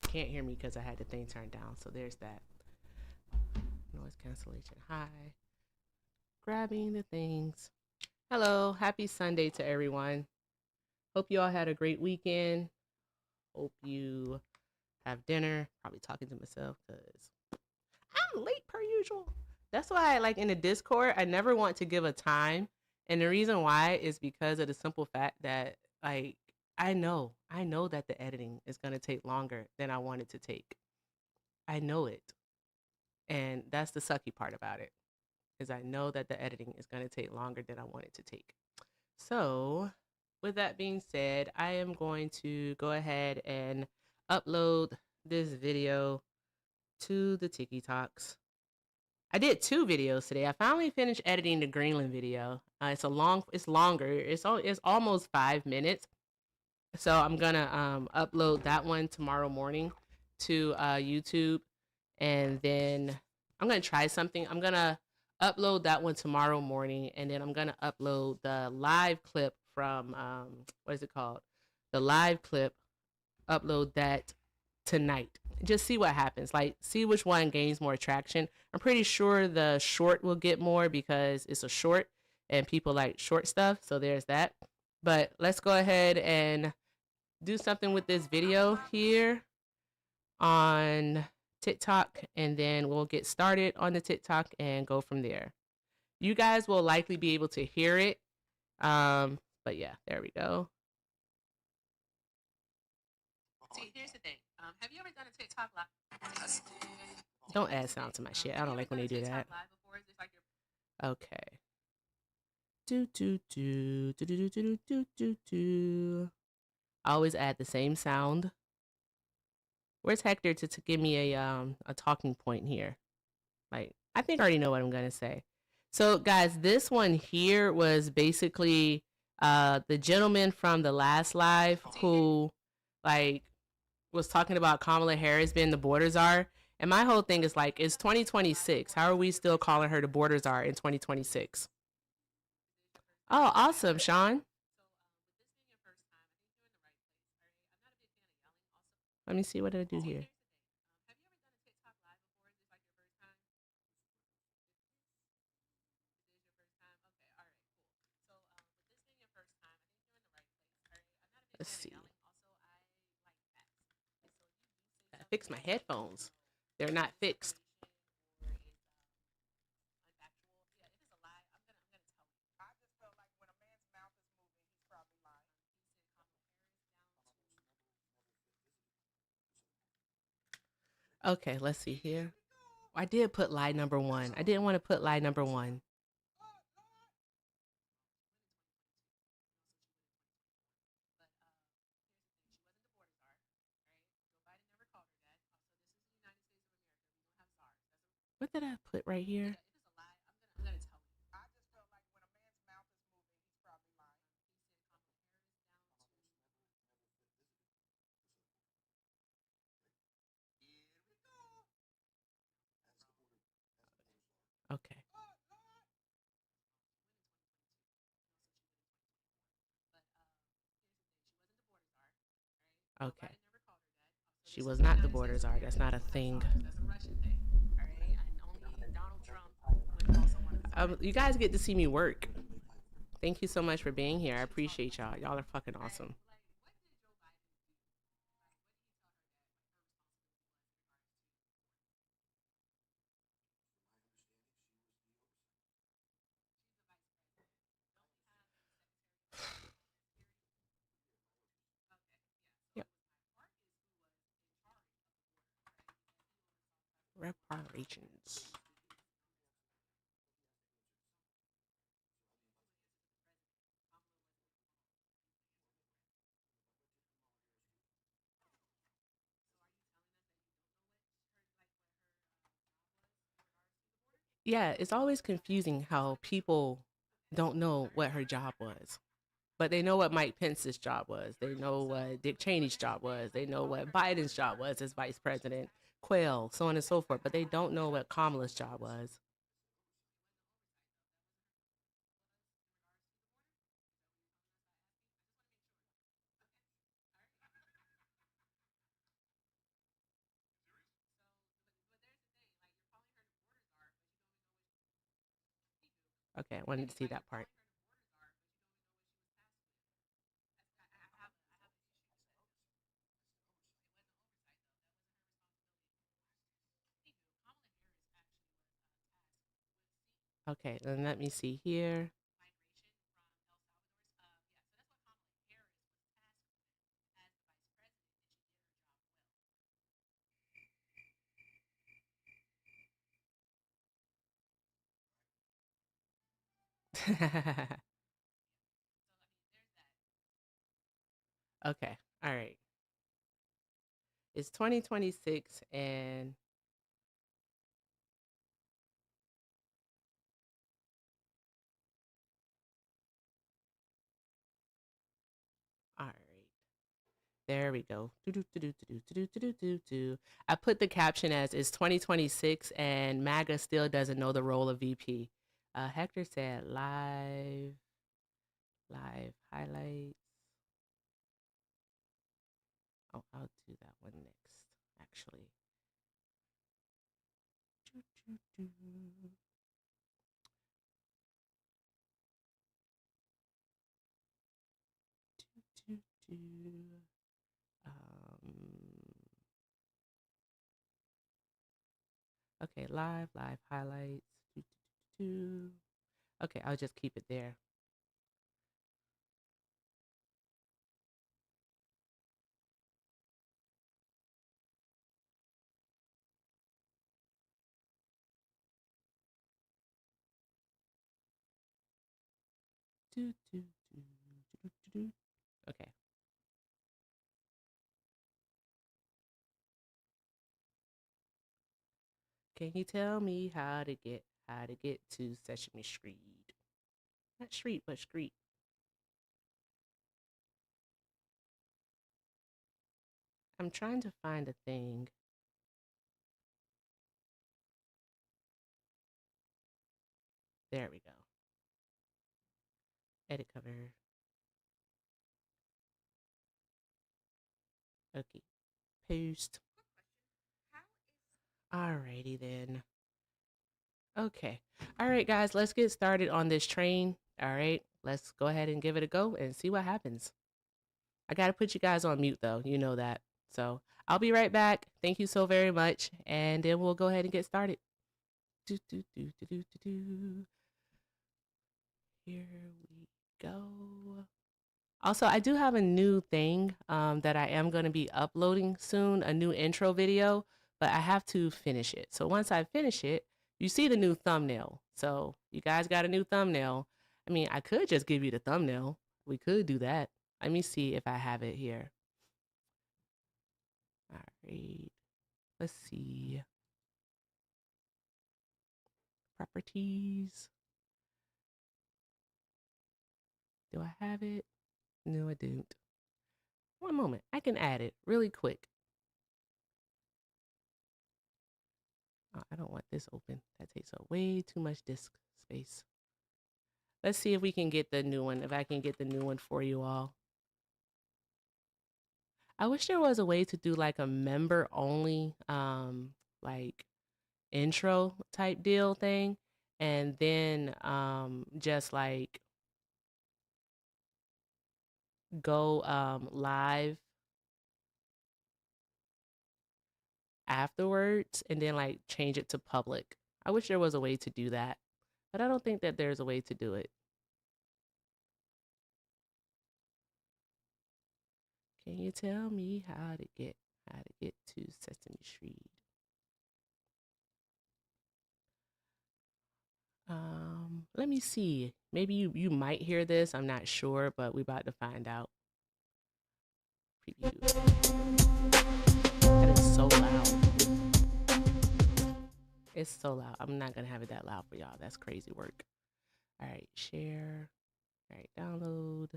can't hear me because I had the thing turned down. So there's that. Noise cancellation high. Grabbing the things. Hello, happy Sunday to everyone. Hope you all had a great weekend. Hope you have dinner. Probably talking to myself because I'm late per usual. That's why I like in the Discord, I never want to give a time. And the reason why is because of the simple fact that like I know that the editing is gonna take longer than I want it to take. I know it. And that's the sucky part about it. Is I know that the editing is gonna take longer than I want it to take. So with that being said, I am going to go ahead and upload this video to the TikToks. I did 2 videos today. I finally finished editing the Greenland video. It's longer. It's almost 5 minutes. So I'm gonna upload that one tomorrow morning to YouTube, and then I'm gonna try something. I'm gonna upload that one tomorrow morning, and then I'm gonna upload the live clip from what is it called? The live clip. Upload that tonight. Just see what happens. Like, see which one gains more traction. I'm pretty sure the short will get more because it's a short and people like short stuff. So there's that. But let's go ahead and do something with this video here on TikTok, and then we'll get started on the TikTok and go from there. You guys will likely be able to hear it. But yeah, there we go. See, here's the thing. Have you ever done a TikTok live? Don't add sound to my shit. I don't like when they do that. Okay. Do do do do do do do do do. I always add the same sound. Where's Hector to give me a talking point here? Like, I think I already know what I'm gonna say. So guys, this one here was basically the gentleman from the last live who like was talking about Kamala Harris being the border czar. And my whole thing is like, it's 2026. How are we still calling her the border czar in 2026? Oh, awesome, Sean. Let me see what I do here. Let's see. I fixed my headphones. They're not fixed. Okay, let's see here. I did put lie number 1. I didn't want to put lie number 1. What did I put right here? Okay. Okay. She was not the border czar. That's not a thing. You guys get to see me work. Thank you so much for being here. I appreciate y'all. Y'all are fucking awesome. Yep. Reparations. Yeah, it's always confusing how people don't know what her job was. But they know what Mike Pence's job was. They know what Dick Cheney's job was. They know what Biden's job was as vice president, Quayle, so on and so forth. But they don't know what Kamala's job was. Okay, I wanted to see that part. Okay, then let me see here. Okay, all right. It's 2026 and all right. There we go. Do. I put the caption as it's 2026 and Maga still doesn't know the role of VP. Hector said live highlights. Oh, I'll do that one next, actually. Okay, live highlights. Okay, I'll just keep it there. Okay. Can you tell me how to get to Sesame Street? Not street, but street. I'm trying to find a thing. There we go. Edit cover. Okay. Post. Alrighty then. Okay. All right, guys, let's get started on this train. All right. Let's go ahead and give it a go and see what happens. I got to put you guys on mute, though. You know that. So I'll be right back. Thank you so very much. And then we'll go ahead and get started. Do, do, do, do, do, do, do. Here we go. Also, I do have a new thing that I am going to be uploading soon, a new intro video, but I have to finish it. So once I finish it, you see the new thumbnail. So you guys got a new thumbnail. I mean, I could just give you the thumbnail. We could do that. Let me see if I have it here. All right. Let's see. Properties. Do I have it? No, I don't. One moment. I can add it really quick. Oh, I don't want this open. That takes up way too much disk space. Let's see if we can get the new one, if I can get the new one for you all. I wish there was a way to do like a member only like intro type deal thing, and then just like go live afterwards and then like change it to public. I wish there was a way to do that, but I don't think that there's a way to do it. Can you tell me how to get to Sesame Street? Let me see. Maybe you might hear this. I'm not sure, but we're about to find out. Preview. That is so loud. It's so loud. I'm not gonna have it that loud for y'all. That's crazy work. All right, share. All right, download.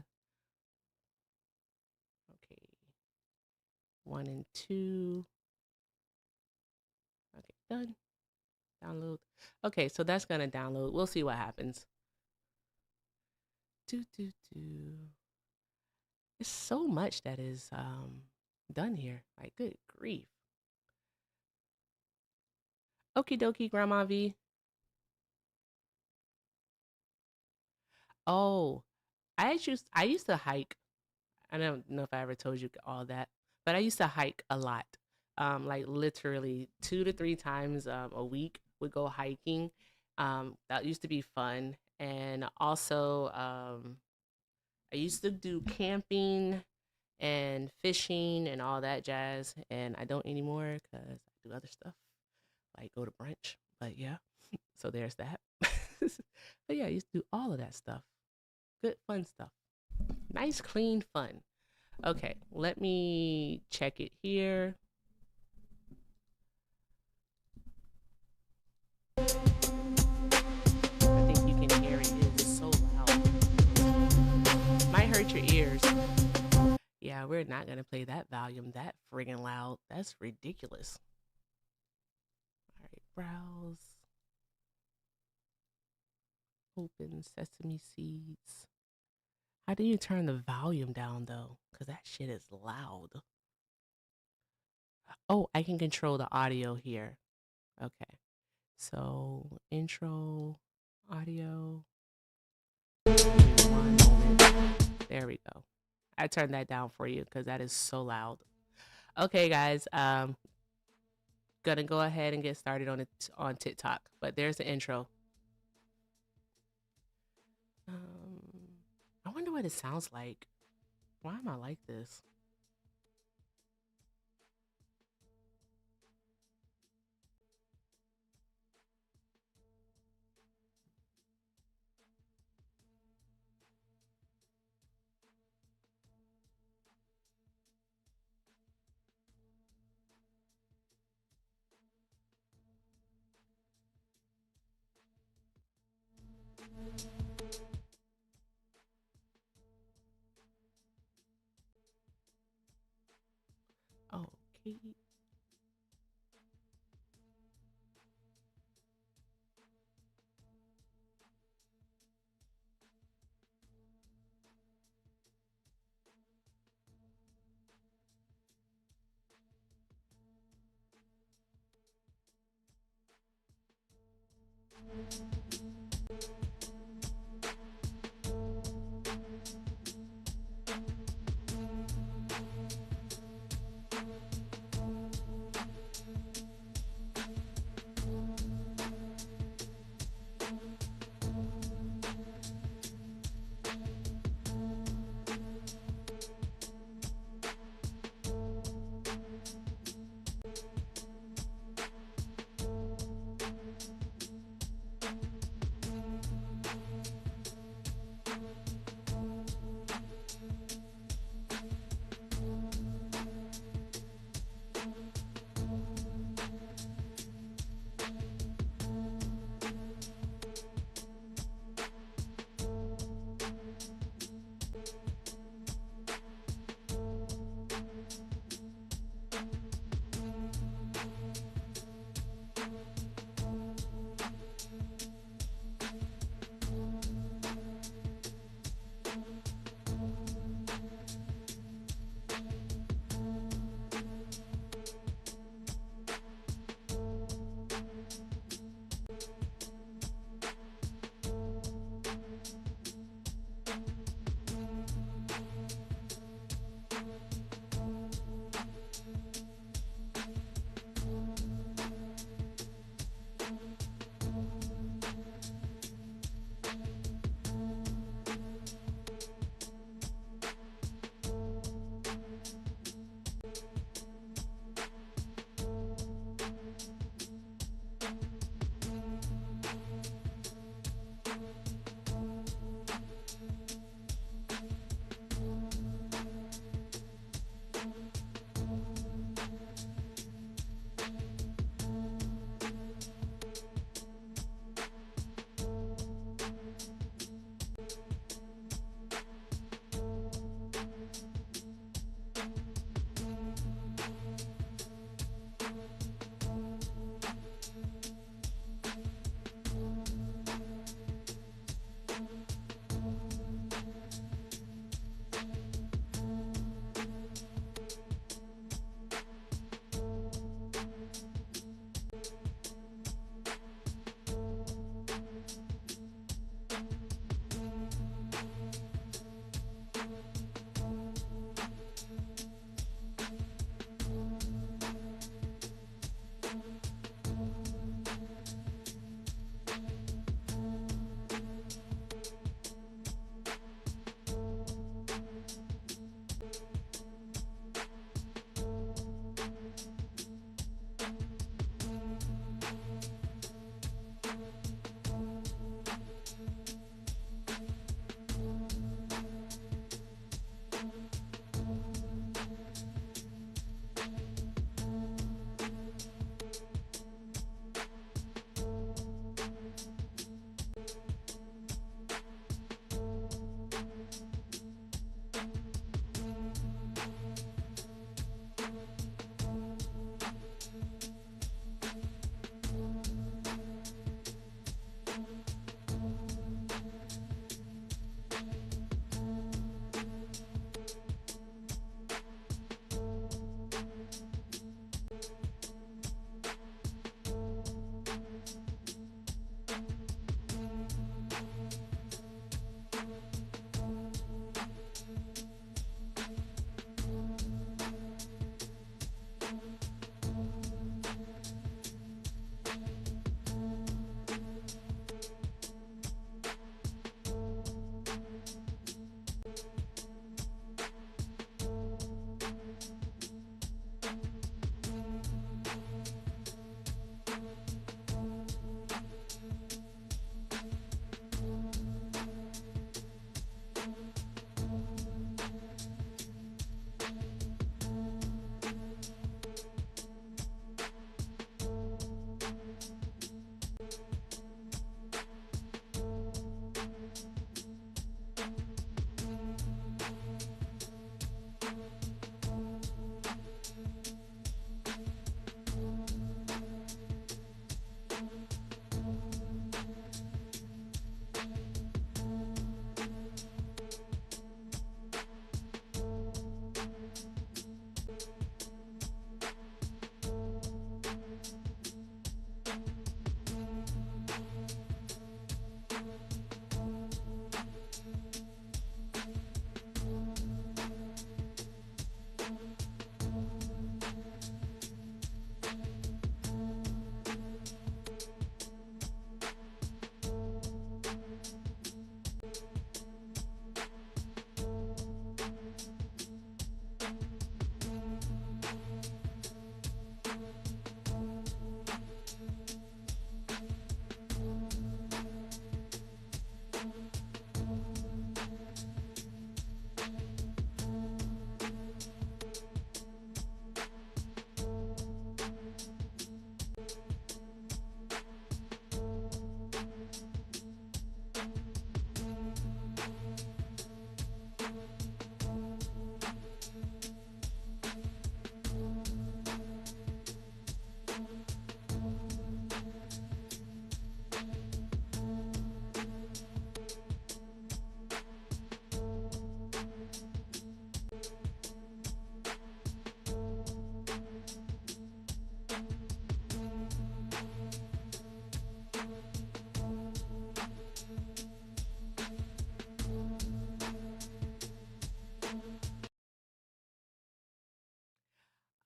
Okay, 1 and 2. Okay, done. Download. Okay, so that's gonna download. We'll see what happens. Do do do. It's so much that is done here. Like, good grief. Okie dokie, Grandma V. Oh, I used to hike. I don't know if I ever told you all that, but I used to hike a lot. Like literally 2 to 3 times a week would go hiking. That used to be fun. And also, I used to do camping and fishing and all that jazz. And I don't anymore because I do other stuff like go to brunch. But yeah, so there's that. But yeah, I used to do all of that stuff. Good, fun stuff. Nice, clean fun. Okay, let me check it here. I think you can hear it. It is so loud. Might hurt your ears. Yeah, we're not gonna play that volume that friggin' loud. That's ridiculous. All right, browse, open sesame seeds. How do you turn the volume down though? Cause that shit is loud. Oh, I can control the audio here. Okay, so intro, audio. One moment. There we go. I turned that down for you because that is so loud. Okay, guys. Gonna go ahead and get started on it on TikTok. But there's the intro. I wonder what it sounds like. Why am I like this? Okay.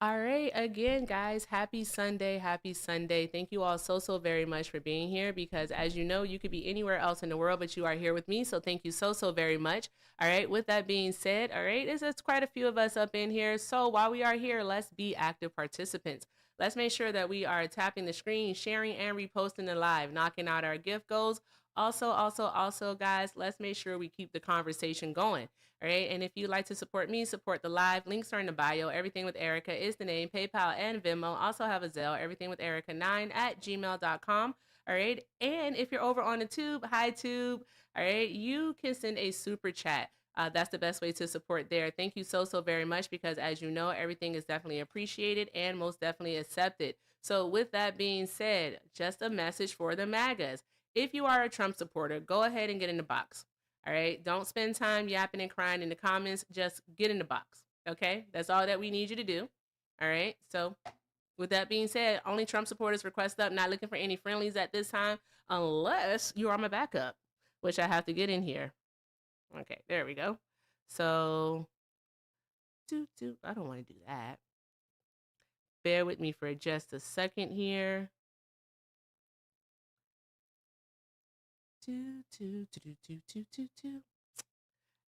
All right, again, guys, happy Sunday. Happy Sunday. Thank you all so very much for being here because, as you know, you could be anywhere else in the world, but you are here with me. So, thank you so very much. All right, with that being said, all right, there's quite a few of us up in here. So, while we are here, let's be active participants. Let's make sure that we are tapping the screen, sharing, and reposting the live, knocking out our gift goals. Also, guys, let's make sure we keep the conversation going. All right. And if you'd like to support me, support the live, links are in the bio. Everything with Erica is the name. PayPal and Venmo. Also have a Zelle, everything with Erica9 at gmail.com. All right. And if you're over on the tube, hi tube. All right. You can send a super chat. That's the best way to support there. Thank you so very much because, as you know, everything is definitely appreciated and most definitely accepted. So, with that being said, just a message for the MAGAs. If you are a Trump supporter, go ahead and get in the box. All right. Don't spend time yapping and crying in the comments. Just get in the box. Okay. That's all that we need you to do. All right. So, with that being said, only Trump supporters request up. Not looking for any friendlies at this time, unless you are my backup, which I have to get in here. Okay. There we go. So, I don't want to do that. Bear with me for just a second here.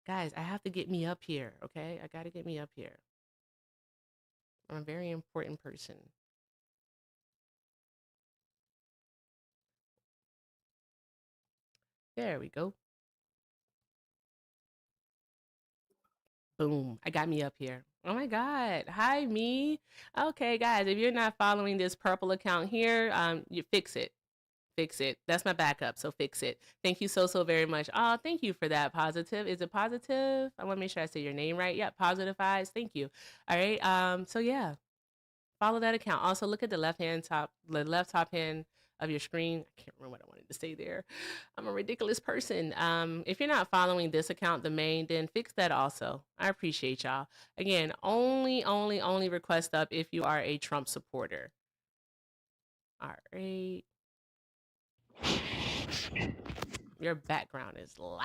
Guys, I have to get me up here, okay? I got to get me up here. I'm a very important person. There we go. Boom. I got me up here. Oh my God. Hi, me. Okay, guys, if you're not following this purple account here, you fix it. Fix it. That's my backup. So fix it. Thank you so very much. Oh, thank you for that. Positive. Is it positive? I want to make sure I say your name right. Yeah, Positive Eyes. Thank you. All right. So yeah, follow that account. Also look at the the left top hand of your screen. I can't remember what I wanted to say there. I'm a ridiculous person. If you're not following this account, the main, then fix that also. I appreciate y'all. Again, only request up if you are a Trump supporter. All right. Your background is loud.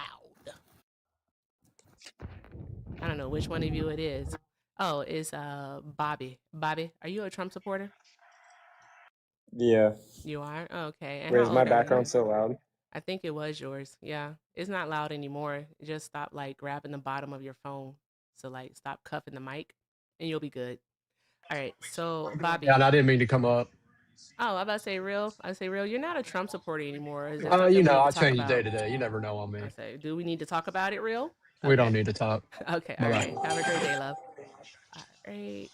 I don't know which one of you it is. Oh, it's Bobby. Bobby, are you a Trump supporter? Yeah. You are? Okay. And Wait, is how my old are background you? so loud? I think it was yours. Yeah. It's not loud anymore. Just stop like grabbing the bottom of your phone. So like stop cuffing the mic and you'll be good. All right. So Yeah, and Bobby. I didn't mean to come up. Oh, I about to say real. I say real. You're not a Trump supporter anymore. Is there something You we know, need to I talk change day about? to day. You never know on I me. say, do we need to talk about it real? We don't Okay. need to talk. Okay. All Bye right. bye. Have a great day, love. All right.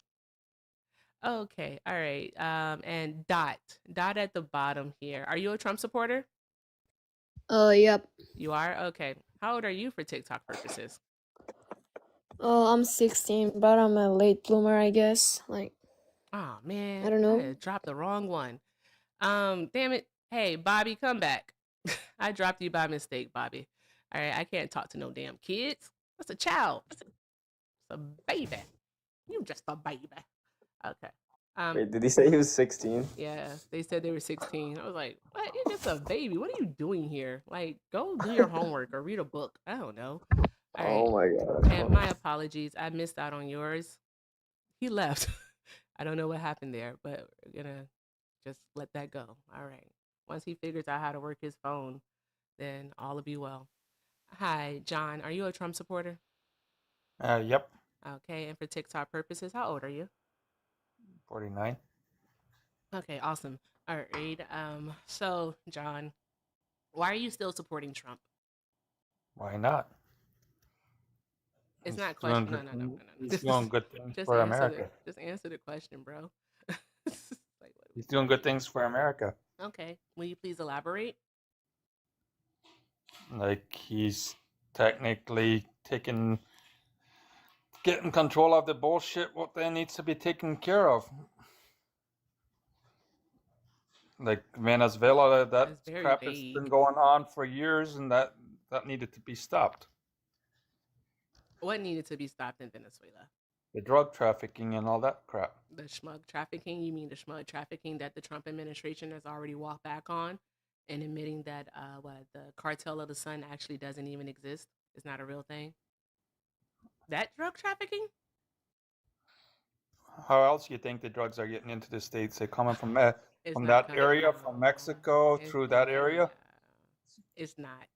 Okay. All right. And Dot at the bottom here. Are you a Trump supporter? Yep. You are? Okay. How old are you for TikTok purposes? I'm 16, but I'm a late bloomer, I guess. Like, Oh I man, don't I know. had dropped the wrong one. Damn it. Hey, Bobby, come back. I dropped you by mistake, Bobby. All right, I can't talk to no damn kids. That's a child. It's a baby. You just a baby. Okay. Wait, did he say he was 16? Yeah, they said they were 16. I was like, what? You're just a baby. What are you doing here? Like, go do your homework or read a book. I don't know. All right. Oh my And god. my apologies. I missed out on yours. He left. I don't know what happened there, but we're gonna just let that go. All right. Once he figures out how to work his phone, then all will be well. Hi, John. Are you a Trump supporter? Yep, Okay. And for TikTok purposes, how old are you? 49. Okay, awesome. All right. So John, why are you still supporting Trump? Why not? It's He's not doing question. No, good. no, no, no, no. He's doing good things Just for answer the America. just answer the question, bro. Like, what are we He's doing doing good things for America. here? Okay. Will you please elaborate? Like he's technically getting control of the bullshit what there needs to be taken care of. Like Venezuela, that That's very crap has been vague. going on for years, and that needed to be stopped. What needed to be stopped in Venezuela? The drug trafficking and all that crap. The schmug trafficking? You mean the schmug trafficking that the Trump administration has already walked back on and admitting that what the cartel of the sun actually doesn't even exist? It's not a real thing. That drug trafficking? How else do you think the drugs are getting into the States? They're coming from It's from not that coming. area, from Mexico, It's, through that area? yeah, it's not.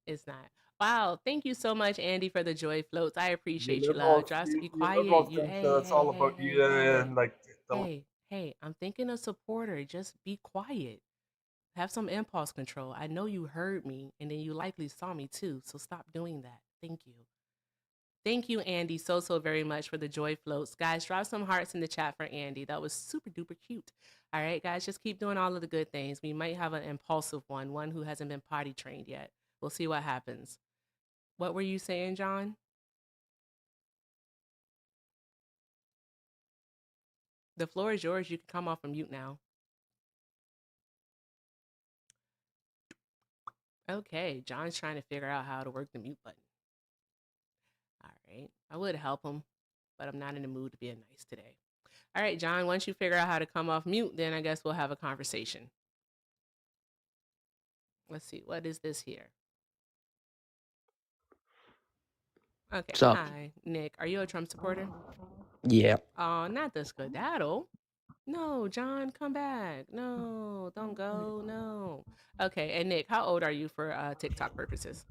It's not. Wow, thank you so much, Andy, for the joy floats. I You appreciate you, love. liberals, Just be you quiet. liberals You, think hey, that it's hey, all hey, about hey, you hey, and like the, hey. I'm thinking a supporter. Just be quiet. Have some impulse control. I know you heard me, and then you likely saw me too. So stop doing that. Thank you. Thank you, Andy, so very much for the joy floats. Guys, drop some hearts in the chat for Andy. That was super duper cute. All right, guys, just keep doing all of the good things. We might have an impulsive one who hasn't been potty trained yet. We'll see what happens. What were you saying, John? The floor is yours. You can come off of mute now. Okay, John's trying to figure out how to work the mute button. All right, I would help him, but I'm not in the mood to be nice today. All right, John, once you figure out how to come off mute, then I guess we'll have a conversation. Let's see, what is this here? Okay, What's up? hi, Nick. Are you a Trump supporter? Yeah. Oh, not the skedaddle. No, John, come back. No, don't go. No. Okay, and Nick, how old are you for TikTok purposes?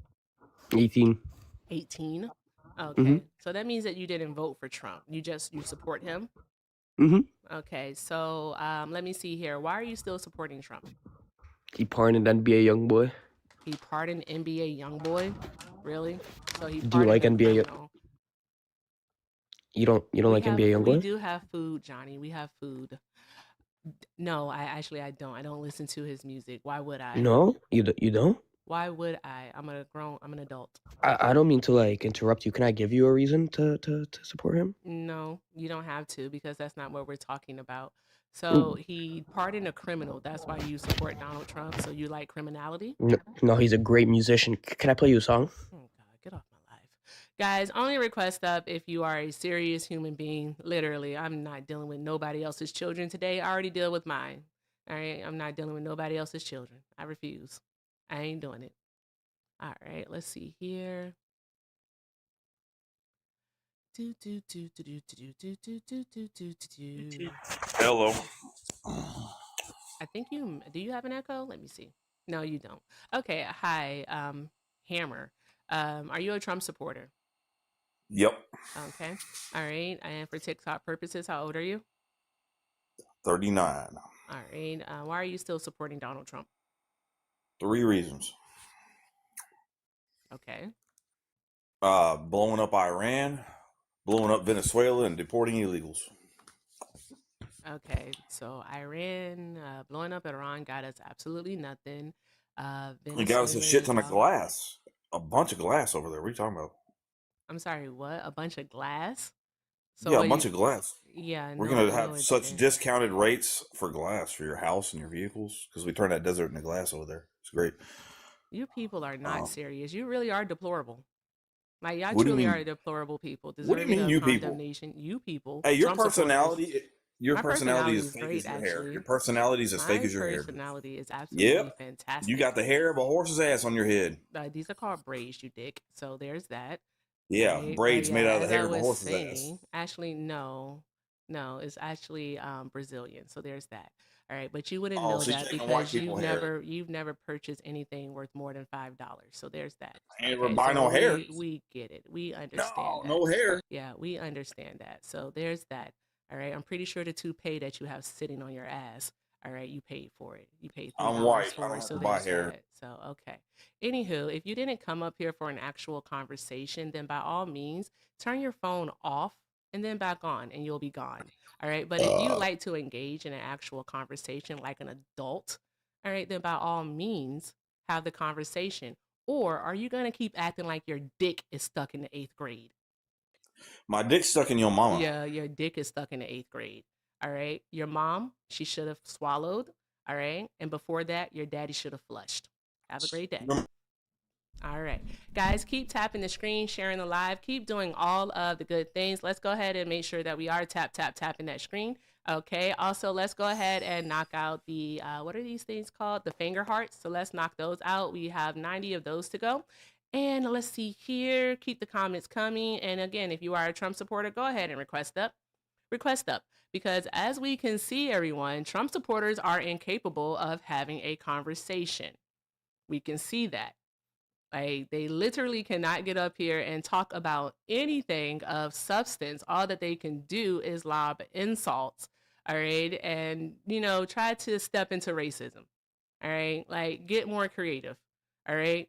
18. 18. Okay, Mm-hmm. so that means that you didn't vote for Trump. You support him. Mm-hmm. Okay, so let me see here. Why are you still supporting Trump? He pardoned NBA YoungBoy. He pardoned NBA YoungBoy. Really? So he Do you pardoned like a NBA? criminal. You don't like NBA We YoungBoy? do have food, Johnny. We have food. No, I don't. I don't listen to his music. Why would I? No, you don't. Why would I? I'm an adult. I don't mean to like interrupt you. Can I give you a reason to support him? No, you don't have to, because that's not what we're talking about. So he pardoned a criminal. That's why you support Donald Trump. So you like criminality? No, he's a great musician. Can I play you a song? Oh God, get off my life. Guys, only request up if you are a serious human being. Literally, I'm not dealing with nobody else's children today. I already deal with mine. All right, I'm not dealing with nobody else's children. I refuse. I ain't doing it. All right, let's see here. Hello. I think do you have an echo? Let me see. No, you don't. Okay, hi, Hammer. Are you a Trump supporter? Yep. Okay, all right. And for TikTok purposes, how old are you? 39. All right. Why are you still supporting Donald Trump? 3 reasons. Okay. Blowing up Iran, blowing up Venezuela, and deporting illegals. Okay. So Iran, blowing up Iran got us absolutely nothing. It got us a shit ton of Venezuela. glass. A bunch of glass over there. What are you talking about? I'm sorry, what? A bunch of glass? So Yeah, a bunch of glass. Yeah, We're no, going to have it such didn't. discounted rates for glass for your house and your vehicles because we turn that desert into glass over there. It's great. You people are not serious. You really are deplorable. Like, y'all What do you truly mean? are deplorable people, What do you deserving mean, of you people? condemnation. You people, Hey, your Trump supporters. personality. Your My personality is is fake great, as your hair. actually. Your personality is as fake My as your hair. personality is absolutely fantastic. You got the hair of a horse's ass on your head. These are called braids, you dick. So there's that. Yeah, right? braids made out of as the hair I of a was horse's saying, ass. actually, no, it's actually Brazilian. So there's that. All right, but you wouldn't Oh, know so you're that taking white because people hair. you've never purchased anything worth more than $5. So there's that. I ain't Okay, ever buy so no hair. we get it. We understand that. No hair. Yeah, we understand that. So there's that. All right, I'm pretty sure the toupee that you have sitting on your ass. All right, you paid for it. You paid $3 I'm white. for I don't it. have So to buy there's hair. that. So okay. Anywho, if you didn't come up here for an actual conversation, then by all means, turn your phone off and then back on, and you'll be gone. All right. But if you like to engage in an actual conversation like an adult, all right, then by all means, have the conversation. Or are you going to keep acting like your dick is stuck in the 8th grade? My dick's stuck in your mama. Yeah, your dick is stuck in the 8th grade. All right. Your mom, she should have swallowed. All right. And before that, your daddy should have flushed. Have a great day. All right, guys, keep tapping the screen, sharing the live, keep doing all of the good things. Let's go ahead and make sure that we are tapping that screen. Okay, also, let's go ahead and knock out the, what are these things called? The finger hearts. So let's knock those out. We have 90 of those to go. And let's see here, keep the comments coming. And again, if you are a Trump supporter, go ahead and request up. request up. Because as we can see, everyone, Trump supporters are incapable of having a conversation. We can see that. Like, they literally cannot get up here and talk about anything of substance. All that they can do is lob insults, all right, and try to step into racism, all right. Like, get more creative, all right,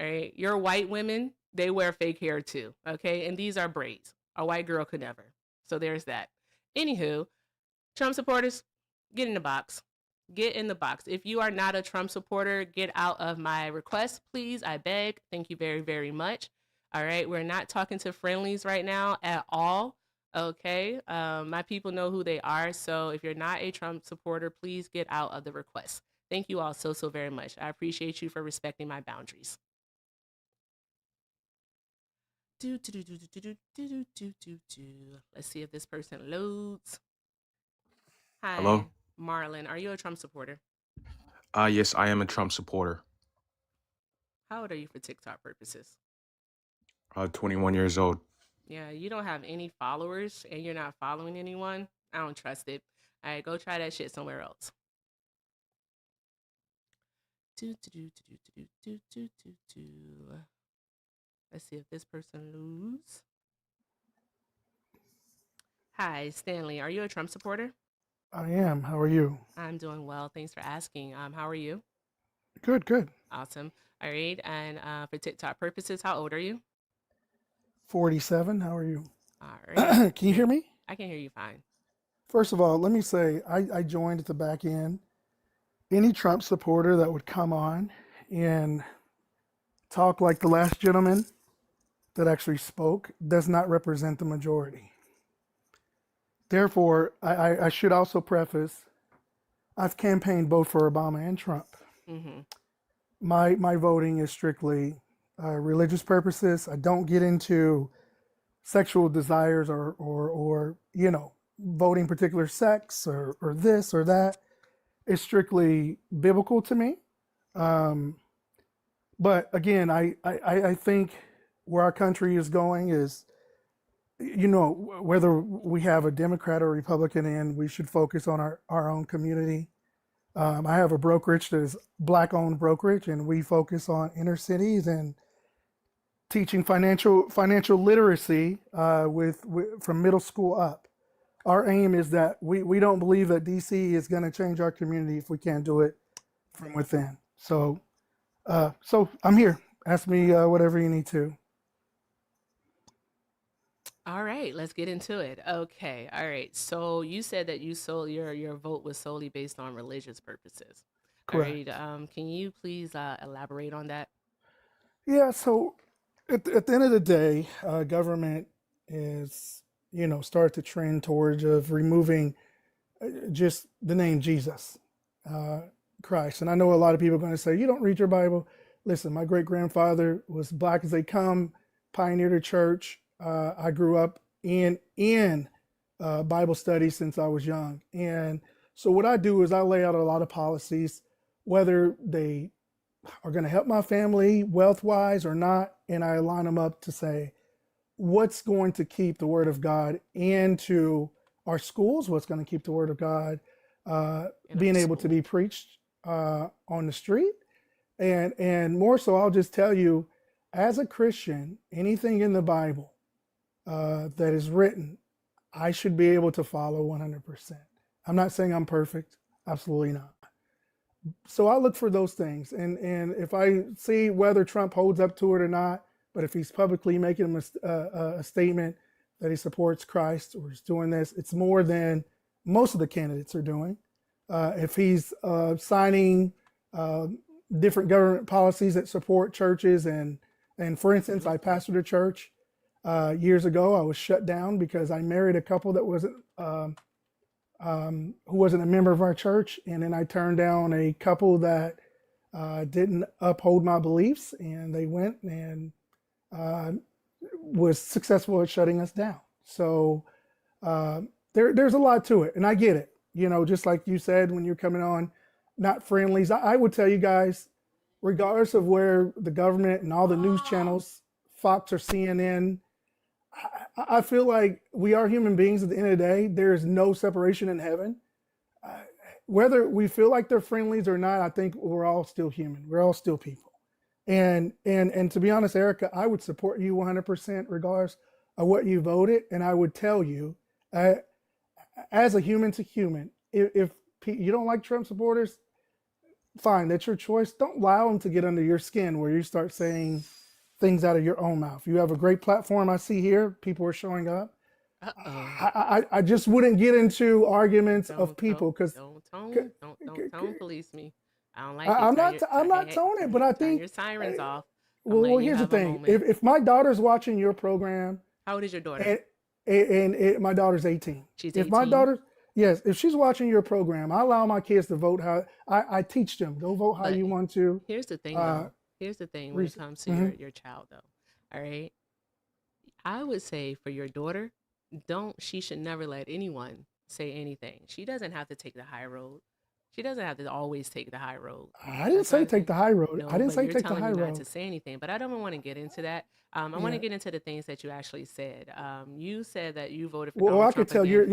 all right. Your white women, they wear fake hair too, okay, and these are braids. A white girl could never. So there's that. Anywho, Trump supporters, get in the box. Get in the box. If you are not a Trump supporter, get out of my request, please. I beg. Thank you very, very much. All right. We're not talking to friendlies right now at all. Okay. My people know who they are. So if you're not a Trump supporter, please get out of the request. Thank you all so, so very much. I appreciate you for respecting my boundaries. Let's see if this person loads. Hi. Hello? Marlon, are you a Trump supporter? Yes, I am a Trump supporter. How old are you for TikTok purposes? 21 years old. Yeah, you don't have any followers and you're not following anyone. I don't trust it. All right, go try that shit somewhere else. Let's see if this person lose. Hi, Stanley. Are you a Trump supporter? I am. How are you? I'm doing well. Thanks for asking. How are you? Good, good. Awesome. All right. And for TikTok purposes, how old are you? 47. How are you? All right. Can you hear me? I can hear you fine. First of all, let me say I joined at the back end. Any Trump supporter that would come on and talk like the last gentleman that actually spoke does not represent the majority. Therefore, I should also preface, I've campaigned both for Obama and Trump. Mm-hmm. My voting is strictly religious purposes. I don't get into sexual desires or voting particular sex or this or that. It's strictly biblical to me. But again, I think where our country is going is, whether we have a Democrat or Republican in, we should focus on our own community. I have a brokerage that is Black-owned brokerage, and we focus on inner cities and teaching financial literacy from middle school up. Our aim is that we don't believe that DC is going to change our community if we can't do it from within. So I'm here. Ask me whatever you need to. All right, let's get into it. Okay, all right. So you said that your vote was solely based on religious purposes. Correct. All right. Can you please elaborate on that? Yeah. So at the end of the day, government is start to trend towards of removing just the name Jesus Christ. And I know a lot of people are going to say, you don't read your Bible. Listen, my great grandfather was black as they come, pioneered a church. I grew up in Bible studies since I was young. And so what I do is I lay out a lot of policies, whether they are going to help my family wealth-wise or not, and I line them up to say, what's going to keep the Word of God into our schools, what's going to keep the Word of God being able to be preached on the street. And more so, I'll just tell you, as a Christian, anything in the Bible that is written, I should be able to follow 100%. I'm not saying I'm perfect. Absolutely not. So I look for those things. And if I see whether Trump holds up to it or not, but if he's publicly making a statement that he supports Christ or is doing this, it's more than most of the candidates are doing. If he's signing different government policies that support churches, and for instance, I pastored a church years ago. I was shut down because I married a couple that wasn't who wasn't a member of our church, and then I turned down a couple that didn't uphold my beliefs, and they went and was successful at shutting us down. So there's a lot to it, and I get it. Just like you said when you're coming on, not friendlies. I would tell you guys, regardless of where the government and all the news channels, Fox or CNN, I feel like we are human beings at the end of the day. There is no separation in heaven. Whether we feel like they're friendlies or not, I think we're all still human. We're all still people. And to be honest, Erica, I would support you 100% regardless of what you voted. And I would tell you, as a human to human, if you don't like Trump supporters, fine, that's your choice. Don't allow them to get under your skin where you start saying things out of your own mouth. You have a great platform. I see here, people are showing up. I just wouldn't get into arguments of people because don't tone police me. I don't like. I'm not toning, but I think your sirens off. Well, here's the thing: if my daughter's watching your program, how old is your daughter? And my daughter's 18. She's 18? If my daughter, yes, if she's watching your program, I allow my kids to vote how I teach them. Go vote how you want to. Here's the thing, though. Here's the thing when it comes to your child, though. All right, I would say for your daughter, she should never let anyone say anything. She doesn't have to take the high road. She doesn't have to always take the high road. I didn't say take the high road. No, I didn't say take the high road. Not to say anything, but I don't want to get into that. I want to get into the things that you actually said. You said that you voted for. Well, I could tell you're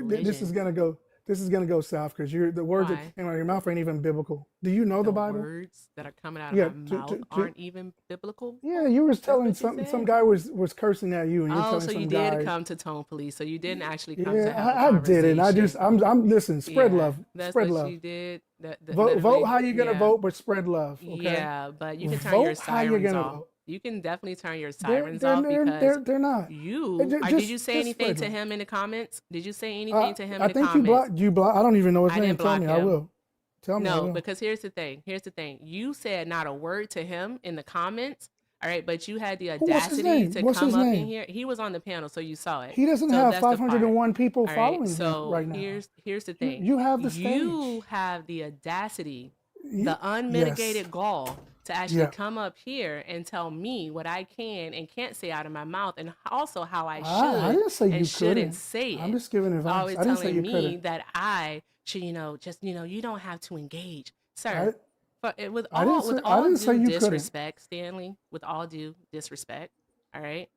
this is gonna go. This is gonna go south because the words that came out of your mouth ain't even biblical. Do you know the Bible? Words that are coming out of my mouth aren't even biblical. Yeah, you were telling some guy was cursing at you, and you're telling some guy. So you did come to tone police. So you didn't actually come to have a I didn't. I'm listen. Spread love. Spread love. You did. Vote how you're gonna vote, but spread love. Okay? Yeah, but you can turn your sirens off. You can definitely turn your sirens off because they're not. Did you say anything to him in the comments? Did you say anything to him in the comments? I think you blocked. I don't even know his name. Tell me. I will. Tell me. No, because here's the thing. You said not a word to him in the comments. All right, but you had the audacity to come up in here. He was on the panel, so you saw it. He doesn't have 501 people following him right now. Here's the thing. You have the stage. You have the audacity, the unmitigated gall to actually come up here and tell me what I can and can't say out of my mouth, and also how I should I didn't say and you shouldn't say it. I'm just giving advice. Always I didn't say telling you me couldn't. that I should, you don't have to engage, sir. With I all didn't say due you disrespect, Stanley, with all due disrespect, all right?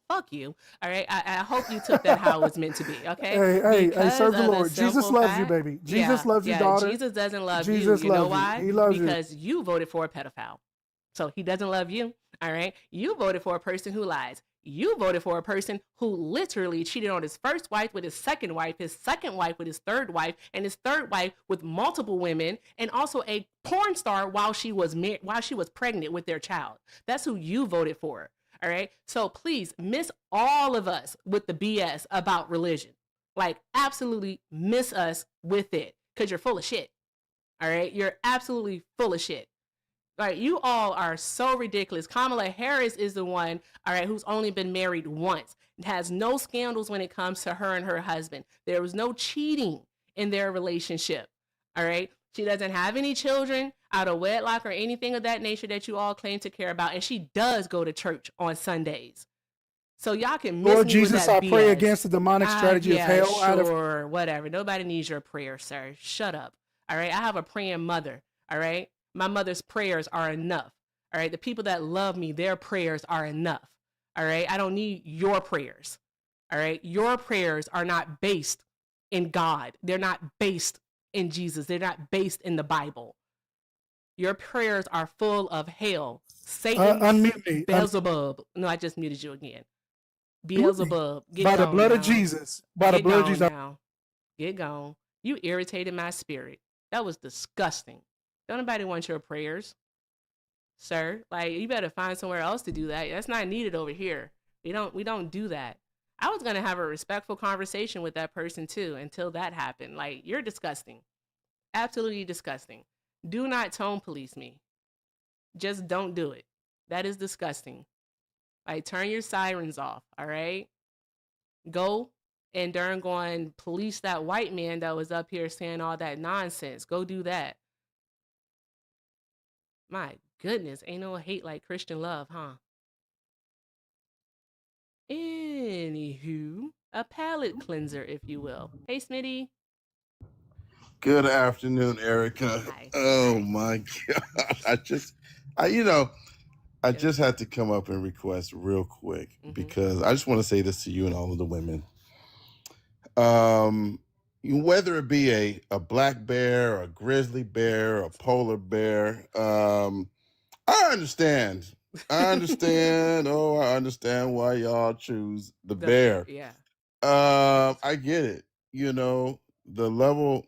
Fuck you, all right? I hope you took that how it was meant to be, okay? Hey, serve the Lord. Jesus loves you, baby. Jesus loves your daughter. Jesus doesn't love you. Jesus You know loves why? you. He loves you. Because you voted for a pedophile. So he doesn't love you, all right? You voted for a person who lies. You voted for a person who literally cheated on his first wife with his second wife wife with his third wife, and his third wife with multiple women, and also a porn star while she was pregnant with their child. That's who you voted for, all right? So please miss all of us with the BS about religion. Like, absolutely miss us with it, because you're full of shit, all right? You're absolutely full of shit. Right, you all are so ridiculous. Kamala Harris is the one, all right, who's only been married once. Has no scandals when it comes to her and her husband. There was no cheating in their relationship, all right? She doesn't have any children out of wedlock or anything of that nature that you all claim to care about, and she does go to church on Sundays. So y'all can miss Lord me Jesus, with that I BS. pray against the demonic strategy of hell. Sure, whatever. Nobody needs your prayer, sir. Shut up, all right? I have a praying mother, all right? My mother's prayers are enough, all right? The people that love me, their prayers are enough, all right? I don't need your prayers, all right? Your prayers are not based in God. They're not based in Jesus. They're not based in the Bible. Your prayers are full of hell. Satan, unmute me. Beelzebub. No, I just muted you again. Beelzebub. By the blood of Jesus. By the blood of Jesus. Now. Get gone. You irritated my spirit. That was disgusting. Don't nobody want your prayers, sir. Like, you better find somewhere else to do that. That's not needed over here. We don't do that. I was gonna have a respectful conversation with that person too until that happened. Like, you're disgusting. Absolutely disgusting. Do not tone police me. Just don't do it. That is disgusting. Like, turn your sirens off, all right? Go and go and police that white man that was up here saying all that nonsense. Go do that. My goodness, ain't no hate like Christian love, huh? Anywho, a palate cleanser, if you will. Hey, Smitty. Good afternoon, Erica. Hi. Oh my God. I Yes. just had to come up and request real quick because I just want to say this to you and all of the women. Whether it be a black bear, a grizzly bear, a polar bear, I understand. I understand. Oh, I understand why y'all choose the bear. Yeah. I get it. The level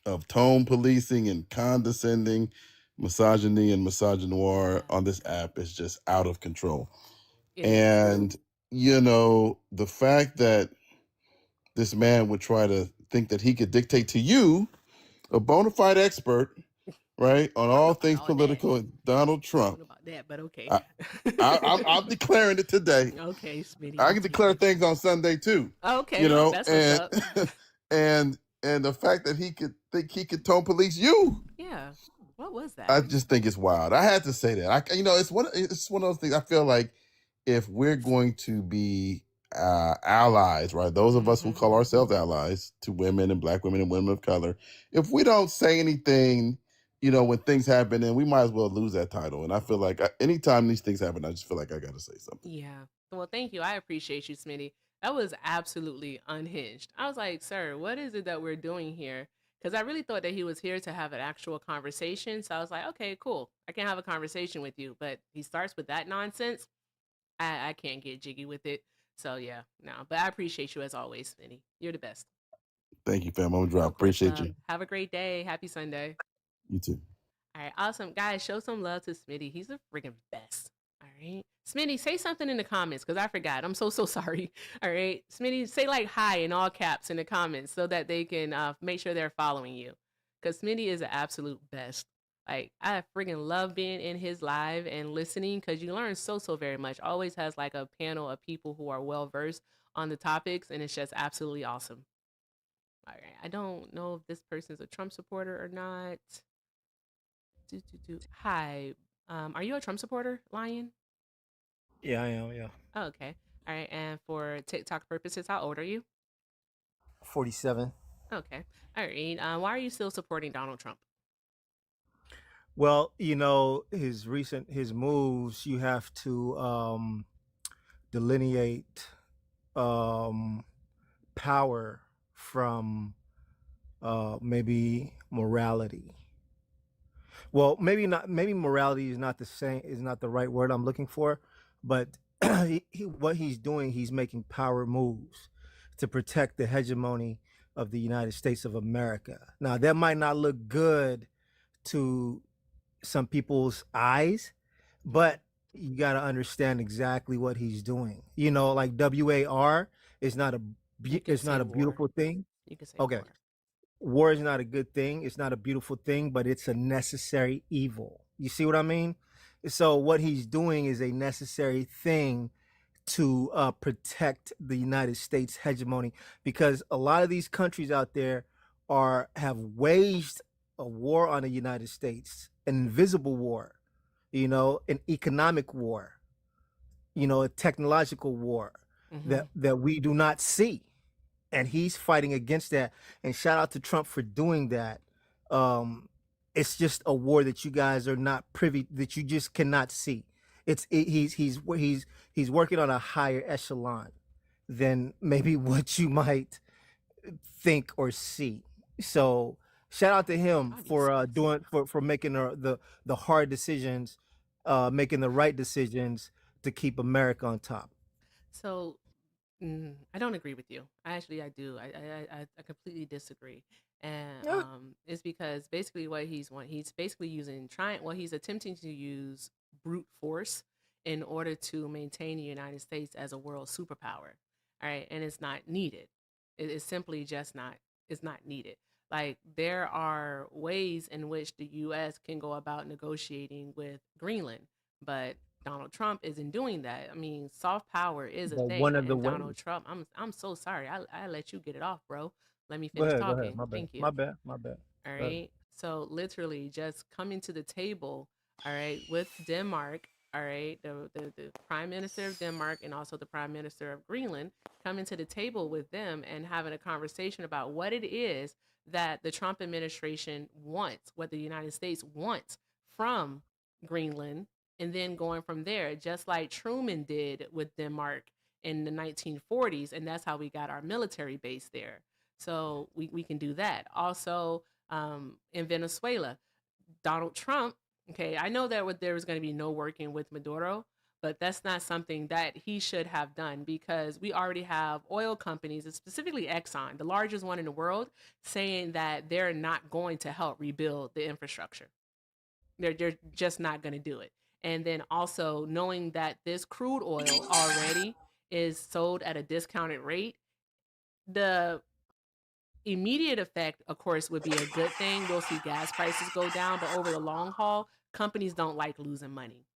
of tone policing and condescending, misogyny and misogynoir on this app is just out of control. It is. And, the fact that this man would try to think that he could dictate to you, a bona fide expert, right, on I don't know all about things all political, and Donald I don't Trump. know about that, but okay. I'm declaring it today. Okay, Smitty. I I'll can take declare it. things on Sunday too. Okay, that's what's And up. and the fact that he could think he could tone police you, Yeah. What was that? I just think it's wild. I had to say that. It's one of those things. I feel like if we're going to be allies, right? Those of us who call ourselves allies to women and black women and women of color, if we don't say anything, when things happen, then we might as well lose that title. And I feel like anytime these things happen, I just feel like I got to say something. Yeah. Well, thank you. I appreciate you, Smitty. That was absolutely unhinged. I was like, sir, what is it that we're doing here? Because I really thought that he was here to have an actual conversation. So I was like, okay, cool. I can have a conversation with you. But he starts with that nonsense. I can't get jiggy with it. So yeah, no. But I appreciate you as always, Smitty. You're the best. Thank you, fam. I'm gonna drop. Of course, Appreciate love. you. Have a great day. Happy Sunday. You too. All right, awesome. Guys, show some love to Smitty. He's the freaking best. All right. Smitty, say something in the comments because I forgot. I'm so sorry. All right. Smitty, say like hi in all caps in the comments so that they can make sure they're following you. Because Smitty is the absolute best. Like, I freaking love being in his live and listening because you learn so very much. Always has like a panel of people who are well versed on the topics, and it's just absolutely awesome. All right. I don't know if this person's a Trump supporter or not. Hi. Are you a Trump supporter, Lion? Yeah, I am. Yeah. Oh, okay. All right. And for TikTok purposes, how old are you? 47. Okay. All right. Why are you still supporting Donald Trump? Well, his moves, you have to delineate power from maybe morality. Well, maybe not. Maybe morality is not the right word I'm looking for, but what he's doing, he's making power moves to protect the hegemony of the United States of America. Now, that might not look good to some people's eyes, but you got to understand exactly what he's doing. Like WAR is not a beautiful thing. You can say okay. war. War is not a good thing. It's not a beautiful thing, but it's a necessary evil. You see what I mean? So what he's doing is a necessary thing to protect the United States hegemony, because a lot of these countries out there have waged a war on the United States, an invisible war, an economic war, a technological war that we do not see. And he's fighting against that. And shout out to Trump for doing that. It's just a war that you guys are not privy, that you just cannot see. He's working on a higher echelon than maybe what you might think or see. So shout out to him for making the hard decisions, making the right decisions to keep America on top. So I don't agree with you. I do. I completely disagree. And it's because basically what he's basically he's attempting to use brute force in order to maintain the United States as a world superpower. All right. And it's not needed. It's simply just not, it's not needed. Like, there are ways in which the US can go about negotiating with Greenland, but Donald Trump isn't doing that. I mean, soft power is a But thing, one of the and ways. Donald Trump, I'm so sorry. I let you get it off, bro. Let me Go finish ahead. talking. My bad. Thank you. My bad. All Go ahead. right. So literally just coming to the table, all right, with Denmark, all right, the prime minister of Denmark and also the prime minister of Greenland, coming to the table with them and having a conversation about what it is that the Trump administration wants, what the United States wants from Greenland and then going from there, just like Truman did with Denmark in the 1940s, and that's how we got our military base there. So we can do that. Also, in Venezuela, Donald Trump, okay, I know that there was going to be no working with Maduro, but that's not something that he should have done because we already have oil companies, specifically Exxon, the largest one in the world, saying that they're not going to help rebuild the infrastructure. They're just not going to do it. And then also knowing that this crude oil already is sold at a discounted rate, the immediate effect, of course, would be a good thing. We'll see gas prices go down, but over the long haul, companies don't like losing money.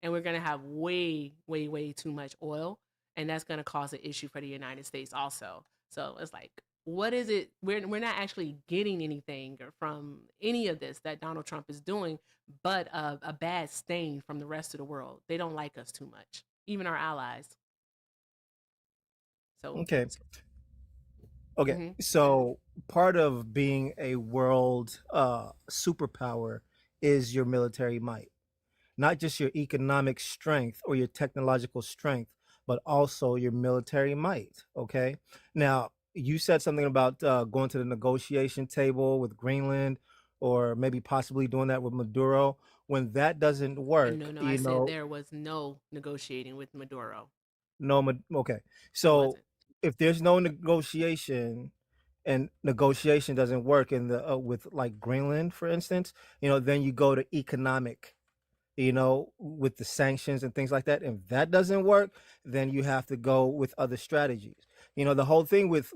And we're going to have way, way, way too much oil. And that's going to cause an issue for the United States also. So it's like, what is it? We're not actually getting anything from any of this that Donald Trump is doing, but a bad stain from the rest of the world. They don't like us too much, even our allies. So Okay. Mhm. So part of being a world superpower is your military might, not just your economic strength or your technological strength, but also your military might. Okay. Now, you said something about going to the negotiation table with Greenland or maybe possibly doing that with Maduro. When that doesn't work, No. I said there was no negotiating with Maduro. okay. It So wasn't. if there's no negotiation and negotiation doesn't work in the with like Greenland, for instance, then you go to economic, with the sanctions and things like that. If that doesn't work, then you have to go with other strategies. The whole thing with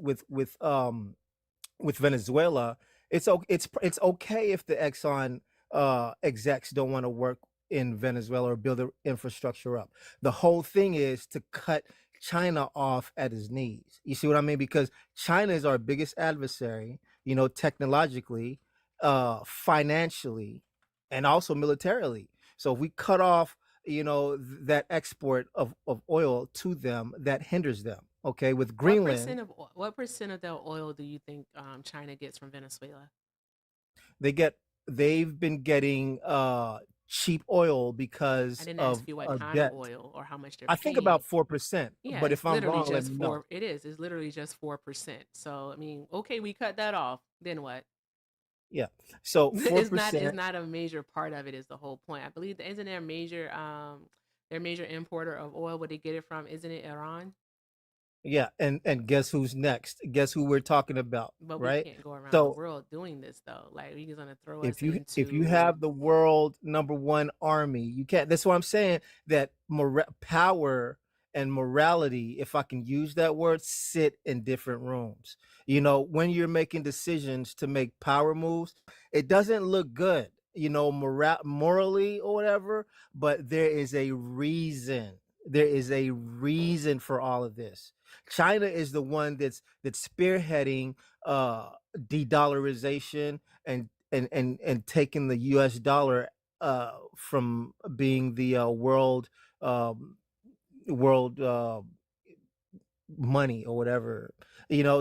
Venezuela, it's okay if the Exxon execs don't want to work in Venezuela or build the infrastructure up. The whole thing is to cut China off at his knees. You see what I mean? Because China is our biggest adversary, technologically, financially, and also militarily. So if we cut off, that export of oil to them, that hinders them. Okay, with Greenland, What percent of their oil do you think China gets from Venezuela? they've been getting cheap oil I because didn't ask of you what kind of debt. oil or how much they're I think paying. about 4%, Yeah, but it's if I'm literally wrong, let just me know. 4. It is. It's literally just 4%. So I mean, okay, we cut that off. Then what? Yeah, so It's 4%. not a major part of it. Is the whole point. I believe isn't there a major their major importer of oil? Where they get it from? Isn't it Iran? Yeah, and guess who's next? Guess who we're talking about, But we right? can't go around the So world doing this though. Like he's gonna throw us if you into. have the world number one army, you can't. That's what I'm saying. That power and morality, if I can use that word, sit in different rooms. When you're making decisions to make power moves, it doesn't look good, morally or whatever. But there is a reason. There is a reason for all of this. China is the one that's spearheading de-dollarization and taking the US dollar from being the world money or whatever.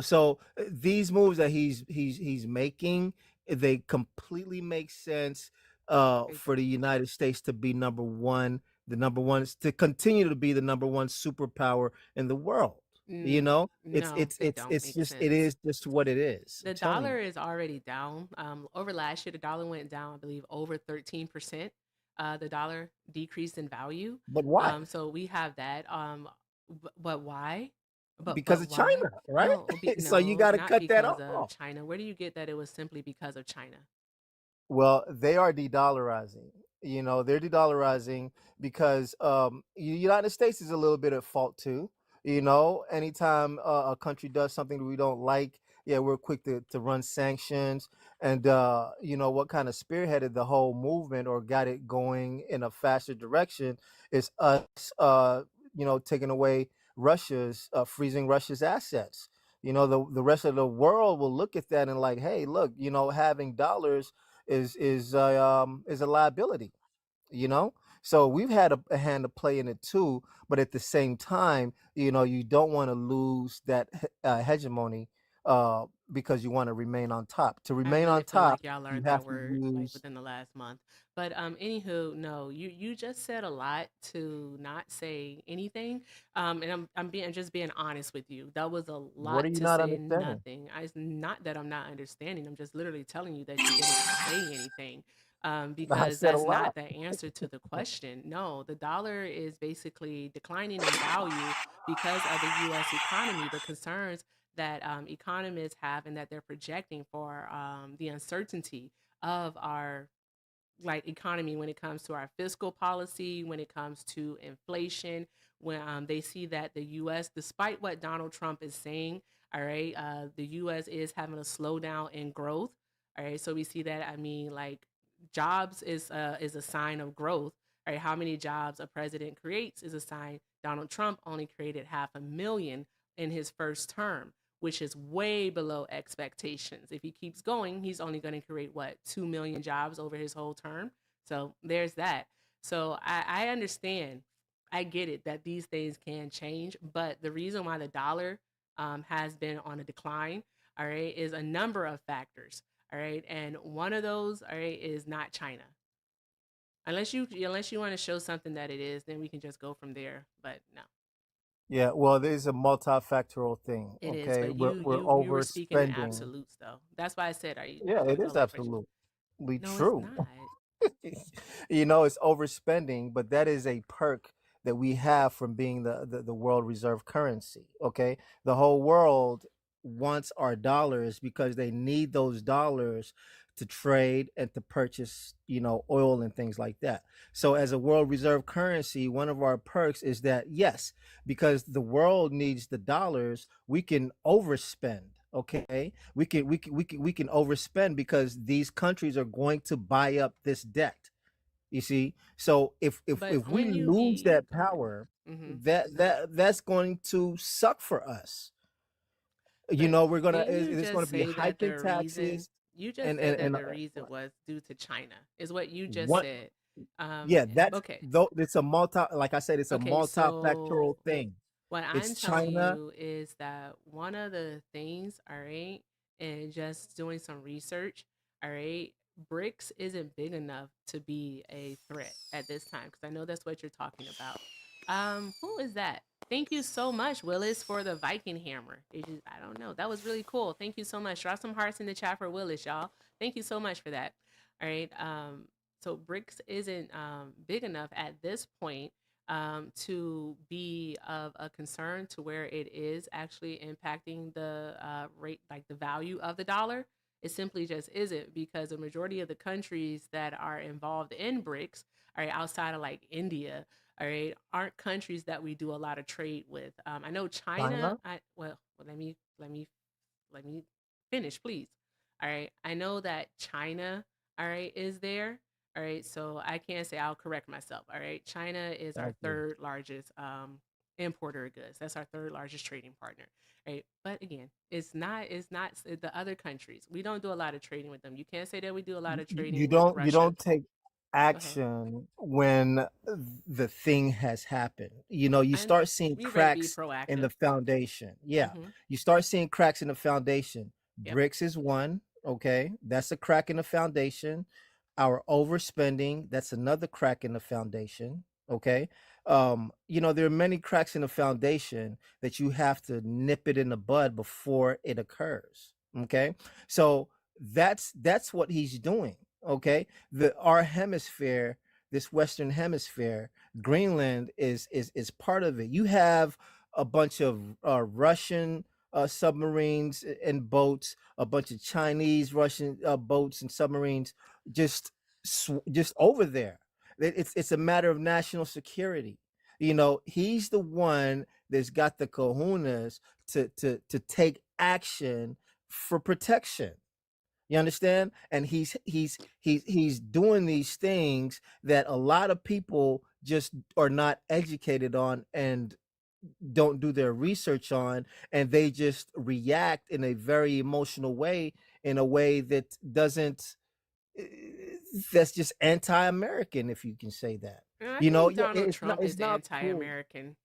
So these moves that he's making, they completely make sense They for the don't. United States to be number one, the number one, to continue to be the number one superpower in the world. It's No, it's they it's don't it's make just it sense. is just what it is. I'm The telling you. dollar is already down. Over last year, the dollar went down, I believe, over 13%. The dollar decreased in value. But why? So we have that. But why? Because But of why? China, right? So you No, got to not cut that because of off. China. Where do you get that it was simply because of China? Well, they are de-dollarizing. They're de-dollarizing because United States is a little bit at fault too. Anytime a country does something we don't like, yeah, we're quick to run sanctions. And what kind of spearheaded the whole movement or got it going in a faster direction is us, taking away freezing Russia's assets. The rest of the world will look at that and like, hey, look, having dollars is a liability, you know so we've had a hand to play in it too, but at the same time, you don't want to lose that hegemony because you want to remain on top. To I remain really on feel like top, y'all you learned that have to word like use. within the last month. But anywho, no, you just said a lot to not say anything. And I'm just being honest with you. That was a What lot are you to not say understanding? nothing. It's not that I'm not understanding. I'm just literally telling you that you didn't say anything. I Because said a that's not lot. the answer to the question. No, the dollar is basically declining in value because of the U.S. economy, the concerns that economists have and that they're projecting for the uncertainty of our like economy when it comes to our fiscal policy, when it comes to inflation, when they see that the U.S., despite what Donald Trump is saying, all right, the U.S. is having a slowdown in growth. All right, so we see that. I mean, like jobs is a sign of growth. All right, how many jobs a president creates is a sign. Donald Trump only created 500,000 in his first term, which is way below expectations. If he keeps going, he's only going to create what 2 million jobs over his whole term. So there's that. So I understand, I get it that these things can change, but the reason why the dollar has been on a decline, all right, is a number of factors, all right, and one of those, all right, is not China. Unless you want to show something that it is, then we can just go from there. But no. Yeah, well, there's a multifactorial thing. It is, Okay, but we're you were speaking in overspending. absolutes though. That's why I said, are you Yeah, it is like what you? absolutely No, it's true. not. It's overspending, but that is a perk that we have from being the world reserve currency. Okay, the whole world wants our dollars because they need those dollars to trade and to purchase, oil and things like that. So, as a world reserve currency, one of our perks is that yes, because the world needs the dollars, we can overspend. Okay, we can overspend because these countries are going to buy up this debt. You see, so But if we when lose that go ahead. power, Hmm. that's going to suck for us. But We're gonna didn't you it's going just to be say that hiking the reason taxes you just and said and that and the reason was due to China is what you just what said. yeah, that's Okay. though it's a like I said, it's a Okay. So multifactorial thing. what It's I'm telling China. you is that one of the things, all right, and just doing some research, all right, BRICS isn't big enough to be a threat at this time because I know that's what you're talking about. Who is that? Thank you so much, Willis, for the Viking hammer. I don't know. That was really cool. Thank you so much. Drop some hearts in the chat for Willis, y'all. Thank you so much for that. All right. So BRICS isn't big enough at this point to be of a concern to where it is actually impacting the rate, like the value of the dollar. It simply just isn't because the majority of the countries that are involved in BRICS are outside of like India, all right, aren't countries that we do a lot of trade with. I know China. China. Let me finish, please. All right, I know that China, all right, is there. All right, so I can't say, I'll correct myself. All right, China is our Thank you. third largest importer of goods. That's our third largest trading partner. Right, but again, it's not the other countries. We don't do a lot of trading with them. You can't say that we do a lot of You trading with don't you Russia. don't take Go ahead. action when the thing has happened. You And start seeing we better be cracks in proactive. the foundation. Yeah, Mm-hmm. you start seeing cracks in the foundation. Yep. Bricks is one. Okay, that's a crack in the foundation. Our overspending, that's another crack in the foundation. Okay, there are many cracks in the foundation that you have to nip it in the bud before it occurs. Okay, so that's what he's doing. Okay, our hemisphere, this Western hemisphere, Greenland is part of it. You have a bunch of Russian submarines and boats, a bunch of Chinese, Russian boats and submarines, just over there. It's a matter of national security. He's the one that's got the kahunas to take action for protection. You understand? And he's doing these things that a lot of people just are not educated on and don't do their research on, and they just react in a very emotional way, in a way that doesn't eh, that's just anti-American, if you can say that. I think Yeah, Donald it's not Trump it's is not cool. anti-American.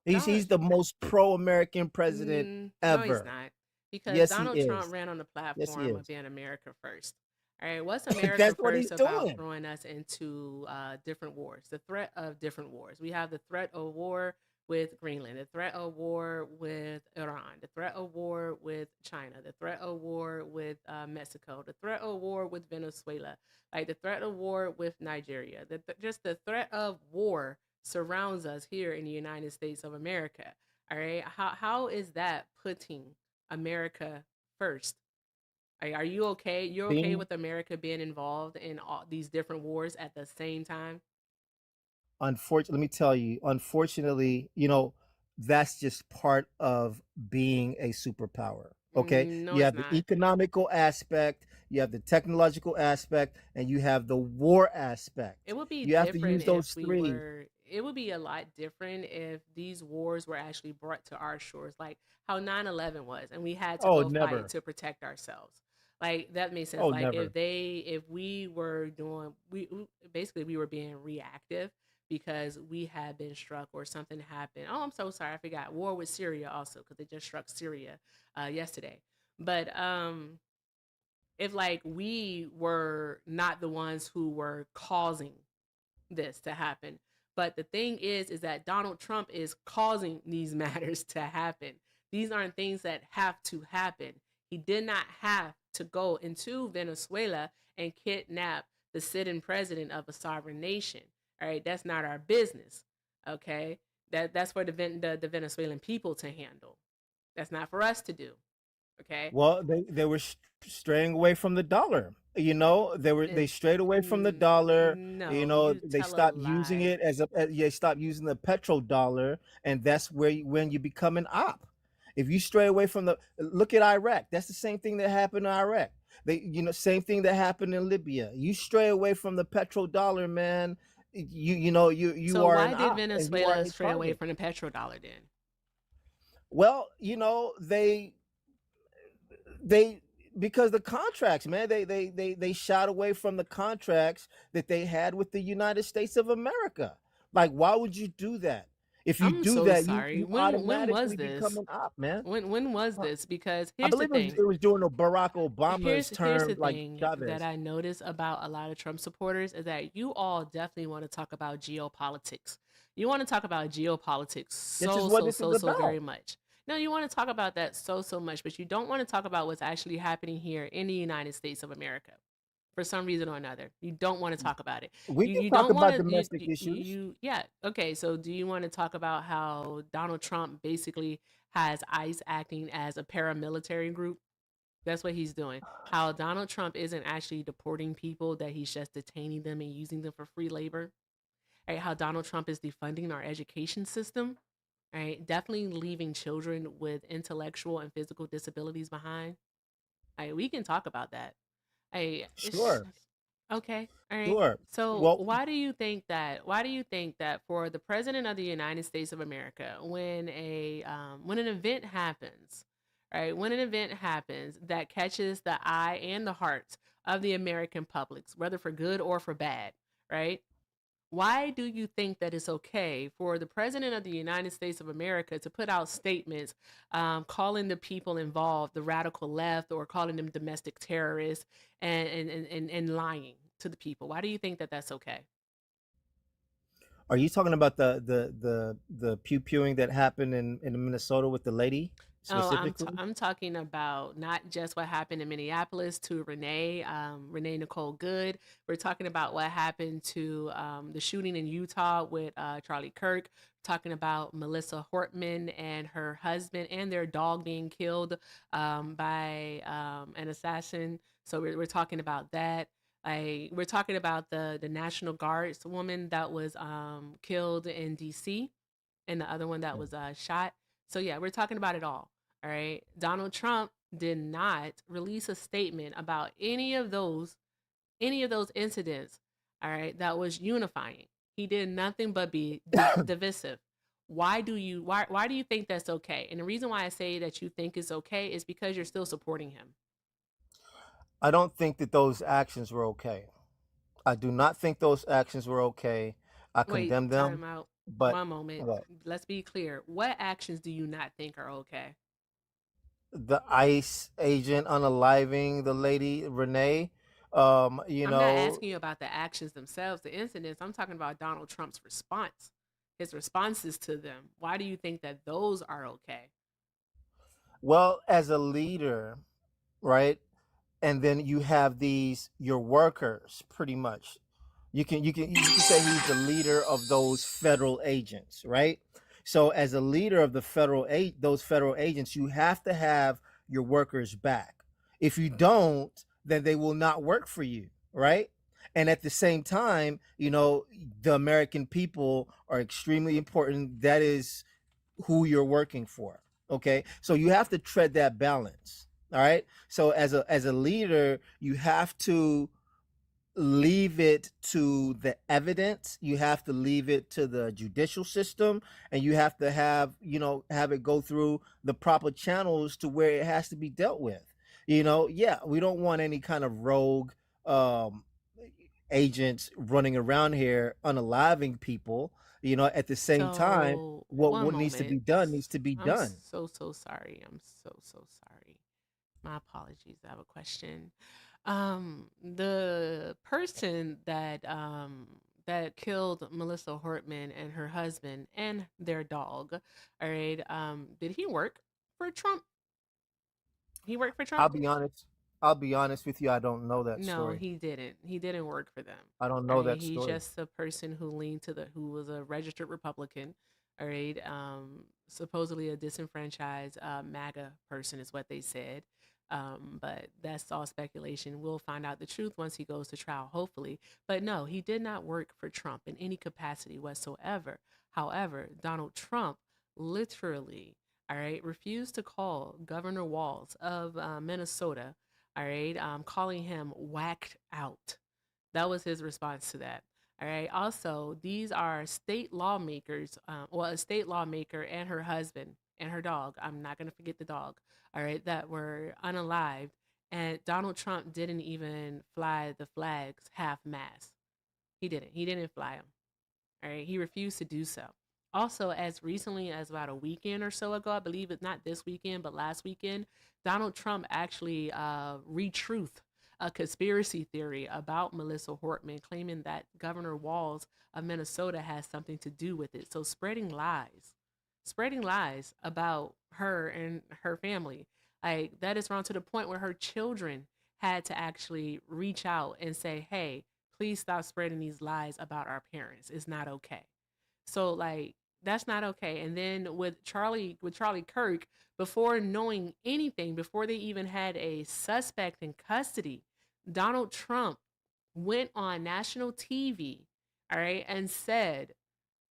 He's Donald, he's the most pro-American president no, he's ever. not. Because Yes, he Donald Trump is. ran on the Yes, he platform of is. being America first. All right, what's America That's what he's first about doing. throwing us into different wars? The threat of different wars. We have the threat of war with Greenland, the threat of war with Iran, the threat of war with China, the threat of war with Mexico, the threat of war with Venezuela, like the threat of war with Nigeria. Just the threat of war surrounds us here in the United States of America. All right, how is that putting America first? Are you okay? You're okay Being with America being involved in all these different wars at the same time? Unfortunately, let me tell you, unfortunately, that's just part of being a superpower. Okay. No, You it's have the not. economical aspect, you have the technological aspect, and you have the war aspect. It would be You have to different use if those we three. were. It would be a lot different if these wars were actually brought to our shores, like how 9/11 was, and we had to Oh, go fight never. to protect ourselves. Like that makes sense. Oh, Like never. if we were doing, basically we were being reactive because we had been struck or something happened. Oh, I'm so sorry, I forgot. War with Syria also because they just struck Syria yesterday. But if like we were not the ones who were causing this to happen. But the thing is that Donald Trump is causing these matters to happen. These aren't things that have to happen. He did not have to go into Venezuela and kidnap the sitting president of a sovereign nation. All right, that's not our business. Okay, that's for the Venezuelan people to handle. That's not for us to do. Okay, Well, they were straying away from the dollar. They strayed away from the dollar. no, you They tell a stopped using lie. it they stopped using the petrodollar, and that's when you become an op. If you stray away from look at Iraq, that's the same thing that happened in Iraq. Same thing that happened in Libya. You stray away from the petrodollar, man. You So are an why did op, and you are Venezuela a stray away target. from the petrodollar then? Well, they because the contracts, man, they shot away from the contracts that they had with the United States of America. Like, why would you do that? If you I'm do so that, you sorry. you When was automatically become this? an op, man. When was Uh, this? Because I here's the believe thing. it was during Barack Obama's Here's the term, like thing that Chavez. I notice about a lot of Trump supporters is that you all definitely want to talk about geopolitics. You want to talk about geopolitics This is so what so this is so so about. very much. No, you want to talk about that so much, but you don't want to talk about what's actually happening here in the United States of America for some reason or another. You don't want to talk about it. We You can you talk don't want about to domestic issues. yeah, okay. So do you want to talk about how Donald Trump basically has ICE acting as a paramilitary group? That's what he's doing. How Donald Trump isn't actually deporting people, that he's just detaining them and using them for free labor. Right? How Donald Trump is defunding our education system. Right? Definitely leaving children with intellectual and physical disabilities behind. Right? We can talk about that. It's Sure, okay. All right. sure. So Well, why do you think that? Why do you think that for the president of the United States of America, when an event happens, right? When an event happens that catches the eye and the hearts of the American publics, whether for good or for bad, right? Why do you think that it's okay for the president of the United States of America to put out statements calling the people involved the radical left or calling them domestic terrorists and lying to the people? Why do you think that that's okay? are you talking about the pew-pewing that happened in Minnesota with the lady Oh, specifically? I'm talking about not just what happened in Minneapolis to Renee Nicole Good. We're talking about what happened to the shooting in Utah with Charlie Kirk. Talking about Melissa Hortman and her husband and their dog being killed by an assassin. So we're talking about that. We're talking about the National Guards woman that was killed in D.C. and the other one that was shot. So yeah, we're talking about it all. All right. Donald Trump did not release a statement about any of those incidents, all right, that was unifying. He did nothing but be divisive. Why do you think that's okay? And the reason why I say that you think it's okay is because you're still supporting him. I don't think that those actions were okay. I do not think those actions were okay. I Wait, condemn them, time out. but One moment. what? Let's be clear. What actions do you not think are okay? the ICE agent unaliving the lady Renee. You I'm not know, asking you about the actions themselves, the incidents. I'm talking about Donald Trump's response, his responses to them. Why do you think that those are okay? well, as a leader, right? And then you have these your workers, pretty much. You can say he's the leader of those federal agents, right? So as a leader of the those federal agents, you have to have your workers back. If you don't, then they will not work for you, right? And at the same time, the American people are extremely important. That is who you're working for. Okay, so you have to tread that balance. All right, so as a leader, you have to leave it to the evidence, you have to leave it to the judicial system, and you have to have it go through the proper channels to where it has to be dealt with. Yeah, we don't want any kind of rogue um agents running around here unaliving people. At the same time, So, what one what needs to moment. be done needs to be I'm done. so sorry. I'm so sorry. My apologies. I have a question. The person that killed Melissa Hortman and her husband and their dog, all right, did he work for Trump? He worked for I'll Trump? be honest. I'll be honest with you. I don't know that No, story. he didn't. He didn't work for them. I don't All know right. that He's story. just a person who leaned to who was a registered Republican. All right. Supposedly a disenfranchised MAGA person is what they said. But that's all speculation. We'll find out the truth once he goes to trial, hopefully. But no, he did not work for Trump in any capacity whatsoever. However, Donald Trump literally, all right, refused to call Governor Walz of Minnesota, all right, calling him whacked out. That was his response to that. All right. Also, these are state lawmakers, a state lawmaker and her husband and her dog. I'm not going to forget the dog. All right. That were unalived. And Donald Trump didn't even fly the flags half mast. He didn't. He didn't fly them. All right. He refused to do so. Also, as recently as about a weekend or so ago, I believe it's not this weekend, but last weekend, Donald Trump actually retruthed a conspiracy theory about Melissa Hortman, claiming that Governor Walz of Minnesota has something to do with it. So spreading lies about her and her family. Like that is wrong to the point where her children had to actually reach out and say, hey, please stop spreading these lies about our parents. It's not okay. So like that's not okay. And then with Charlie Kirk, before knowing anything, before they even had a suspect in custody, Donald Trump went on national TV, all right, and said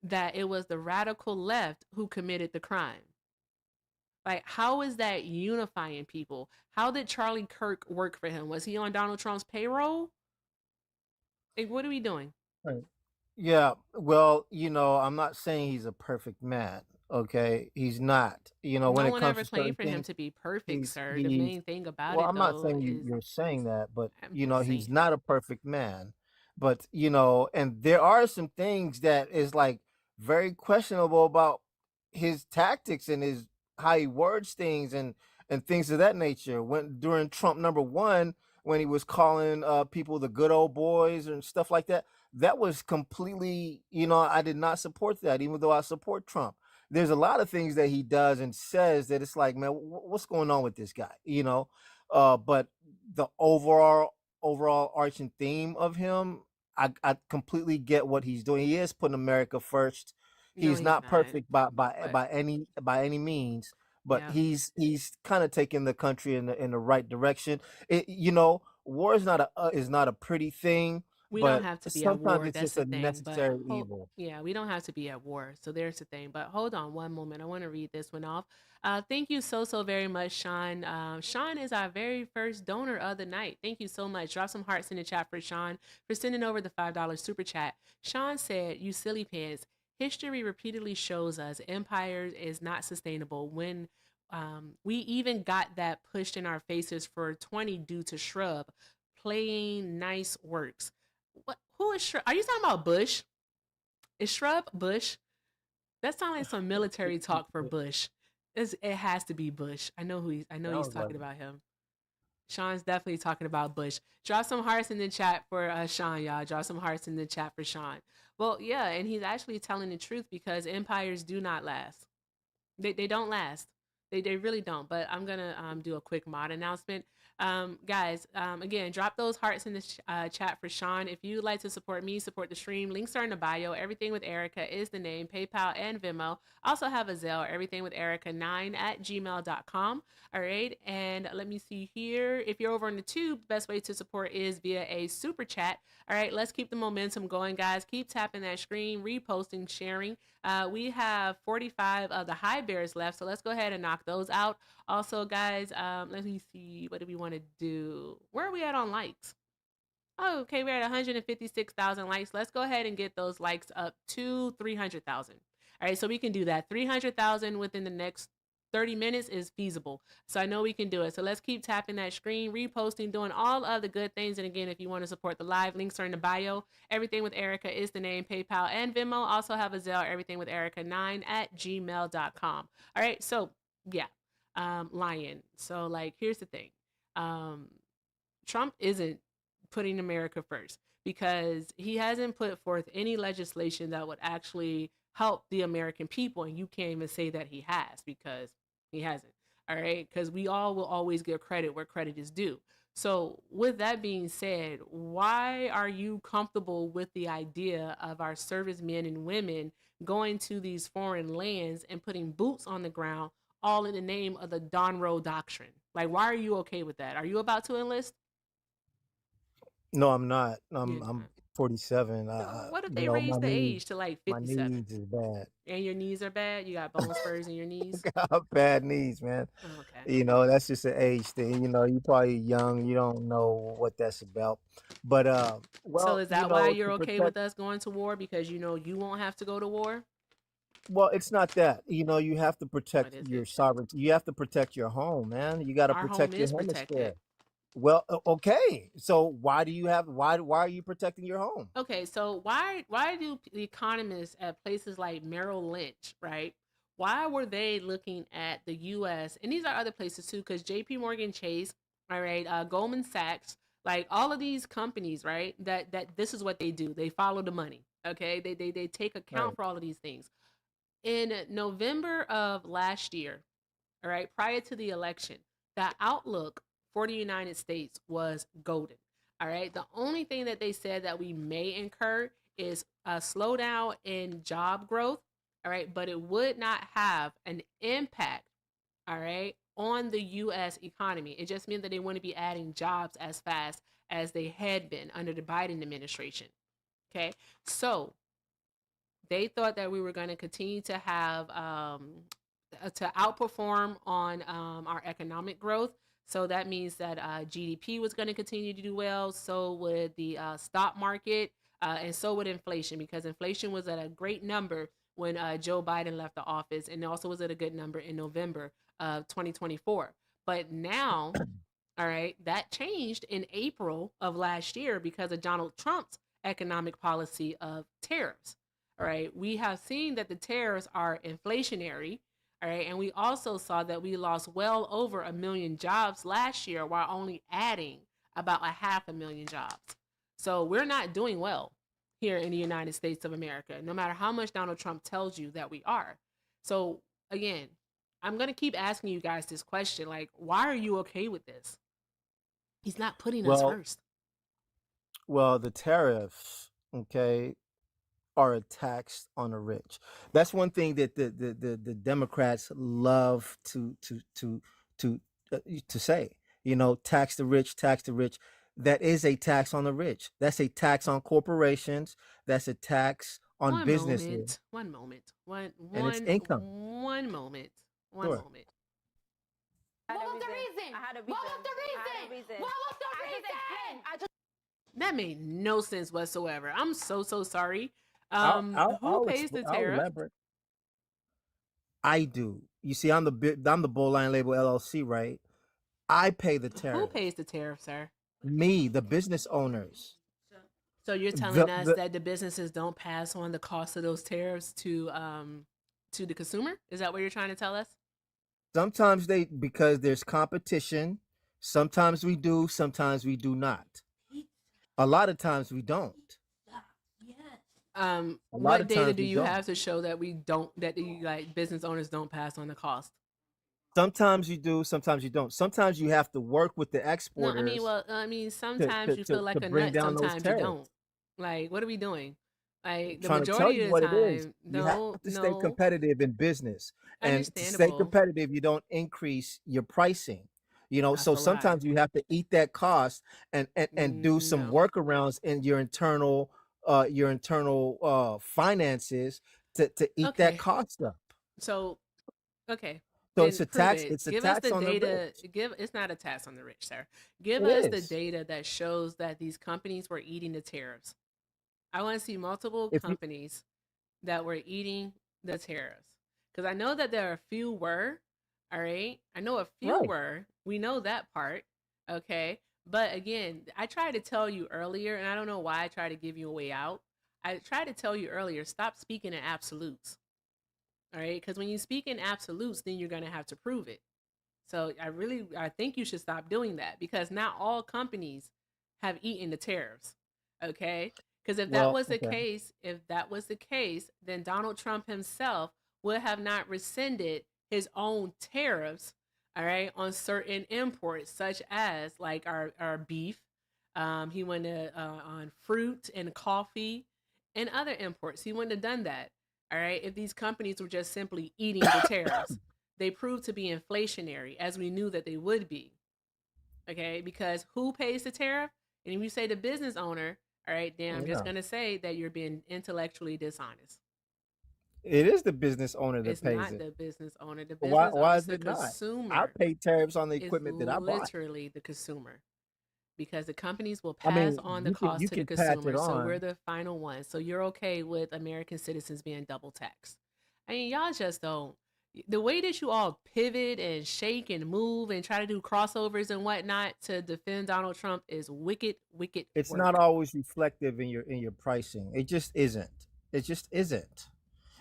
that it was the radical left who committed the crime. Like, how is that unifying people? How did Charlie Kirk work for him? Was he on Donald Trump's payroll? Like, what are we doing? Right. Yeah, well, I'm not saying he's a perfect man. Okay, he's not. When No it one comes ever to claimed certain for him things, to be perfect, he's sir. The he's main thing about well, it, I'm not though, saying is you're saying that, but I'm just he's saying. not a perfect man. But and there are some things that is like very questionable about his tactics and his how he words things and things of that nature. When during Trump #1, when he was calling people the good old boys and stuff like that, that was completely, I did not support that, even though I support Trump. There's a lot of things that he does and says that it's like, man, what's going on with this guy? But the overall arching theme of him, I completely get what he's doing. He is putting America first. No, He's he's not not. perfect by by But by any means, but yeah, he's kind of taking the country in the right direction. War is not a pretty thing, we don't but have to be at sometimes war. it's That's just the a thing. But necessary evil. yeah, we don't have to be at war. So there's the thing. But hold on one moment. I want to read this one off. Thank you so very much, Sean. Sean is our very first donor of the night. Thank you so much. Drop some hearts in the chat for Sean for sending over the $5 super chat. Sean said, "You silly pants. History repeatedly shows us empire is not sustainable when." We even got that pushed in our faces for 20 due to Shrub playing nice works. What? Who is Shrub? Are you talking about Bush? Is Shrub Bush? That sounds like some military talk for Bush. It has to be Bush. I know he's Sounds like talking it. about him. Sean's definitely talking about Bush. Drop some hearts in the chat for Sean, y'all. Drop some hearts in the chat for Sean. Well, yeah, and he's actually telling the truth because empires do not last. They don't last. They really don't. But I'm gonna do a quick mod announcement. Guys, again, drop those hearts in the chat for Sean. If you'd like to support me, support the stream, links are in the bio. Everything with Erica is the name, PayPal and Venmo. Also have a Zelle, everything with Erica9@gmail.com. All right. And let me see here. If you're over on the tube, the best way to support is via a super chat. All right. Let's keep the momentum going, guys. Keep tapping that screen, reposting, sharing. We have 45 of the high bears left, so let's go ahead and knock those out. Also, guys, let me see. What do we want to do? Where are we at on likes? Oh, okay, we're at 156,000 likes. Let's go ahead and get those likes up to 300,000. All right, so we can do that. 300,000 within the next 30 minutes is feasible. So I know we can do it. So let's keep tapping that screen, reposting, doing all of the good things. And again, if you want to support the live, links are in the bio. Everything with Erica is the name, PayPal and Venmo. Also have a Zelle, everything with Erica9@gmail.com. All right, so yeah, Lion. So like, here's the thing. Trump isn't putting America first because he hasn't put forth any legislation that would actually help the American people. And you can't even say that he has because he hasn't. All right. Because we all will always give credit where credit is due. So, with that being said, why are you comfortable with the idea of our servicemen and women going to these foreign lands and putting boots on the ground, all in the name of the Donroe Doctrine? Like, why are you okay with that? Are you about to enlist? No, I'm not. You're I'm not. 47. So what if You they know, raise the age to like my 57 knees is bad. and your knees are bad? You got bone spurs in your knees? Got bad knees, man. Oh, okay. You know, that's just an age thing. You know, you probably young. You don't know what that's about. But So well, is you that why know, you're to okay protect. with us going to war? Because you know you won't have to go to war? Well, it's not that. You know, you have to What protect is your it? sovereignty. You have to protect your home, man. You got to Our home protect your is hemisphere. protected. Well, okay. So why are you protecting your home? Okay, so why do the economists at places like Merrill Lynch, right? Why were they looking at the U.S. and these are other places too? Because J.P. Morgan Chase, all right, Goldman Sachs, like all of these companies, right? That this is what they do. They follow the money. Okay, they take account Right. for all of these things. In November of last year, all right, prior to the election, the outlook for the United States was golden. All right. The only thing that they said that we may incur is a slowdown in job growth. All right. But it would not have an impact, all right, on the US economy. It just meant that they wouldn't be adding jobs as fast as they had been under the Biden administration. Okay. So they thought that we were going to continue to have to outperform on our economic growth. So that means that GDP was going to continue to do well. So would the stock market, and so would inflation, because inflation was at a great number when Joe Biden left the office, and also was at a good number in November of 2024. But now, all right, that changed in April of last year because of Donald Trump's economic policy of tariffs. All right, we have seen that the tariffs are inflationary. All right, and we also saw that we lost well over 1 million jobs last year while only adding about 500,000 jobs. So we're not doing well here in the United States of America, no matter how much Donald Trump tells you that we are. So again, I'm going to keep asking you guys this question, like, why are you okay with this? He's not putting us Well, first. the tariffs, okay, are a tax on the rich. That's one thing that the Democrats love to to say. You know, tax the rich, tax the rich. That is a tax on the rich. That's a tax on corporations. That's a tax on One businesses, moment. One moment. One and it's one income. one moment. One Sure. moment. What was the reason? What was the reason? What was the reason? That made no sense whatsoever. I'm so sorry. Who I'll pays the I'll tariff? elaborate. I do. You see, I'm the Bull Line Label LLC, right? I pay the Who tariff. pays the tariff, sir? Me, the business owners. So you're telling us that the businesses don't pass on the cost of those tariffs to the consumer? Is that what you're trying to tell us? Sometimes because there's competition. Sometimes we do, sometimes we do not. A lot of times we don't. A lot What of data times do we you don't. have to show that like business owners don't pass on the cost? Sometimes you do, sometimes you don't. Sometimes you have to work with the No, I mean, exporters sometimes you feel to like a bring nut, down those sometimes you tariffs. don't. Like, what are we doing? Like, the Trying to tell majority you of the what it is. time, You have no, to stay no, competitive in business. And to stay understandable. competitive, you don't increase your pricing. That's So a lie. sometimes you have to eat that cost and do some No. workarounds in your internal finances to eat that Okay. cost up. So, okay. So it's Then a prove tax, it. it's a Give us tax the on the data. rich. It's not a tax on the rich, sir. Give It us the is. data that shows that these companies were eating the tariffs. I want to see multiple If you companies that were eating the tariffs. Because I know that there are a few were, all right? I know a few right. were. We know that part, okay? But again, I tried to tell you earlier, and I don't know why I tried to give you a way out. I tried to tell you earlier, stop speaking in absolutes, all right? Because when you speak in absolutes, then you're going to have to prove it. So I think you should stop doing that because not all companies have eaten the tariffs. Okay? Because if that Well, was the okay. case, then Donald Trump himself would have not rescinded his own tariffs, all right, on certain imports, such as like our beef. He went on fruit and coffee and other imports. He wouldn't have done that, all right, if these companies were just simply eating the tariffs. They proved to be inflationary, as we knew that they would be. Okay, because who pays the tariff? And if you say the business owner, all right, then I'm just Yeah. gonna say that you're being intellectually dishonest. It is the business owner that It's pays not it. the business owner. The Why business owner why is is the it not? I consumer. pay tariffs on the Is equipment that I buy. literally the consumer. Because the companies will I pass mean, on the you cost to the can pass it consumer. So we're on. the final ones. So you're okay with American citizens being double taxed. I mean, y'all just don't. The way that you all pivot and shake and move and try to do crossovers and whatnot to defend Donald Trump is wicked, wicked It's not work. always reflective in your pricing. It just isn't. It just isn't.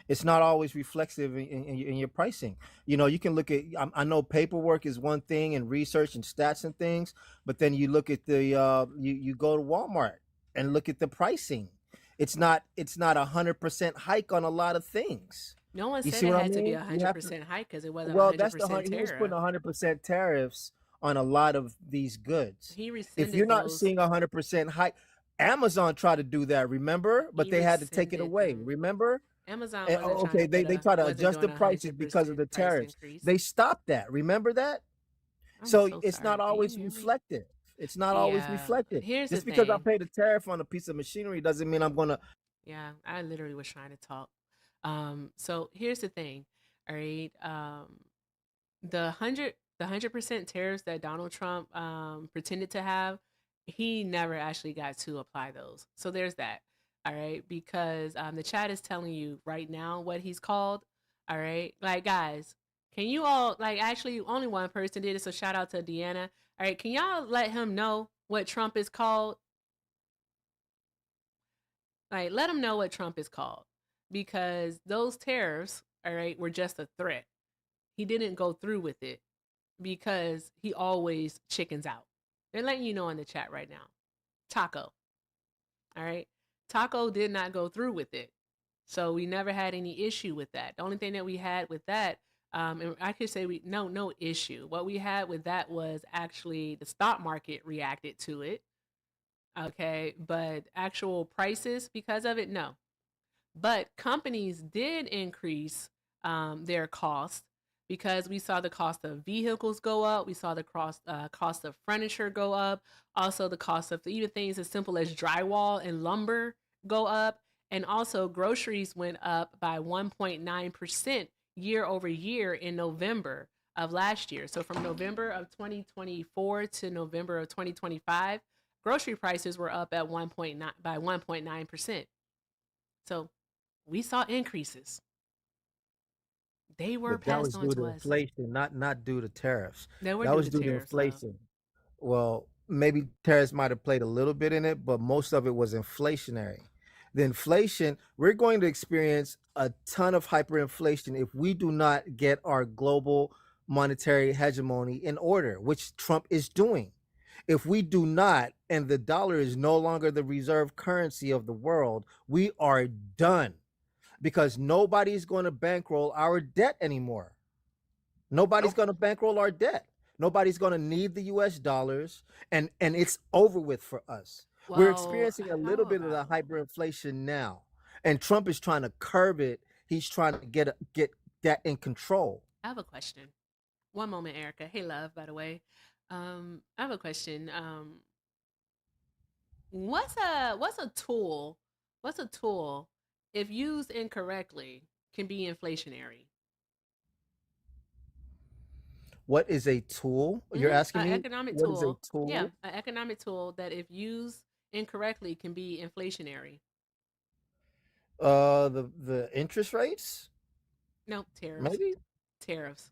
It's not always reflexive in your pricing. You can look at. I know paperwork is one thing and research and stats and things, but then you look at you go to Walmart and look at the pricing. It's not 100% hike on a lot of things. No one You said see it what I had to be mean? a You hundred have to. percent hike because it wasn't a Well, hundred that's percent he was putting tariff. 100% tariffs on a lot of these goods. He If you're rescinded not those. seeing 100% hike, Amazon tried to do that, remember? But He they had to take it rescinded away, them. remember? Amazon And, wasn't trying okay, to they try to wasn't adjust doing the a prices hundred because of percent the price tariffs. increase. They stopped that. Remember that? I'm So so it's not sorry. Can you always hear me? reflective. It's not always Yeah. reflective. Here's the Just because I thing. paid a tariff on a piece of machinery doesn't mean I'm going to. Yeah, I literally was trying to talk. So here's the thing. All right. The 100% tariffs that Donald Trump pretended to have, he never actually got to apply those. So there's that. All right, because the chat is telling you right now what he's called. All right, like guys, can you all like actually only one person did it, so shout out to Deanna. All right, can y'all let him know what Trump is called? Like, let him know what Trump is called because those tariffs, all right, were just a threat. He didn't go through with it because he always chickens out. They're letting you know in the chat right now. Taco. All right. Taco did not go through with it. So we never had any issue with that. The only thing that we had with that, and I could say no issue. What we had with that was actually the stock market reacted to it. Okay. But actual prices because of it, no. But companies did increase their cost because we saw the cost of vehicles go up. We saw the cost of furniture go up. Also, the cost of even things as simple as drywall and lumber go up. And also, groceries went up by 1.9% year over year in November of last year. So, from November of 2024 to November of 2025, grocery prices were up at 1.9 by 1.9%. So, we saw increases. They were But that passed was on due to to us. inflation, not due to tariffs. They were That due was to due to tariffs, love. inflation. Well, maybe tariffs might have played a little bit in it, but most of it was inflationary. The inflation, we're going to experience a ton of hyperinflation if we do not get our global monetary hegemony in order, which Trump is doing. If we do not, and the dollar is no longer the reserve currency of the world, we are done, because nobody's going to bankroll our debt anymore. Nobody's going to bankroll our debt. Nobody's going to need the US dollars, and it's over with for us. We're experiencing a little bit of the hyperinflation now, and Trump is trying to curb it. He's trying to get that in control. I have a question. One moment, Erica. Hey, love, by the way. I have a question. What's a tool? What's a tool, if used incorrectly, can be inflationary? What is a tool? You're asking me? Economic What is a tool. tool? Yeah, an economic tool that, if used incorrectly, can be inflationary. The interest rates? No, tariffs. Maybe Tariffs.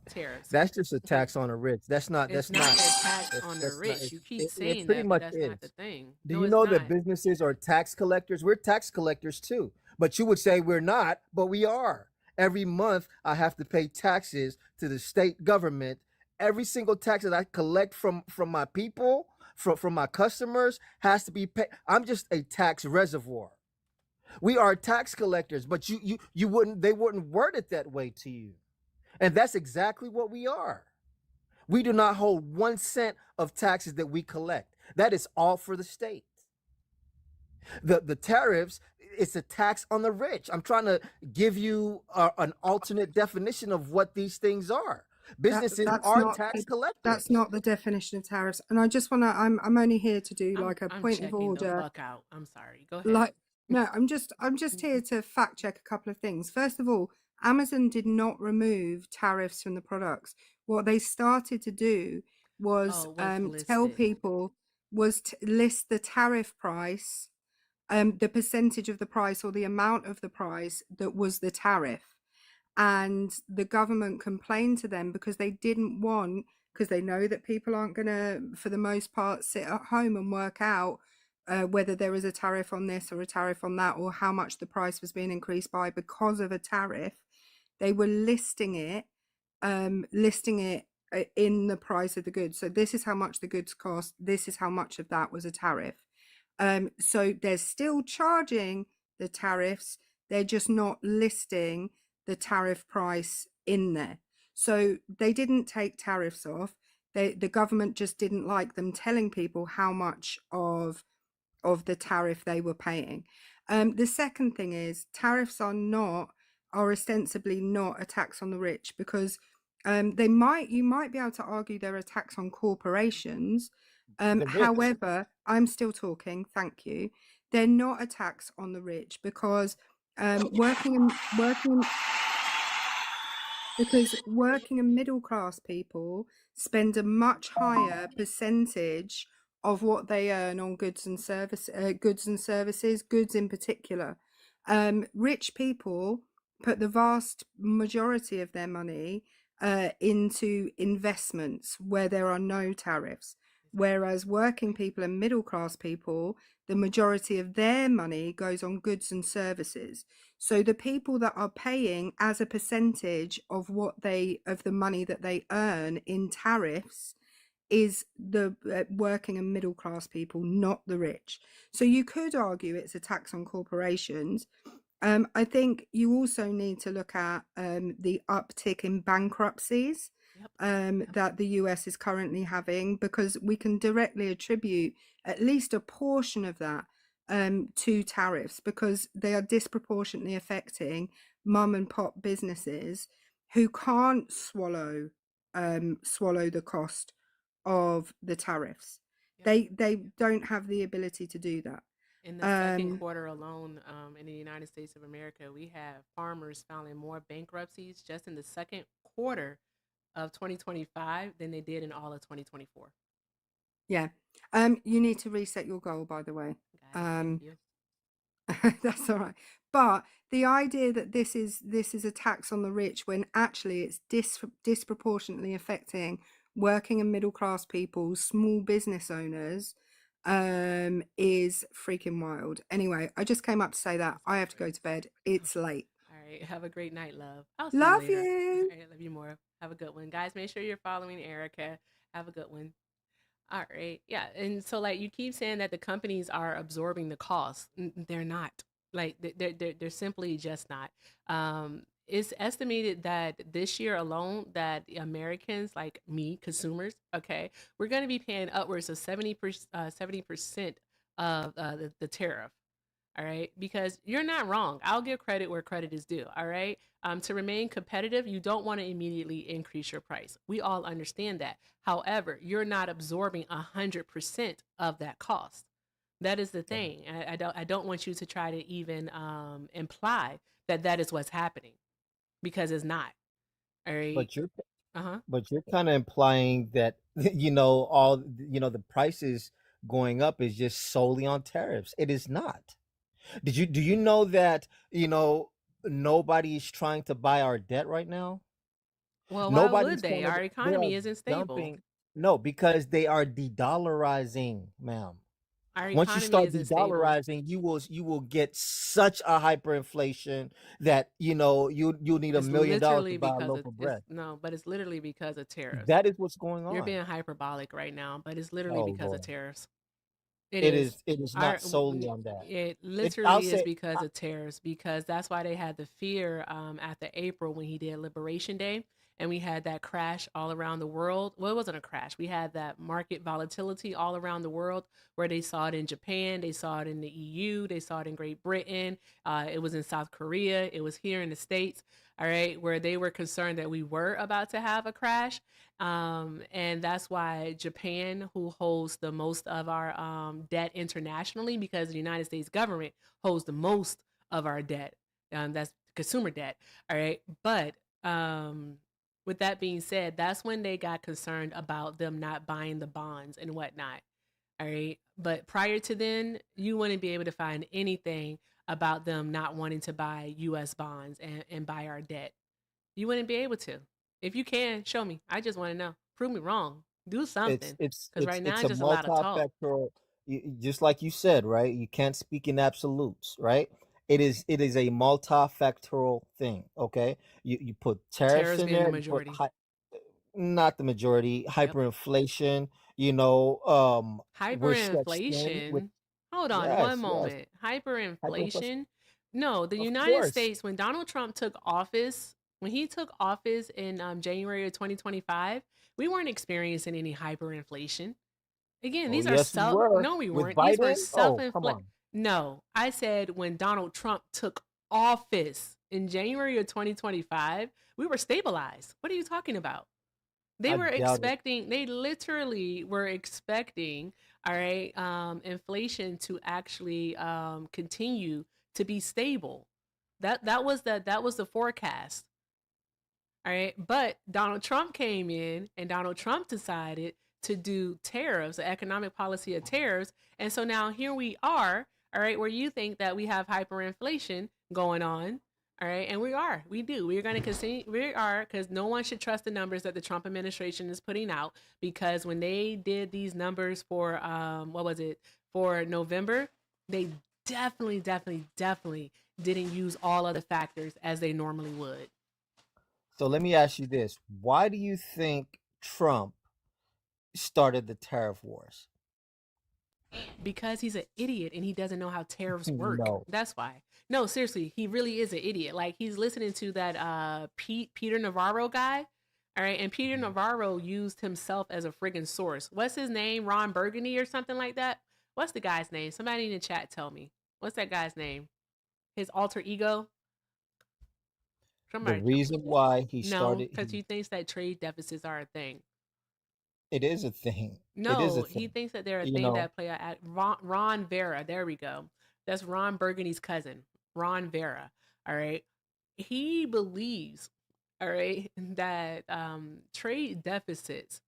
Tariffs. That's just a tax on the rich. That's not. It's not a tax on the rich. You keep saying pretty that, much but that's not the thing. Do No, you it's know not. that businesses are tax collectors? We're tax collectors too. But you would say we're not, but we are. Every month I have to pay taxes to the state government. Every single tax that I collect from my people, from my customers, has to be paid. I'm just a tax reservoir. We are tax collectors, but they wouldn't word it that way to you. And that's exactly what we are. We do not hold 1 cent of taxes that we collect. That is all for the state. The tariffs, it's a tax on the rich. I'm trying to give you an alternate definition of what these things are. Businesses are tax collectors. That's not the definition of tariffs. And I just want to, I'm only here to do like a point of order. The fuck out. I'm sorry. Go ahead. Like, no, I'm just here to fact check a couple of things. First of all, Amazon did not remove tariffs from the products. What they started to do was tell people, was to list the tariff price, the percentage of the price or the amount of the price that was the tariff. And the government complained to them because they didn't want, because they know that people aren't going to, for the most part, sit at home and work out whether there is a tariff on this or a tariff on that, or how much the price was being increased by because of a tariff. They were listing it in the price of the goods. So this is how much the goods cost. This is how much of that was a tariff. So they're still charging the tariffs. They're just not listing the tariff price in there. So they didn't take tariffs off. The government just didn't like them telling people how much of the tariff they were paying. The second thing is tariffs are ostensibly not a tax on the rich, because you might be able to argue they're a tax on corporations. However, I'm still talking, thank you. They're not a tax on the rich because working and middle class people spend a much higher percentage of what they earn on goods and services, goods in particular. Rich people put the vast majority of their money into investments where there are no tariffs, whereas working people and middle class people, the majority of their money goes on goods and services. So the people that are paying as a percentage of the money that they earn in tariffs is the working and middle class people, not the rich. So you could argue it's a tax on corporations. I think you also need to look at the uptick in bankruptcies that the US is currently having, because we can directly attribute at least a portion of that to tariffs, because they are disproportionately affecting mum and pop businesses who can't swallow the cost of the tariffs. They don't have the ability to do that. In the second quarter alone, in the United States of America, we have farmers filing more bankruptcies just in the second quarter of 2025 than they did in all of 2024. Yeah. You need to reset your goal, by the way. Thank you. That's all right. But the idea that this is a tax on the rich, when actually it's disproportionately affecting working and middle class people, small business owners, is freaking wild. Anyway, I just came up to say that I have to go to bed. It's late. All right. Have a great night, love. I'll see you Love later. you. All right, love you more. Have a good one. Guys, make sure you're following Erica. Have a good one. All right. Yeah. And so like you keep saying that the companies are absorbing the cost. They're not. Like they're simply just not. It's estimated that this year alone that Americans like me, consumers, okay, we're going to be paying upwards of 70% of the tariff. All right, because you're not wrong. I'll give credit where credit is due. All right, to remain competitive, you don't want to immediately increase your price. We all understand that. However, you're not absorbing 100% of that cost. That is the thing. I don't want you to try to even imply that that is what's happening because it's not. All right. But you're kind of implying that the prices going up is just solely on tariffs. It is not. Do you know that nobody's trying to buy our debt right now? Well, why would Nobody's they? trying to. Our They are economy isn't stable. dumping. No, because they are de-dollarizing, ma'am. Our Once you economy start isn't stable. de-dollarizing, you will get such a hyperinflation that you'll need $1 It's million to literally buy a because loaf of of it's bread. no, but it's literally because of tariffs. That is what's going You're on. being hyperbolic right now, but it's literally Oh because of Lord. tariffs. It It is. is it is not solely on that. It I'll literally is say because of tariffs, because that's why they had the fear after April when he did Liberation Day, and we had that crash all around the world. Well, it wasn't a crash. We had that market volatility all around the world where they saw it in Japan, they saw it in the EU, they saw it in Great Britain, it was in South Korea, it was here in the States, all right, where they were concerned that we were about to have a crash. And that's why Japan, who holds the most of our debt internationally, because the United States government holds the most of our debt, that's consumer debt. All right. But with that being said, that's when they got concerned about them not buying the bonds and whatnot. All right. But prior to then, you wouldn't be able to find anything about them not wanting to buy US bonds and buy our debt. You wouldn't be able to. If you can, show me. I just want to know. Prove me wrong. Do it's something. it's Because it's right now it's it's a just a lot of talk. multifactorial. Just like you said, right? You can't speak in absolutes, right? It is a multifactorial thing. Okay, you put tariffs Tariffs in being the there. You put majority. not the majority, Yep. hyperinflation. We're stretched thin with Hyperinflation. Hold on one yes, yes, moment. hyperinflation. Hyperinflation. No, the Of United course. States, when Donald Trump took office, when he took office in January of 2025, we weren't experiencing any hyperinflation. Again, Oh these are yes, we self. were No, we with weren't. These were Biden. Oh, come self-inflict. on. No, I said when Donald Trump took office in January of 2025, we were stabilized. What are you talking about? They I were doubt it. expecting. They literally were expecting. All right, inflation to actually continue to be stable. That was the forecast. All right. But Donald Trump came in and Donald Trump decided to do tariffs, the economic policy of tariffs. And so now here we are, all right, where you think that we have hyperinflation going on. All right. And we are. We do. We're going to continue. We are, because no one should trust the numbers that the Trump administration is putting out. Because when they did these numbers for, what was it, for November, they definitely didn't use all of the factors as they normally would. So let me ask you this: why do you think Trump started the tariff wars? Because he's an idiot and he doesn't know how tariffs work. No. That's why. No, seriously, he really is an idiot. Like he's listening to that Peter Navarro guy. All right, and Peter Navarro used himself as a friggin' source. What's his name? Ron Burgundy or something like that? What's the guy's name? Somebody in the chat tell me. What's that guy's name? His alter ego? The Somebody tell me. reason why he No, started because he thinks that trade deficits are a thing. it is a thing. It is a No, he thing. thinks that they're a You thing know, that play a Ron Vera. There we go. That's Ron Burgundy's cousin, Ron Vera. All right. He believes, all right, that trade deficits,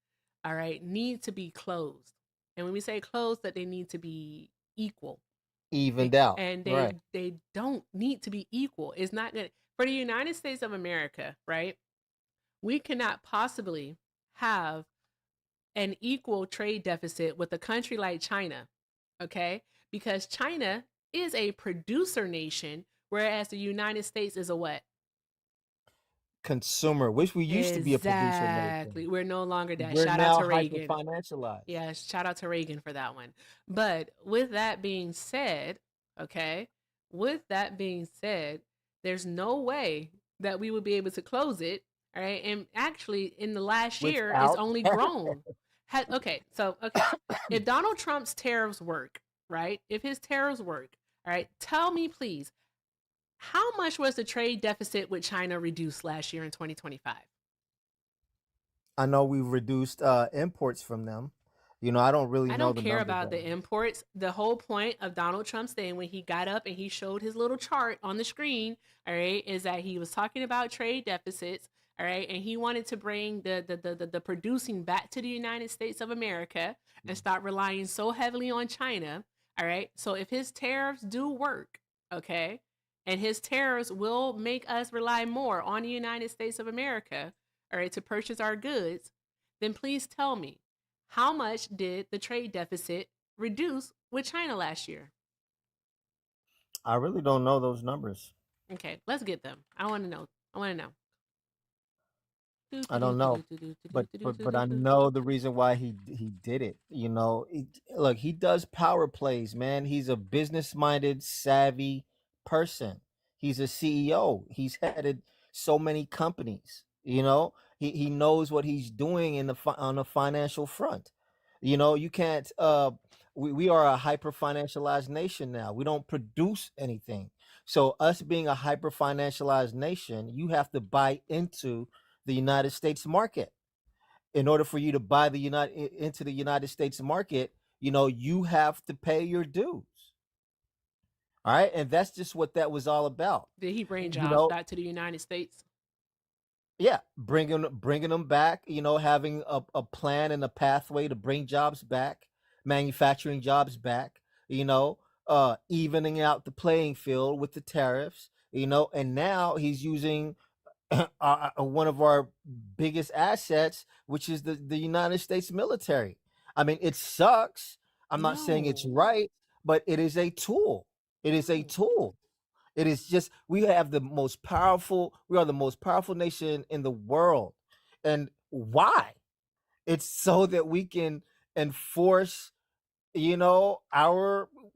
all right, need to be closed. And when we say closed, that they need to be equal. evened out. And Right. they don't need to be equal. It's not gonna for the United States of America, right? We cannot possibly have an equal trade deficit with a country like China, okay? Because China is a producer nation, whereas the United States is a what? consumer, which we used to be a producer nation. Exactly. We're no longer that. We're Shout out now to hyper Reagan. financialized. Yeah, shout out to Reagan for that one. But with that being said, okay, with that being said, there's no way that we would be able to close it. All right. And actually, in the last year, it's Without only grown. Okay. So, okay. If Donald Trump's tariffs work, right? If his tariffs work, all right, tell me, please, how much was the trade deficit with China reduced last year in 2025? I know we've reduced imports from them. You know, I don't really I know don't the care numbers about on the it. imports. The whole point of Donald Trump's thing when he got up and he showed his little chart on the screen, all right, is that he was talking about trade deficits, all right, and he wanted to bring the producing back to the United States of America and stop relying so heavily on China, all right. So if his tariffs do work, okay, and his tariffs will make us rely more on the United States of America, all right, to purchase our goods, then please tell me, how much did the trade deficit reduce with China last year? I really don't know those numbers. Okay, let's get them. I want to know. I want to know. I don't know, but I know the reason why he did it. You know, look, he does power plays, man. He's a business-minded, savvy person. He's a CEO. He's headed so many companies. You know, he knows what he's doing on the financial front. You know, you can't. We are a hyper financialized nation now. We don't produce anything. So us being a hyper financialized nation, you have to buy into the United States market. In order for you to buy into the United States market, you know, you have to pay your dues. All right, and that's just what that was all about. Did he bring You jobs know, back to the United States? yeah, bringing them back. You know, having a plan and a pathway to bring jobs back, manufacturing jobs back. You know, evening out the playing field with the tariffs. You know, and now he's using one of our biggest assets, which is the United States military. I mean, it sucks. I'm not saying it's No. right, but it is a tool. It is a tool. It is just we are the most powerful nation in the world. And why? It's so that we can enforce, you know,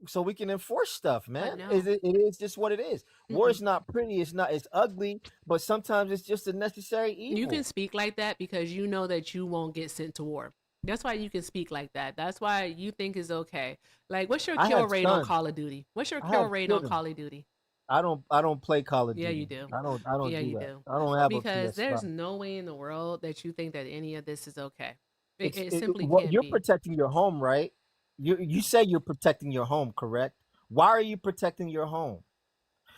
so we can enforce stuff, man. no. It is just what it is. War is not pretty, it's ugly, but sometimes it's just a necessary evil. You can speak like that because you know that you won't get sent to war. That's why you can speak like that. That's why you think it's okay. Like, what's your kill rate on Call of Duty? What's your kill rate on Call of Duty? I don't play Call of Duty. Yeah, you do. I don't Yeah, do you that. do. I don't have Because a there's PS5. no way in the world that you think that any of this is okay. It It's simply what can't you're be. protecting your home, right? You say you're protecting your home, correct? Why are you protecting your home?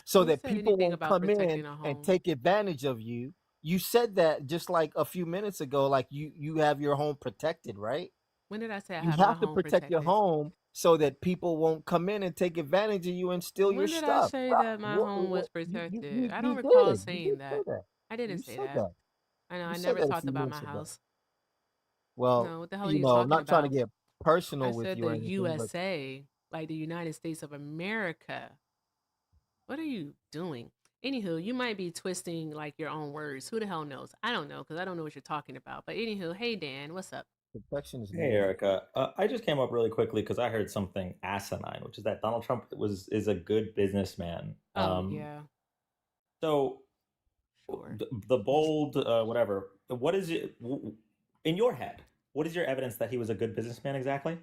So Who that said people anything won't about come in protecting a and home? take advantage of you. You said that just like a few minutes ago, like you have your home protected, right? When did I say I You have my have to home protect your protected? home so that people won't come in and take advantage of you and steal your When did I stuff. say that my home was protected? I don't You recall did. You saying did say that. that. I didn't You say said that. that. I know You I said never that a talked few about my minutes ago. house. Well, No, what the hell are you you know, I'm talking not trying to about? get I personal with said you or the anything, but USA, like the United States of America. What are you doing? Anywho, you might be twisting like your own words. Who the hell knows? I don't know because I don't know what you're talking about. But anywho, hey Dan, what's up? protection is Hey, needed. Erica. I just came up really quickly because I heard something asinine, which is that Donald Trump is a good businessman. Oh yeah, So sure. the bold whatever. What is it in your head? What is your evidence that he was a good businessman exactly?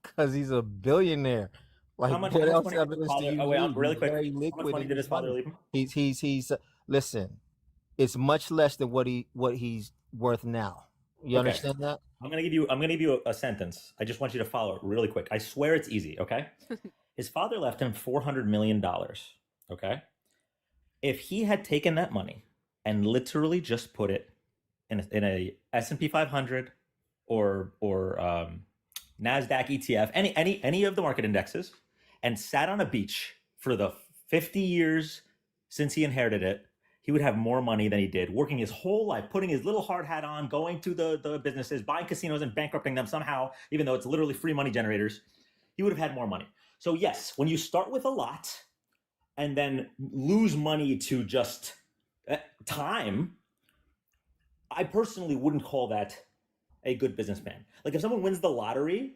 Because he's a billionaire. How Like, much what else money did his evidence do father? you Oh wait, need? really He's quick. very How much liquid money in did his his father money. leave him? He's listen, it's much less than what he's worth now. You Okay, understand that? I'm gonna give you a sentence. I just want you to follow it really quick. I swear it's easy. Okay, his father left him $400 million. Okay, if he had taken that money and literally just put it in a S&P 500 or Nasdaq ETF, any of the market indexes, and sat on a beach for the 50 years since he inherited it, he would have more money than he did, working his whole life, putting his little hard hat on, going to the businesses, buying casinos and bankrupting them somehow, even though it's literally free money generators. He would have had more money. So yes, when you start with a lot and then lose money to just time, I personally wouldn't call that a good businessman. Like if someone wins the lottery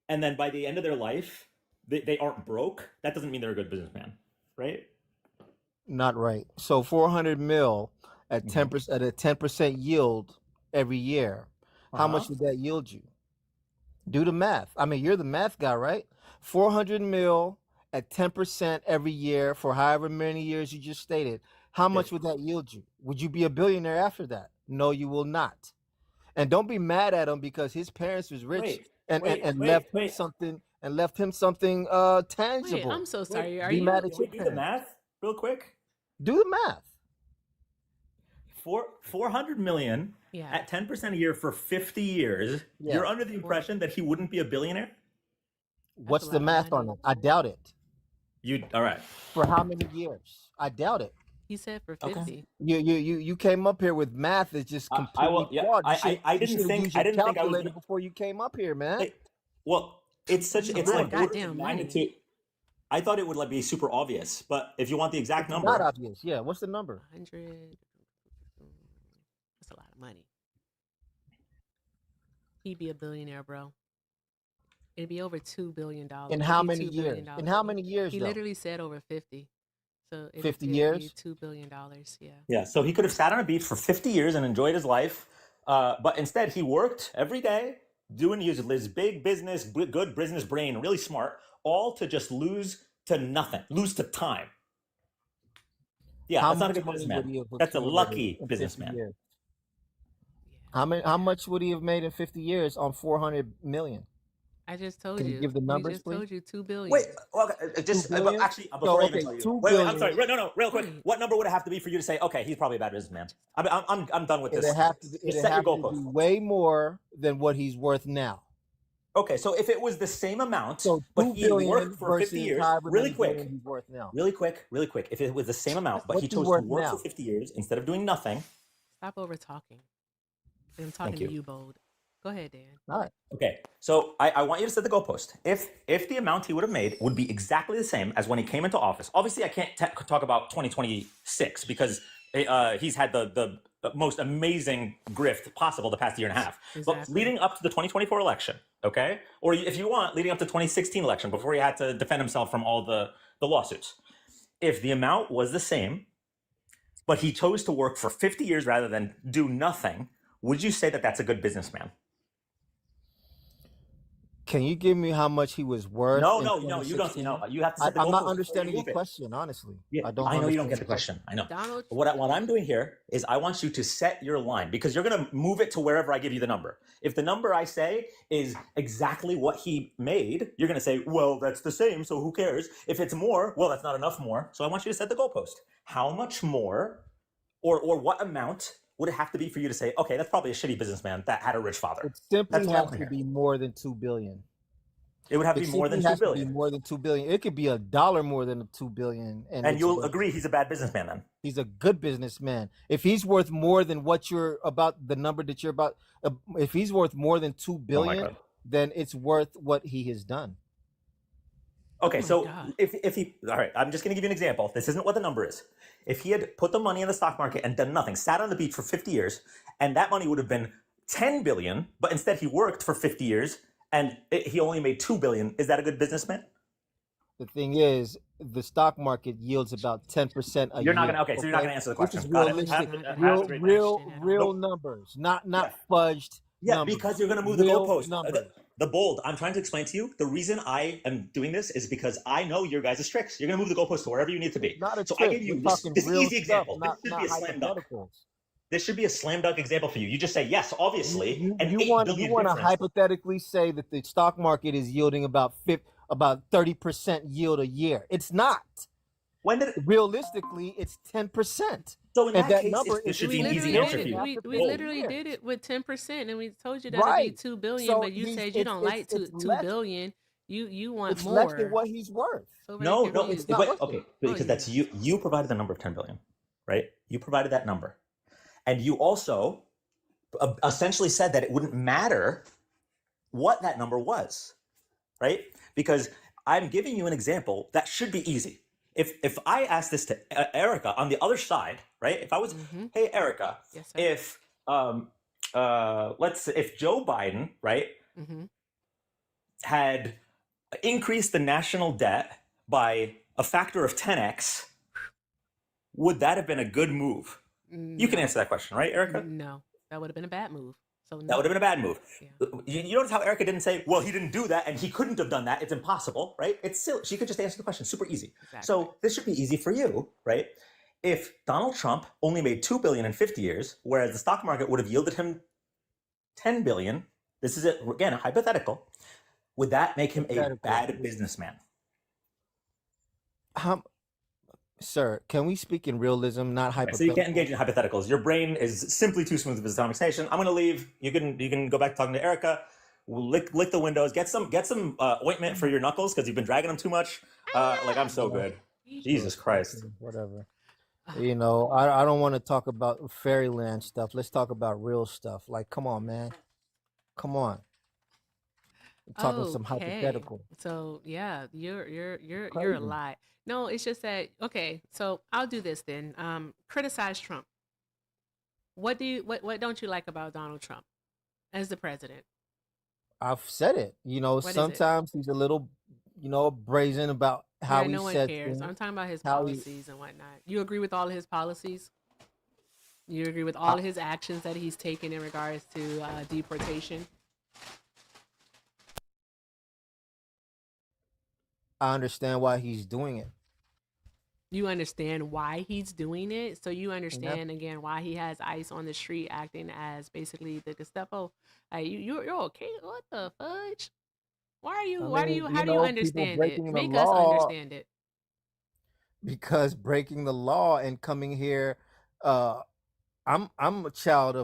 and then by the end of their life, they aren't broke, that doesn't mean they're a good businessman, right? Not right. So 400 mil at Mhm. 10% at a 10% yield every year. How much Uh-huh. would that yield you? Do the math. I mean, you're the math guy, right? 400 mil at 10% every year for however many years you just stated. How much would that yield you? Would you be a billionaire after that? No, you will not. And don't be mad at him because his parents was rich and left him something tangible. Wait, I'm so sorry. Are Be you? mad at Can your we do the parents. math real quick? Do the math. 400 million Yeah. at 10% a year for 50 years. Yeah. You're under the impression that he wouldn't be a billionaire? What's the math on it? I doubt it. All right. For how many years? I doubt it. He said for 50. You came up here with math that's just completely flawed. I didn't think I was calculator before you came up here, man. Well, it's My like goddamn magnitude. I thought it would like be super obvious, but if you want the exact number, not obvious. Yeah, what's the number? 100. That's a lot of money. He'd be a billionaire, bro. It'd be over $2 billion. In how many years? In how many years? He though? literally said over 50. So 50 it'd years? be $2 billion. Yeah. Yeah, so he could have sat on a beach for 50 years and enjoyed his life, but instead he worked every day, doing his big business, good business brain, really smart, all to just lose to nothing, lose to time. Yeah, that's not a good businessman. That's a lucky businessman. How much would he have made in 50 years on 400 million? I just told Can you. you give the numbers, we just please? told you 2 billion. Wait, just but actually, before I even tell you, 2 wait, I'm billion. sorry. No, real quick. What number would it have to be for you to say, okay, he's probably a bad businessman? I'm done with this. It'd have to set your goalpost. be way more than what he's worth now. Okay, so if it was the same amount, So but he worked for versus 50 years, however really many quick, billion he's worth now. really quick. If it was the same amount, but What's he he chose to worth work now? for 50 years instead of doing nothing. Stop over talking. I'm talking to you, Bold. Go ahead, Dan. All right. Okay, so I want you to set the goalpost. If the amount he would have made would be exactly the same as when he came into office, obviously I can't talk about 2026 because he's had the most amazing grift possible the past year and a half. Exactly. But leading up to the 2024 election, okay? Or if you want, leading up to 2016 election before he had to defend himself from all the lawsuits. If the amount was the same, but he chose to work for 50 years rather than do nothing, would you say that that's a good businessman? Can you give me how much he was worth? No, you don't. No, you have to set the I'm not goalpost understanding before your you move it. question, honestly. Yeah, I don't. I know you don't understand get the question. I know. Donald, What I'm doing here is I want you to set your line because you're going to move it to wherever I give you the number. If the number I say is exactly what he made, you're going to say, well, that's the same, so who cares? If it's more, well, that's not enough more. So I want you to set the goalpost. How much more or what amount would it have to be for you to say, okay, that's probably a shitty businessman that had a rich father? It simply That's what I has want to to be more than 2 billion. It would have to be more than 2 billion. Be more than 2 billion. It could be $1 more than 2 billion. And you'll agree he's a bad businessman then? He's a good businessman. If he's worth more than what you're about, the number that you're about, if he's worth more than 2 billion, then it's worth what he has done. Okay, so if he, all right, I'm just going to give you an example. This isn't what the number is. If he had put the money in the stock market and done nothing, sat on the beach for 50 years, and that money would have been 10 billion, but instead he worked for 50 years and he only made 2 billion, is that a good businessman? The thing is, the stock market yields about 10% a year. You're not going to, okay, so you're not going to answer the question. This is real numbers, not fudged numbers. Because you're going to move the goalpost. The Bold, I'm trying to explain to you, the reason I am doing this is because I know your guys' tricks. You're going to move the goalpost to wherever you need to be. Not a so trick. I give you We're this easy example. Stuff, this should be a slam dunk. This should be a slam dunk example for you. You just say, yes, obviously, you want to hypothetically say that the stock market is yielding about 30% yield a year. It's not. When did realistically, it's 10%. So in that case, number it should be an easy answer for you. We literally did it with 10%, and we told you that it'd be 2 billion, so but you said you don't like 2 billion. You want it's more. Less than what he's worth. So no, it's not okay, because that's you. You provided the number of 10 billion, right? You provided that number, and you also essentially said that it wouldn't matter what that number was, right? Because I'm giving you an example that should be easy. If I ask this to Erica on the other side, right? If I was, hey Erica, Yes, sir. if let's say if Joe Biden, right, had increased the national debt by a factor of 10x, would that have been a good move? You can answer that question, right, Erica? No, that would have been a bad move. So no. That would have been a bad move. Yeah. You notice how Erica didn't say, well, he didn't do that and he couldn't have done that. It's impossible, right? It's silly. She could just answer the question. Super easy. Exactly. So this should be easy for you, right? If Donald Trump only made $2 billion in 50 years, whereas the stock market would have yielded him $10 billion, this is, again, hypothetical, would that make him a bad businessman? Sir, can we speak in realism, not hypothetical? So you can't engage in hypotheticals. Your brain is simply too smooth for this conversation. I'm going to leave. You can go back to talking to Erica. Lick the windows. Get some ointment for your knuckles because you've been dragging them too much. Like I'm so good. Jesus Christ. Whatever. You know, I don't want to talk about fairyland stuff. Let's talk about real stuff. Like, come on, man. Come on. We're talking some hypothetical. So yeah, you're a lot. No, it's just that so I'll do this then. Criticize Trump. What don't you like about Donald Trump as the president? I've said it. You know, sometimes he's a little, brazen about how he no one says cares. things. I'm talking about his policies and whatnot. You agree with all of his policies? You agree with all of his actions that he's taken in regards to deportation? I understand why he's doing it. You understand why he's doing it, so you understand again why he has ICE on the street acting as basically the Gestapo. You're okay? What the fudge? Why are you? How do you understand it? Make us understand it. Because breaking the law and coming here, I'm a child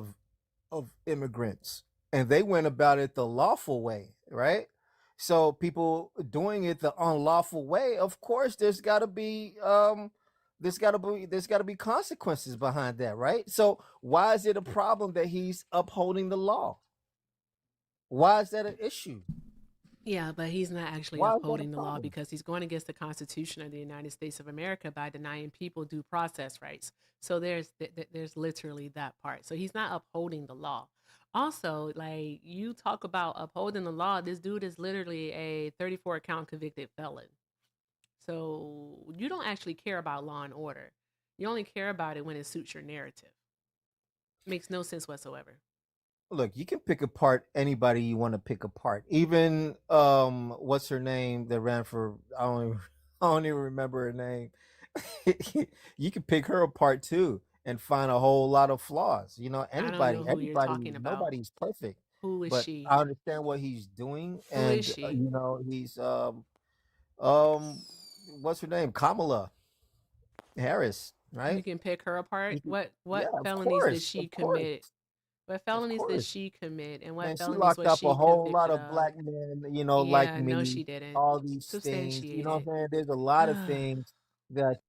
of immigrants, and they went about it the lawful way, right? So people doing it the unlawful way, of course, there's got to be consequences behind that, right? So why is it a problem that he's upholding the law? Why is that an issue? Yeah, but he's not actually upholding the law because he's going against the Constitution of the United States of America by denying people due process rights. So there's literally that part. So he's not upholding the law. Also, like you talk about upholding the law, this dude is literally a 34 count convicted felon. So you don't actually care about law and order. You only care about it when it suits your narrative. Makes no sense whatsoever. Look, you can pick apart anybody you want to pick apart. Even what's her name that ran for I don't even remember her name. You can pick her apart too and find a whole lot of flaws. You know, anybody, nobody's perfect. Who is but she? I understand what he's doing, Who and is she? He's what's her name? Kamala Harris, right? You can pick her apart. What yeah, felonies did she commit? What felonies did she commit, and what felonies locked was up she a whole lot convicted of of? black men, like me. No, she didn't. All these things, you know what I'm saying? There's a lot of things that.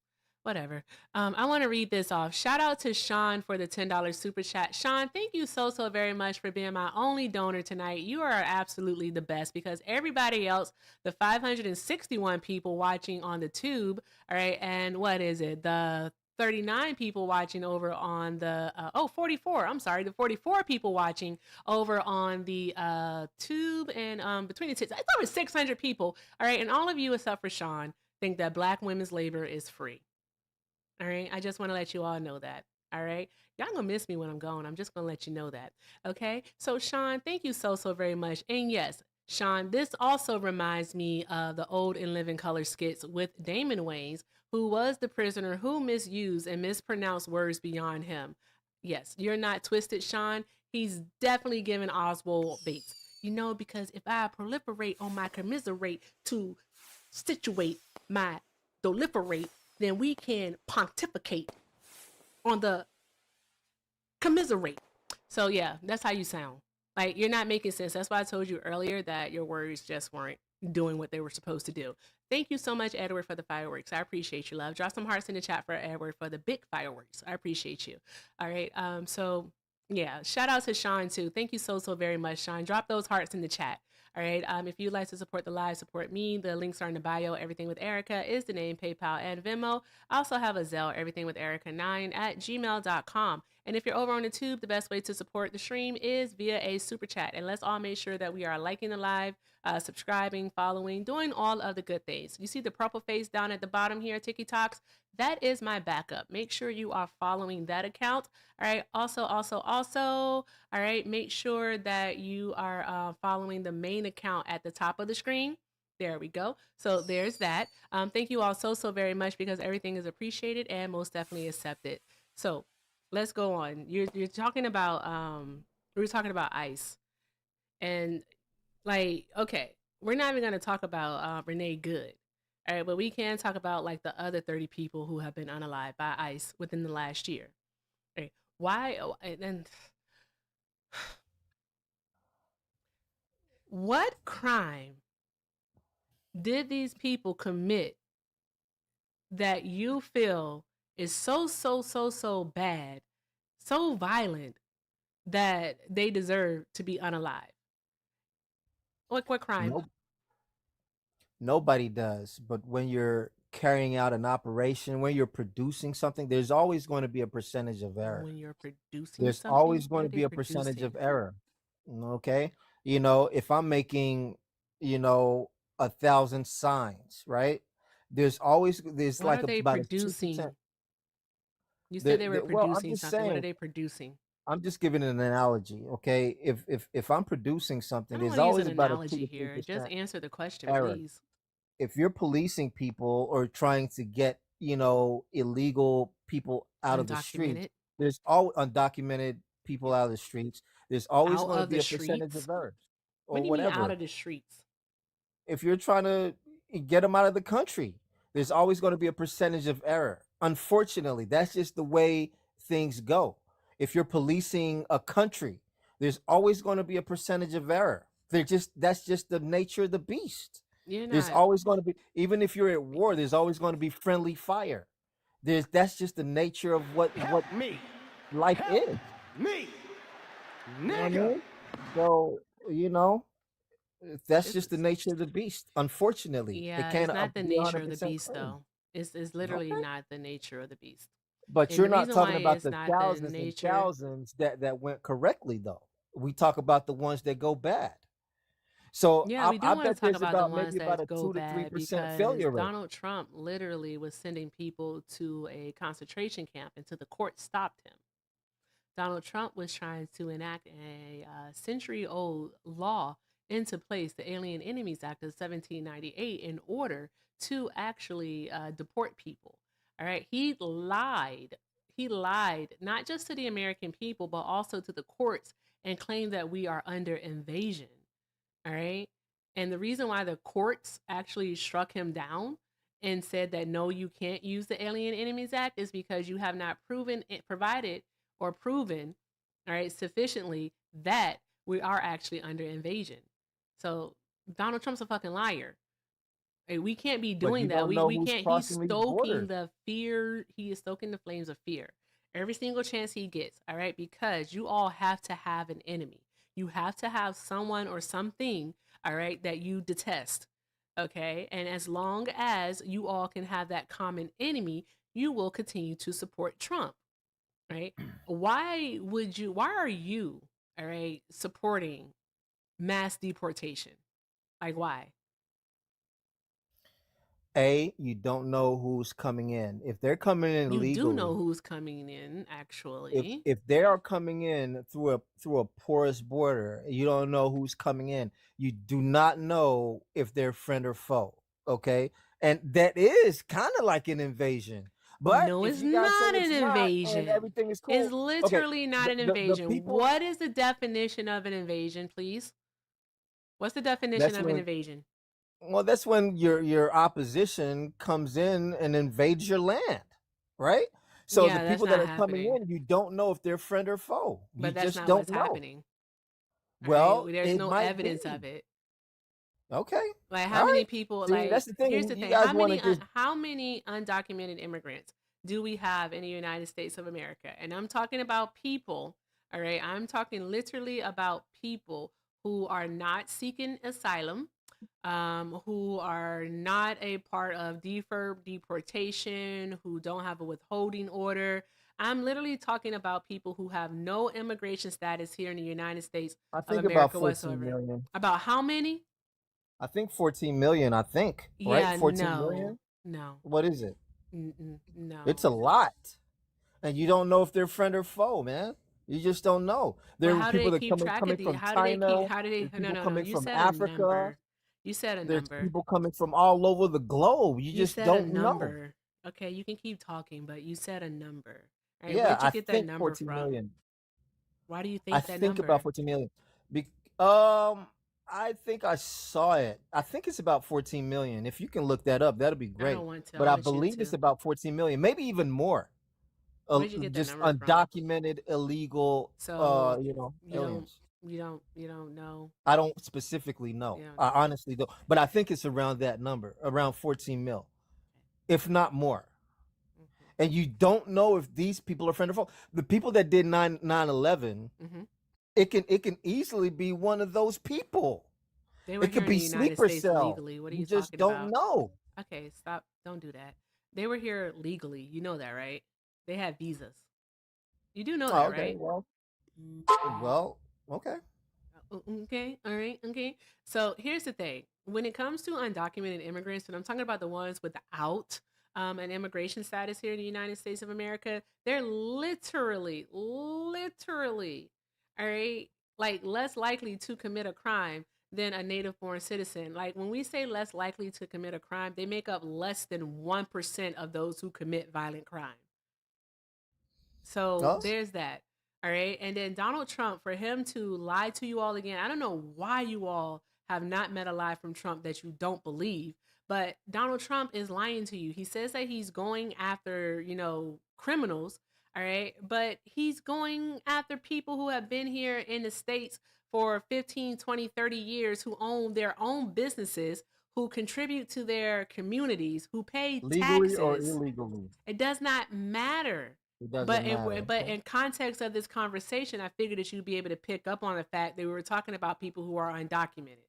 Whatever. I want to read this off. Shout out to Sean for the $10 super chat. Sean, thank you so very much for being my only donor tonight. You are absolutely the best because everybody else, the 561 people watching on the tube, all right, and what is it? The 39 people watching over on the 44. I'm sorry, the 44 people watching over on the tube and between the tits. It's over 600 people. All right, and all of you except for Sean think that Black women's labor is free. All right, I just want to let you all know that. All right, y'all gonna miss me when I'm gone. I'm just gonna let you know that. Okay, so Sean, thank you so very much. And yes, Sean, this also reminds me of the old In Living Color skits with Damon Wayans, who was the prisoner who misused and mispronounced words beyond him. Yes, you're not twisted, Sean. He's definitely giving Oswald Bates. You know, because if I proliferate on my commiserate to situate my doliferate, then we can pontificate on the commiserate. So yeah, that's how you sound. Like you're not making sense. That's why I told you earlier that your words just weren't doing what they were supposed to do. Thank you so much, Edward, for the fireworks. I appreciate you, love. Drop some hearts in the chat for Edward for the big fireworks. I appreciate you. All right. So yeah, shout out to Sean too. Thank you so very much, Sean. Drop those hearts in the chat. All right. If you'd like to support the live, support me. The links are in the bio. Everything with Erica is the name, PayPal and Venmo. I also have a Zelle, everythingwitherica9@gmail.com. And if you're over on the tube, the best way to support the stream is via a super chat. And let's all make sure that we are liking the live, subscribing, following, doing all of the good things. You see the purple face down at the bottom here, TikToks? That is my backup. Make sure you are following that account. All right. Also, all right. Make sure that you are following the main account at the top of the screen. There we go. So there's that. Thank you all so very much, because everything is appreciated and most definitely accepted. So let's go on. You're talking about we were talking about ICE, and like, okay, we're not even gonna talk about Renee Good. All right, but we can talk about like the other 30 people who have been unalived by ICE within the last year. Okay. Why and what crime did these people commit that you feel is so bad, so violent, that they deserve to be unalive? What crime? Nope. Nobody does. But when you're carrying out an operation, when you're producing something, there's always going to be a percentage of error. When you're producing There's something, always what going are to they be a percentage of producing? error. Okay. You know, if I'm making, 1,000 signs, right? There's What like are they about a 2%. producing? You said they were Well, I'm producing just something. What are saying, they producing? I'm just giving an analogy. Okay. If I'm producing I something, don't want there's to use always an about a 2 analogy to 3 here. Just percent answer the question, error. please. If you're policing people or trying to get, illegal people out of the streets, Undocumented. there's all undocumented people out of the streets. There's always Out going to of be the a percentage streets? of errors What or do you mean out whatever. of the streets? If you're trying to get them out of the country, there's always going to be a percentage of error. Unfortunately, that's just the way things go. If you're policing a country, there's always going to be a percentage of error. That's just the nature of the beast. You're There's not. always going to be, even if you're at war, there's always going to be friendly fire. That's just the nature of what life is. Me, You know what I nigga. mean? So, that's This just the is nature of the beast. Unfortunately, it Yeah, can't it's not the be nature of the 100% beast, clean. though. It's literally Okay. not the nature of the beast. But And you're the not reason talking why about it's the not the thousands and nature, thousands that went correctly, though. We talk about the ones that go bad. So yeah, we do I want to bet talk there's about the about ones maybe about that a go 2 to bad 3% because failure rate. Donald Trump literally was sending people to a concentration camp until the court stopped him. Donald Trump was trying to enact a century-old law into place, the Alien Enemies Act of 1798, in order to actually deport people. All right, he lied. He lied not just to the American people, but also to the courts, and claimed that we are under invasion. All right. And the reason why the courts actually struck him down and said that no, you can't use the Alien Enemies Act is because you have not provided or proven, all right, sufficiently that we are actually under invasion. So Donald Trump's a fucking liar. Hey, we can't be But doing you that. don't know We who's can't. He's crossing these stoking borders. the fear. He is stoking the flames of fear every single chance he gets. All right, because you all have to have an enemy. You have to have someone or something. All right, that you detest. Okay, and as long as you all can have that common enemy, you will continue to support Trump. Right? Why would you? Why are you? All right, supporting mass deportation? Like why? You don't know who's coming in. If they're coming in You do know legally, who's coming in, actually. if they are coming in through a porous border, you don't know who's coming in. You do not know if they're friend or foe. Okay, and that is kind of like an invasion. But No, if it's you guys say not it's an not and invasion. everything is It's cool, okay, literally not an the invasion. people, What is the definition of an invasion, please? What's the definition that's of an when invasion? well, that's when your opposition comes in and invades your land, right? So the Yeah, that's people that not are coming happening. in, you don't know if they're friend or foe. You But that's just not don't what's know. happening. All right. Well, There's it no might evidence be. of it. Okay. Like All how many right. people See, that's like the here's thing. the You thing. guys want to just How many undocumented immigrants do we have in the United States of America? And I'm talking about people, all right? I'm talking literally about people who are not seeking asylum, who are not a part of deferred deportation, who don't have a withholding order. I'm literally talking about people who have no immigration status here in the United States I of think about America 14 whatsoever. million. About how many? I think 14 million, I think, right? Yeah, 14 no, million? no, What is it? no. It's a lot. And you don't know if they're friend or foe, man. You just don't know. But There are how do people they that keep track of coming the? from How do they keep? China. How do There's they? No, people no, no. coming You from said a Africa. number. You said a There's number. people coming from all over the globe. You You just said a don't know. number. Okay, you can keep talking, but you said a number. All right, Yeah, where'd you I get that think number 14 from? million. Why do you I think that think about number? 14 million. I think I saw it. I think it's about 14 million. If you can look that up, that'll be I great. don't want to. I But I want you believe it's to. about 14 million, maybe even more. Where'd you get that Just number from? undocumented, illegal, So aliens. you don't know. I don't specifically know. You don't I know. honestly don't. But I think it's around that number, around 14 mil, if not more. And you don't know if these people are friend or foe. The people that did 9/11, it can easily be one of those people. They were It here could in the be United sleeper States cell. legally. What are You you just talking don't about? know. Okay, stop. Don't do that. They were here legally. You know that, right? They had visas. You do know Oh, that, okay. right? Well, okay. Okay, all right, okay. So here's the thing: when it comes to undocumented immigrants, and I'm talking about the ones without an immigration status here in the United States of America, they're literally, all right, like less likely to commit a crime than a native-born citizen. Like when we say less likely to commit a crime, they make up less than 1% of those who commit violent crime. So Oh, there's that. All right. And then Donald Trump, for him to lie to you all again, I don't know why you all have not met a lie from Trump that you don't believe, but Donald Trump is lying to you. He says that he's going after, criminals. All right. But he's going after people who have been here in the States for 15, 20, 30 years, who own their own businesses, who contribute to their communities, who pay legally or taxes. illegally? It does not matter. It But doesn't matter. in context of this conversation, I figured that you'd be able to pick up on the fact that we were talking about people who are undocumented.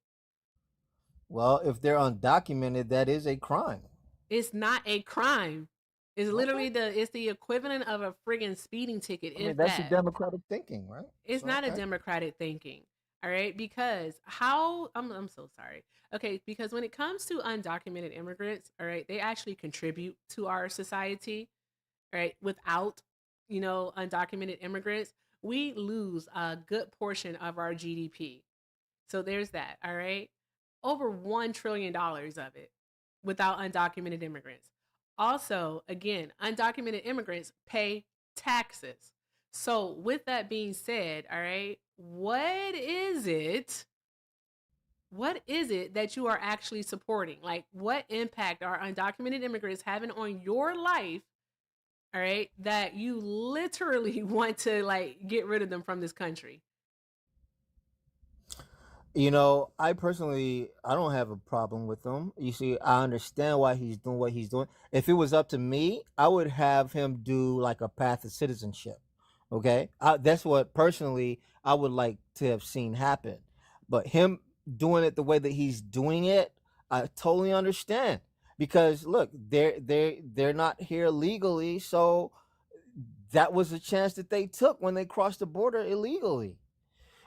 Well, if they're undocumented, that is a crime. It's not a crime. It's literally it's the equivalent of a friggin' speeding ticket. I mean, If that's that. your democratic thinking, right? It's So, not a okay. democratic thinking. All right, because I'm so sorry. Okay, because when it comes to undocumented immigrants, all right, they actually contribute to our society. Right, without undocumented immigrants, we lose a good portion of our GDP. So there's that. All right, over $1 trillion of it without undocumented immigrants. Also, again, undocumented immigrants pay taxes. So with that being said, all right, what is it that you are actually supporting? Like, what impact are undocumented immigrants having on your life, all right, that you literally want to like get rid of them from this country? I personally, I don't have a problem with him. You see, I understand why he's doing what he's doing. If it was up to me, I would have him do like a path of citizenship. Okay, that's what personally I would like to have seen happen. But him doing it the way that he's doing it, I totally understand. Because look, they're not here legally, so that was a chance that they took when they crossed the border illegally.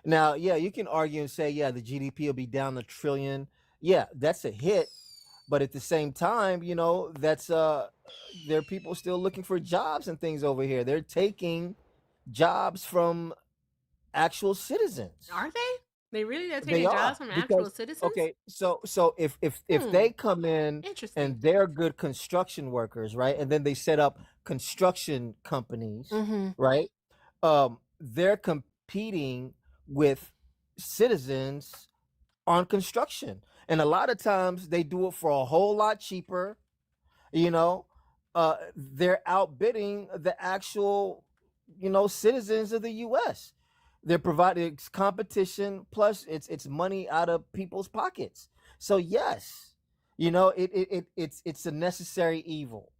Now, yeah, you can argue and say, yeah, the GDP will be down $1 trillion. Yeah, that's a hit, but at the same time, that's there are people still looking for jobs and things over here. They're taking jobs from actual citizens. Are they? They really are They taking jobs are, from actual because citizens? okay, so if they come in Interesting. and they're good construction workers, right, and then they set up construction companies, right, they're competing with citizens on construction, and a lot of times they do it for a whole lot cheaper. you know they're outbidding the actual citizens of the US. They're providing competition, plus it's money out of people's pockets. So yes, it's a necessary evil.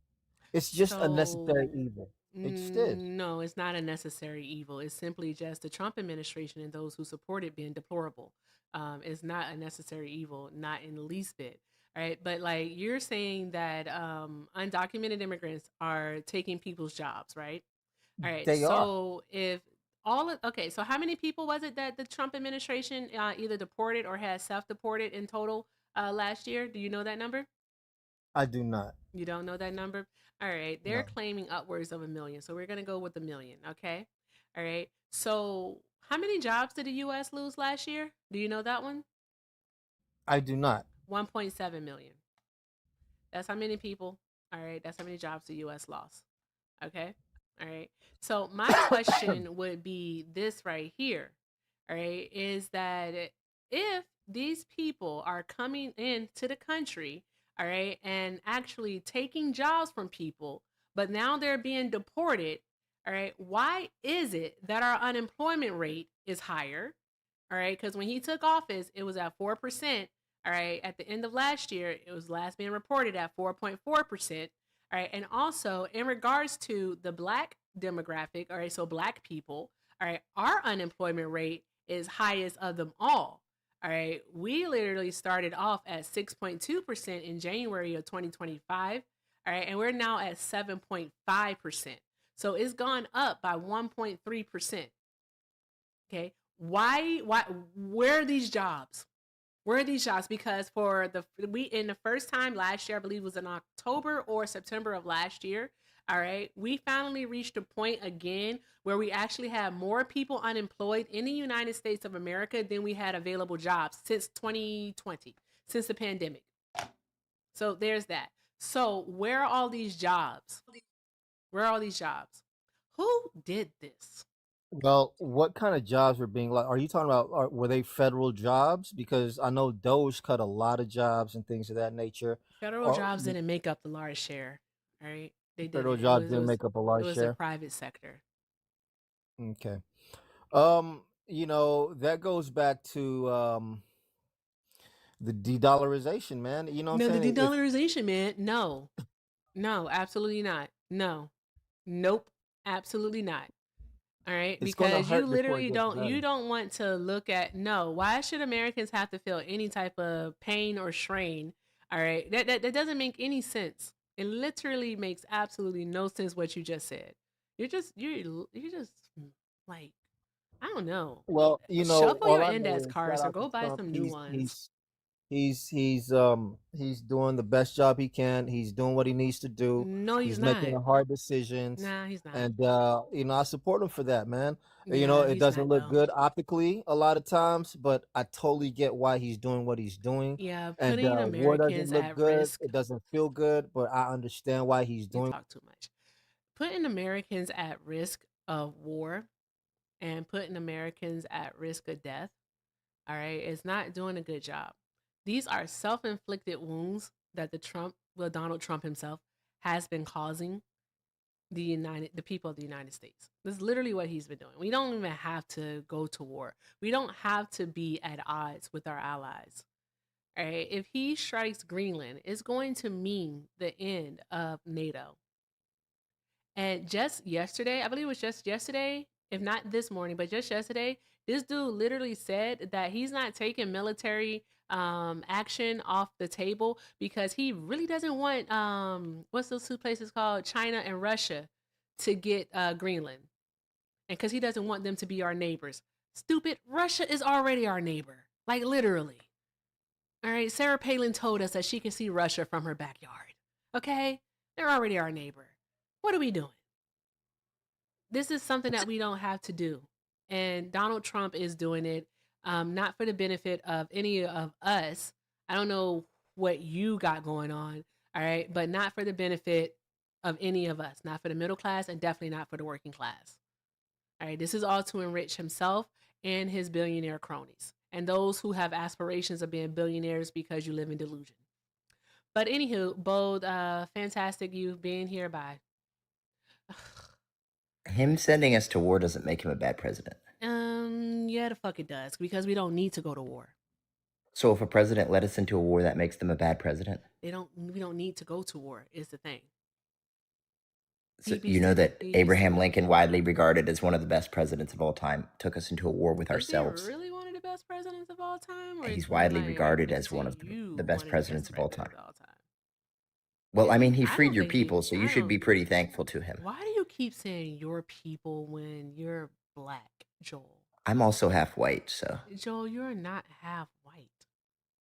It's just a necessary So evil. It just is. No, it's not a necessary evil. It's simply just the Trump administration and those who support it being deplorable. It's not a necessary evil, not in the least bit. Right. But like you're saying that undocumented immigrants are taking people's jobs, right? All right. They are. So okay, so how many people was it that the Trump administration either deported or had self-deported in total last year? Do you know that number? I do not. You don't know that number? All right. They're No. claiming upwards of 1 million. So we're going to go with 1 million. Okay. All right. So how many jobs did the U.S. lose last year? Do you know that one? I do not. 1.7 million. That's how many people. All right. That's how many jobs the U.S. lost. Okay. All right. So my question would be this right here. All right. Is that if these people are coming into the country, all right, and actually taking jobs from people, but now they're being deported, all right, why is it that our unemployment rate is higher? All right, because when he took office, it was at 4%. All right, at the end of last year, it was last being reported at 4.4%. All right, and also in regards to the black demographic, all right, so black people, all right, our unemployment rate is highest of them all. All right, we literally started off at 6.2% in January of 2025. All right, and we're now at 7.5%. So it's gone up by 1.3%. Okay, where are these jobs? Where are these jobs? Because in the first time last year, I believe it was in October or September of last year. All right, we finally reached a point again where we actually had more people unemployed in the United States of America than we had available jobs since 2020, since the pandemic. So there's that. So where are all these jobs? Where are all these jobs? Who did this? Well, what kind of jobs were being like? Are you talking about? Were they federal jobs? Because I know Doge cut a lot of jobs and things of that nature. Federal Or jobs didn't make up the large share. All right, they federal didn't. jobs didn't make up a It large was the share. private sector. Okay. That goes back to the de-dollarization, man. You know what No, I'm the saying? de-dollarization, man. No, absolutely not. No, nope, absolutely not. All right, It's going to because you hurt before it literally gets better. don't want to look at no. Why should Americans have to feel any type of pain or strain? All right, that doesn't make any sense. It literally makes absolutely no sense what you just said. You're just like I don't know. Well, Shuffle all your I know index is shout cards or out to go buy Trump. some new ones. He's doing the best job he can. He's doing what he needs to do. No, he's making not. the hard decisions. Nah, he's not. And I support him for that, man. Yeah, It he's doesn't not, look though. good optically a lot of times, but I totally get why he's doing what he's doing. Yeah, And putting war doesn't Americans look at good. risk. It doesn't feel good, but I understand why he's You doing. talk too much. Putting Americans at risk of war and putting Americans at risk of death, all right, is not doing a good job. These are self-inflicted wounds that Donald Trump himself has been causing the people of the United States. This is literally what he's been doing. We don't even have to go to war. We don't have to be at odds with our allies. All right, if he strikes Greenland, it's going to mean the end of NATO. And just yesterday, I believe it was just yesterday, if not this morning, but just yesterday, this dude literally said that he's not taking military action off the table because he really doesn't want what's those two places called, China and Russia, to get Greenland, and because he doesn't want them to be our neighbors. Stupid, Russia is already our neighbor, like literally. All right, Sarah Palin told us that she can see Russia from her backyard. Okay, they're already our neighbor. What are we doing? This is something that we don't have to do. And Donald Trump is doing it not for the benefit of any of us. I don't know what you got going on, all right, but not for the benefit of any of us, not for the middle class and definitely not for the working class. All right, this is all to enrich himself and his billionaire cronies and those who have aspirations of being billionaires because you live in delusion. But anywho, Bold, fantastic you being here. Bye. Him sending us to war doesn't make him a bad president. Yeah, the fuck it does, because we don't need to go to war. So if a president led us into a war, that makes them a bad president? We don't need to go to war, is the thing. So you know that Abraham Lincoln, widely regarded as one of the best presidents of all time, took us into a war with Is he ourselves. really one of the best presidents of all time? Or He's is widely like, regarded would you as one say of the you best one of the presidents best of all time. presidents of all time? Well, Is I mean, he? he I freed don't your think he. people, so you I should don't. be pretty thankful to him. Why do you keep saying your people when you're black, Joel? I'm also half white, so Joel, you're not half white.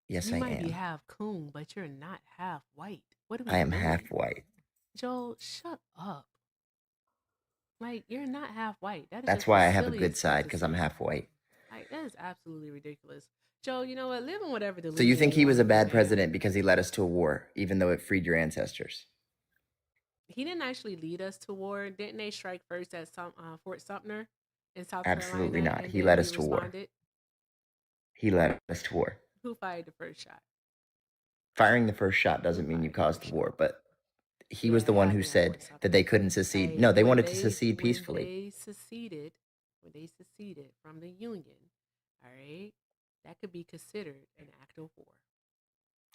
yes, You I might be am. half coon, but you're not half white. What are we I am doing? half white. Joel, shut up. Like, you're not half white. That is That's just why the I have a silliest good thing side, to because I'm say. half white. Like, that is absolutely ridiculous. Joe, you know what? Live in whatever So you delusion think he was wanna a bad live in. president because he led us to a war, even though it freed your ancestors? He didn't actually lead us to war. Didn't they strike first at Fort Sumter in South Absolutely Carolina, not. and He then led we us to war. responded? He led us to war. Who fired the first shot? Firing the first shot doesn't mean you caused the war, but he was the one who said that they couldn't secede. No, they wanted to secede peacefully. When they seceded from the Union, all right, that could be considered an act of war.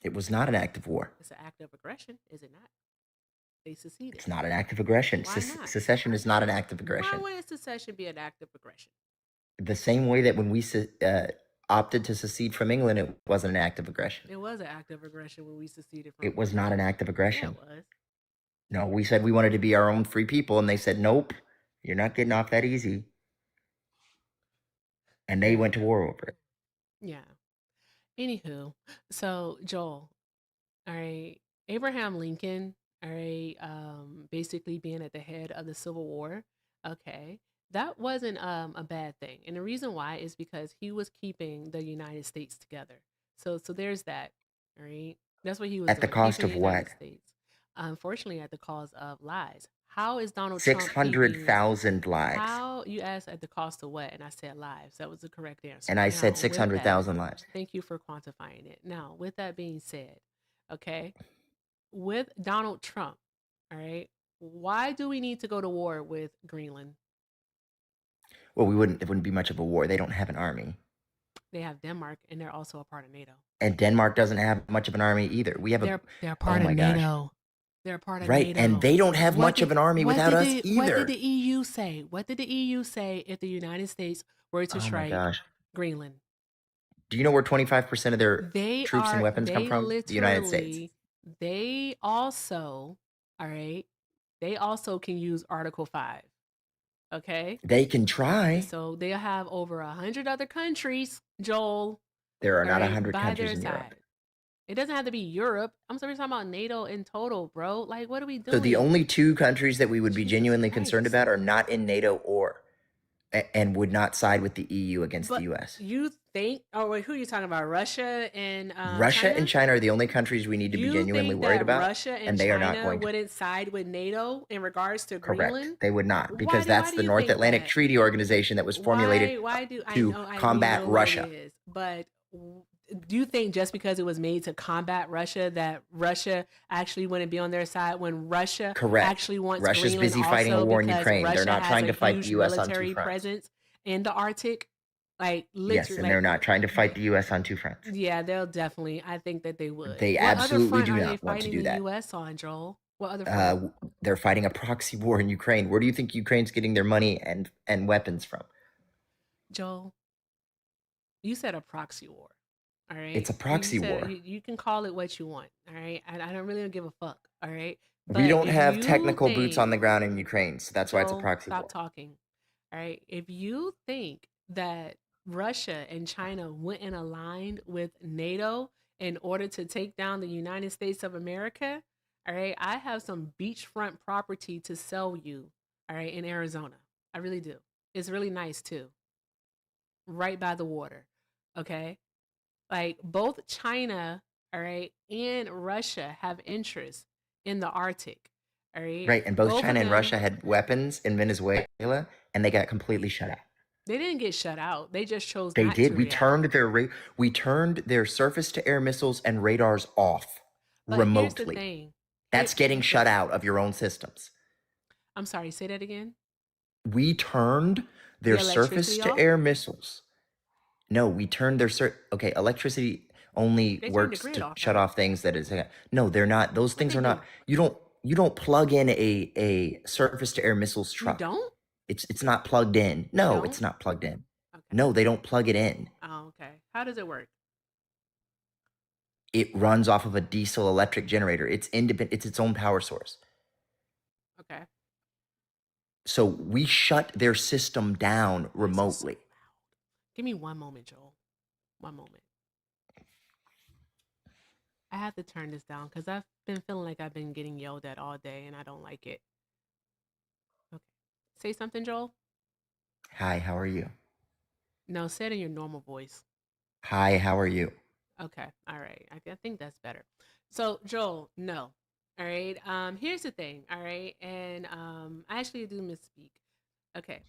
It was not an act of war. It's an act of aggression, is it not? They seceded. It's not an act of aggression. Why not? Secession is not an act of aggression. Why would secession be an act of aggression? The same way that when we opted to secede from England, it wasn't an act of aggression. It was an act of aggression when we seceded from It was not an act of aggression. Yeah, it was. No, we said we wanted to be our own free people, and they said, nope, you're not getting off that easy. And they went to war over it. Yeah. Anywho, so Joel, all right, Abraham Lincoln, all right, basically being at the head of the Civil War, okay, that wasn't a bad thing. And the reason why is because he was keeping the United States together. So there's that, all right? That's what he was At the doing, cost keeping of the United what? States. Unfortunately, at the cost of lives. How is Donald Trump keeping 600,000 lives. How you asked at the cost of what? And I said lives. That was the correct answer. And I Now, said with 600,000 that, lives. thank you for quantifying it. Now, with that being said, okay, with Donald Trump, all right, why do we need to go to war with Greenland? Well, it wouldn't be much of a war. They don't have an army. They have Denmark, and they're also a part of NATO. And Denmark doesn't have much of an army either. We have they're part of NATO. They're part of NATO. Right, and they don't have much of an army without us either. What did the EU say? What did the EU say if the United States were to strike Greenland? Do you know where 25% of their troops and weapons come from? The United States. They also, all right, they also can use Article 5. Okay? They can try. So they'll have over 100 other countries, Joel. There are not 100 countries in Europe. It doesn't have to be Europe. I'm sorry, talking about NATO in total, bro. Like, what are we doing? So the only two countries that we would be genuinely concerned about are not in NATO and would not side with the EU against the US. You think? Oh wait, who are you talking about? Russia and Russia China? and China are the only countries we need to be genuinely worried about. Russia and they China are not going to. Wouldn't side with NATO in regards to Correct. Greenland? They would not, because that's the North Atlantic Treaty Organization that was formulated to combat Russia. But do you think just because it was made to combat Russia that Russia actually wouldn't be on their side when Russia actually wants Russia's Greenland busy fighting a war in Ukraine. Russia They're not trying to fight the US on two military fronts. presence in the Arctic? Like literally, Yes, and they're not trying to fight the US on two fronts. Yeah, they'll definitely. I think that they would. They what absolutely other front do are not they want to fighting do the that. US on, Joel? What other front? They're fighting a proxy war in Ukraine. Where do you think Ukraine's getting their money and weapons from? Joel, you said a proxy war. All right. It's a proxy war. You can call it what you want. All right. I don't really give a fuck. All right. We don't have technical boots on the ground in Ukraine, so that's why it's a proxy war. Stop talking. All right. If you think that Russia and China went and aligned with NATO in order to take down the United States of America, all right, I have some beachfront property to sell you, all right, in Arizona. I really do. It's really nice too. Right by the water. Okay. Like both China, all right, and Russia have interest in the Arctic. All right. Right, and both China and Russia had weapons in Venezuela, and they got completely shut out. They didn't get shut out. They just chose. They not did. To We react. turned their surface-to-air missiles and radars off remotely. Here's the thing. That's getting shut out of your own systems. I'm sorry. Say that again. We turned their surface-to-air missiles. No, we turned their okay. Electricity only works to shut off things that is. No, they're not. Those things are not. You don't. You don't plug in a surface to air missiles You truck. don't? It's not plugged in. You No, don't? it's not plugged in. Okay. No, they don't plug it in. Oh, okay. How does it work? It runs off of a diesel electric generator. It's independent. It's its own power source. Okay. So we shut their system down remotely. Give me one moment, Joel. One moment. I have to turn this down because I've been feeling like I've been getting yelled at all day and I don't like it. Okay. Say something, Joel. Hi, how are you? No, say it in your normal voice. Hi, how are you? Okay. All right. I think that's better. So, Joel, no. All right. Here's the thing. All right. And I actually do misspeak. Okay.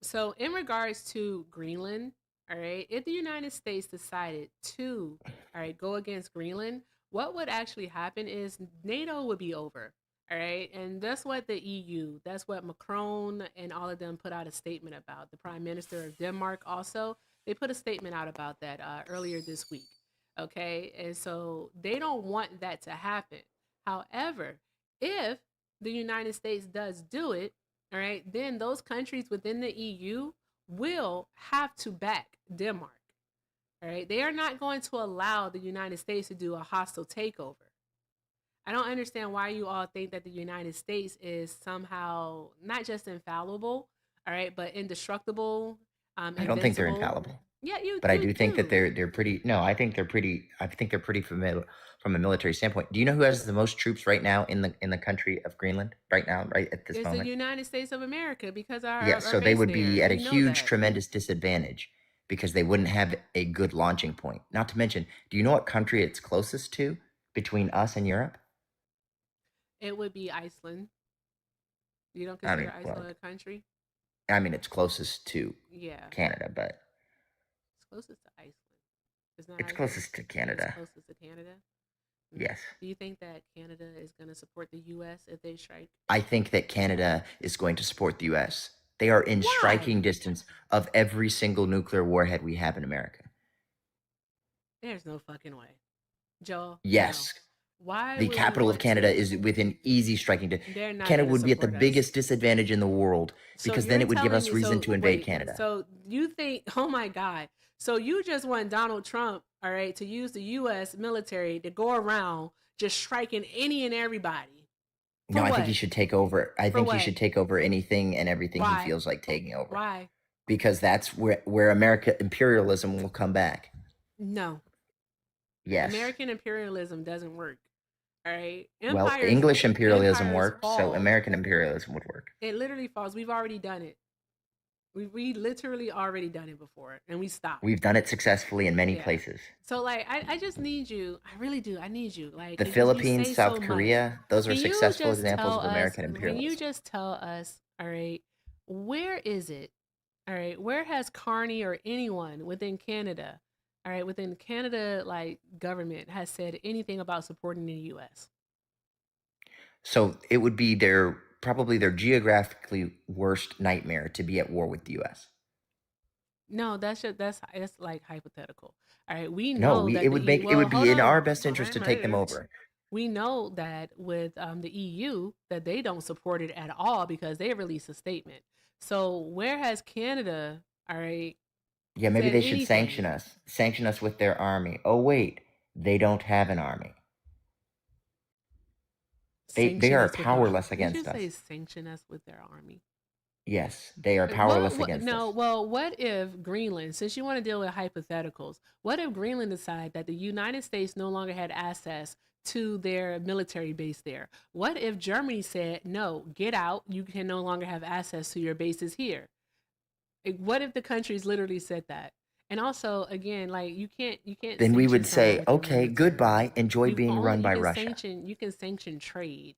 So, in regards to Greenland, all right, if the United States decided to, all right, go against Greenland, what would actually happen is NATO would be over. All right. And that's what the EU, that's what Macron and all of them put out a statement about. The Prime Minister of Denmark also, they put a statement out about that earlier this week. Okay. And so they don't want that to happen. However, if the United States does do it, all right, then those countries within the EU will have to back Denmark. All right. They are not going to allow the United States to do a hostile takeover. I don't understand why you all think that the United States is somehow not just infallible, all right, but indestructible, I don't think they're invincible. infallible. Yeah, But I do think that they're pretty. No, I think they're pretty familiar from a military standpoint. Do you know who has the most troops right now in the country of Greenland right now, right at this It's the moment? United States of America because Yes, our so they base would be there. at a We know huge, that. tremendous disadvantage because they wouldn't have a good launching point. Not to mention, do you know what country it's closest to between us and Europe? It would be Iceland. You don't I consider mean, Iceland well, a country? I mean, it's closest to Yeah. Canada, but It's closest to Iceland. Isn't that it's Iceland? closest to It's Canada. closest to Canada? Yes. Do you think that Canada is going to support the U.S. if they strike? I think that Canada is going to support the U.S. They are in striking distance of every single nuclear warhead we have in America. There's no fucking way. Joe, Yes. no. Why The would we capital of want Canada to? is within easy striking distance. They're not Canada going to would be at the support us. biggest disadvantage in the world So because then you're it would give telling us me, reason so to invade wait, Canada. so you think, oh my God. So you just want Donald Trump, all right, to use the U.S. military to go around just striking any and everybody. No, I think he should take over. I think he what? should take over anything and everything Why? he feels like taking over. Why? Because that's where America imperialism will come back. No. Yes. American imperialism doesn't work. All right. Well, English imperialism worked, so American imperialism would work. It literally falls. We've already done it. We literally already done it before, and we stopped. We've done it successfully in many places. So, like, I just need you. I really do. I need you. Like The 'cause you Philippines, say South so Korea, much. those are Can you successful just examples tell of us? American Can imperialism. you just tell us? All right, where is it? All right, where has Carney or anyone within Canada, all right, within Canada, like government, has said anything about supporting the U.S.? So it would be probably their geographically worst nightmare to be at war with the U.S. No, that's like hypothetical. All right, we No, know that it would be in our best interest to take them over. We know that with the EU that they don't support it at all because they released a statement. So where has Canada, all right? Yeah, maybe said they should anything? sanction us with their army. Oh wait, they don't have an army. They Sanction are us with their- powerless Did against you say us. sanction us with their army? Yes, they are powerless against No, us. well, what if Greenland, since you want to deal with hypotheticals, what if Greenland decided that the United States no longer had access to their military base there? What if Germany said, no, get out, you can no longer have access to your bases here? Like, what if the countries literally said that? And also, again, like you can't Then we sanction would someone say, with your okay, military. goodbye. Enjoy You being only- run you by can Russia. You can sanction trade,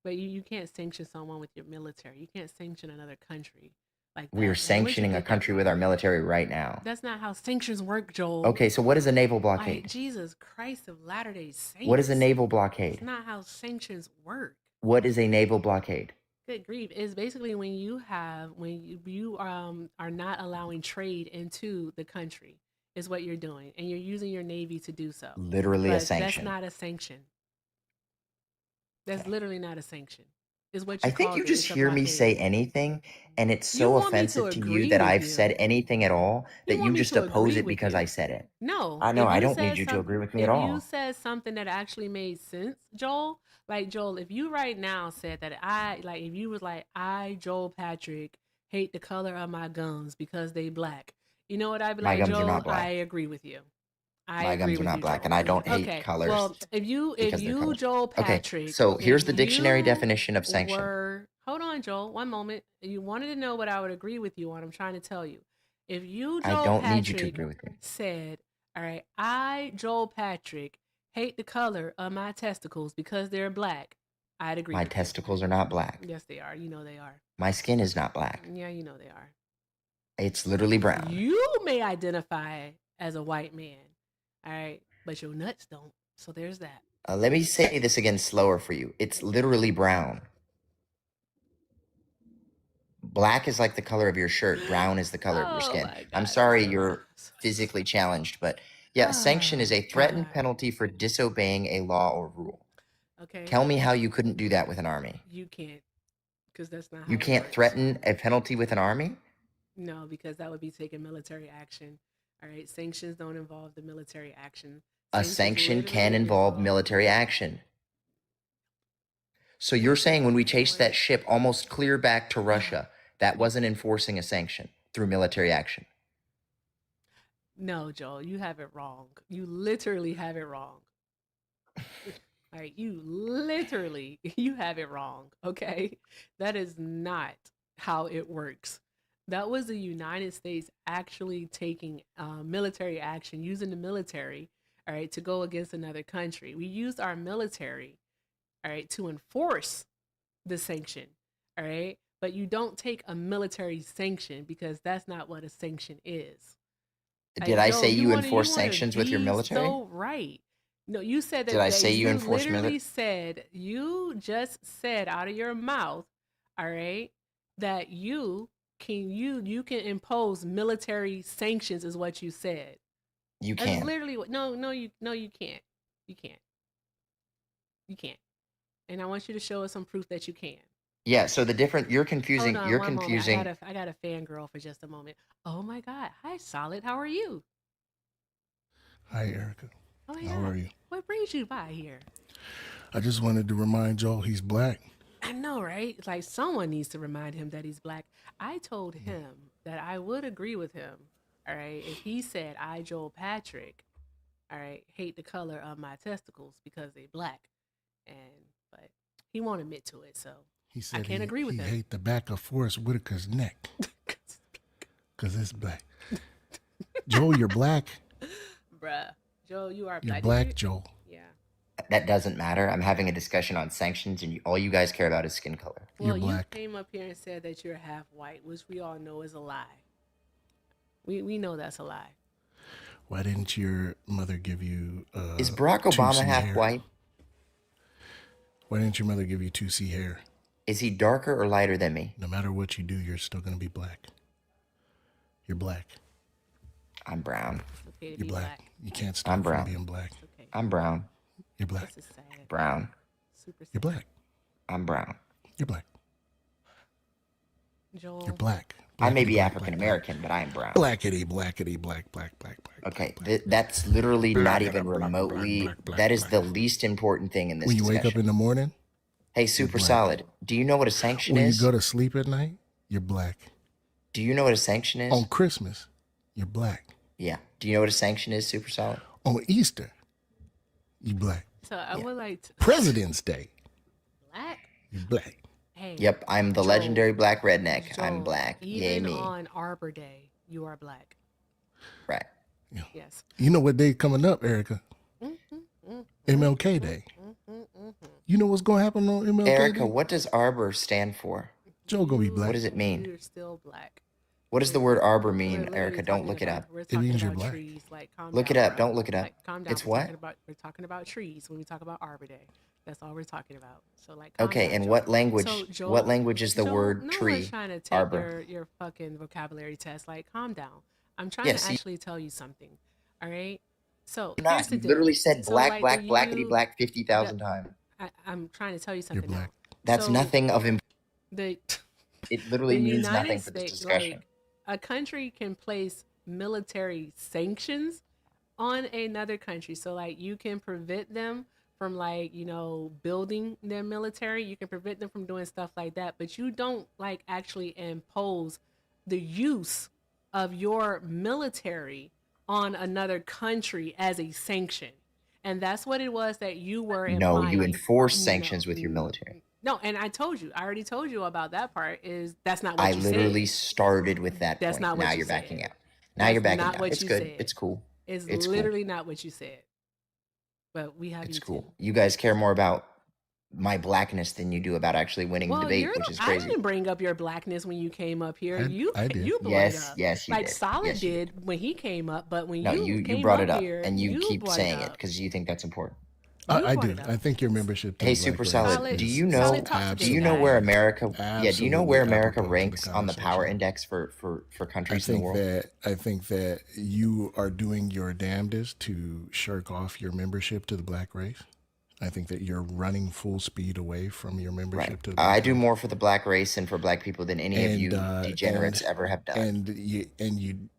but you can't sanction someone with your military. You can't sanction another country like that. We are Where'd you sanctioning a get that country with from? our military right now. That's not how sanctions work, Joel. Okay, so what is a naval Like, blockade? Jesus Christ of Latter-day Saints. What is a naval It's blockade? not how sanctions work. What is a naval blockade? Good grief. It's basically when you are not allowing trade into the country is what you're doing. And you're using your Navy to do so. Literally a But sanction. that's not a sanction. That's literally not a sanction. Is what I you think called you it. just It's a hear me say blockade. anything, and it's You so want me to offensive to you agree that with I've said you. anything at all You that want you me just to oppose agree it with because you. I said it. No, I know. if I you don't need said you to some, agree with me at if you all. said something that actually made sense, Joel, like Joel, if you right now said that if you was like, Joel Patrick, hate the color of my gums because they black. You know what I'd be My like, gums are Joel, not I black. agree with you. I My agree gums are with not you, black, Joel. and I don't hate Okay, colors well, if because they're you, colors. Joel Okay, Patrick, so here's if the dictionary you definition of sanction. hold on, Joel, one moment. You wanted to know what I would agree with you on. I'm trying to tell you. If you, I Joel don't need you to Patrick, agree with me. said, all right, Joel Patrick, hate the color of my testicles because they're black, I'd agree My with testicles are not black. you. Yes, they are. You know they are. My skin is not black. Yeah, you know they are. It's literally brown. You may identify as a white man, all right, but your nuts don't. So there's that. Let me say this again slower for you. It's literally brown. Black is like the color of your shirt. Brown is the color of your Oh skin. my I'm God, sorry Joel. you're physically challenged, but yeah, sanction is a threatened God. penalty for disobeying a law or rule. Okay. Tell me how you couldn't do that with an army. You can't, because that's not how You it can't works. threaten a penalty with an army? No, because that would be taking military action. All right, sanctions don't involve the military action. A Sanctions sanction can literally involve military action. So you're saying when we chased that ship almost clear back to Russia, that wasn't enforcing a sanction through military action? No, Joel, you have it wrong. You literally have it wrong. All right, you have it wrong, okay? That is not how it works. That was the United States actually taking military action, using the military, all right, to go against another country. We used our military, all right, to enforce the sanction, all right? But you don't take a military sanction because that's not what a sanction is. Did I say you enforce wanna sanctions with your be military? so right. No, you said Did I say you you enforce literally said, you just said out of your mouth, all right, that you can impose military sanctions is what you said. You That's can. literally what you can't. You can't. You can't. And I want you to show us some proof that you can. Yeah, so the different you're confusing Hold on, you're one confusing moment. I got a fangirl for just a moment. Oh my God. Hi, Solid. How are you? Hi, Erica. Oh my How God. are you? What brings you by here? I just wanted to remind Joel he's black. I know, right? It's like someone needs to remind him that he's black. I told him that I would agree with him, all right, if he said, Joel Patrick, all right, hate the color of my testicles because they black. But he won't admit to it, so He said I can't agree with he him. hate the back of Forrest Whitaker's neck because it's black. Joel, you're black. Bruh. Joel, you are You're black. black, Joel. Yeah. that doesn't matter. I'm having a discussion on sanctions and all you guys care about is skin color. Well, you came up here and said that you're half white, which we all know is a lie. We know that's a lie. Why didn't your mother give you Is Barack Obama 2C half hair? white? Why didn't your mother give you 2C hair? Is he darker or lighter than me? No matter what you do, you're still going to be black. You're black. I'm brown. Okay You're black. You can't stop I'm brown. from being black. Okay. I'm brown. You're black. This is sad. Brown. Super sad. You're black. I'm brown. You're black. Joel. You're black. I may be Blackity, African American, but I am brown. Blackity, blackity, black. Okay, that's literally not even remotely. That is the least important thing in this When you discussion. wake up in the morning, Hey, Super black. Solid, do you know what a sanction when is? you go to sleep at night, you're black. Do you know what a sanction is? On Christmas, you're black. Yeah. Do you know what a sanction is, Super Solid? On Easter, you're black. So I would like to. President's Day, Black? you're black. Hey. Yep, I'm the Joel, legendary black redneck. Joel, I'm black. Yay even me. on Arbor Day, you are black. Right. Yeah. Yes. You know what day coming up, Erica? MLK Day. You know what's going to happen on MLK Erica, Day? what does arbor stand for? Joe gonna be black. What does it mean? You're still black. What does the word arbor We're mean, literally Erica? Don't talking look it about- up. We're It talking means you're about black. trees. Like, calm Look down, it up. bro. Don't look it up. Like, calm down. It's we're what? We're talking about trees when we talk about Arbor Day. That's all we're talking about. So like. Calm Okay, down, and Joel. what language? So, Joel, what language is the Joel, word no tree? one's trying to take Arbor. your fucking vocabulary test. Like, calm down. I'm trying Yes, to you- actually tell you something. All right. So You're here's not. the You deal. literally said So, black, like, black, blackety, black 50,000 times. I'm trying to tell you You're something now. black. That's So nothing of the it the literally means nothing United for this States, discussion. like a country can place military sanctions on another country. So like you can prevent them from like, building their military. You can prevent them from doing stuff like that, but you don't like actually impose the use of your military on another country as a sanction. And that's what it was that you were No, you implying. enforce sanctions with your military. No, and I already told you about that part. Is that's not what I you literally said. started with that That's point. not what Now you you're said. backing out. Now That's you're backing not out. what It's you good. said. It's cool. It's It's cool. literally not what you said. But we have It's you cool. too. You guys care more about my blackness than you do about actually winning the Well, debate, which is I crazy. didn't bring up your blackness when you came up here. I did. You brought it Yes, up. yes, you Like did. Solid Yes, you did when he came up, but when No, you you came brought up it up, here, and you keep brought saying it it up. because you think that's important. I brought do. it up. I think your membership to Hey, the Super Black race Solid, is do you know? Solid, talk to Do you me, know guy. where America? Yeah, do you know where absolutely America apropos to the ranks on the power conversation. index for I countries in the think world? that you are doing your damnedest to shirk off your membership to the Black race. I think that you're running full speed away from your membership Right. to the I Black do race. more for the black race and for black people than any of you degenerates ever have done. And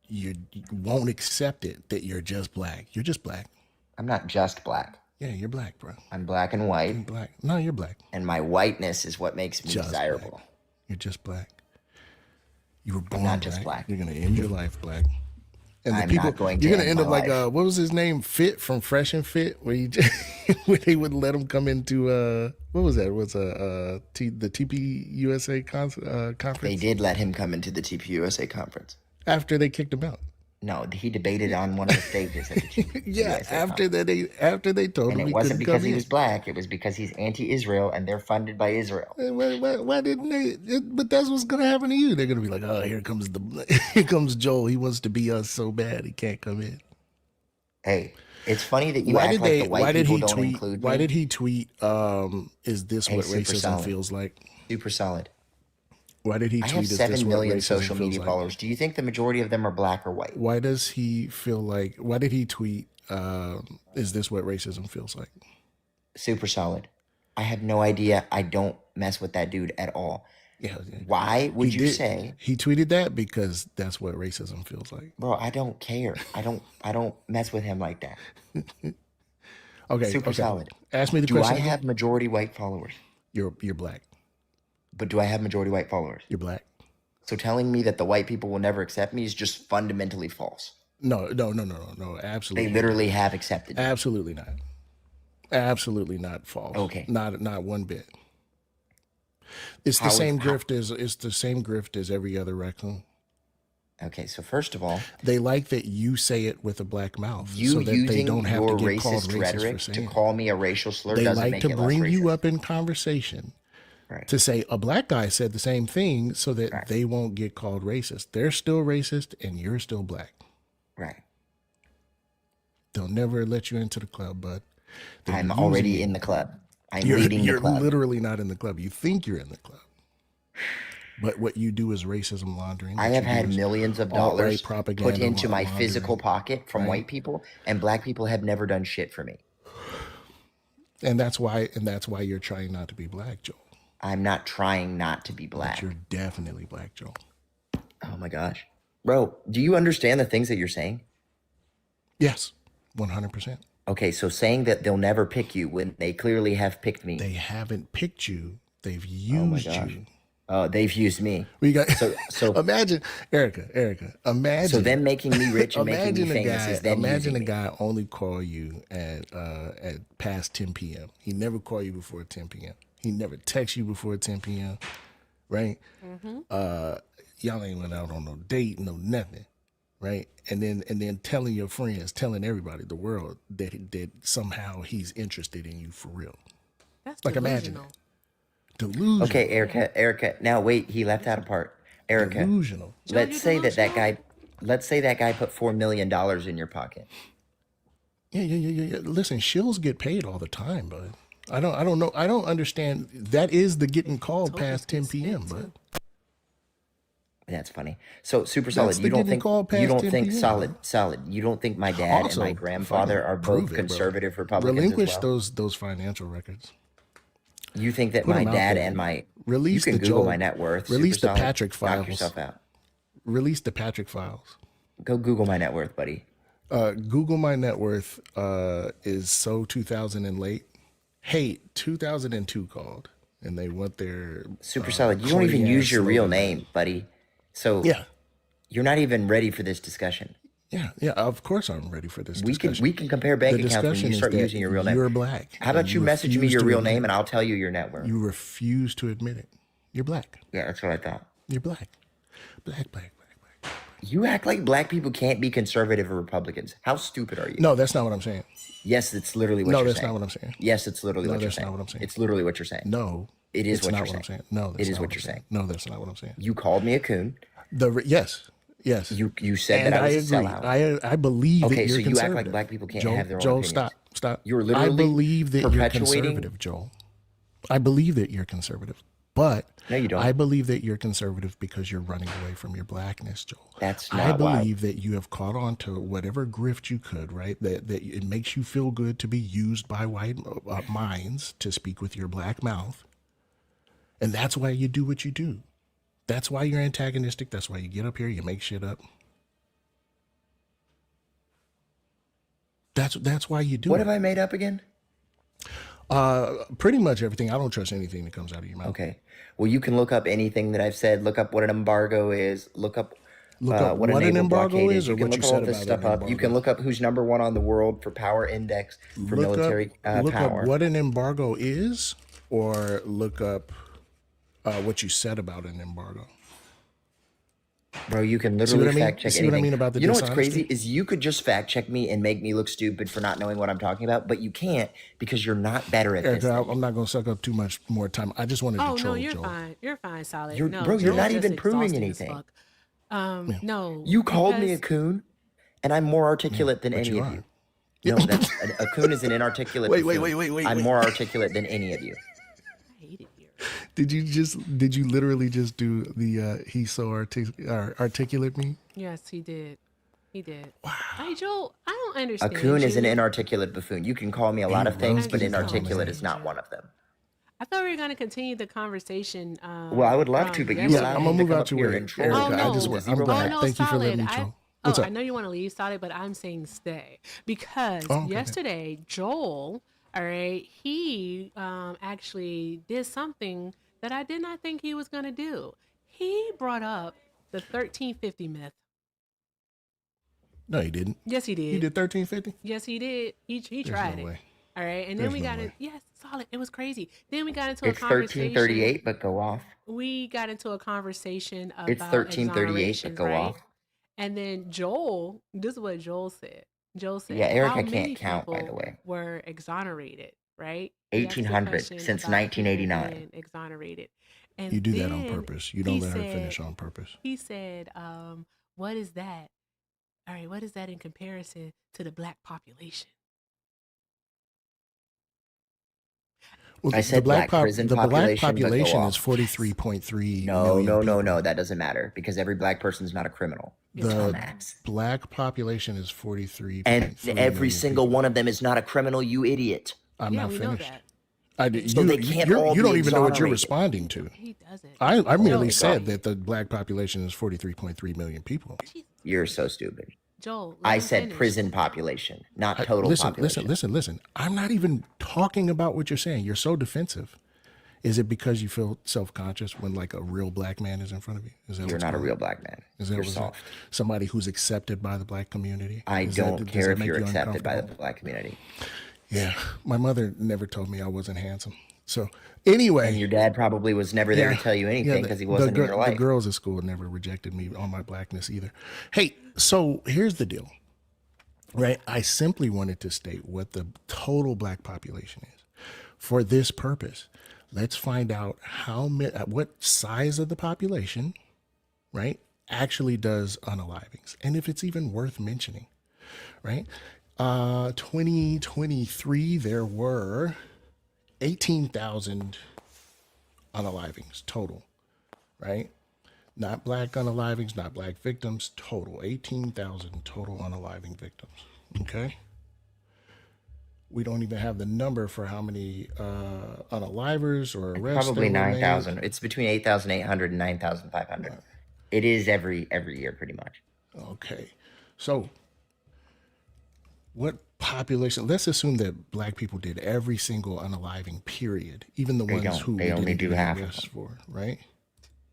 you won't accept it that you're just black. You're just black. I'm not just black. Yeah, you're black, bro. I'm black and white. You're black. No, you're black. And my whiteness is what makes me Just desirable. black. You're just black. You were born not just black. You're gonna end your life black. And the I'm people, not going to you're gonna end end up my like life. what was his name? Fit from Fresh and Fit, where you just, where they wouldn't let him come into what was that? It was the TP USA conference. They did let him come into the TPUSA conference. After they kicked him out. No, he debated on one of the stages at the TPUSA Yeah, after they told and him it he wasn't couldn't because come he in. was black. It was because he's anti-Israel and they're funded by Israel. Why didn't they? But that's what's gonna happen to you. They're gonna be like, oh, here comes Joel. He wants to be us so bad he can't come in. Hey, it's funny that you act like the white people don't include me. Why did he tweet? Is this what Super racism solid. feels like? Super solid. Why did he tweet? I have is this 7 what million racism social feels media like? followers. Do you think the majority of them are black or white? Why does he feel like? Why did he tweet? Is this what racism feels like? Super solid. I have no idea. I don't mess with that dude at all. Yeah. Why would you say? He tweeted that because that's what racism feels like. Bro, I don't care. I don't mess with him like that. Okay. Super solid. Ask me the Do question. I have majority white followers? You're black. But do I have majority white followers? You're black. So telling me that the white people will never accept me is just fundamentally false. No. Absolutely. They literally have accepted me. Absolutely not. Absolutely not false. Okay. Not one bit. It's the same grift as every other raccoon. Okay, so first of all, they like that you say it with a black mouth, you so that using they don't have your to get called racist racist rhetoric for saying to call me a racial slur They doesn't like make to it less bring you racist. up in conversation Right. to say a black guy said the same thing, so that they won't get called racist. They're still racist, and you're still black. Right. They'll never let you into the club, bud. I'm already in the club. I'm leading the club. You're literally not in the club. You think you're in the club. But what you do is racism laundering. I have had millions of dollars put into my laundering. physical pocket from Right. white people, and black people have never done shit for me. And that's why you're trying not to be black, Joel. I'm not trying not to be black. But you're definitely black, Joel. Oh my gosh. Bro, do you understand the things that you're saying? Yes, 100%. Okay, so saying that they'll never pick you when they clearly have picked me. They haven't picked you. They've used you. Oh, they've used me. We got so imagine, Erica. Imagine. So them making me rich and making me famous is them Imagine using a me. guy only call you at past 10 p.m. He never call you before 10 p.m. He never text you before 10 p.m. Right? Y'all ain't went out on no date, no nothing. Right? And then telling your friends, telling everybody, the world, that somehow he's interested in you for real. That's like delusional. imagine it. Delusional. Okay, Erica. Now wait, he left out a part. Erica. Delusional. Let's say that guy put $4 million in your pocket. Yeah. Listen, shills get paid all the time, bud. I don't know. I don't understand. That is the getting called past 10 p.m., bud. That's funny. So super solid. That's You the don't getting think called past 10 p.m. solid. You don't think my dad Also, and my grandfather are prove both it, bro. conservative Republicans Relinquish as well? those financial records. You think that Put my them out dad there. and my Release you can the Google Joel. my net worth. Release Super the solid. Patrick Knock files. yourself out. Release the Patrick files. Go Google my net worth, buddy. Google my net worth is so 2000 and late. Hey, 2002 called, and they want their Super solid. You don't even use your real name, buddy. So yeah, you're not even ready for this discussion. yeah. Of course, I'm ready for this We discussion. can compare bank The accounts when discussion you is start that using your real name. you're black. How about and you message me refuse your to real admit name it. and I'll tell you your net worth. You refuse to admit it. You're black. Yeah, that's what I thought. You're black. Black. You act like black people can't be conservative or Republicans. How stupid are you? No, that's not what I'm saying. Yes, it's literally what No, you're that's saying. not what I'm saying. Yes, it's literally No, what you're that's saying. not what I'm saying. It's literally what you're saying. No, it is it's what not you're what saying. I'm saying. No, that's it is not what you're saying. No, that's not what I'm saying. You called me a coon. Yes. You said and that I was agree. a sellout. I believe okay, that you're so you conservative. act like black people can't Joel, have their own Joel, opinions. stop. You're literally I believe that you're perpetuating. conservative, Joel. I believe that you're conservative, but no, you don't. I believe that you're conservative because you're running away from your blackness, Joel. That's not I believe that you have caught on to whatever grift you could, right? That it makes you feel good to be used by white minds to speak with your black mouth, and that's why you do what you do. That's why you're antagonistic. That's why you get up here, you make shit up. That's why you do What it. have I made up again? Pretty much everything. I don't trust anything that comes out of your mouth. Okay. Well, you can look up anything that I've said. Look up what an embargo is. Look up what a naval blockade is. You can look all this stuff up. You can look up who's number one on the world for power index for military look power. up what an embargo is, or look up what you said about an embargo. Bro, you can literally fact check anything. See what I mean about the You know what's dishonesty? crazy is you could just fact check me and make me look stupid for not knowing what I'm talking about, but you can't because you're not better at this. Erica, I'm not going to suck up too much more time. I just wanted to troll no, you're Joel. fine. You're fine, Solid. You're, no, bro, you're Joel's not just even proving exhausting as anything. fuck. No. You called me a because- coon, and I'm more articulate than any of you. No, that's a coon is an inarticulate. Wait. I'm more articulate than any of you. Did you literally just do the he's so articulate me? Yes, he did. He did. Wow. Hey, Joel, I don't understand. A coon is an you. inarticulate buffoon. You can call me a lot of things, but inarticulate is not one of them. I thought we were going to continue the conversation. Well, I would love to, but you allow I'm me gonna to move come out up your here way. and troll. Erica, I'm glad. no, Thank you for Solid. letting me troll. What's up? I know you want to leave, Solid, but I'm saying stay because okay. yesterday Joel, all right, he actually did something that I did not think he was going to do. He brought up the 1350 myth. No, he didn't. Yes, he did. He did 1350? Yes, he did. He There's tried no it. way. All right, and There's then we no got way. it. Yes, Solid. It was crazy. Then we got into It's a conversation. 1338, but go off. We got into a conversation about It's 1338, but go right? off. And then Joel, this is what Joel said. Joel said, Yeah, Erica how can't many count, by the people way. were exonerated, right? He asked the 1800 question since about people 1989. being exonerated. And You do that on then purpose. You don't he let her said- finish on purpose. He said, what is that? All right, what is that in comparison to the black population? Well, I said black prison the black population, but go population off. is 43.3 No, million no. That doesn't matter because every black person is not a criminal. The Dumbass. black population is 43. And every single one of them is not a criminal, you idiot. I'm not finished. So they can't all you don't be even know what you're exonerated. responding to. He doesn't. I merely my said God. that the black population is 43.3 million people. You're so stupid. Joel, I said prison population, not total population. Listen. I'm not even talking about what you're saying. You're so defensive. Is it because you feel self-conscious when like a real black man is in front of you? Is that You're what's not a going real on? black man. Is that You're what's soft. somebody who's accepted by the black community? I Does don't that- does care that if make you're you accepted by the uncomfortable? black community. Yeah, my mother never told me I wasn't handsome. So anyway, And your dad probably was never there to tell you anything because he wasn't in your The life. girls at school never rejected me on my blackness either. Hey, so here's the deal, right? I simply wanted to state what the total black population is. For this purpose, let's find out what size of the population, right, actually does unalivings, and if it's even worth mentioning, right? 2023, there were 18,000 unalivings total, right? Not black unalivings, not black victims, total 18,000 total unaliving victims. Okay. we don't even have the number for how many unalivers or arrests Probably that were 9,000. made. It's between 8,800 and 9,500. It is every year, pretty much. Okay, so what population? Let's assume that black people did every single unaliving period, even the They ones don't. who They we only didn't do get half of arrests for, right?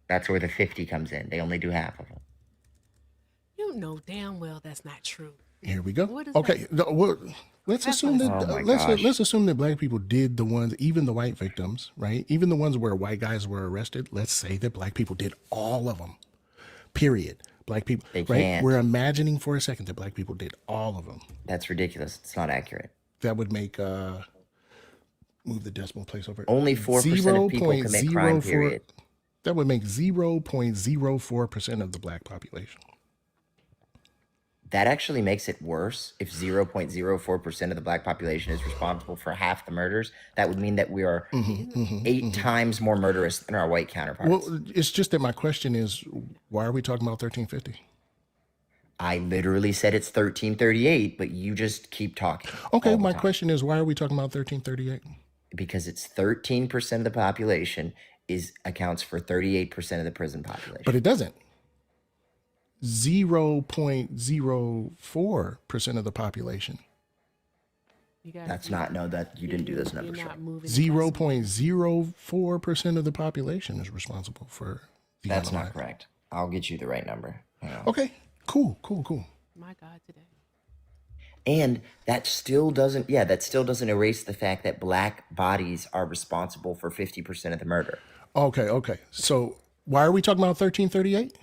That's where the 50 comes in. They only do half of them. You know damn well that's not true. Here we go. What is Okay, let's assume that Oh my gosh. let's assume that black people did the ones, even the white victims, right? Even the ones where white guys were arrested. Let's say that black people did all of them. Period. Black people, They right? can't. We're imagining for a second that black people did all of them. That's ridiculous. It's not accurate. That would make move the decimal place over. Only 4% of people commit crime, period. That would make 0.04% of the black population. That actually makes it worse. If 0.04% of the black population is responsible for half the murders, that would mean that we are 8 times more murderous than our white counterparts. Well, it's just that my question is, why are we talking about 1350? I literally said it's 1338, but you just keep talking. Okay, my question is, why are we talking about 1338? Because it's 13% of the population accounts for 38% of the prison population. But it doesn't. 0.04% of the population. That's not, no, that you didn't do those numbers right. 0.04% of the population is responsible for the That's unalive. not correct. I'll get you the right number. Hang on. Okay, cool. My God, today. And that still doesn't erase the fact that black bodies are responsible for 50% of the murder. Okay. So why are we talking about 1338?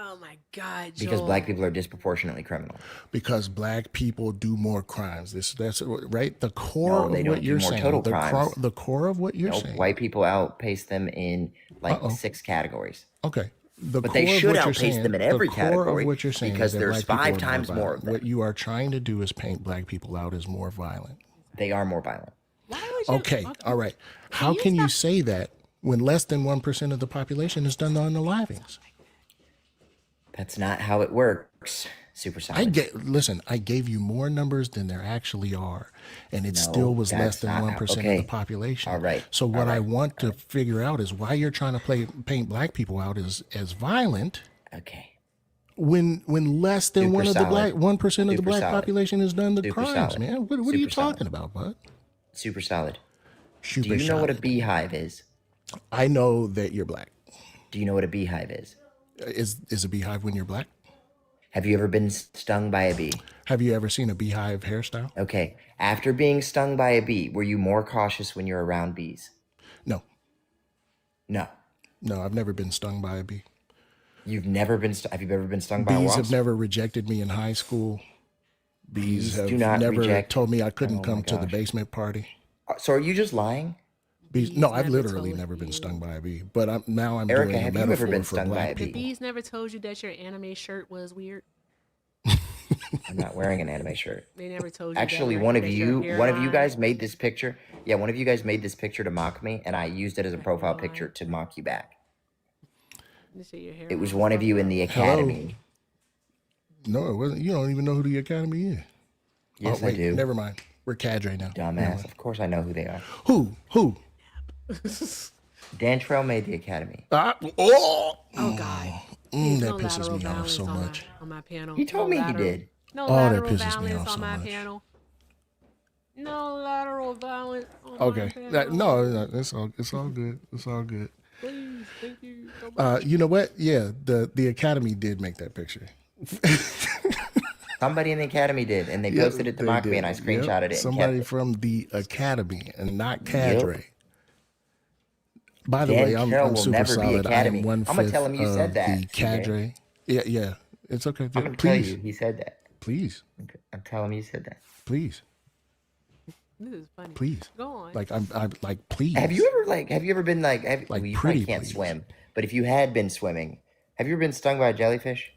Oh my God, Joel. Because black people are disproportionately criminal. Because black people do more crimes. That's right. The core of what you're saying. The core of what you're saying. White people outpace them in 6 categories. Okay. But they should outpace them in every category. What you're saying because is that there's black 5 people times more of them. What you are trying to do is paint black people out as more violent. They are more violent. Okay. All right. How can you say that when less than 1% of the population has done the unalivings? That's not how it works. Super solid. Listen, I gave you more numbers than there actually are, and it still was less than 1% of the population. All right. So what I want to figure out is why you're trying to paint black people out as violent. Okay. When less than 1% of the black population has done the crimes, man. What are you talking about, bud? Super solid. Do you know what a beehive is? I know that you're black. Do you know what a beehive is? Is a beehive when you're black? Have you ever been stung by a bee? Have you ever seen a beehive hairstyle? Okay. After being stung by a bee, were you more cautious when you're around bees? No. No. No, I've never been stung by a bee. You've never been have you ever been stung by a wasp? wasp? Bees have never rejected me in high school. Bees have do not never told me I couldn't come to the basement party. So are you just lying? Bees no, I've literally never been stung by a bee. But I'm Erica, doing a have you metaphor ever been for stung by black a bee? The bees never told you that your anime shirt was weird. I'm not wearing an anime shirt. They never told you. Actually, that, one of that you your guys made this picture. Yeah, one of you guys made this picture to mock me, and I used it as a profile picture to mock you back. It was one of you in the academy. Hello? No, it wasn't. You don't even know who the academy is. Yes, I do. Never mind. We're cadre now. Dumbass. Of course I know who they are. Who? Dan Trell made the academy. Oh God. That pisses me off so much. On my panel. He told me he did. No that lateral pisses me violence off on so my much. panel. No lateral violence on Okay. my panel. No, it's all good. It's all good. Please, thank you so much. You know what? Yeah, the academy did make that picture. Somebody in the academy did, and they posted it to mock me, and I screenshotted it. Somebody from the academy and not cadre. By the way, I'm super solid. I'm 1/5 I'm gonna tell him you said that. The cadre. Yeah. It's okay. I'm gonna tell you he said that. Please. I'm telling him you said that. Please. This is funny. Please. Go on. Like I'm like please. Have you ever been like well, you probably can't please. swim, but if you had been swimming, have you ever been stung by a jellyfish?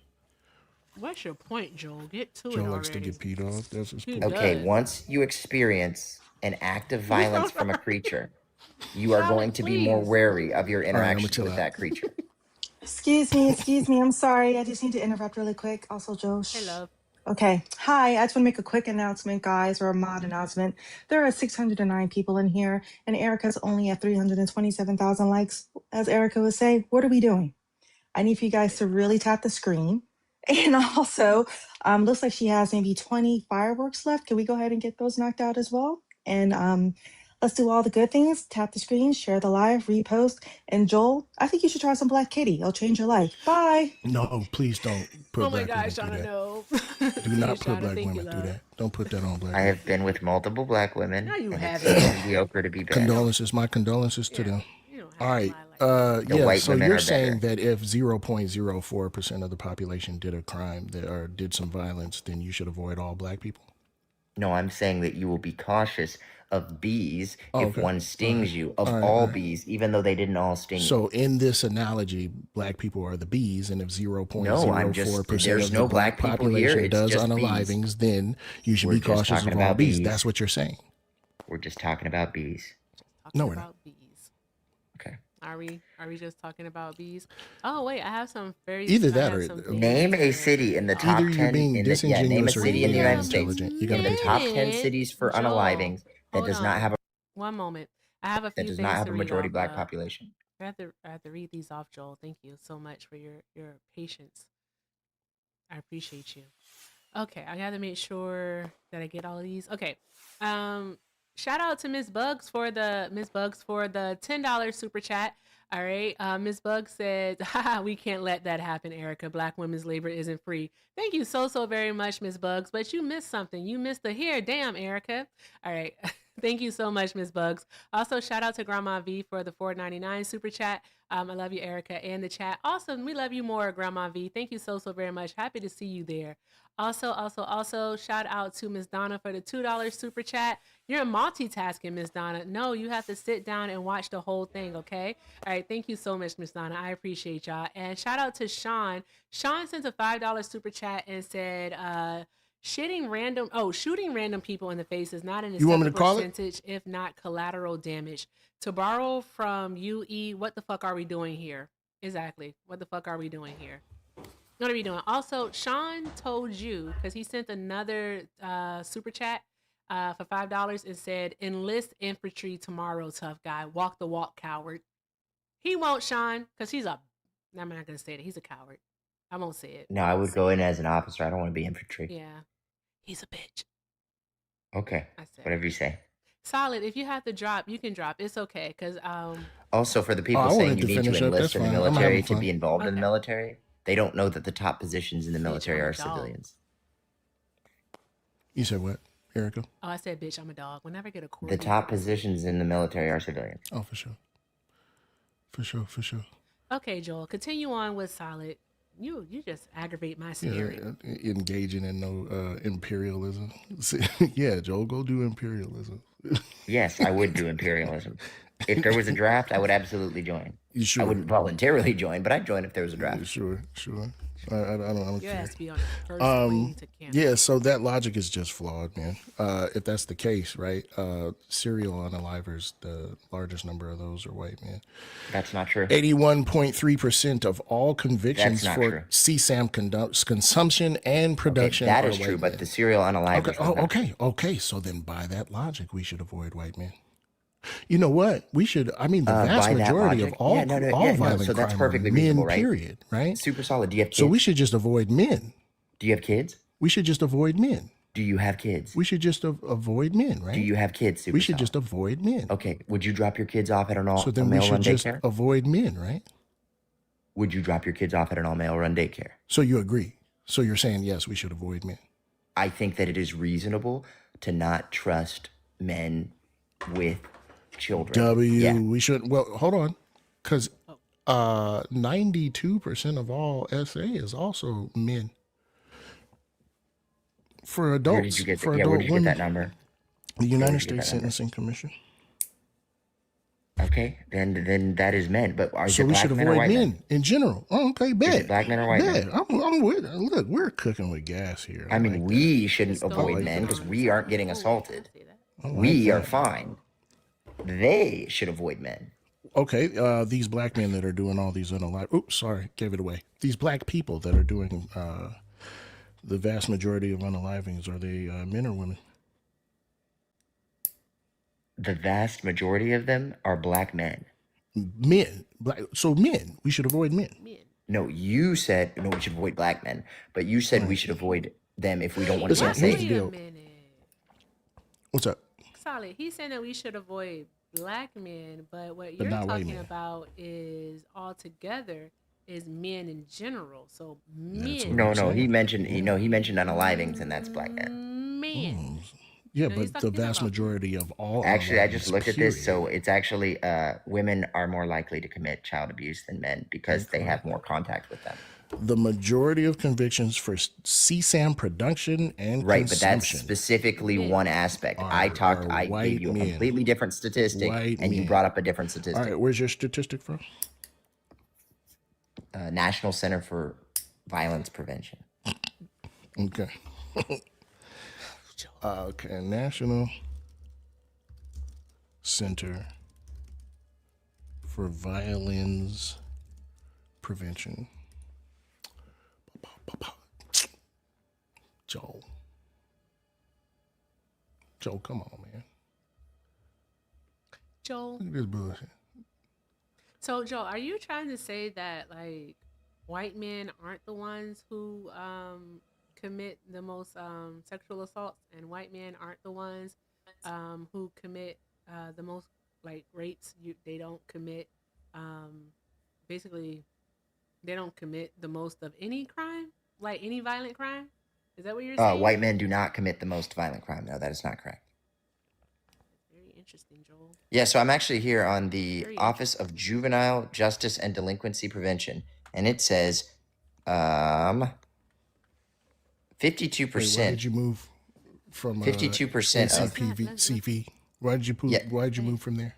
What's your point, Joel? Get to it Joel already. likes to get peed off. That's his point. Okay, once you experience an act of violence from a creature, you are going to be more wary of your interactions with that creature. Excuse me. I'm sorry. I just need to interrupt really quick. Also, Josh. Hey, love. Okay. Hi. I just want to make a quick announcement, guys, or a mod announcement. There are 609 people in here, and Erica's only at 327,000 likes. As Erica would say, what are we doing? I need for you guys to really tap the screen. And also, looks like she has maybe 20 fireworks left. Can we go ahead and get those knocked out as well? And let's do all the good things. Tap the screen, share the live, repost. And Joel, I think you should try some Black Kitty. It'll change your life. Bye. No, please don't put Oh my black women gosh, through Shauna, that. no. Do not put Shauna, black thank you, women through love. that. Don't put that on black I women. have been with multiple black women, No, you and it's haven't. mediocre to be bad. Condolences, my condolences to them. You don't have All right. The Yeah, white so women you're are saying better. that if 0.04% of the population did a crime or did some violence, then you should avoid all black people? No, I'm saying that you will be cautious of bees Oh, if okay. one stings you, of All right, all all right. bees, even though they didn't all sting So you. in this analogy, black people are the bees, and if No, I'm just 0.04% there's of the no black black people here. population It's does just bees. unalivings, then you should We're be just cautious talking of all about bees. bees. That's what you're saying. We're just talking about bees. No, we're not. About bees. Okay. Are we just talking about bees? Oh wait, I have some very Either I that have or some things Name a to city in the read top either you're 10 being in the name a disingenuous or city you're in the being United States. intelligent. You got In to the pick top one. 10 cities for Joel, unalivings that hold does not on. have a One moment. I have a that few does not things have to a read majority off. black population. I have to read these off, Joel. Thank you so much for your patience. I appreciate you. Okay, I gotta make sure that I get all of these. Okay. Shout out to Miss Bugs for the $10 super chat. All right. Miss Bugs said, haha, we can't let that happen, Erica. Black women's labor isn't free. Thank you so very much, Miss Bugs. But you missed something. You missed the here. Damn, Erica. All right. Thank you so much, Miss Bugs. Also, shout out to Grandma V for the $4.99 super chat. I love you, Erica, and the chat. Awesome. We love you more, Grandma V. Thank you so very much. Happy to see you there. Also, shout out to Miss Donna for the $2 super chat. You're multitasking, Miss Donna. No, you have to sit down and watch the whole thing, okay? All right, thank you so much, Miss Donna. I appreciate y'all. And shout out to Sean. Sean sent a $5 super chat and said, shooting random people in the face is not an You want me to acceptable call it? percentage, if not collateral damage. To borrow from UE, what the fuck are we doing here? Exactly. What the fuck are we doing here? What are we doing? Also, Sean told you, because he sent another super chat for $5 and said, enlist infantry tomorrow, tough guy. Walk the walk, coward. He won't, Sean, because he's a, I'm not going to say it. He's a coward. I won't say it. No, I would go in as an officer. I don't want to be infantry. Yeah. He's a bitch. Okay. Whatever you say. Solid. If you have to drop, you can drop. It's okay, because Also, for the people I saying wanted you to need to finish up. enlist That's in the fine. I'm having military to fun. be involved in the Okay. military, they don't know that the top positions in the military I'm a are dog. civilians. You said what, Erica? Oh, I said, bitch, I'm a dog. Whenever I get a corgi. The top positions in the military are civilians. Oh, for sure. For sure. Okay, Joel, continue on with Solid. You just aggravate my Yeah, spirit. engaging in no imperialism. Yeah, Joel, go do imperialism. Yes, I would do imperialism. If there was a draft, I would absolutely join. You sure? I wouldn't voluntarily join, but I'd join if there was a draft. Sure. I don't Your care. ass be on the first screen to cancel. Yeah, so that logic is just flawed, man. If that's the case, right? Serial unalivers, the largest number of those are white, man. That's not true. 81.3% of all convictions That's not for true. CSAM consumption and production Okay, that are is true, white but men. the serial unalivers. Okay. So then by that logic, we should avoid white men. You know what? We should. I mean, the vast by that majority of logic? all Yeah, violent so that's crime perfectly are men. reasonable, right? Period. Right. Super solid. Do you have kids? So we should just avoid men. Do you have kids? We should just avoid men. Do you have kids? We should just avoid men, right? Do you have kids? Super We should solid? just avoid men. Okay. Would you drop your kids off at an all So then we male should run just daycare? avoid men, right? Would you drop your kids off at an all male run daycare? So you agree? So you're saying yes, we should avoid men. I think that it is reasonable to not trust men with children. We should. Well, hold on, because 92% of all SA is also men. For adults, Where did you get for that? adult Where did you women, get that number? the Where United did you get States that number? Sentencing Commission. Okay, then that is men. But are So it we black should men or avoid white men? men in general. Oh, okay, Is bet. it black men or white men? Bet. I'm with it. Look, we're cooking with gas here. I mean, like we shouldn't that. avoid like men that. because we aren't getting assaulted. I like We are that. fine. They should avoid men. Okay, these black men that are doing all these unalive. Oops, sorry, gave it away. These black people that are doing The vast majority of unalivings, are they men or women? The vast majority of them are black men. Men. So men. We should avoid men. No, you said no. We should avoid black men, but you said we should avoid them if we don't want to Listen, be here's the insane. deal. What's up? Solid. He's saying that we should avoid black men, but what But you're not white talking men. about is altogether is men in general. So men. No. He mentioned unalivings, and that's black men. Men. Yeah, No, he's but the talking vast about- majority of all Actually, I just unalivings, looked at this, so period. it's actually women are more likely to commit child abuse than men because they have more contact with them. The majority of convictions for CSAM production and Right, but that's consumption specifically one aspect. I gave you a completely different statistic, and you brought up a different statistic. All right, where's your statistic from? National Center for Violence Prevention. Okay. Okay, National Center for Violence Prevention. Joel, come on, man. Joel. Look at this bullshit. So, Joe, are you trying to say that like white men aren't the ones who commit the most sexual assaults, and white men aren't the ones who commit the most like rapes? They don't commit basically they don't commit the most of any crime, like any violent crime. Is that what you're saying? White men do not commit the most violent crime. No, that is not correct. Very interesting, Joel. Yeah, so I'm actually here on the Office of Juvenile Justice and Delinquency Prevention, and it says 52%. Wait, why did you move from 52% of CV? Why did you move from there?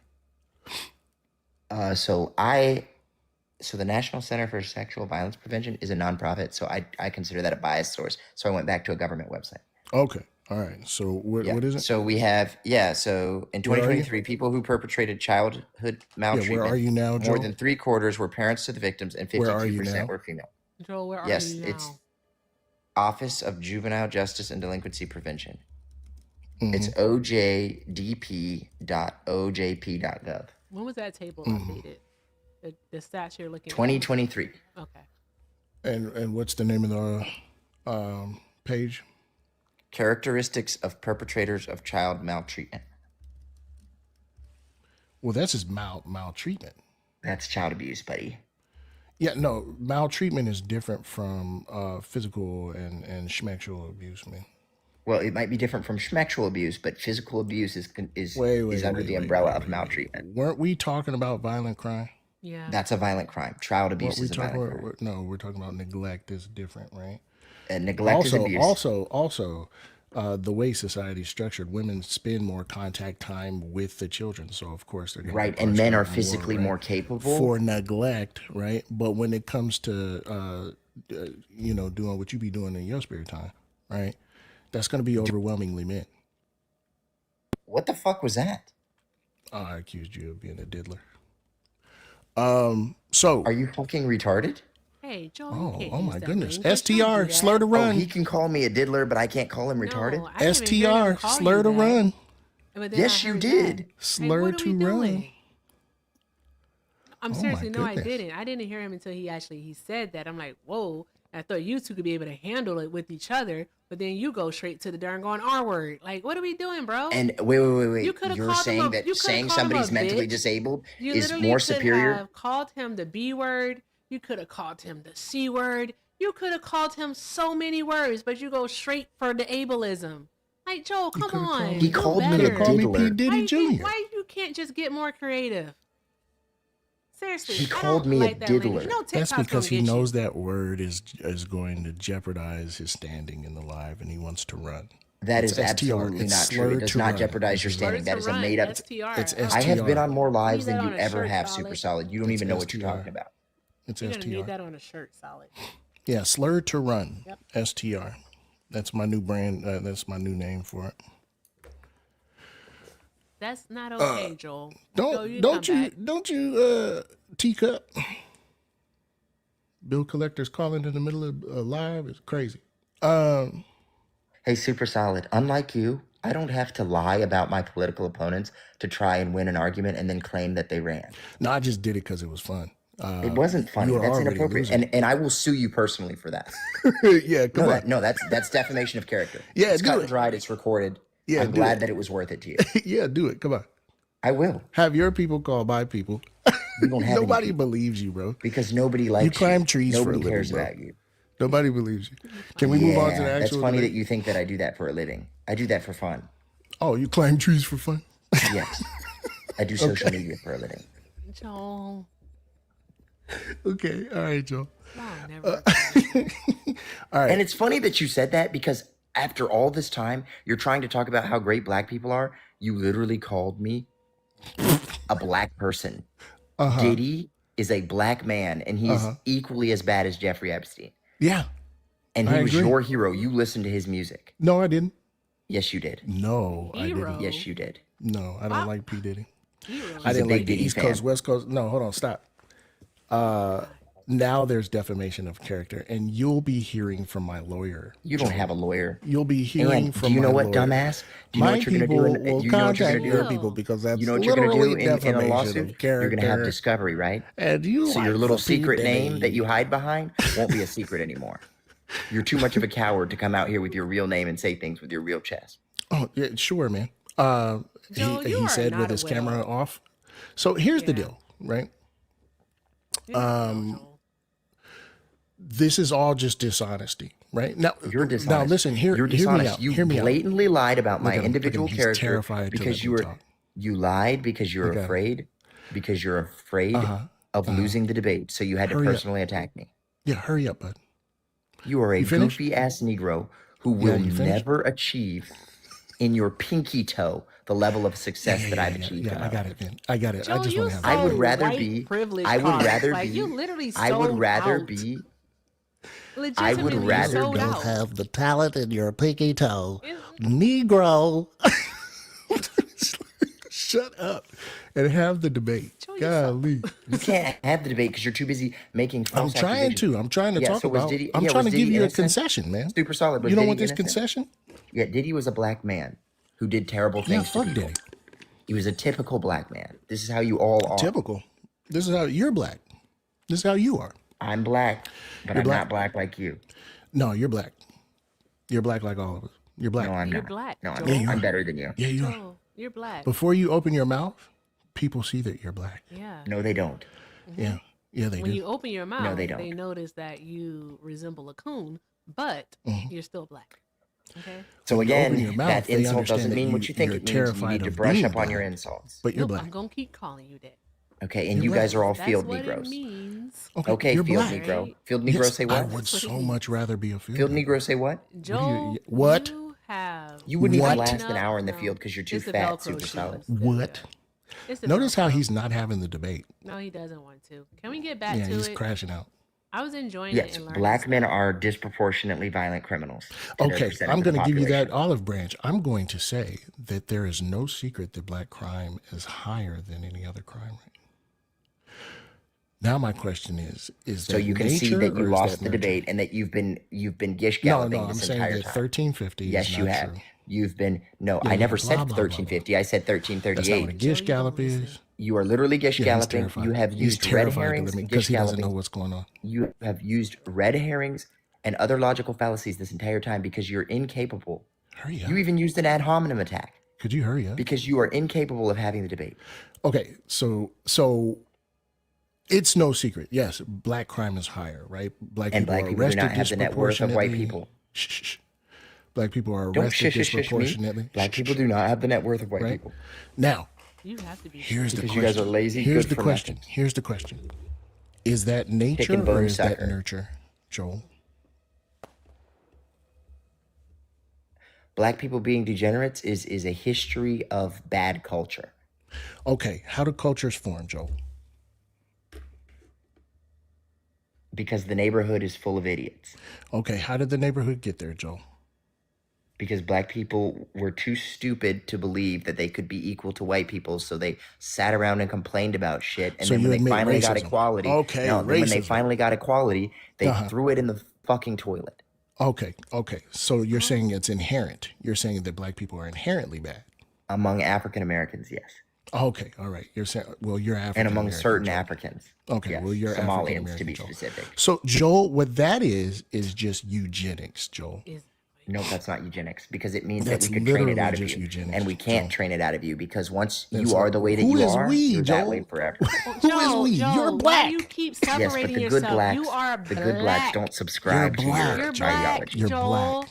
So the National Center for Sexual Violence Prevention is a nonprofit, so I consider that a biased source. So I went back to a government website. Okay, all right. So what is it? So we have so in 2023, people who perpetrated childhood maltreatment. where are you now, More Joel? than 3/4 were parents to the victims, and Where are you 52% now? were female. Joel, where are Yes, you now? it's Office of Juvenile Justice and Delinquency Prevention. Mm-hmm. It's ojdp.ojp.gov. When was that table Mm-hmm. updated? The stats you're looking at. 2023. Okay. And what's the name of the page? Characteristics of perpetrators of child maltreatment. Well, that's just maltreatment. That's child abuse, buddy. Yeah, no, maltreatment is different from physical and schmexual abuse, man. Well, it might be different from schmexual abuse, but physical abuse is under the umbrella of maltreatment. Weren't we talking about violent crime? Yeah. That's a violent crime. Child abuse is a violent crime. No, we're talking about neglect is different, right? And neglect is abuse. Also, the way society's structured, women spend more contact time with the children, so of course they're going right, and men are physically more capable for neglect, right? But when it comes to doing what you be doing in your spare time, right? That's going to be overwhelmingly men. What the fuck was that? I accused you of being a diddler. So are you fucking retarded? Hey, Joel. Oh my goodness. STR, slur to run. Oh, he can call me a diddler, but I can't call him retarded. STR, slur to run. Yes, you did. Slur to run. I'm seriously, no, I didn't. I didn't hear him until he said that. I'm like, whoa. I thought you two could be able to handle it with each other, but then you go straight to the darn going R word. Like, what are we doing, bro? And wait. You're saying that saying somebody's mentally disabled is more superior? You could have called him the B word. You could have called him the C word. You could have called him so many words, but you go straight for the ableism. Like, Joel, come on. He called me a diddler. Why you can't just get more creative? Seriously, he called me a diddler. You know that's because he knows that word is going to jeopardize his standing in the live, and he wants to run. That is absolutely not true. It does not jeopardize your standing. That is a made up. It's STR. I have been on more lives than you ever shirt, have, Solid. Super Solid. You don't even know what you're talking about. It's You're STR. gonna need that on a shirt, Solid. Yeah, slur to run. Yep. STR. That's my new brand. That's my new name for it. That's not okay, Joel. Don't you teacup. Bill collectors calling in the middle of live is crazy. Hey, Super Solid. Unlike you, I don't have to lie about my political opponents to try and win an argument and then claim that they ran. No, I just did it because it was fun. It wasn't funny. You were That's already inappropriate. losing. And I will sue you personally for that. Yeah, come on. No, that's defamation of character. Yeah, it's do cut it. and dried. It's recorded. Yeah, I'm do glad it. that it was worth it to you. Yeah, do it. Come on. I will. Have your people call my people. You don't have Nobody any people believes you, bro. because nobody likes You climb trees Nobody for a living, cares bro. about you. Nobody believes you. Can we move on to the That's actual funny debate? that you think that I do that for a living. I do that for fun. Oh, you climb trees for fun? Yes. I do social media for a living. Joel. Okay. All right, Joe. No, never. All right. And it's funny that you said that because after all this time, you're trying to talk about how great black people are. You literally called me a black person. Diddy is a black man, and he is equally as bad as Jeffrey Epstein. Yeah. And he I was agree. your hero. You listened to his music. No, I didn't. Yes, you did. No, I didn't. Yes, you did. No, I don't like P. Diddy. I a didn't big like the Diddy East fan. Coast, West Coast. No, hold on, stop. Now there's defamation of character, and you'll be hearing from my lawyer. You don't have a lawyer. You'll be hearing And from do you know my what, lawyer. dumbass? Do you know My what you're going to people do? will You know what you're contact going to your do? people because that's You know what you're going to do literally in a defamation lawsuit? of You're going to have character. discovery, right? And you So like your little for P. secret name Diddy. that you hide behind won't be a secret anymore. You're too much of a coward to come out here with your real name and say things with your real chest. Oh, yeah, sure, man. Joe, he you are said not with a his whale. camera off. So here's the deal, right? This is all just dishonesty, right? Now, You're dishonest. Now listen, You're hear me dishonest. out. You hear me out. blatantly lied about Look my at him, individual He's character terrified to because let you me were talk. you lied because you're Look at him. afraid of losing the debate. So you had to Hurry up. personally attack me. Yeah, hurry up, bud. You are a You finished? goofy ass Negro who will you finished? never achieve in your pinky toe the level of success that I've achieved. in Yeah, my I got life. it, man. I got it. I Joe, just you want to have. I would sold rather white be. privilege I would cards. rather Like, be. you literally I would sold rather out. be. Legitimately, you rather sold don't out. have the talent in your pinky toe, Negro. Shut up and have the debate. Golly. You can't have the debate because you're too busy making I'm false trying accusations. to. I'm trying to Yeah, talk so was about. Diddy- I'm yeah, trying was to give Diddy you a innocent? concession, man. Super solid. Was You don't Diddy want this innocent? concession? Yeah, Diddy was a black man who did terrible Yeah, things to fuck people. Diddy. He was a typical black man. This is how you all are. Typical. This is how you're black. This is how you are. I'm black, but You're I'm black. not black like you. No, you're black. You're black like all of us. You're black. No, I'm You're not. black, No, I'm Joel. not. I'm better than you. Yeah, you are. Joel, you're black. Before you open your mouth, people see that you're black. Yeah. No, they don't. Yeah. Yeah, they When do. you open your mouth, they don't. they notice that you resemble a coon, but Mhm. you're still black. Okay. So When you again, open your mouth, that they insult understand doesn't that mean what you think you're it means. You terrified need to of brush being up on your black. insults. But you're Nope, black. I'm gonna keep calling you that. Okay, and You're you black. guys are all That's field what Negroes. it means. Okay, you're field black. Negro. Right? Field Negro Yes, say I what? would That's what so it much rather be a field. Field Negro say what? Joel, What? you have. You wouldn't even What? last an No, hour in the no. field because you're too It's the fat, Velcro super shoes. solid. What? It's the Notice how Velcro. he's not having the debate. No, he doesn't want to. Can we get back Yeah, to he's it? crashing out. I was enjoying it Yes, and learning. black men stuff. are disproportionately violent criminals. to their Okay, percentage I'm of going the to give you that population. olive branch. I'm going to say that there is no secret that black crime is higher than any other crime rate. Now my question is So that you can see nature that you or is lost that the nurture? debate and that you've been gish No, galloping no, I'm this saying entire that time. 1350 Yes, is you not have. true. You've been no. Yeah, I yeah, never blah, said blah, blah, 1350. I said That's not what a 1338. gish Joe, you don't gallop listen. is. You are literally gish Yeah, he's galloping. terrified. You have He's used red terrified herrings, because gish he doesn't know galloping. what's going on. You have used red herrings and other logical fallacies this entire time because you're incapable. Hurry up. You even used an ad hominem attack Could you hurry up? because you are incapable of having the debate. Okay, so it's no secret. Yes, black crime is higher, right? Black And people black are people do arrested not have the net worth of white disproportionately. people. Shh, shh, shh. Black people are Don't arrested shush me. disproportionately. Black Shh, people shh, do not have the net worth of white right? people. Now, You have to be. here's the Because question. you guys are lazy, Here's good the for question. nothing. Here's the question. Is that nature Chicken bone or is that sucker. nurture, Joel? Black people being degenerates is a history of bad culture. Okay, how do cultures form, Joel? Because the neighborhood is full of idiots. Okay, how did the neighborhood get there, Joel? Because black people were too stupid to believe that they could be equal to white people, so they sat around and complained about shit. And So then you when they admit finally got racism. equality, Okay, no, then when they racism. finally got equality, they Uh-huh. threw it in the fucking toilet. Okay. So you're saying it's inherent. You're saying that black people are inherently bad. Among African Americans, yes. Okay, all right. You're saying, well, you're African And among American, certain Joel. Africans. Okay, Yes. well, you're African Somalians, American, to be Joel. specific. So, Joel, what that is just eugenics, Joel. No, that's not eugenics, because it means That's that we could train it literally out of just you. eugenics, And we can't Joel. train it out of you, because once That's you are the way that who you is are, we, you're that Joel? way forever. Who is we? You're Why black. you keep Yes, but separating the good yourself? blacks, You are the good blacks black. don't subscribe to black, your You're black, ideology. You're Joel. black.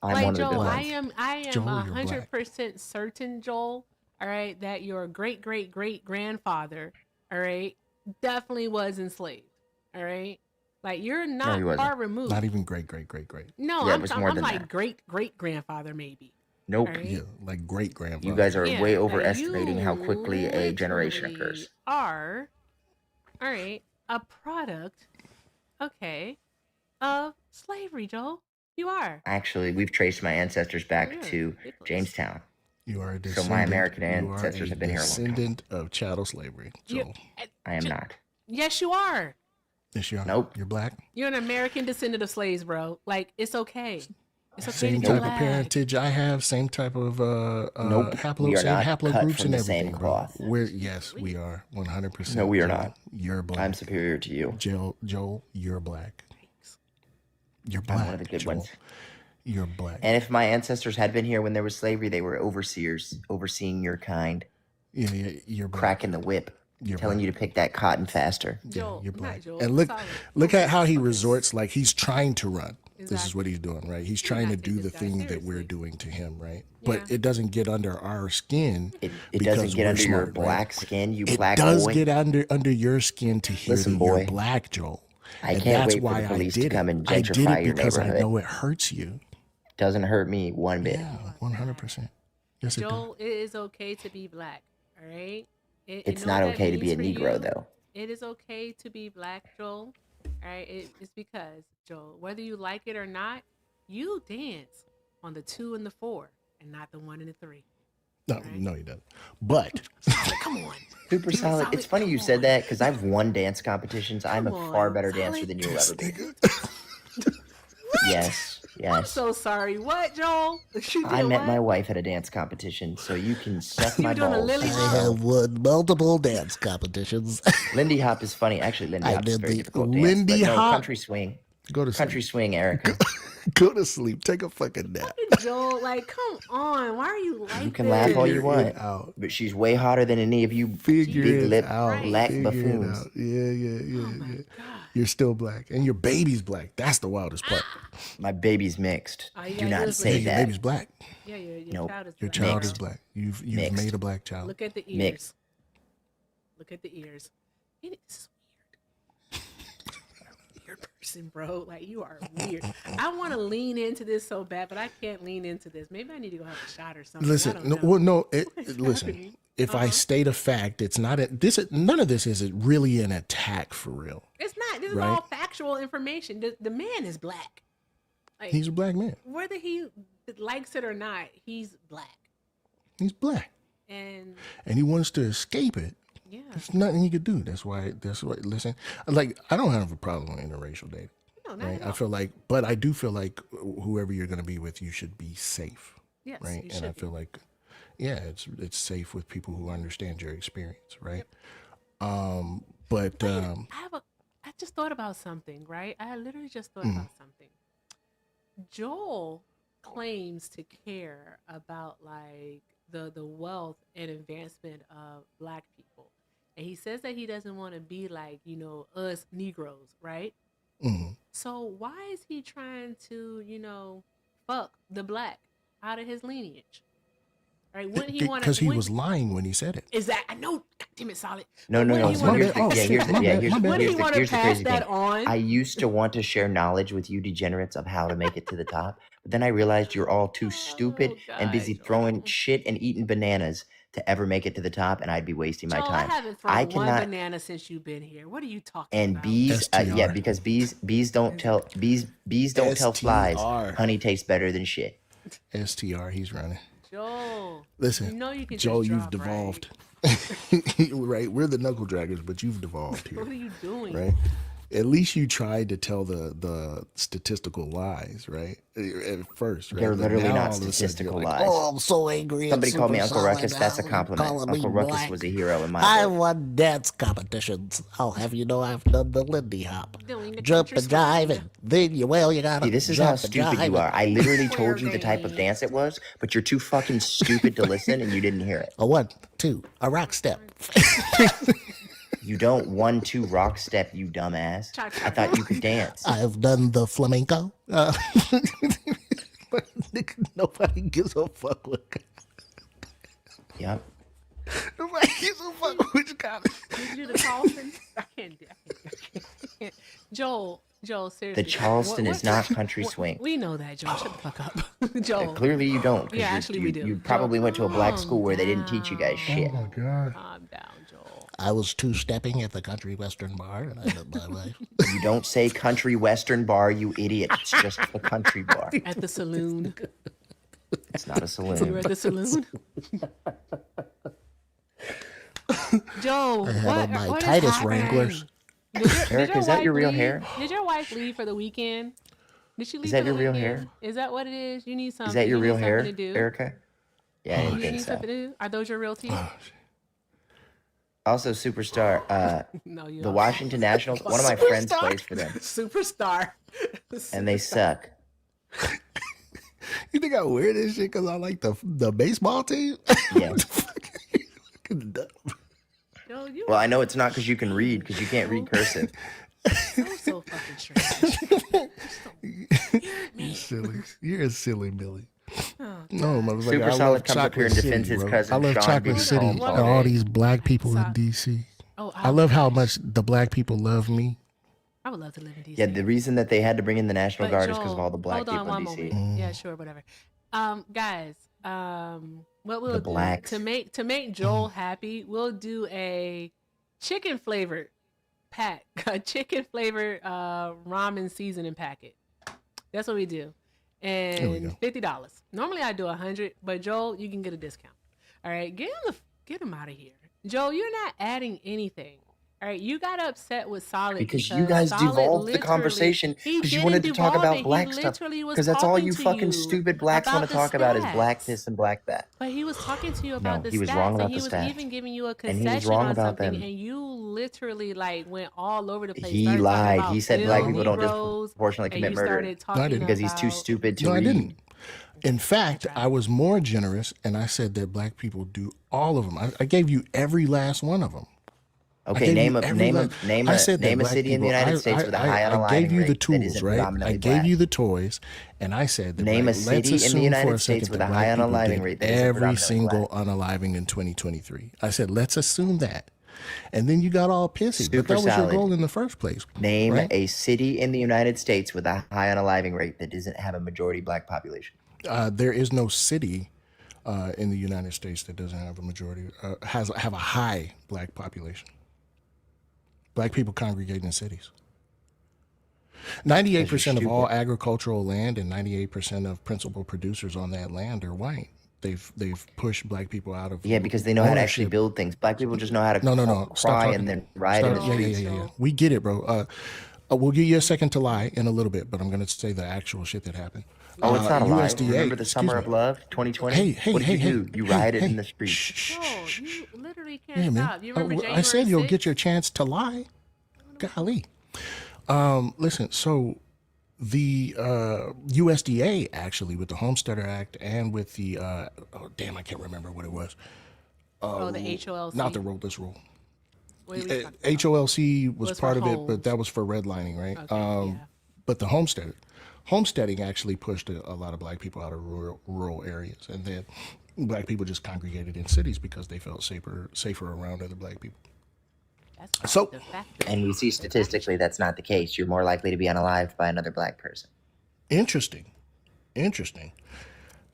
I'm Like one of the good Joel, ones. I am Joel, you're black. 100% certain, Joel. All right, that your great great great grandfather, all right, definitely was enslaved. All right, like you're No, not he wasn't. far removed. Not even great. No, Yeah, it was more I'm than like that. great great grandfather maybe. Nope. All right. Yeah, like great grandfather. You guys are Yeah, way like overestimating you how quickly a generation literally occurs. are, all right, a product, okay, of slavery, Joel. You are. Actually, we've traced my ancestors back You're to ridiculous. Jamestown. You are a So descendant. my American you are ancestors a have been here a long time. descendant of chattel slavery, Joel. I am not. Yes, you are. Yes, you are. Nope. You're black. You're an American descendant of slaves, bro. Like it's okay. It's okay Same to be type black. of parentage I have. Same type of Nope. We are same not cut haplogroups from and the same everything, bro. cloth. Yes, we are 100%. No, we are Joel. not. You're black. I'm superior to you. Joel, you're black. You're I'm black. one of the good Joel. ones. You're black. And if my ancestors had been here when there was slavery, they were overseers, overseeing your kind, Yeah, you're black. cracking the whip, You're telling black. you to pick that cotton faster. Joel, You're not black. Joel. And look, Solid. look at how he resorts. Like he's trying to run. This is Exactly. what he's doing, right? He's Do trying not to take do the this guy thing that we're seriously. doing to him, right? Yeah. But it doesn't get under our skin. It because doesn't get we're under your smart, right? black skin, you It black does boy. get under your skin to hear Listen, that you're boy. black, Joel. I And can't that's wait for why the I police to did come it. and I did gentrify it your because I neighborhood. know it hurts you. Doesn't hurt me one bit. Yeah, 100%. Yes, it does. Joel, it is okay to be black. All right. It's know not what that okay to be means a for Negro, you? though. It is okay to be black, Joel. All right. It's because Joel, whether you like it or not, you dance on the 2 and the 4, and not the 1 and the 3. No, no, he doesn't. But Come on. Super Dude, solid. It's funny you said that because I've won dance competitions. I'm a Come far on, better solid. dancer than you'll ever be. nigga, Yes, I'm yes. so sorry. What, Joel? You I did met what? my wife at a dance competition, so you can suck You my doing a balls. Lily I Hop? have won multiple dance competitions. Lindy Hop is funny. Actually, Lindy I Hop is did very the difficult dance. Lindy But no, Hop. country swing. Go to Country sleep. swing, Erica. Go to sleep. Take a fucking nap. Joel, like, come on. Why are you like You can this? laugh all you Figure want, it out. but she's way hotter than any of you Figure big it lip out. black Figure it buffoons. out. Yeah. Oh my God. You're still black, and your baby's black. That's the wildest part. My baby's mixed. Oh, yeah, Do not yours say Yeah, your that. baby's black. Yeah, your Nope. child is Your black. child Mixed. is black. You've Mixed. made a black child. Look at the ears. Mixed. Look at the ears. This is weird. Weird person, bro. Like, you are weird. I want to lean into this so bad, but I can't lean into this. Maybe I need to go have a shot or something. I Listen, don't no, know. well, no. What's Listen, happening? if I state a fact, it's not none of this is really an attack for real. It's not. This is Right? all factual information. The man is black. Like, He's a black man. whether he likes it or not, he's black. He's black, And and he wants to escape it. yeah, There's nothing he could do. That's why. Listen, like I don't have a problem with interracial dating. no, not Right? at I all. feel like, but I do feel like whoever you're going to be with, you should be safe. Yes, Right. you And I should feel be. like, yeah, it's safe with people who understand your experience. Right. But I just thought about something, right? I literally just thought about something. Joel claims to care about like the wealth and advancement of black people. And he says that he doesn't want to be like, us Negroes, right? mhm. So why is he trying to, fuck the black out of his lineage? Right? Wouldn't he want to? Because he was lying when he said it. Is that I know? God damn it, solid. No. Wouldn't he So wanna- here's the, Oh, yeah, shit, here's the, my yeah, bad, here's my the, bad. Wouldn't here's he the, want to here's the pass crazy that thing. on? I used to want to share knowledge with you degenerates of how to make it to the top, but then I realized you're all too stupid and busy God, throwing Joel. shit and eating bananas to ever make it to the top, and I'd be wasting my Joel, time. I haven't thrown I one cannot. banana since you've been here. What are you talking And about? bees, yeah, STR. because bees don't tell flies STR. honey tastes better than shit. STR. He's running. Joel, Listen, you know you can Joel, just you've drop, devolved. Right? We're the knuckle draggers, but you've devolved Right? What here. are you doing? Right? At least you tried to tell the statistical lies, right? At first, right? They're But literally now not all of a sudden you're statistical like, lies. oh, I'm so angry. Somebody It's called me super Uncle solid. Ruckus. That's a You're compliment. calling me Uncle Ruckus black. was a hero in my I book. won dance competitions. I'll have you know I've done the Lindy Hop. Doing the Jump country and jive, swing. and then you gotta See, this is how jump and stupid jive. you are. I literally Square told you the type of dance. dance it was, but you're too fucking stupid to listen and you didn't hear it. A 1, 2, a rock step. You don't 1, 2 rock step, you dumbass. I thought you could dance. I've done the flamenco. But nigga, nobody gives a fuck with. Yep. Nobody gives a fuck which kind of. Did you do the Charleston? I can't. Joel, seriously. The Charleston is not country swing. We know that, Joel. Shut the fuck up. Joel. Clearly you don't. 'Cause Yeah, actually we do. You probably went to a black Calm school where they didn't teach you guys shit. Oh my god. Calm down, Joel. I was 2-stepping at the country western bar, and I met my wife. You don't say country western bar, you idiot. It's just a country bar. At the saloon. It's not a You were saloon. at the saloon. Joe, I had what, on my what is Titus happening? Wranglers. Eric, is that wife your real leave- hair? Did your wife leave for the weekend? Did she leave Is that for the your real weekend? hair? Is that what it is? You need something. Is that your you real need hair, something to do. Erica? Yeah, I didn't You think need so. something to do. Are those your real teeth? Also, Superstar, No, you the don't. Washington Nationals, one of my friends Superstar? plays for them, Superstar. and they suck. You think I wear this shit because I like the baseball team? Yeah. Yo, you Well, I know it's not because you can read, because you can't read cursive. so fucking strange. You're silly. You're a silly Billy. Oh, No, motherfucker. Super I love Solid comes up here Chocolate and City, defends his bro. cousin, I love Sean Chocolate being City home and all all day. these black people in DC. Oh, I love how much the black people love me. I would love to live in DC. Yeah, the reason that they had to bring in the National But Guard is because of Joel, all the black hold on people in one DC. moment. Yeah, sure, whatever. Guys, what we'll do blacks. to make Joel happy, we'll do a chicken flavored pack, a chicken flavored ramen seasoning packet. That's what we do, and $50. Normally I do $100, but Joel, you can get a discount. All right, get him out of here, Joel. You're not adding anything. All right, you got upset with Solid Because you guys Solid devolved the literally- conversation he because you didn't wanted to talk devolve about it. black He stuff. literally was Because that's all talking you to fucking you stupid blacks want about to the talk about is black stats. this and black that. But he was talking to you about the he was stats, wrong about and he the was stats. even giving you a And he was concession wrong on about something, them. and you literally like went all over the place. He started talking lied. about He said Bill black people don't Negroes, disproportionately and commit you murder. started talking Because he's too about- stupid to No, I read. didn't. In fact, I was more generous, and I said that black people do all of them. I gave you every last one of them. Okay, name a black city in the United States with a high I unaliving gave you the rate that tools, isn't right? I predominantly gave black. you the toys, and I said that Name a let's city in the assume for United a States second with that a high black people unaliving did rate that isn't every predominantly single unaliving in 2023. I said let's assume that, and then you got all pissy. But that was your goal in the first place. Name right? a city in the United States with a high unaliving rate that doesn't have a majority black population. There is no city in the United States that doesn't have a majority have a high black population. Black people congregate in cities. 98% of all agricultural land and 98% of principal producers on that land are white. They've pushed black people out of because they know how to actually ownership. build things. Black people just know how to No. Stop cry talking. and then ride in the streets. Yeah. We get it, bro. We'll give you a second to lie in a little bit, but I'm going to say the actual shit that happened. Oh, it's not a lie. USDA, Remember the Summer of Love, 2020? Hey, what did you do? You rioted in the streets. Joel, you literally can't Yeah, man. stop. You remember January I said you'll 6th? get your chance to lie. Golly. Listen, so the USDA actually with the Homesteader Act and with the I can't remember what it was. the HOLC. Not the roadless rule. What are we talking about? HOLC was Was part for of it, homes. but that was for redlining, right? Okay, But the homesteading actually pushed a lot of black people out of rural areas, and then black people just congregated in cities because they felt safer around other black people. So, And we see statistically that's not the case. You're more likely to be unalived by another black person. interesting.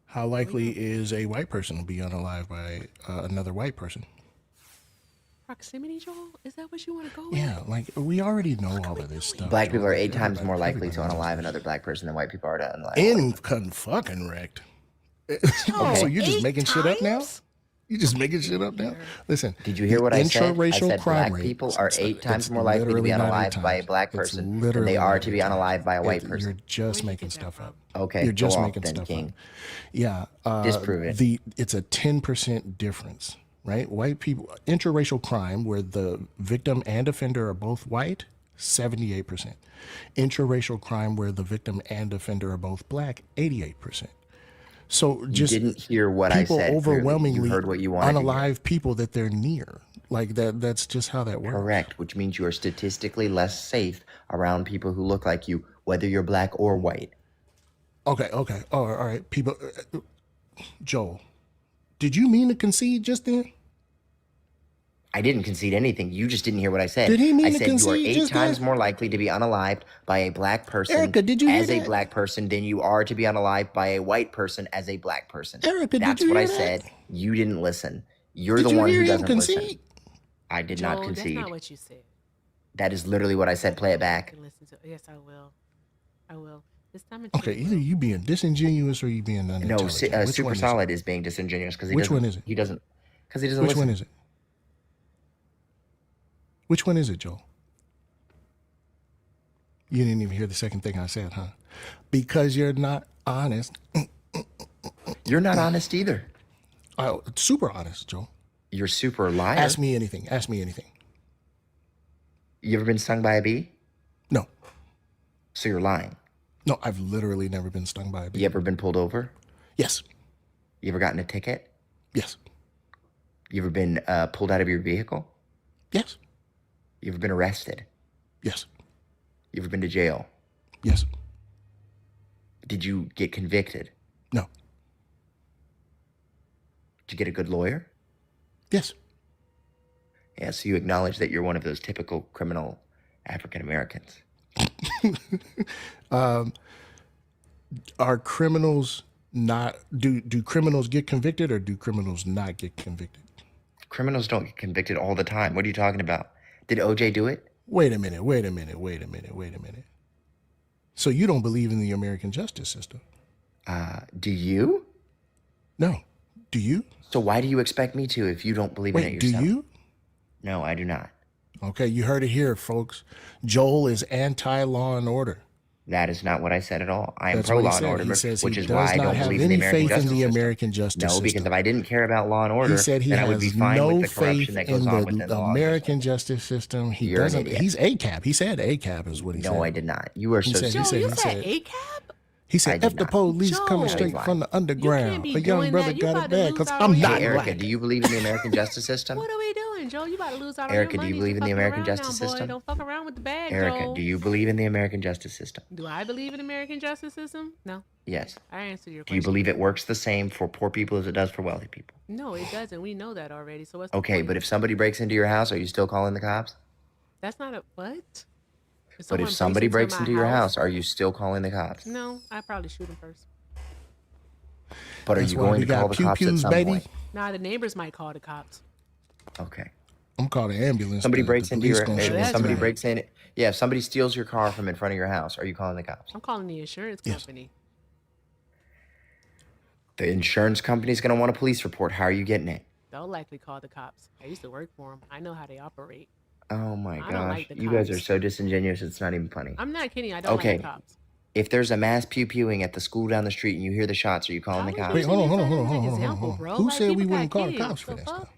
How likely is a white person to be unalived by another white person? Proximity, Joel? Is that what you want to go with? Yeah, like we already know all of this stuff. Black people are 8 Everybody- times more likely to everybody knows unalive another black person than white people are to unalive. In fucking wrecked. So you're just making shit up now? You just making shit up now? Listen, Did you hear what I said? I intraracial said crime black rate. people are 8 times It's more likely to be literally not 8 unalived by a times. black It's person than literally they are not to 8 be times. unalived by a white You're person. just making stuff up. Okay, You're go just off making then, stuff King. up. Yeah. Disprove it. It's a 10% difference, right? White people, interracial crime where the victim and offender are both white, 78%. Interracial crime where the victim and offender are both black, 88%. So just you didn't hear what I people said. overwhelmingly You heard what you wanted to hear. unalive people that they're near. Like that's just how that works. Correct, which means you are statistically less safe around people who look like you, whether you're black or white. Okay. Oh, all right. People, Joel, did you mean to concede just then? I didn't concede anything. You just didn't hear what I said. Did he mean I to said you are concede 8 just times then? more likely to be unalived by a black person Erica, did you hear as a that? black person than you are to be unalived by a white person as a black person. Erica, did That's you what hear I that? said. You didn't listen. You're Did the you one hear who him doesn't concede? listen. I did Joel, not concede. that's not what you said. That is literally what I said. Play it back. Listen to. Yes, I will. I will. This time. Okay, either you being disingenuous or you being No, unintelligent. Which Super one Solid is being disingenuous because he Which doesn't. one is it? He doesn't. Because he doesn't Which listen. one is it? Which one is it, Joel? You didn't even hear the second thing I said, huh? Because you're not honest. You're not honest either. Super honest, Joel. You're super liar. Ask me anything. Ask me anything. You ever been stung by a bee? No. So you're lying. No, I've literally never been stung by a bee. You ever been pulled over? Yes. You ever gotten a ticket? Yes. You ever been pulled out of your vehicle? Yes. You ever been arrested? Yes. You ever been to jail? Yes. Did you get convicted? No. Did you get a good lawyer? Yes. Yeah, so you acknowledge that you're one of those typical criminal African Americans. Are criminals not do criminals get convicted or do criminals not get convicted? Criminals don't get convicted all the time. What are you talking about? Did OJ do it? Wait a minute. So you don't believe in the American justice system? Do you? No. Do you? So why do you expect me to if you don't believe in it yourself? Do you? No, I do not. Okay, you heard it here, folks. Joel is anti-law and order. That is not what I said at all. I am That's pro what he law and said. order, He says which he is does why I not don't have believe in the any American faith in justice the system. American justice No, system. because if I didn't care about law and order, He said he then I would be has fine no with the corruption faith that goes in on within the the law. American justice system. He You're an doesn't. idiot. He's ACAB. He said ACAB is what he said. No, I did not. You are He so said- he Joel, you he said said- ACAB? He said, "F the police coming Joel. straight from the underground. be A young doing brother that. You got about it to bad lose because our I'm way. not Hey, Erica, black." do you believe in the American justice system? What are we doing, Joel? You about to lose all of Erica, your do money. you believe in the fucking American around justice now, boy. system? Don't fuck around with the bag, Erica, Joel. do you believe in the American justice system? Do I believe in the American justice system? No. Yes. I answered your Do you question. believe it works the same for poor people as it does for wealthy people? No, it doesn't. We know that already. So what's the Okay, point? but if somebody breaks into your house, are you still calling the cops? That's not a what? But if somebody breaks into your house, are you still calling the cops? No, I probably shoot him first. But are That's you why going we to call got the cops at pew-pews, some baby. point? Nah, the neighbors might call the cops. Okay. I'm calling the ambulance. Somebody The breaks into police your gonna show if up somebody tonight. breaks in. Yeah, if somebody steals your car from in front of your house, are you calling the cops? I'm calling the insurance company. The insurance company's going to want a police report. How are you getting it? They'll likely call the cops. I used to work for them. I know how they operate. Oh my I don't gosh. like the You guys are cops. so disingenuous. It's not even funny. I'm not kidding. I don't Okay. like the cops. If there's a mass pew-pewing at the school down the street and you hear the shots, are you calling the cops? Wait, hold on. Example, bro. Who Like, said we people wouldn't got call the kids. cops for The that fuck? stuff?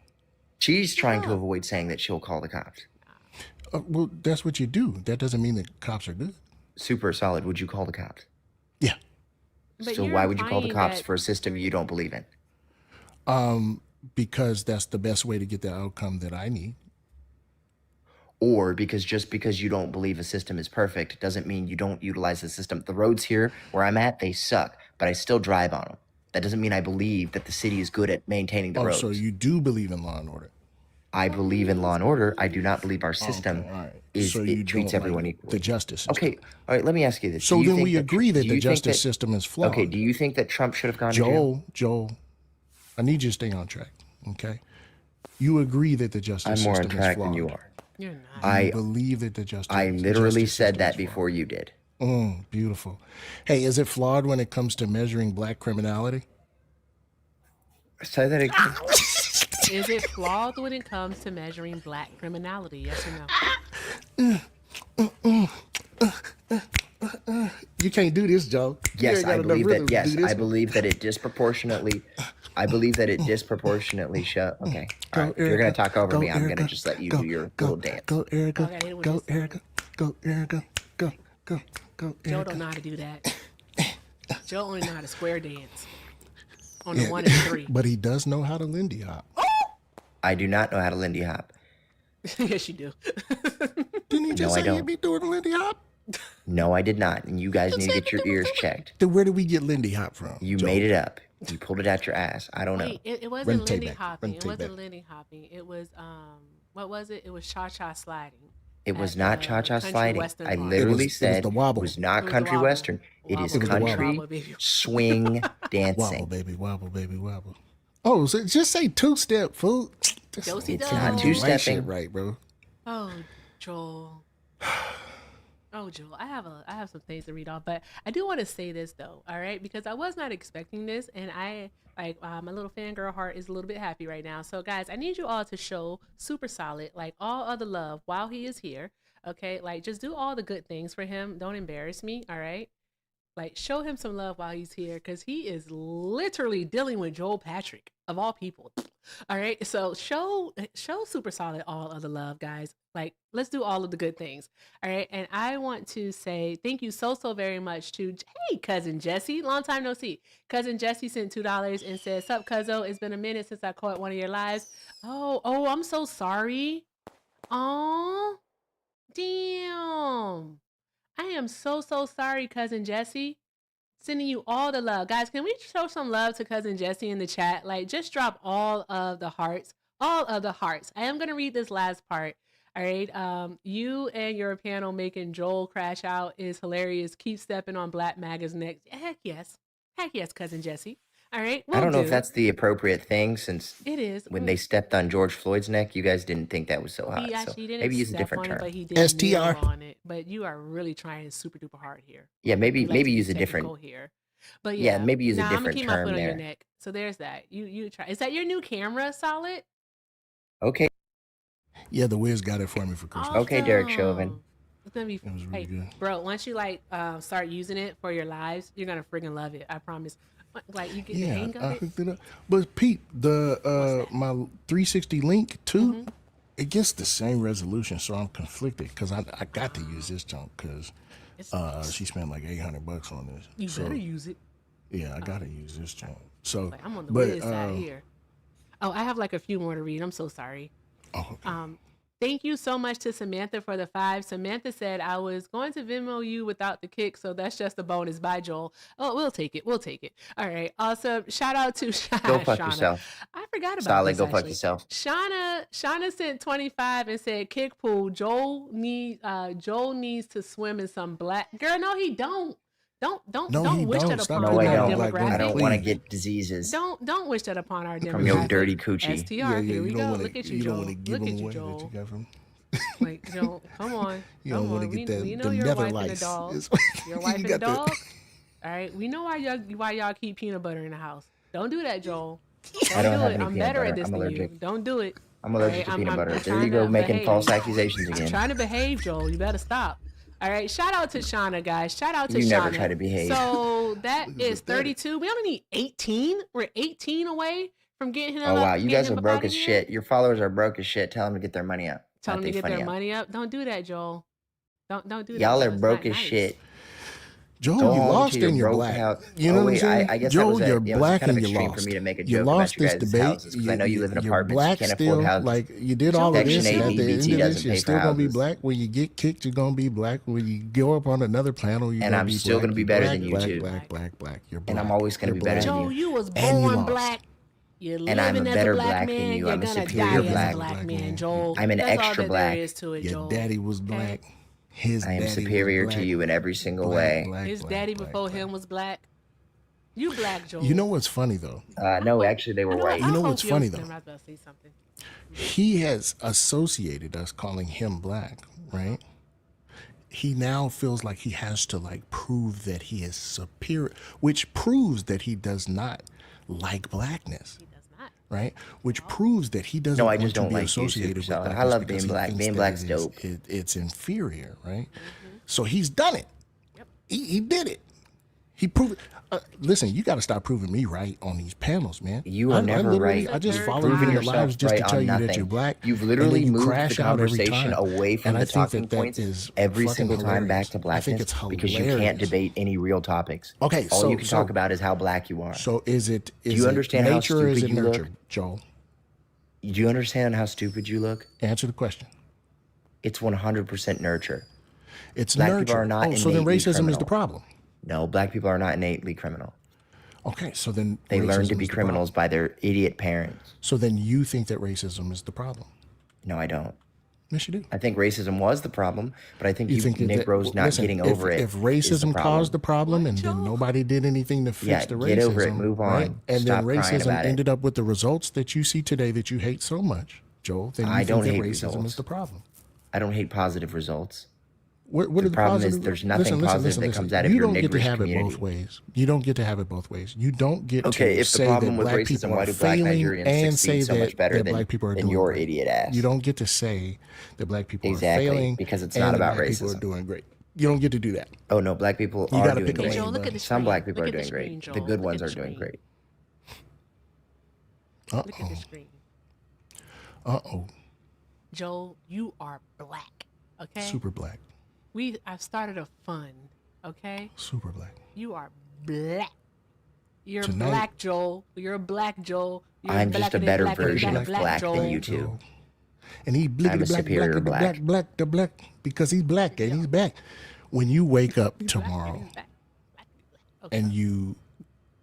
She's trying to avoid saying that she'll call the cops. Well, that's what you do. That doesn't mean that cops are good. Super Solid. Would you call the cops? Yeah. But So you're why would you call the implying cops that- for a system you don't believe in? Because that's the best way to get the outcome that I need. Or because just because you don't believe a system is perfect doesn't mean you don't utilize the system. The roads here where I'm at, they suck, but I still drive on them. That doesn't mean I believe that the city is good at maintaining the roads. So you do believe in law and order. I believe in law and order. I do not believe our system So you it treats don't everyone like equally. the justice system. Okay, all right. Let me ask you this. So Do you then think we agree that do the you think justice system is flawed. Okay. Do you think that Trump should have gone to jail? Joel, I need you to stay on track. Okay, you agree that the justice I'm more on system track is flawed. than you are. You're not. I believe that the justice. I the literally justice said system that is before you did. flawed. Beautiful. Hey, is it flawed when it comes to measuring black criminality? Say that again. Is it flawed when it comes to measuring black criminality? Yes or no? You can't do this, Joe. Yes, I believe that. Yes, I believe that it disproportionately. I believe that it disproportionately show. Okay, all right. If you're gonna talk over me, I'm gonna just let you do your little dance. Go, Erica. Go, Erica. Go, Erica. Go, go, go, Erica. Joe don't know how to do that. Joe only know how to square dance on the 1 and 3. But he does know how to Lindy Hop. I do not know how to Lindy Hop. Yes, you do. Didn't you just No, I say you'd don't. be doing Lindy Hop? No, I did not. And you guys need to get your ears checked. Then where did we get Lindy Hop from? You Joe? made it up. You pulled it out your ass. I don't know. Wait, it Run wasn't the tape Lindy back. hopping. Run It the tape wasn't back. Lindy hopping. It was what was it? It was cha-cha sliding. It was at not the cha-cha Country sliding. Western I Bar. literally It was said the wobble. it was not It was the country wobble. western. It is Wobble, baby, country wobble, baby. swing Wobble, dancing. baby, wobble, baby, wobble. Oh, so just say two-step, fool. Dosey It's do. not White two-stepping. shit right, bro. Oh, Joel. Oh, Joel, I have some things to read off, but I do want to say this though, all right? Because I was not expecting this, and my little fangirl heart is a little bit happy right now. So, guys, I need you all to show Super Solid like all other love while he is here, okay? Like, just do all the good things for him. Don't embarrass me, all right? Like, show him some love while he's here, because he is literally dealing with Joel Patrick of all people. All right, so show Super Solid all of the love, guys. Like, let's do all of the good things. All right, and I want to say thank you so very much to cousin Jesse. Long time no see. Cousin Jesse sent $2 and said, "Sup, cuzzo? It's been a minute since I caught one of your lives." Oh, I'm so sorry. Oh, damn. I am so sorry, cousin Jesse. Sending you all the love. Guys, can we show some love to cousin Jesse in the chat? Like, just drop all of the hearts. All of the hearts. I am going to read this last part. All right. You and your panel making Joel crash out is hilarious. Keep stepping on Black Maga's neck. Heck yes. Heck yes, cousin Jesse. All right. I don't know if that's the appropriate thing, since It is. when they stepped on George Floyd's neck, you guys didn't think that was so hot. He So actually didn't maybe use a step different on term. it, but he did STR. kneel on it. But you are really trying super duper hard here. Yeah, maybe You like to be use a technical different. here. But Yeah, maybe use a I'm gonna different keep my term foot on your there. neck. So there's that. You try. Is that your new camera, Solid? Okay. Yeah, the Wiz got it for me for Christmas. Okay, Derek Chauvin. It's gonna be It was really good. bro. Once you start using it for your lives, you're gonna friggin' love it. I promise. Like, you get the Yeah, hang of I it. hooked it up. But Pete, the my 360 Link 2, it gets the same resolution, so I'm conflicted because I got to use this junk because she spent like $800 on this. You So, better use it. Yeah, I gotta use this junk. So, Like, I'm on the but Wiz side here. Oh, I have like a few more to read. I'm so sorry. Oh, okay. Thank you so much to Samantha for the 5. Samantha said, "I was going to Venmo you without the kick, so that's just a bonus." Bye, Joel. Oh, we'll take it. We'll take it. All right. Also, shout out to Go fuck Shauna. yourself. I forgot about Solid, this, go fuck actually. yourself. Shauna sent 25 and said, "Kick pool. Joel needs to swim in some black." Girl, no, he don't. Don't he wish don't. that Stop upon No, I our don't. black women, demographic. I don't want to please. get diseases Don't wish that upon our demographic. from your dirty coochie. STR. Yeah, Here we you go. don't want Look to. at you, You don't Joel. want to give Look them at you, away that Joel. you got from. Like, Joel, come on. You don't Come want on. to get that. We know the your nether wife and the lice. dog. It's- Your wife you and got the- dog. All right. We know why y'all keep peanut butter in the house. Don't do that, Joel. I don't do have it. any I'm peanut better butter. at this I'm than allergic. you. Don't do it. I'm allergic All to peanut butter. I'm There you trying go, to making behave. false accusations I'm again. trying to behave, Joel. You better stop. All right. Shout out to Shauna, guys. Shout out to You Shauna. never try to behave. So that Look at is that. 32. We only need 18. We're 18 away from getting him Oh wow, up. you getting guys him are up broke outta as here. shit. Your followers are broke as shit. Tell them to get their money up. Tell Not them to they get funny their up. money up. Don't do that, Joel. Don't do that. Y'all are Joel. It's broke not as nice. shit. Joel, Go you home lost to your and you're broke black. house. You know Oh what I'm wait, saying? I guess Joel, that you're was, it was black kind of and you extreme lost. for me to make a You joke about lost your this guys' debate. houses because I know you live in You're apartments. black You can't still. afford houses. Like you did all of Section this. 8 At the end EBT of this, doesn't you're pay for still gonna be houses. black. When you get kicked, you're gonna be black. When you go up on another panel, you're And gonna I'm be still black. gonna be You're better black, than you black, too. black. You're black. And I'm always gonna You're be better black. than Joel, you. you was And you born lost. black. You're And I'm living a as better a black black man. than you. You're I'm a gonna superior die black. as a black man, Joel. I'm an That's all extra that black. there is to it, Your Joel. daddy was Okay? black. His I am daddy superior was to black. you in every single Black, way. black, His black, daddy black, before black. him was black. You black, Joel. You know what's funny though? No, actually, they were white. You know what's funny though? I was about to say something. He has associated us calling him black, right? He now feels like he has to like prove that he is superior, which proves that he does not like blackness. He does not. right? Which proves that he doesn't No, I want just to don't be like you, associated with Supercell. blackness I love because being he black. thinks Being that black's it is, dope. it's inferior, right? So he's done it. He did it. He proved. Listen, you got to stop proving me right on these panels, man. You are never literally, right. I just You've follow you proven in the yourself lives just right to tell on you that nothing. you're black. You've and then literally you moved crash the out every conversation time. away from And the I think talking that points is every fucking single time back hilarious. to I think blackness it's hilarious. because you can't debate any real topics. Okay, all so you can talk about is how black you are. So is it? Do you understand how nature or is stupid it you nurture, look? Joel? Do you understand how stupid you look? Answer the question. It's 100% nurture. It's Black nurture. people are not so then innately racism criminal. is the problem. No, black people are not innately criminal. Okay, so then They learn to racism be is the criminals problem. by their idiot parents. So then you think that racism is the problem? No, I don't. Yes, you do. I think racism was the problem, but I think You think that, Negroes not listen, getting over it if is racism the problem. caused the problem and then nobody did anything to fix Yeah, the racism, get over it, move on. right? And Stop then crying racism about it. ended up with the results that you see today that you hate so much, Joel, then you I think don't that hate racism results. is the problem. I don't hate positive results. What The are the problem is positive? there's nothing positive that comes out of You your don't get to niggerish have it community. both ways. You don't get to have it both ways. You don't get Okay, to if the say problem that was black racism, people why are do black failing Nigerians and succeed say so much better that than, black people are than doing your great. idiot ass? You don't get to say that black people Exactly, are failing because it's and not that about black people are racism. doing great. You don't get to do that. Oh no, black people You are got to doing pick a great. lane, Joel, look bud. at the Some screen. black people Look are at the doing screen, great. Joel. The good Look ones at are the doing screen. great. Look at the screen. Uh-oh. Joel, you are black. Okay? Super black. I've started a fund, okay? Super black. You are black. You're Tonight- black, Joel. You're a black Joel. You're I'm just a blacker than better black than version black, of black black Joel. than you two. And he I'm blickety a black, superior black, black, because he's black and he's back. When you wake up tomorrow and you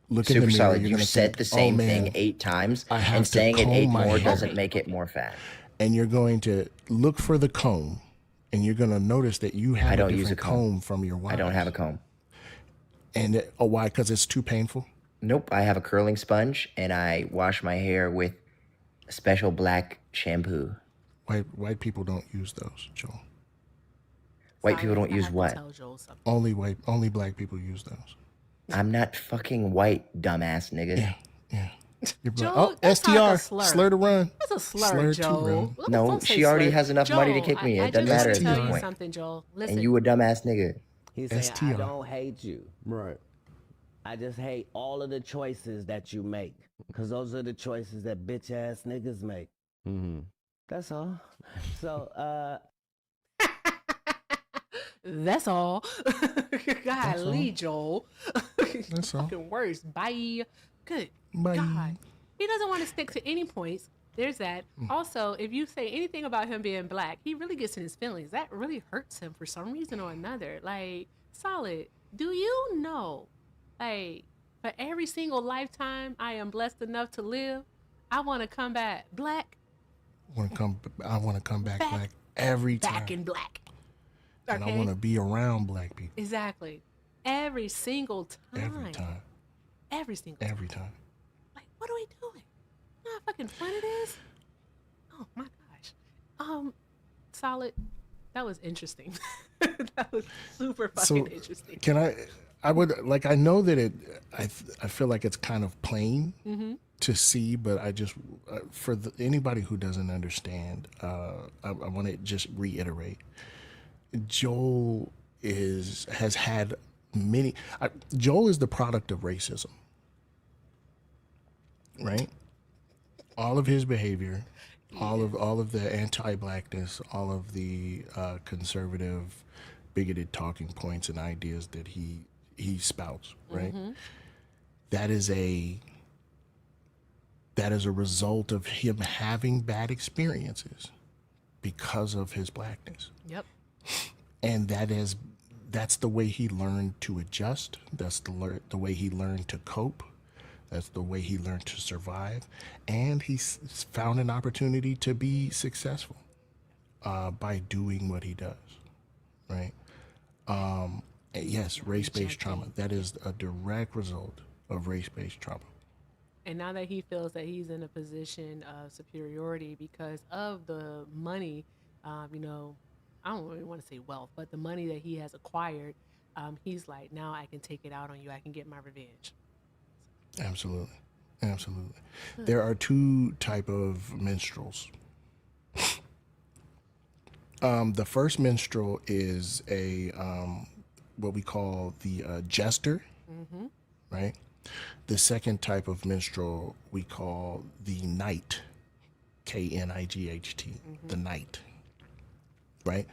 look in the Super mirror, solid. you're You gonna said think, the same oh, man, thing 8 times, I have and to saying it comb 8 my more hair. doesn't make it more fat. And you're going to look for the comb, and you're going to notice that you have I a don't different use a comb. from your wife. I don't have a comb. And why? Because it's too painful. Nope. I have a curling sponge, and I wash my hair with a special black shampoo. White people don't use those, Joel. White people don't use what? Only black people use those. I'm not fucking white, dumbass nigga. Yeah. You're black. Joel, Oh, that sounds like a STR, slur. slur to run. That's a slur, Slur Joel. to run. No, Don't say she already slur. has enough money to kick me. I It doesn't just matter want at to this tell you point. something, Joel. Listen. And you a dumbass nigga. He said, STR. I don't hate you. Right. I just hate all of the choices that you make. Because those are the choices that bitch ass niggas make. Mm-hmm. That's all. So, That's all. Golly, Joel. That's all. Fucking worse. Bye. Good Bye. God. He doesn't want to stick to any points. There's that. Also, if you say anything about him being black, he really gets in his feelings. That really hurts him for some reason or another. Like, Solid, do you know, like, for every single lifetime I am blessed enough to live, I want to come back black. I want to come back black every time. Back in black. And I Okay? want to be around black people Exactly. Every single time. every time. Every single Every time. Like, what are we doing? You know how fucking fun it is? Oh my gosh. Solid. That was interesting. That was super fucking interesting. Can I would like, I know that I feel like it's kind of plain to see, but I just, for anybody who doesn't understand, I want to just reiterate. Joel has had many, Joel is the product of racism, right? All of his behavior, all of the anti-blackness, all of the conservative, bigoted talking points and ideas that he spouts, right? That is a result of him having bad experiences because of his blackness. Yep. And that's the way he learned to adjust. That's the way he learned to cope. That's the way he learned to survive. And he's found an opportunity to be successful by doing what he does, right? Yes, race-based trauma. That is a direct result of race-based trauma. And now that he feels that he's in a position of superiority because of the money, you know, I don't really want to say wealth, but the money that he has acquired, he's like, now I can take it out on you. I can get my revenge. Absolutely. Absolutely. There are two type of minstrels. The first minstrel is a what we call the jester, right? The second type of minstrel we call the knight, Knight, the knight, right?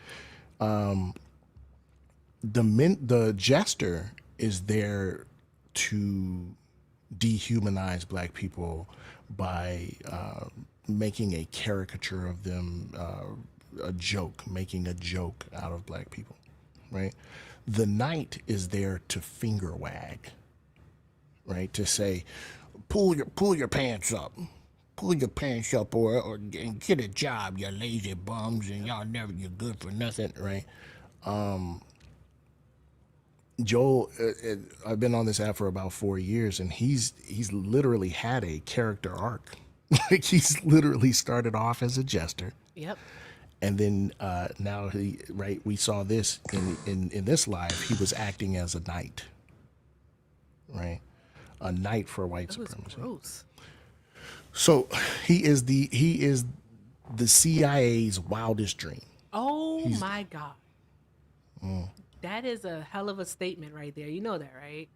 The jester is there to dehumanize black people by making a caricature of them, making a joke out of black people, right? The knight is there to finger wag, right? To say, pull your pants up. Pull your pants up or get a job, you lazy bums, and you're good for nothing, right? Joel, I've been on this app for about 4 years, and he's literally had a character arc. Like he's literally started off as a jester. Yep. And then now we saw this in this live, he was acting as a knight. Right? A knight for white supremacy. Gross. So he is the CIA's wildest dream. Oh my God. That is a hell of a statement right there. You know that, right?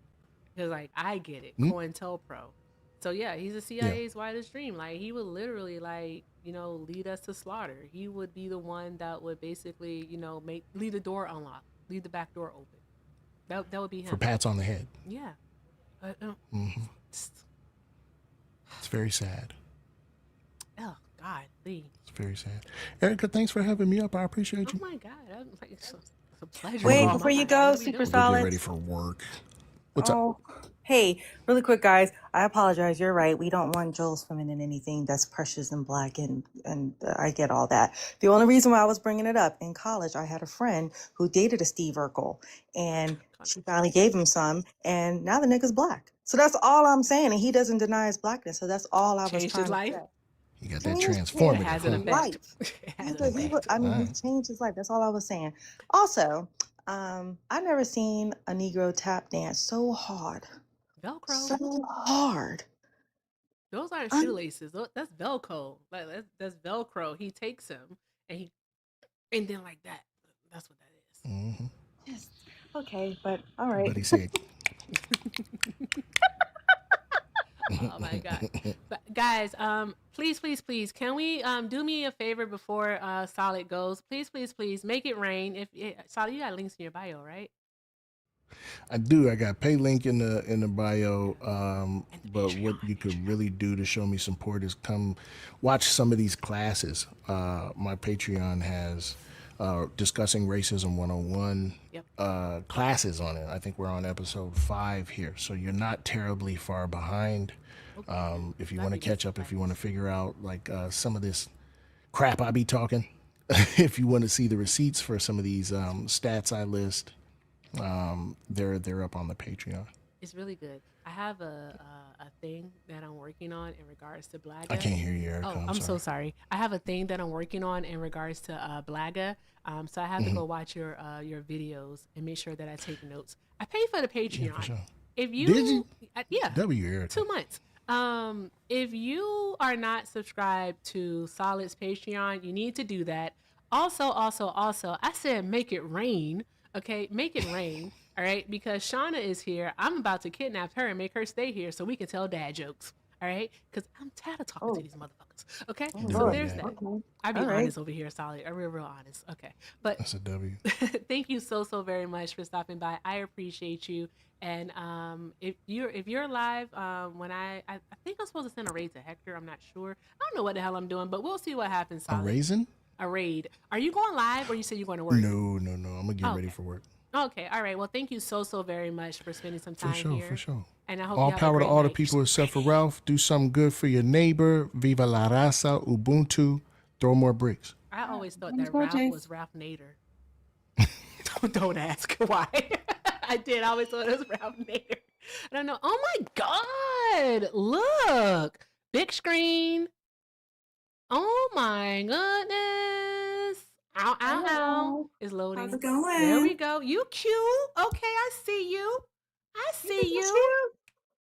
Because like I get it. COINTELPRO. So yeah, he's the CIA's wildest dream. Like he would literally lead us to slaughter. He would be the one that would basically, leave the door unlocked, leave the back door open. That would be him. For pats on the head. Yeah. It's very sad. Oh God, Lee. It's very sad. Erica, thanks for having me up. I appreciate you. Oh my God, it's a pleasure. Wait, before you go, Super Solid. Get ready for work. What's up? Hey, really quick, guys. I apologize. You're right. We don't want Joel swimming in anything that's precious and black, and I get all that. The only reason why I was bringing it up, in college, I had a friend who dated a Steve Urkel, and she finally gave him some, and now the nigga's black. So that's all I'm saying, and he doesn't deny his blackness. So that's all I was Changed trying his life. to say. You got that transformative. It has an effect. He changed his life. That's all I was saying. Also, I never seen a Negro tap dance so hard. Velcro. So hard. Those aren't shoelaces. That's Velcro. Like that's Velcro. He takes him and then like that. That's what that is. Mm-hmm. Yes. Okay, but all right. But he said. Oh my God. But guys, please, can we do me a favor before Solid goes? Please, make it rain. Solid, you got links in your bio, right? I do. I got pay link in the bio. But what you could really do to show me support is come watch some of these classes. My Patreon has discussing racism 101 classes on it. I think we're on episode 5 here, so you're not terribly far behind. If you want to catch up, if you want to figure out like some of this crap I be talking, if you want to see the receipts for some of these stats I list, they're up on the Patreon. It's really good. I have a thing that I'm working on in regards to Blaga. I can't hear you, Erica. Oh, I'm so sorry. I have a thing that I'm working on in regards to Blaga. So I have to go watch your videos and make sure that I take notes. I pay for the Patreon. Yeah, for sure. If you Did you? Yeah. W, Erica. 2 months. If you are not subscribed to Solid's Patreon, you need to do that. Also, I said make it rain. Okay, make it rain. All right, because Shauna is here. I'm about to kidnap her and make her stay here so we can tell dad jokes. All right, because I'm tired of talking to these motherfuckers. Okay, so there's that. I be honest over here, Solid. I'm real honest. Okay, but that's a W. Thank you so very much for stopping by. I appreciate you. And if you're live, when I think I'm supposed to send a raid to Hector. I'm not sure. I don't know what the hell I'm doing, but we'll see what happens. Solid. A raisin? A raid. Are you going live, or you said you're going to work? No. I'm gonna get ready for work. Okay, all right. Well, thank you so very much for spending some time here. For sure. And I hope all you have power a to great all night. the people except for Ralph. Do something good for your neighbor. Viva la raza, Ubuntu. Throw more bricks. I always thought that Ralph was Ralph Nader. Don't ask why. I did. I always thought it was Ralph Nader. I don't know. Oh my God! Look, big screen. Oh my goodness! Ow! It's loading. How's it going? There we go. You cute. Okay, I see you.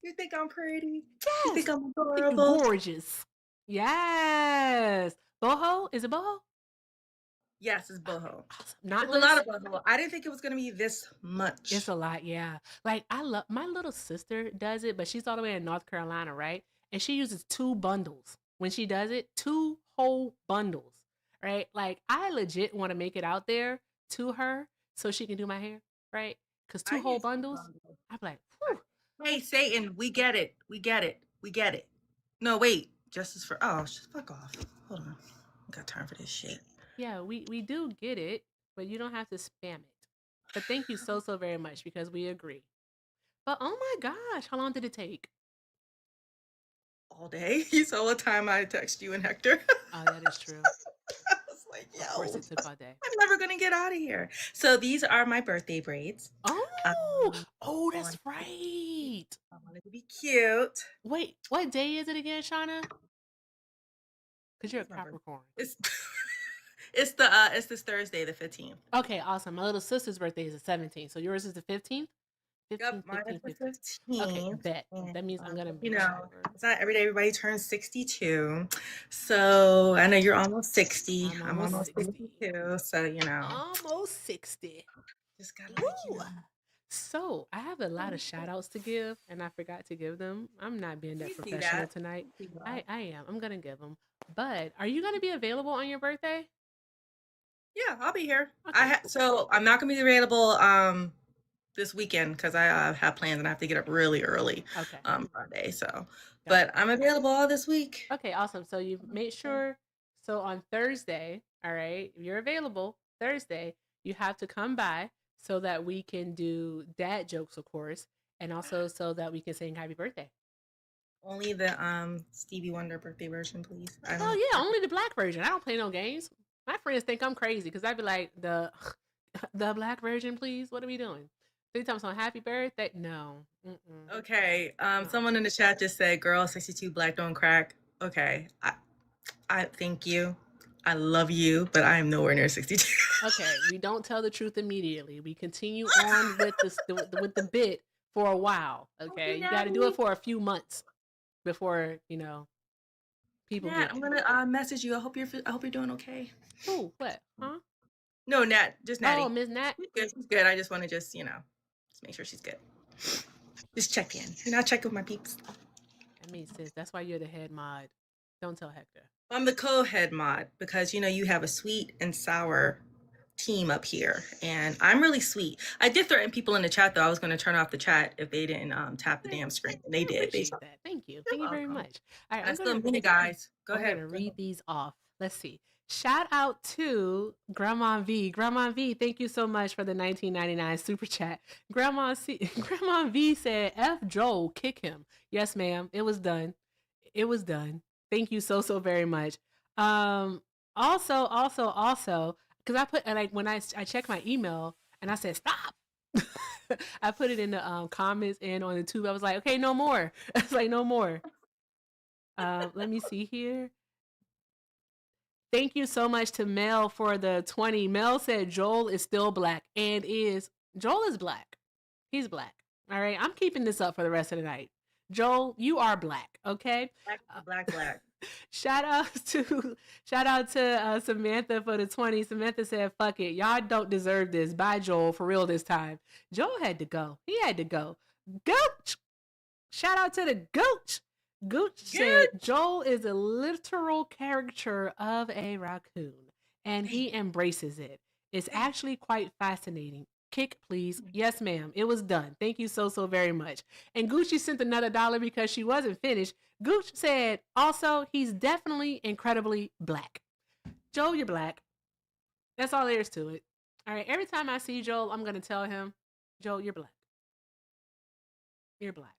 You think I'm pretty? Yes. You think I'm I think you're adorable? gorgeous. Yes. Boho? Is it boho? Yes, it's boho. Awesome. It's a Knotless? lot of boho. I didn't think it was gonna be this much. It's a lot, yeah. Like I love my little sister does it, but she's all the way in North Carolina, right? And she uses 2 bundles when she does it, 2 whole bundles, right? Like I legit want to make it out there to her so she can do my hair, right? Because 2 whole bundles, I'm like, whew. Hey, Satan, we get it. We get it. We get it. No, wait. Justice for fuck off. Hold on. I got time for this shit. Yeah, we do get it, but you don't have to spam it. But thank you so very much because we agree. But oh my gosh, how long did it take? All day. You saw what time I text you and Hector. Oh, that is true. I was like, yo. Of course it took all day. I'm never gonna get out of here. So these are my birthday braids. Oh, that's right. I wanted to be cute. Wait, what day is it again, Shauna? Because you're a Capricorn. It's this Thursday, the 15th. Okay, awesome. My little sister's birthday is the 17th. So yours is the 15th? 15th, Yep, mine is the 15th. Okay, bet. That means I'm gonna you know, it's not every day everybody turns 62. So I know you're almost 60. I'm almost 62. So you know. Almost 60. Just gotta like, you know. So I have a lot of shout outs to give and I forgot to give them. I'm not being that professional tonight. I am. I'm gonna give them. But are you gonna be available on your birthday? Yeah, I'll be here. So I'm not gonna be available this weekend because I have plans and I have to get up really early Friday. So, but I'm available all this week. Okay, awesome. So you've made sure. So on Thursday, all right, if you're available Thursday, you have to come by so that we can do dad jokes, of course, and also so that we can sing happy birthday. Only the Stevie Wonder birthday version, please. Oh yeah, only the black version. I don't play no games. My friends think I'm crazy because I'd be like the black version, please. What are we doing? 3 times on happy birthday? No. Mm-mm. Okay. Someone in the chat just said, "Girl, 62, black don't crack." Okay. I thank you. I love you, but I am nowhere near 62. Okay, we don't tell the truth immediately. We continue on with the bit for a while. Okay, you got to do it for a few months before people Nat, get. I'm gonna message you. I hope you're doing okay. Oh, what? Huh? No, Nat, just Natty. Oh, Miss Nat. She's good. I just want to just make sure she's good. Just check in. You're not checking with my peeps. That makes sense. That's why you're the head mod. Don't tell Hector. I'm the co-head mod because you have a sweet and sour team up here, and I'm really sweet. I did threaten people in the chat though. I was going to turn off the chat if they didn't tap the damn screen, and they did. Appreciate that. Thank you. Thank you very much. All right, that's the mini guys. Go ahead. I'm going to read these off. Let's see. Shout out to Grandma V. Grandma V, thank you so much for the $19.99 super chat. Grandma V said, "F Joel, kick him." Yes, ma'am. It was done. It was done. Thank you so very much. Also, because I put when I checked my email and I said stop. I put it in the comments and on the tube. I was like, okay, no more. I was like, no more. Let me see here. Thank you so much to Mel for the 20. Mel said Joel is still black and Joel is black. He's black. All right. I'm keeping this up for the rest of the night. Joel, you are black. Okay. Black. Shout out to Samantha for the 20. Samantha said, "Fuck it. Y'all don't deserve this. Bye, Joel. For real this time." Joel had to go. He had to go. Gooch. Shout out to the Gooch. Gooch said Joel is a literal caricature of a raccoon, and he embraces it. It's actually quite fascinating. Kick, please. Yes, ma'am. It was done. Thank you so very much. And Gucci sent another $1 because she wasn't finished. Gooch said, also, he's definitely incredibly black. Joel, you're black. That's all there is to it. All right. Every time I see Joel, I'm going to tell him, Joel, you're black. You're black.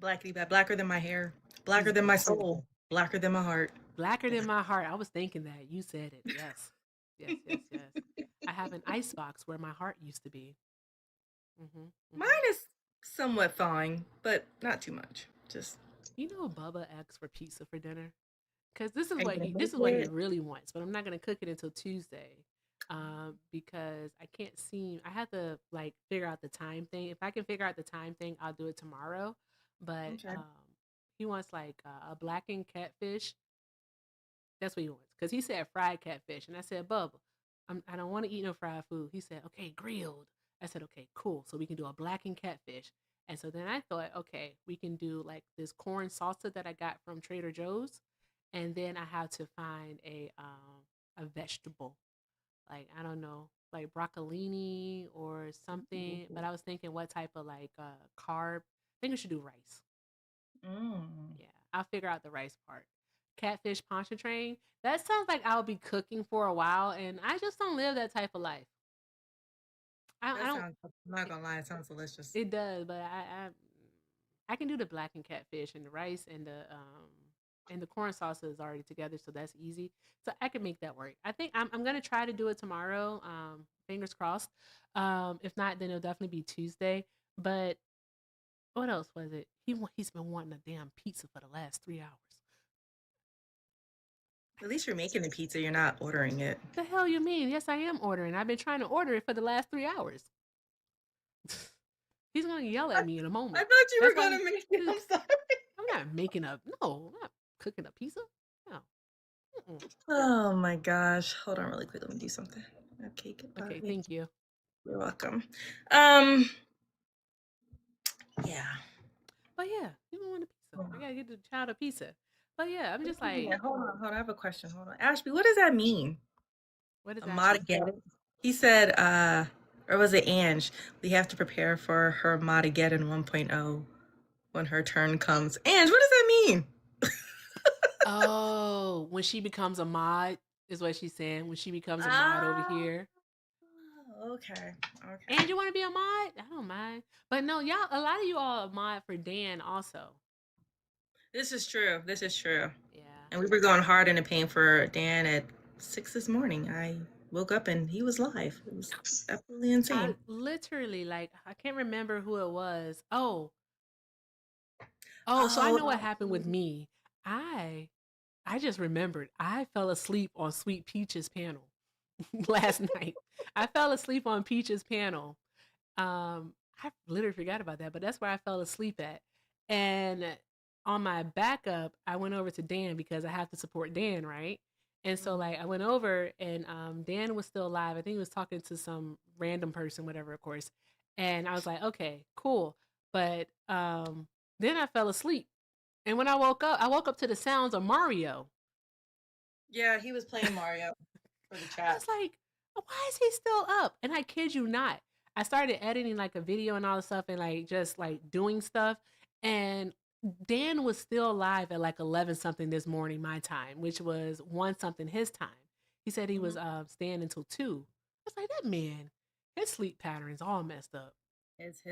Blackity black. Blacker than my hair. Blacker than my soul. Blacker than my heart. Blacker than my heart. I was thinking that. You said it. Yes. Yes. I have an ice box where my heart used to be. Mine is somewhat thawing, but not too much. Just Bubba asked for pizza for dinner because this is what he really wants, but I'm not gonna cook it until Tuesday. because I can't seem. I have to like figure out the time thing. If I can figure out the time thing, I'll do it tomorrow. But Okay. he wants like a blackened catfish. That's what he wants because he said fried catfish, and I said, Bubba, I don't want to eat no fried food. He said, okay, grilled. I said, okay, cool. So we can do a blackened catfish. And so then I thought, okay, we can do like this corn salsa that I got from Trader Joe's, and then I have to find a vegetable, like I don't know, like broccolini or something. But I was thinking, what type of like carb? I think we should do rice. Yeah, I'll figure out the rice part. Catfish pontchartrain. That sounds like I'll be cooking for a while, and I just don't live that type of life. I That don't. sounds, I'm not gonna lie, it sounds delicious. It does, but I can do the blackened catfish and the rice and the corn salsa is already together, so that's easy. So I can make that work. I think I'm gonna try to do it tomorrow. Fingers crossed. If not, then it'll definitely be Tuesday. But what else was it? He's been wanting a damn pizza for the last 3 hours. At least you're making the pizza, you're not ordering it. The hell you mean? Yes, I am ordering. I've been trying to order it for the last 3 hours. He's gonna yell at me in a moment. I thought you were gonna make it. I'm sorry. I'm not making up. No, I'm not cooking a pizza. No. Mm-mm. Oh my gosh. Hold on really quick. Let me do something. Okay, goodbye. Okay, thank you. You're welcome. Yeah. But yeah, you don't want a pizza. I gotta get the child a pizza. But yeah, I'm just like, hold on. I have a question. Hold on. Ashby, what does that mean? what is A that? Modageddon? He said, or was it Ange? We have to prepare for her Modageddon 1.0 when her turn comes. Ange, what does that mean? Oh, when she becomes a mod, is what she's saying. When she becomes a mod over here. Okay. And you want to be a mod? I don't mind. But no, y'all, a lot of you all are mod for Dan also. This is true. Yeah. And we were going hard into paying for Dan at 6 this morning. I woke up and he was live. It was absolutely insane. I literally, like, I can't remember who it was. Oh, so I know what happened with me. I just remembered I fell asleep on Sweet Peach's panel last night. I fell asleep on Peach's panel. I literally forgot about that, but that's where I fell asleep at. And on my backup, I went over to Dan because I have to support Dan, right? And so like I went over and Dan was still alive. I think he was talking to some random person, whatever, of course. And I was like, okay, cool. But then I fell asleep. And when I woke up to the sounds of Mario. Yeah, he was playing Mario for the chat. I was like, why is he still up? And I kid you not, I started editing like a video and all this stuff and like just like doing stuff. And Dan was still alive at like 11 something this morning, my time, which was 1 something his time. He said he was staying until 2. I was like, that man, his sleep pattern's all messed up. It's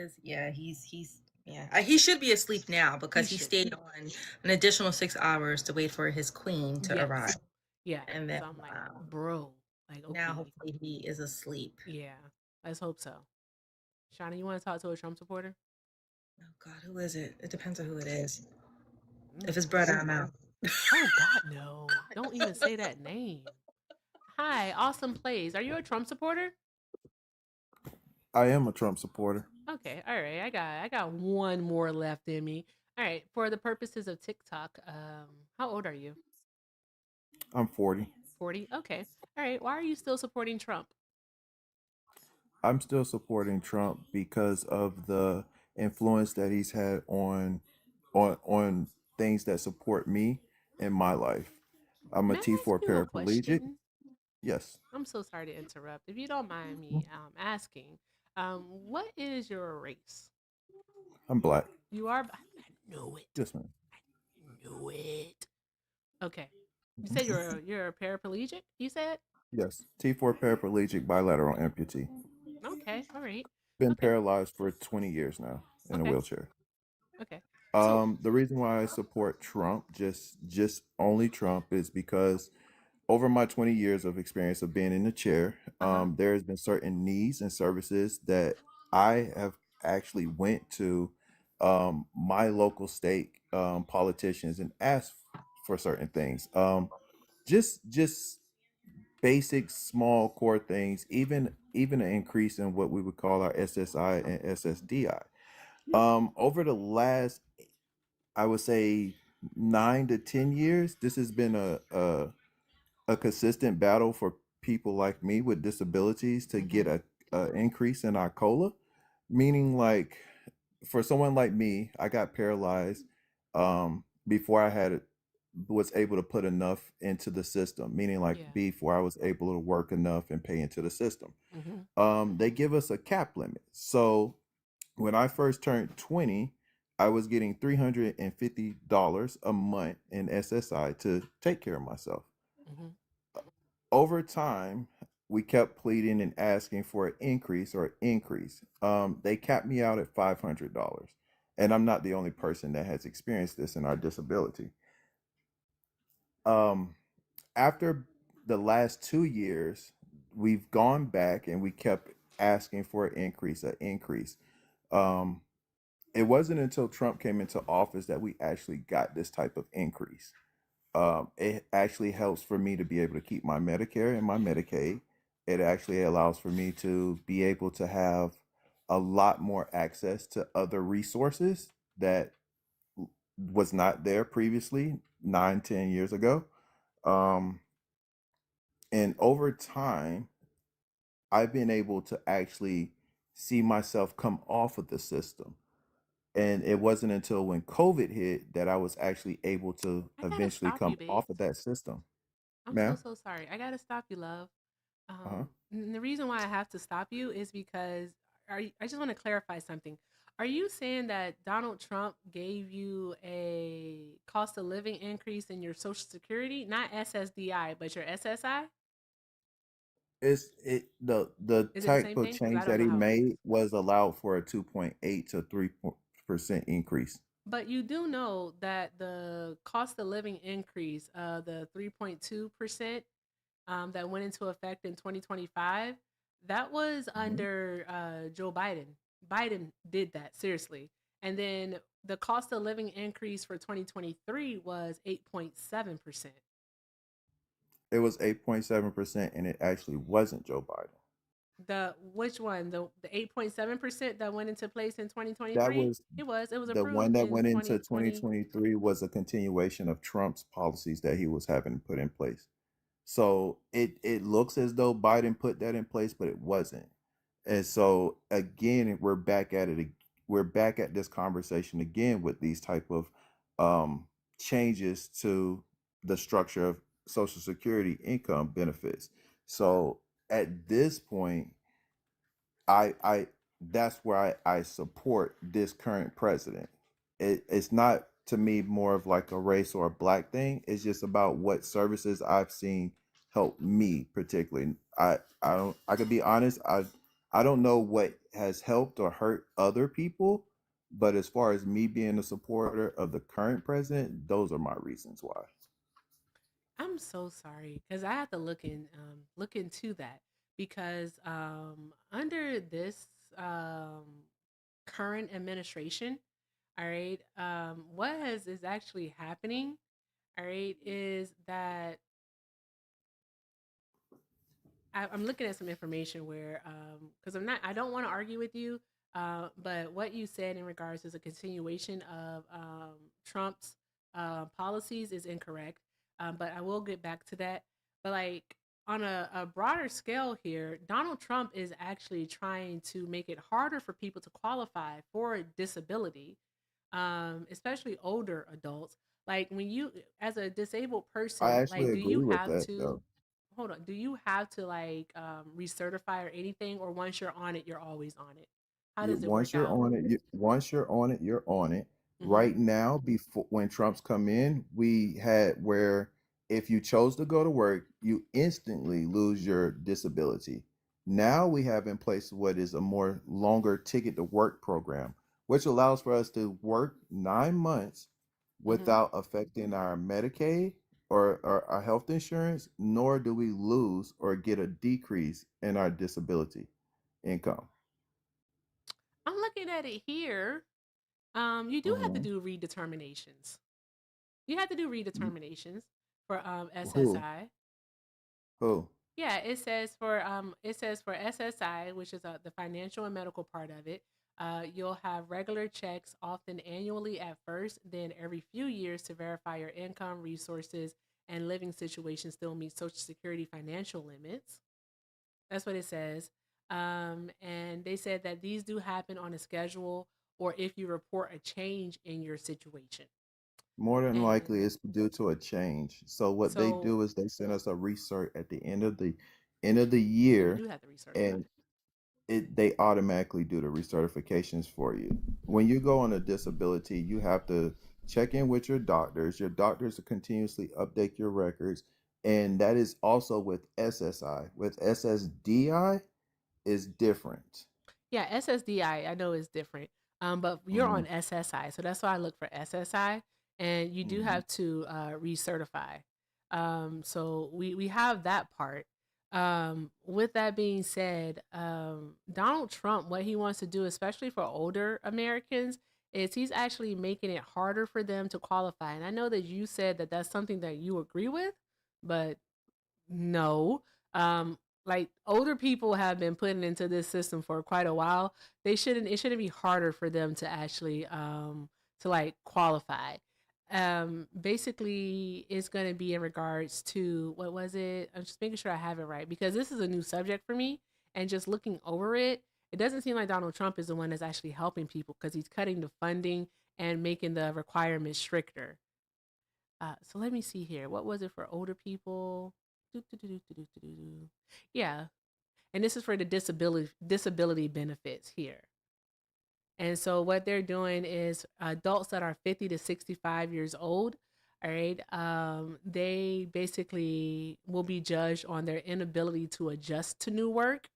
he should be asleep now because he stayed on an additional 6 hours to wait for his queen to arrive. Yeah. And then so I'm like, bro, like, okay. Now hopefully he is asleep. Yeah, let's hope so. Shauna, you want to talk to a Trump supporter? Oh God, who is it? It depends on who it is. If it's brother, I'm out. Oh God, no! Don't even say that name. Hi, Awesome Plays. Are you a Trump supporter? I am a Trump supporter. Okay, all right. I got one more left in me. All right. For the purposes of TikTok, how old are you? I'm 40. 40. Okay. All right. Why are you still supporting Trump? I'm still supporting Trump because of the influence that he's had on things that support me in my life. I'm a T4 paraplegic. Yes. I'm so sorry to interrupt. If you don't mind me asking, what is your race? I'm black. You are? I knew it. Yes, ma'am. I knew it. Okay. You said you're a paraplegic, you said? Yes. T4 paraplegic bilateral amputee. Okay, all right. Been paralyzed for 20 years now in a wheelchair. Okay. The reason why I support Trump, just only Trump, is because over my 20 years of experience of being in the chair, there has been certain needs and services that I have actually went to my local state politicians and asked for certain things. Just basic small core things, even an increase in what we would call our SSI and SSDI. Over the last, I would say 9 to 10 years, this has been a consistent battle for people like me with disabilities to get a increase in our COLA, meaning like for someone like me, I got paralyzed before I was able to put enough into the system, meaning like before I was able to work enough and pay into the system. They give us a cap limit. So when I first turned 20, I was getting $350 a month in SSI to take care of myself. Over time, we kept pleading and asking for an increase. They capped me out at $500. And I'm not the only person that has experienced this in our disability. After the last 2 years, we've gone back and we kept asking for an increase. It wasn't until Trump came into office that we actually got this type of increase. It actually helps for me to be able to keep my Medicare and my Medicaid. It actually allows for me to be able to have a lot more access to other resources that was not there previously 9, 10 years ago. And over time, I've been able to actually see myself come off of the system. And it wasn't until when COVID hit that I was actually able to I gotta eventually stop you, come babes. off of that system. I'm Ma'am? so sorry. I gotta stop you, love. Uh-huh. And the reason why I have to stop you is because I just want to clarify something. Are you saying that Donald Trump gave you a cost of living increase in your Social Security, not SSDI, but your SSI? The Is it the type same of thing? Because I change don't that know he how it works. made was allowed for a 2.8 to 3% increase. But you do know that the cost of living increase, the 3.2%, that went into effect in 2025, that was under Joe Biden. Biden did that, seriously. And then the cost of living increase for 2023 was 8.7%. It was 8.7%, and it actually wasn't Joe Biden. Which one? The 8.7% that went into place in That 2023? was It was the one approved that in went into 2020. 2023 was a continuation of Trump's policies that he was having put in place. So it looks as though Biden put that in place, but it wasn't. And so again, we're back at it. We're back at this conversation again with these type of changes to the structure of Social Security income benefits. So at this point, I that's where I support this current president. It's not to me more of like a race or a black thing. It's just about what services I've seen help me particularly. I could be honest, I don't know what has helped or hurt other people, but as far as me being a supporter of the current president, those are my reasons why. I'm so sorry because I have to look into that because under this current administration, all right, what is actually happening, all right, is that I'm looking at some information where because I don't want to argue with you, but what you said in regards to the continuation of Trump's policies is incorrect. But I will get back to that. But like on a broader scale here, Donald Trump is actually trying to make it harder for people to qualify for a disability, especially older adults. Like when you, as a disabled I person, actually like do agree you with have that to though. hold on, do you have to like recertify or anything, or once you're on it, you're always on it? How does it Once work you're out? on it, once you're on it, you're on it. Mm-hmm. Right now, before when Trump's come in, we had where if you chose to go to work, you instantly lose your disability. Now we have in place what is a more longer ticket to work program, which allows for us to work 9 months Mm-hmm. without affecting our Medicaid or our health insurance, nor do we lose or get a decrease in our disability income. I'm looking at it here. You do have to Mhm. do redeterminations. You have to do redeterminations for Who? SSI. Who? Yeah, it says for SSI, which is the financial and medical part of it. You'll have regular checks, often annually at first, then every few years to verify your income, resources, and living situation still meet Social Security financial limits. That's what it says. And they said that these do happen on a schedule or if you report a change in your situation. More than likely, And it's due to a change. So what they so do is they send us a recert at the end of the oh, you year, do have the research. and they automatically do the recertifications for you. When you go on a disability, you have to check in with your doctors. Your doctors will continuously update your records, and that is also with SSI. With SSDI is different. Yeah, SSDI I know is different. But you're Hmm. on SSI, so that's why I look for SSI, and you do Hmm. have to recertify. So we have that part. With that being said, Donald Trump, what he wants to do, especially for older Americans, is he's actually making it harder for them to qualify. And I know that you said that that's something that you agree with, but no. Um, like older people have been putting into this system for quite a while. It shouldn't be harder for them to actually to like qualify. Basically it's gonna be in regards to what was it? I'm just making sure I have it right because this is a new subject for me and just looking over it, it doesn't seem like Donald Trump is the one that's actually helping people because he's cutting the funding and making the requirements stricter. So let me see here. What was it for older people? Doo. Yeah, and this is for the disability benefits here. And so what they're doing is adults that are 50 to 65 years old, all right, they basically will be judged on their inability to adjust to new work,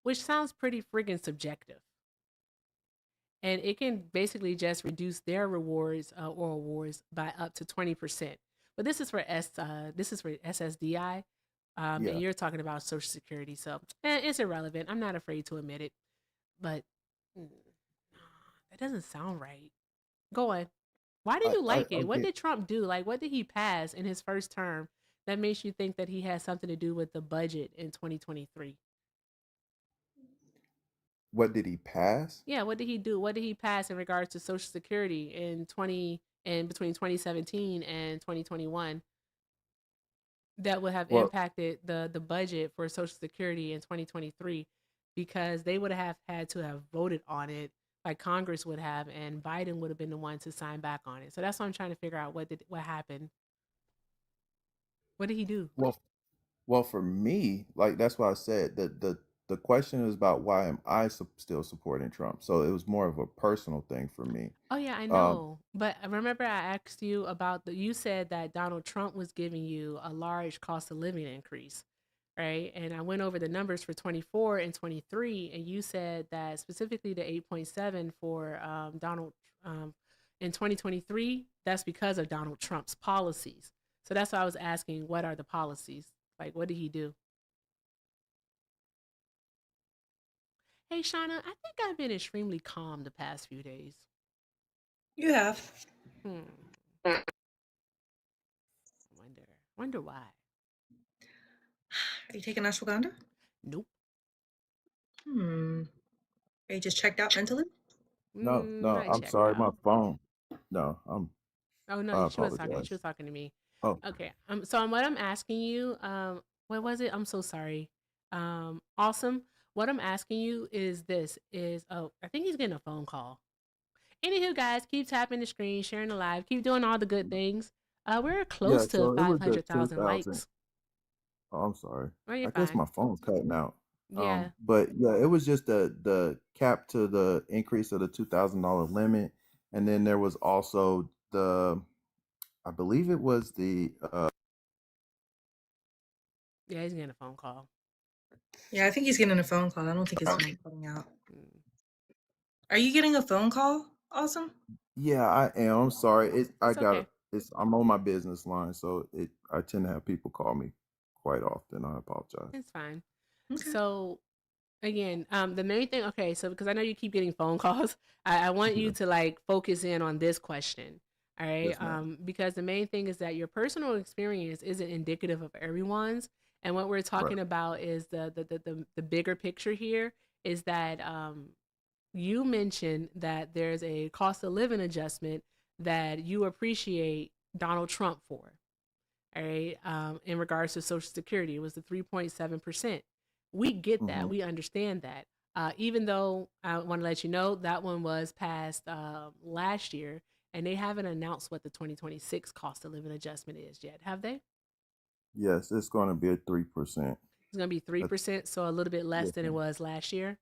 which sounds pretty friggin' subjective. And it can basically just reduce their rewards or awards by up to 20%. But this is for SSDI, and Yeah. you're talking about Social Security, so it's irrelevant. I'm not afraid to admit it, but mm, that doesn't sound right. Go on. Why do you like it? What Again, did Trump do? Like, what did he pass in his first term that makes you think that he has something to do with the budget in 2023? what did he pass? Yeah, what did he do? What did he pass in regards to Social Security in 20 and between 2017 and 2021 that would have Well, impacted the budget for Social Security in 2023 because they would have had to have voted on it like Congress would have and Biden would have been the one to sign back on it. So that's what I'm trying to figure out what happened. What did he do? well, well, for me, like that's why I said that the question is about why am I still supporting Trump? So it was more of a personal thing for me. Oh yeah, I Um, know. But remember I asked you about you said that Donald Trump was giving you a large cost of living increase, right? And I went over the numbers for 24 and 23 and you said that specifically the 8.7 for Donald um, in 2023, that's because of Donald Trump's policies. So that's why I was asking what are the policies? Like what did he do? Hey Shauna, I think I've been extremely calm the past few days. You have. Hmm. Wonder why. Are you taking ashwagandha? Nope. Are you just checked out mentally? no, no, Not I'm checked sorry, my out. phone. No, Oh no, I she was talking. She apologize. was talking to me. Oh, Okay. So what I'm asking you, what was it? I'm so sorry. Awesome. What I'm asking you is this: is oh, I think he's getting a phone call. Anywho, guys, keep tapping the screen, sharing the live, keep doing all the good things. We're yeah. close to So it was the 500,000 2000. likes. Oh, I'm sorry. Oh, you're I guess fine. my phone's cutting out. Yeah. But yeah, it was just the cap to the increase of the $2,000 limit, and then there was also I believe it was the Yeah, he's getting a phone call. Yeah, I think he's getting a phone call. I don't think his phone's cutting out. Mm. Are you getting a phone call? Awesome. Yeah, I am. I'm sorry. It's okay. I'm on my business line, so I tend to have people call me quite often. I apologize. It's fine. Okay. So again, the main thing, okay, so because I know you keep getting phone calls, I want you to like focus in on this question. All right. Yes, ma'am. Because the main thing is that your personal experience isn't indicative of everyone's. And what we're talking about is the bigger picture here is that you mentioned that there's a cost of living adjustment that you appreciate Donald Trump for, all right, in regards to Social Security. It was the 3.7%. We get that. We understand that. Even though I want to let you know that one was passed last year, and they haven't announced what the 2026 cost of living adjustment is yet, have they? Yes, it's going to be at 3%. It's going to be 3%, so a little bit less than it was last year.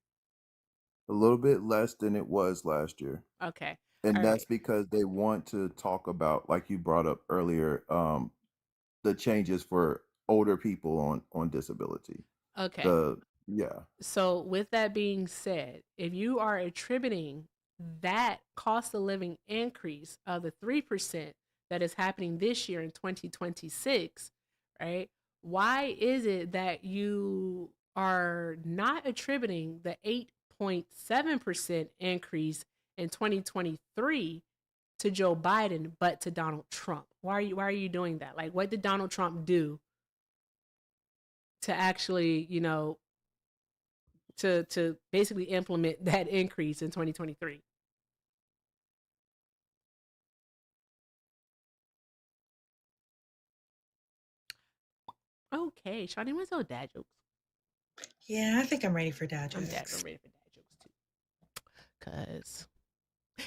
A little bit less than it was last year. Okay. And All that's right. because they want to talk about, like you brought up earlier, the changes for older people on disability. Okay. Yeah. So with that being said, if you are attributing that cost of living increase of the 3% that is happening this year in 2026, right? Why is it that you are not attributing the 8.7% increase in 2023 to Joe Biden, but to Donald Trump? Why are you doing that? Like, what did Donald Trump do to actually, to basically implement that increase in 2023? Okay, Shawnee, what's your dad jokes? Yeah, I think I'm ready for dad jokes. I'm ready for dad jokes too. Cause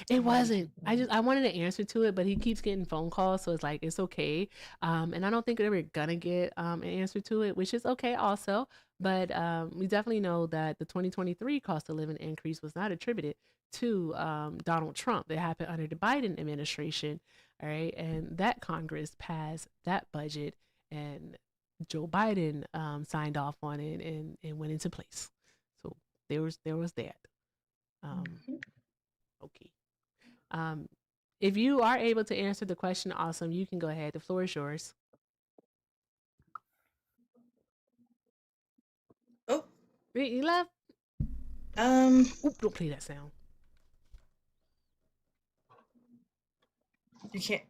it wasn't. I wanted an answer to it, but he keeps getting phone calls, so it's like it's okay. And I don't think we're gonna get an answer to it, which is okay also. But we definitely know that the 2023 cost of living increase was not attributed to Donald Trump. It happened under the Biden administration, all right, and that Congress passed that budget, and Joe Biden signed off on it and went into place. So there was that. Okay. If you are able to answer the question, awesome. You can go ahead. The floor is yours. Oh, wait, you left? Oop, don't play that sound. You can't.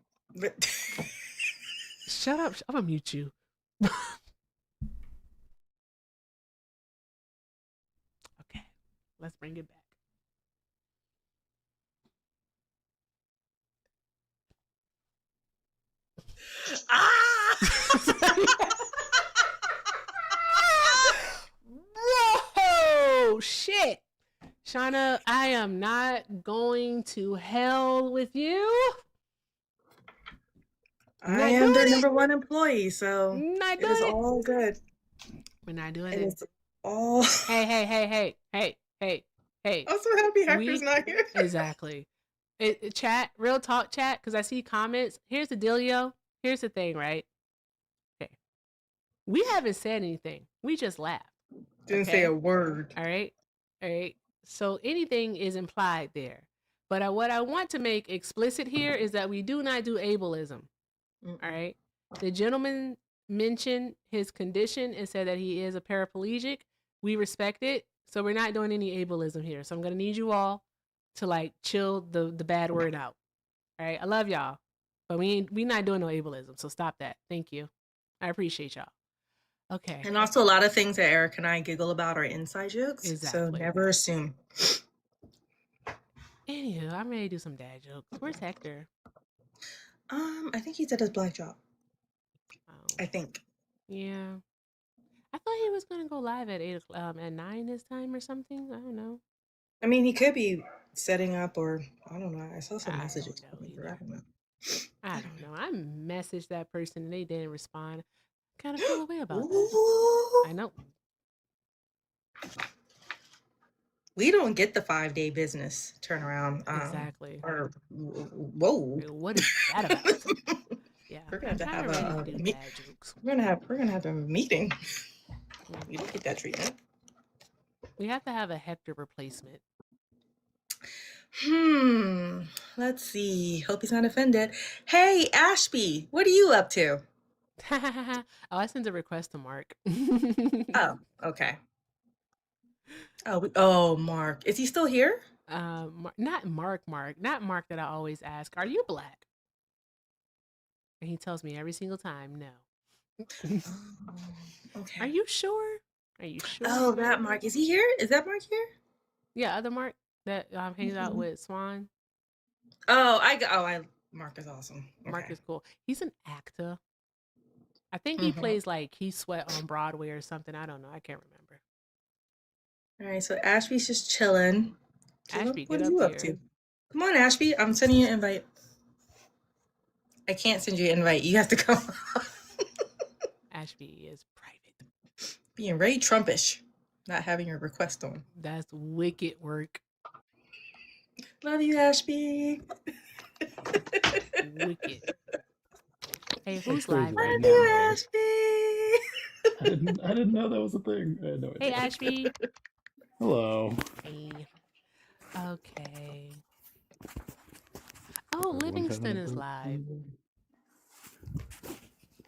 Shut up. I'm gonna mute you. Okay, let's bring it back. Whoa, shit. Shauna, I am not going to hell with you. I am their number one employee, so not it is all good. We're not doing it. it. Is all. Hey. I'm so happy Hector's not here. Exactly. Chat, real talk chat, because I see comments. Here's the dealio. Here's the thing, right? Okay. We haven't said anything. We just laughed. Didn't say a word. All right. So anything is implied there. But what I want to make explicit here is that we do not do ableism. All right. The gentleman mentioned his condition and said that he is a paraplegic. We respect it. So we're not doing any ableism here. So I'm going to need you all to like chill the bad word out. All right. I love y'all, but we not doing no ableism. So stop that. Thank you. I appreciate y'all. Okay. And also a lot of things that Eric and I giggle about are inside jokes. Exactly. So never assume. Anywho, I'm ready to do some dad jokes. Where's Hector? I think he's at his black job. I think. Yeah. I thought he was gonna go live at 8 o'clock, at 9 this time or something. I don't know. I mean, he could be setting up, or I don't know. I saw some messages. I don't know. I messaged that person and they didn't respond. Kind of feel away about that. I know. We don't get the 5-day business turnaround. Exactly. Or whoa. What is that about? Yeah. We're gonna have to have a bad jokes. We're gonna have a meeting. You don't get that treatment. We have to have a Hector replacement. Let's see. Hope he's not offended. Hey, Ashby, what are you up to? Oh, I sent a request to Mark. Oh, okay. Oh, Mark. Is he still here? Not Mark that I always ask, are you black? And he tells me every single time, no. Okay. Are you sure? Are you sure? Oh, that Mark. Is he here? Is that Mark here? Yeah, other Mark that hangs out with Swan. Oh, Mark is awesome. Okay. Mark is cool. He's an actor. I think he plays like Keith Sweat on Broadway or something. I don't know. I can't remember. All right, so Ashby's just chilling. Ashby, what get are you up up here. to? Come on, Ashby. I'm sending you an invite. I can't send you an invite. You have to come. Ashby is private. Being very Trumpish, not having your request on. That's wicked work. Love you, Ashby. Wicked. Hey, who's crazy live right right now. now? Ashby. I didn't know that was a thing. I had no idea. Hey, Ashby. Hello. Hey. Okay. Oh, Livingston is live.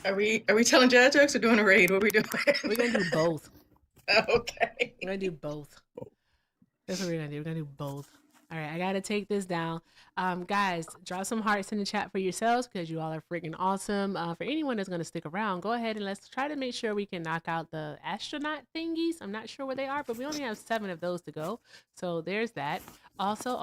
Are we telling dad jokes or doing a raid? What are we doing? We're gonna do both. Okay. We're gonna do both. That's what we're gonna do. We're gonna do both. All right, I gotta take this down. Guys, drop some hearts in the chat for yourselves because you all are freaking awesome. For anyone that's gonna stick around, go ahead and let's try to make sure we can knock out the astronaut thingies. I'm not sure where they are, but we only have 7 of those to go. So there's that. Also,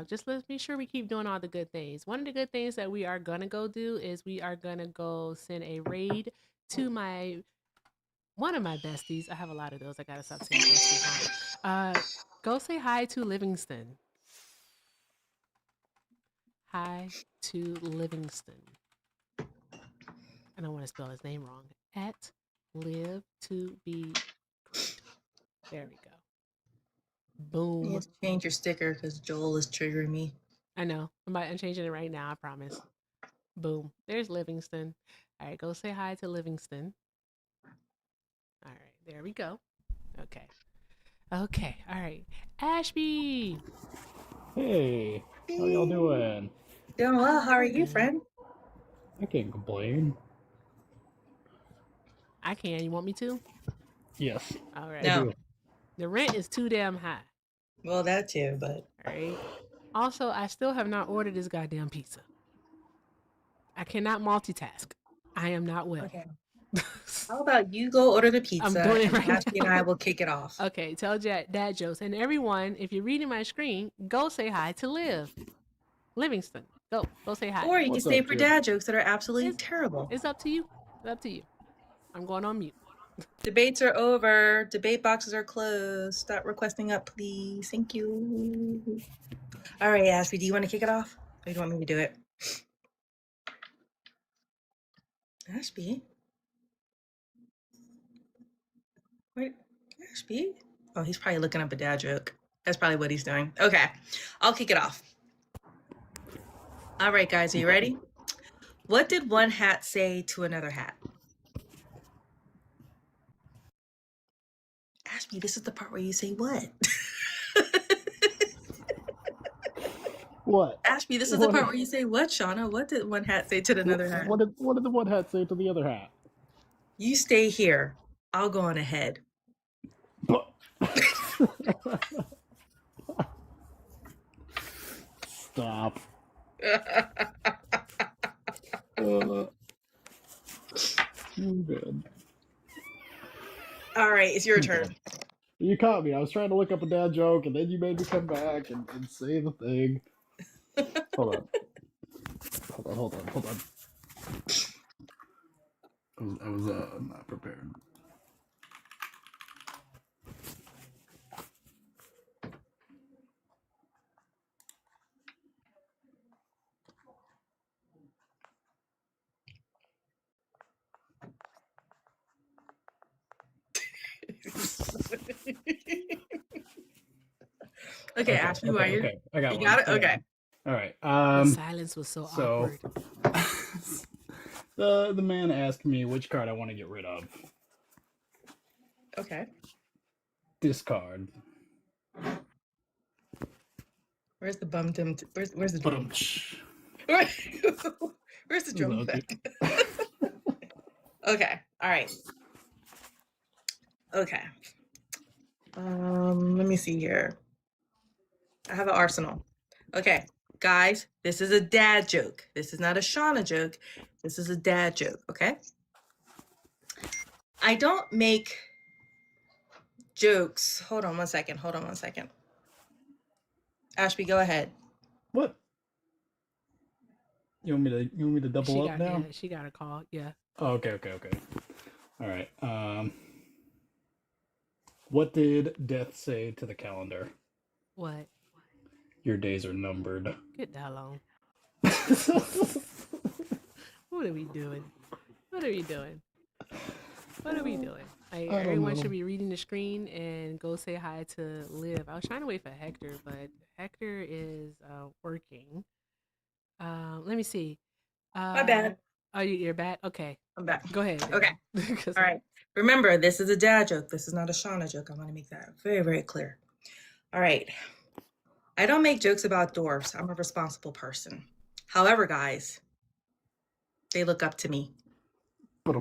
just let's make sure we keep doing all the good things. One of the good things that we are gonna go do is we are gonna go send a raid to one of my besties. I have a lot of those. I gotta stop saying besties. Go say hi to Livingston. Hi to Livingston. I don't want to spell his name wrong. At live to be great. There we go. Boom. You have to change your sticker because Joel is triggering me. I know. I'm changing it right now. I promise. Boom. There's Livingston. All right. Go say hi to Livingston. All right. There we go. Okay. Okay. All right. Ashby. Hey, how y'all doing? Doing well. How are you, friend? I can't complain. I can. You want me to? Yes. All right. No. The rent is too damn high. Well, that too, but. All right. Also, I still have not ordered this goddamn pizza. I cannot multitask. I am not well. Okay. How about you go order the pizza? I'm doing it right now. Ashby and I will kick it off. Okay, tell dad jokes. And everyone, if you're reading my screen, go say hi to Livingston. Go say hi. Or you can stay for dad jokes that are absolutely terrible. It's up to you. It's up to you. I'm going on mute. Debates are over. Debate boxes are closed. Stop requesting up, please. Thank you. All right, Ashby, do you want to kick it off? Or do you want me to do it? Ashby? Wait, Ashby? Oh, he's probably looking up a dad joke. That's probably what he's doing. Okay, I'll kick it off. All right, guys, are you ready? What did one hat say to another hat? Ashby, this is the part where you say what? What? Ashby, this is the part where you say what, Shauna? What did one hat say to another hat? What did the one hat say to the other hat? You stay here. I'll go on ahead. Stop. Too good. All right, it's your turn. You caught me. I was trying to look up a dad joke, and then you made me come back and say the thing. Hold on. I was not prepared. Okay, Ash, who are you? Okay, I got you one. got it? Okay. All right. The silence was so awkward. The man asked me which card I want to get rid of. Okay. This card. Where's the bum dim? Where's the drum? Where's the drum effect? Okay. All right. Okay. Let me see here. I have an arsenal. Okay, guys, this is a dad joke. This is not a Shauna joke. This is a dad joke, okay? I don't make jokes. Hold on one second. Ashby, go ahead. What? You want me to double up now? Yeah, she got a call. Yeah. Oh, okay. All right. What did Death say to the calendar? What? Your days are numbered. Get that alone. What are we doing? Like, everyone should be reading the screen and go say hi to Liv. I was trying to wait for Hector, but Hector is working. Let me see. My bad. Oh, you're back? Okay. I'm back. Go ahead. Okay. All right. Remember, this is a dad joke. This is not a Shauna joke. I want to make that very, very clear. All right. I don't make jokes about dwarfs. I'm a responsible person. However, guys, they look up to me. That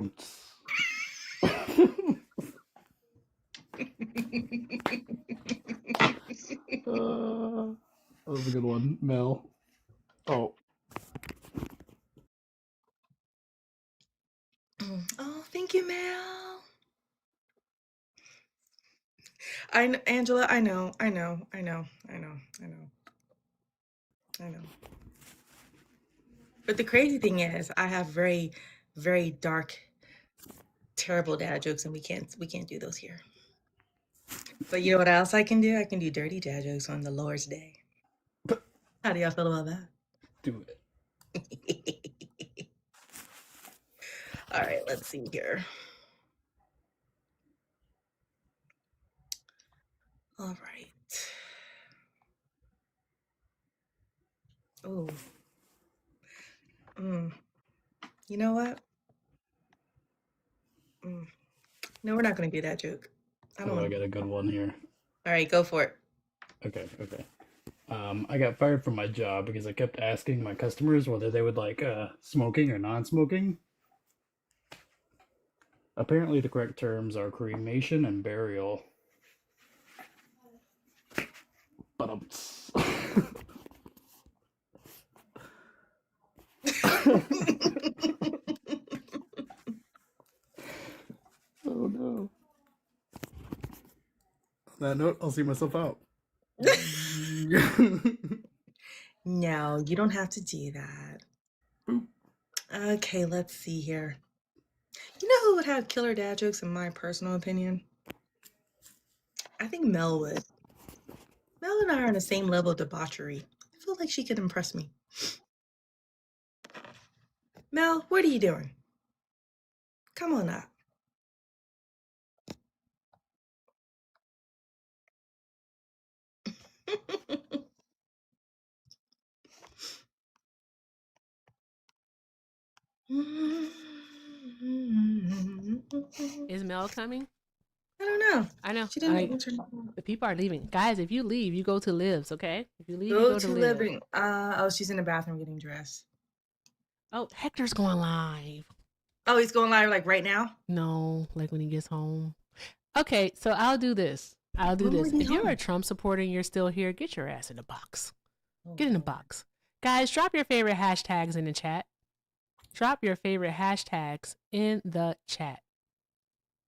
was a good one, Mel. Oh. Oh, thank you, Mel. Angela, I know. But the crazy thing is, I have very, very dark, terrible dad jokes, and we can't do those here. But you know what else I can do? I can do dirty dad jokes on the Lord's Day. How do y'all feel about that? Do it. All right, let's see here. All right. Oh. You know what? No, we're not going to do that joke. I got a good one here. All right, go for it. Okay. I got fired from my job because I kept asking my customers whether they would like smoking or non-smoking. Apparently, the correct terms are cremation and burial. But oh no. On that note, I'll see myself out. No, you don't have to do that. Boop. Okay, let's see here. You know who would have killer dad jokes in my personal opinion? I think Mel would. Mel and I are on the same level of debauchery. I feel like she could impress me. Mel, what are you doing? Come on up. Is Mel coming? I don't know. I know. She didn't answer. The people are leaving. Guys, if you leave, you go to Liv's, okay? If you leave, you Go go to Liv. living. Oh, she's in the bathroom getting dressed. Oh, Hector's going live. Oh, he's going live like right now? No, like when he gets home. Okay, so I'll do this. If you're a Trump supporter and you're still here, get your ass in the box. Get in the box. Guys, drop your favorite hashtags in the chat.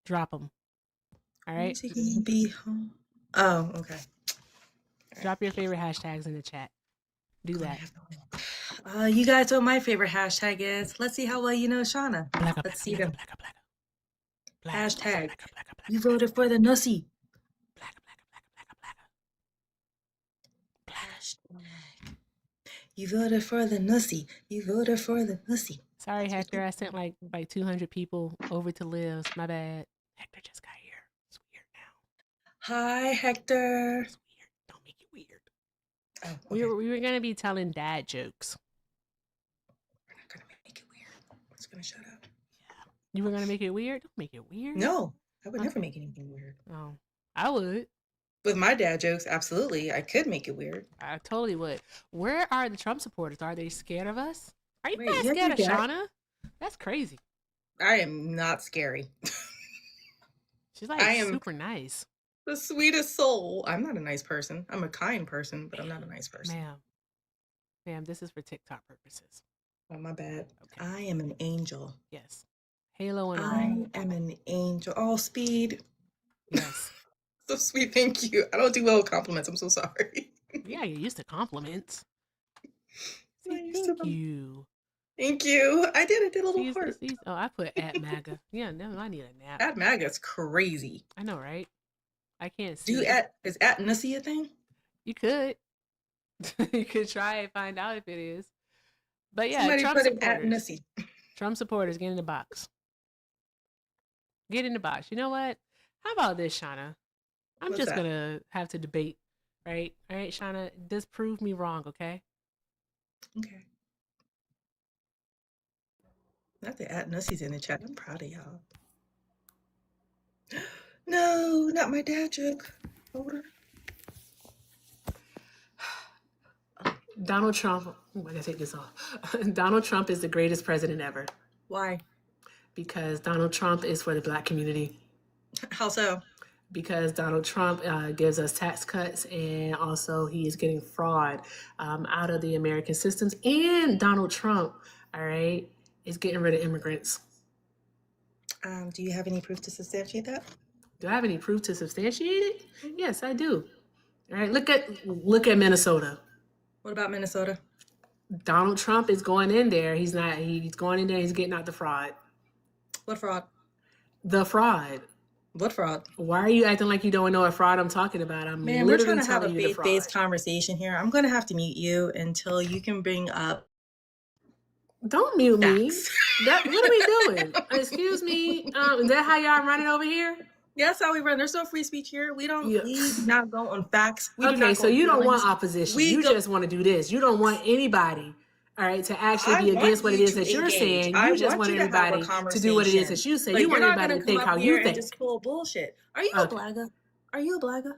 Drop them. All right? Be home. Oh, okay. Drop your favorite hashtags in the chat. Do that. You guys know what my favorite hashtag is. Let's see how well you know Shauna. Let's see them. Hashtag. You voted for the nussy. Hashtag. You voted for the nussy. You voted for the nussy. Sorry, Hector. I sent like 200 people over to Liv's. My bad. Hector just got here. It's weird now. Hi, Hector. It's weird. Don't make it weird. Oh, okay. We were going to be telling dad jokes. We're not going to make it weird. I'm just going to shut up. Yeah. You were going to make it weird? Don't make it weird. No, I would never make anything weird. Oh, I would. With my dad jokes, absolutely. I could make it weird. I totally would. Where are the Trump supporters? Are they scared of us? Are you guys scared of Shauna? That's crazy. I am not scary. She's like super nice. The sweetest soul. I'm not a nice person. I'm a kind person, but I'm not a nice person. Ma'am, this is for TikTok purposes. Oh, my bad. Okay. I am an angel. Yes. Halo and all. I am an angel. angel. Oh, Speed. Yes. So sweet. Thank you. I don't do well with compliments. I'm so sorry. Yeah, you're used to compliments. I'm Say not used to thank them. you. Thank you. I did a little See, heart. oh, I put at MAGA. Yeah, no, I need a nap. At Maga's crazy. I know, right? I can't see. Is at Nussy a thing? You could. You could try and find out if it is. But yeah, Somebody Trump put it at supporters. Nussy. Trump supporters, get in the box. Get in the box. You know what? How about this, Shauna? I'm What's just that? gonna have to debate, right? All right, Shauna, disprove me wrong, okay? Okay. Not the at Nussy's in the chat. I'm proud of y'all. No, not my dad joke. Older. Donald Trump. I gotta take this off. Donald Trump is the greatest president ever. Why? Because Donald Trump is for the Black community. How so? Because Donald Trump gives us tax cuts, and also he is getting fraud out of the American systems. And Donald Trump, all right, is getting rid of immigrants. Do you have any proof to substantiate that? Do I have any proof to substantiate it? Yes, I do. All right, look at Minnesota. What about Minnesota? Donald Trump is going in there. He's going in there. He's getting out the fraud. What fraud? The fraud. What fraud? Why are you acting like you don't know what fraud I'm talking about? I'm Man, we're literally trying to have a telling you the faith-based fraud. conversation here. I'm going to have to mute you until you can bring up. Don't mute me. Facts. What are we doing? Excuse me. Is that how y'all running over here? Yeah, that's how we run. There's no free speech here. We don't. Yeah. We do not go on facts. We do Okay, not so go you don't feelings. want opposition. We You go- just want to do this. You don't want anybody, all right, to actually I be want against what it you is to that you're engage. saying. I You just want want you to have a everybody to do what it is that conversation. you say. But You you're want not everybody gonna to think come how up you here and think. just pull bullshit. Are you a blagger? Are you a blagger?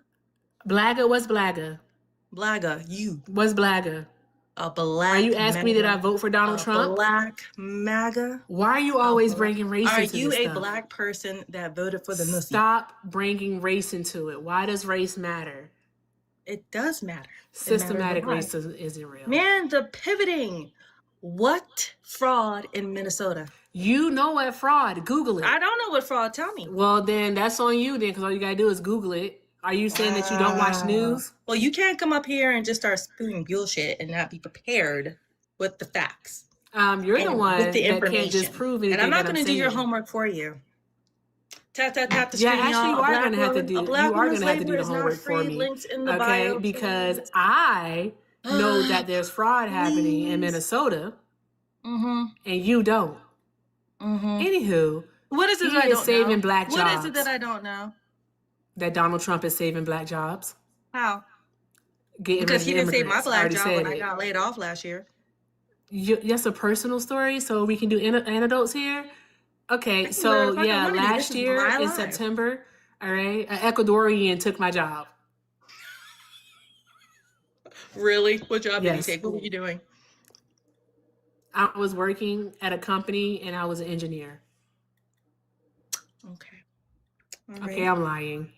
Blagger, what's blagger? Blagger, you. What's blagger? A black. Are you asking me that I MAGA, vote for Donald a Trump? Black MAGA. Why are you always bringing race Are into you this a stuff? black person that voted for the Nussy? Stop bringing race into it. Why does race matter? It does matter. Systematic It matters racism isn't real. Man, the pivoting. What fraud in Minnesota? You know what fraud? Google it. I don't know what fraud. Tell me. Well, then that's on you then, because all you gotta do is Google it. Are you saying that you don't watch news? Well, you can't come up here and just start spewing bullshit and not be prepared with the facts. You're the and one with the that can't information. just prove anything. And I'm not going to do your homework for you. Tap tap tap the screen, Yeah, actually, y'all. you are going to have to do. A black You are going woman's to have to do labor the is not homework for free. me. Links in the Okay, bio. because Please. I know that there's fraud happening in Minnesota, and you don't. Anywho, What is it he that I is don't saving know? black What jobs. is it that I don't know? That Donald Trump is saving black jobs. How? Getting rid Because of he the didn't save my immigrants. I black already job said when I it. got laid off last year. That's a personal story, so we can do anecdotes here. Okay, so yeah, last year in September, all right, an Ecuadorian took my job. Really? What job did he Yes. take? What were you doing? I was working at a company and I was an engineer. Okay. Okay, I'm lying.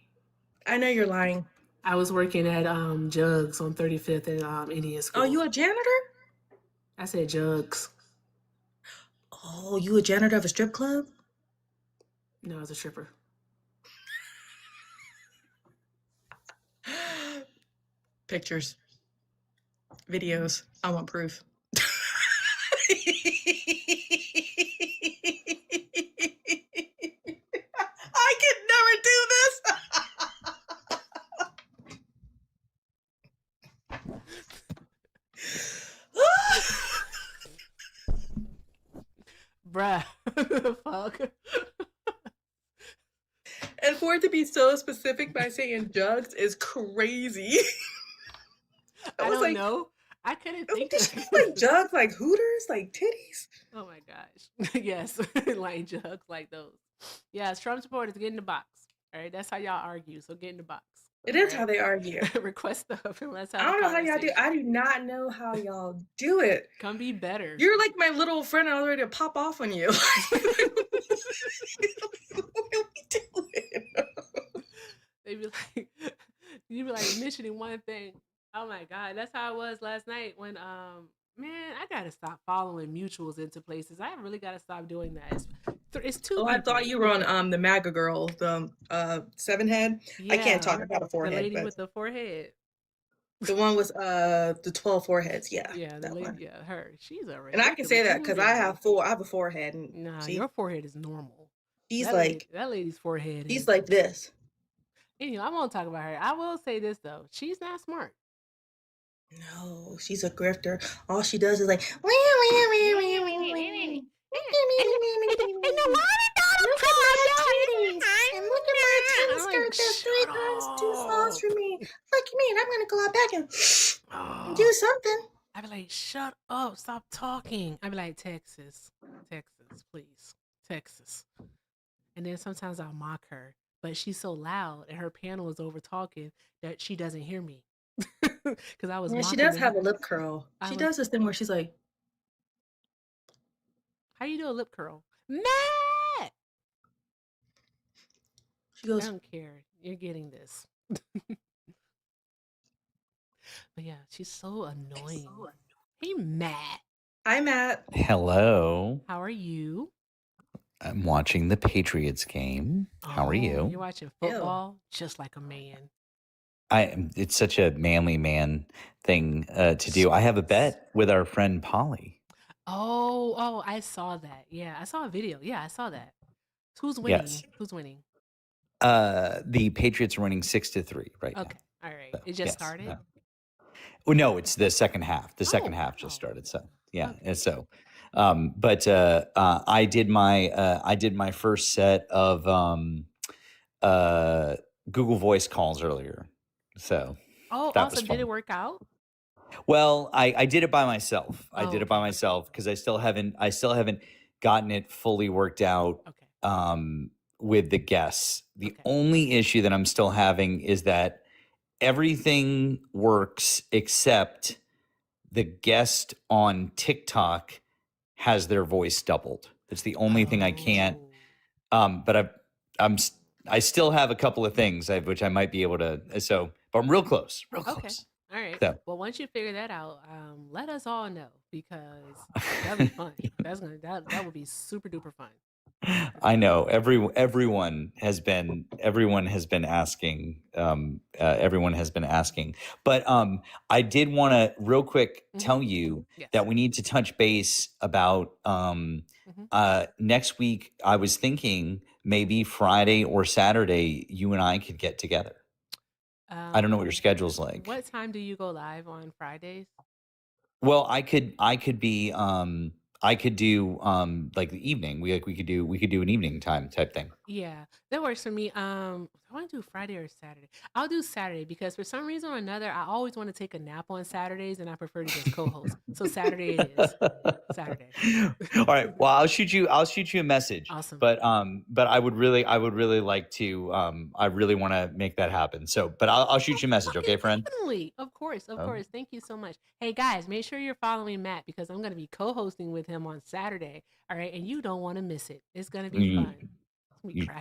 I know you're lying. I was working at Jugs on 35th and Indian School. Oh, you a janitor? I said Jugs. Oh, you a janitor of a strip club? No, I was a stripper. Pictures. Videos. I want proof. I could never do this. Bruh. Fuck. And for it to be so specific by saying jugs is crazy. I don't know. I couldn't think of like jugs, like Hooters, like titties. Oh my gosh. Yes. Like Jugs, like those. Yes, Trump supporters, get in the box. All right. That's how y'all argue. So get in the box. It is how they argue. Request stuff and let's have I a don't know how y'all do. conversation. I do not know how y'all do it. Come be better. You're like my little friend. I was ready to pop off on you. They be like, you be like mentioning one thing. Oh my God, that's how it was last night when man, I gotta stop following mutuals into places. I really gotta stop doing that. It's two. Oh, I thought you were on the Maga girl, the 7 head. I can't talk about a The forehead, lady but with the forehead. the one with the 12 foreheads. Yeah, Yeah, the that lady. one. Yeah, her. She's a And I can say ridiculous that because human. I have a forehead, and Nah, your forehead is normal. she's like That lady's forehead she's is. like this. Anyway, I won't talk about her. I will say this though: she's not smart. No, she's a grifter. All she does is like, And the water look at my titties and look at my I'm tennis like, skirt that's 3 shut pounds too small up. for me. Look at me, and I'm gonna go out back and do something. I'd be like, shut up, stop talking. I'd be like, Texas, please, Texas. And then sometimes I'll mock her, but she's so loud and her panel is over talking that she doesn't hear me. Because I was Yeah, she mocking does the- have a lip curl. She does this thing where she's like, How you do a lip curl? Matt! she goes, I don't care. You're getting this. But yeah, she's so annoying. Hey, Matt. Hi, Matt. Hello. How are you? I'm watching the Patriots game. How are You're you? watching football just like a man. It's such a manly man thing to do. I have a bet with our friend Polly. Oh, I saw that. Yeah, I saw a video. Yeah, I saw that. Who's winning? Yes. Who's winning? The Patriots are winning 6-3 right now. Okay. All right. It just started? Well, no, it's the second half. The second half just started. So yeah, and so, I did my first set of Google Voice calls earlier. So Oh, that was awesome. fun. Did it work out? Well, I did it by myself. I did it by okay. myself because I still haven't gotten it fully worked out with the guests. The only issue that I'm still having is that everything works except the guest on TikTok has their voice doubled. It's the only thing I can't. But I still have a couple of things which I might be able to. So, but I'm real close. Real close. Okay. All right. So. Well, once you figure that out, let us all know because that'd be fun. That would be super duper fun. I know everyone has been asking. Everyone has been asking, but I did want to real quick tell you that we need to touch base about next week. I was thinking maybe Friday or Saturday, you and I could get together. I don't know what your schedule's like. What time do you go live on Fridays? Well, I could be I could do like the evening. We could do an evening time type thing. Yeah, that works for me. I want to do Friday or Saturday. I'll do Saturday because for some reason or another, I always want to take a nap on Saturdays, and I prefer to just co-host. So Saturday it is. Saturday. All right. Well, I'll shoot you a message. Awesome. But I would really like to. I really want to make that happen. So, but I'll shoot you a message, okay, friend? Definitely. Of course. Thank you so much. Hey guys, make sure you're following Matt because I'm going to be co-hosting with him on Saturday. All right, and you don't want to miss it. It's going to be fun.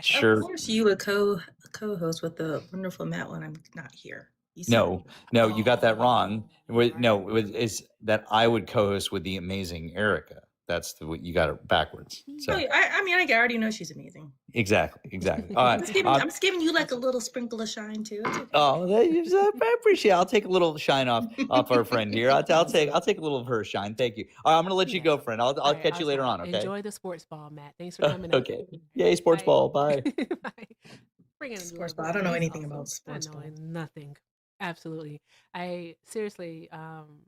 Sure. Of course, you would co-host with the wonderful Matt when I'm not here. No, you got that wrong. It's that I would co-host with the amazing Erica. That's what you got it backwards. So I already know she's amazing. Exactly. I'm just giving you like a little sprinkle of shine too. It's okay. I appreciate it. I'll take a little shine off our friend here. I'll take a little of her shine. Thank you. All right, I'm gonna let you go, friend. I'll catch you later on. Okay. Enjoy the sports ball, Matt. Thanks for coming. Okay. Yay, sports ball. Bye. Bye. Sports ball. I don't know anything about sports ball. Nothing. Absolutely. I seriously,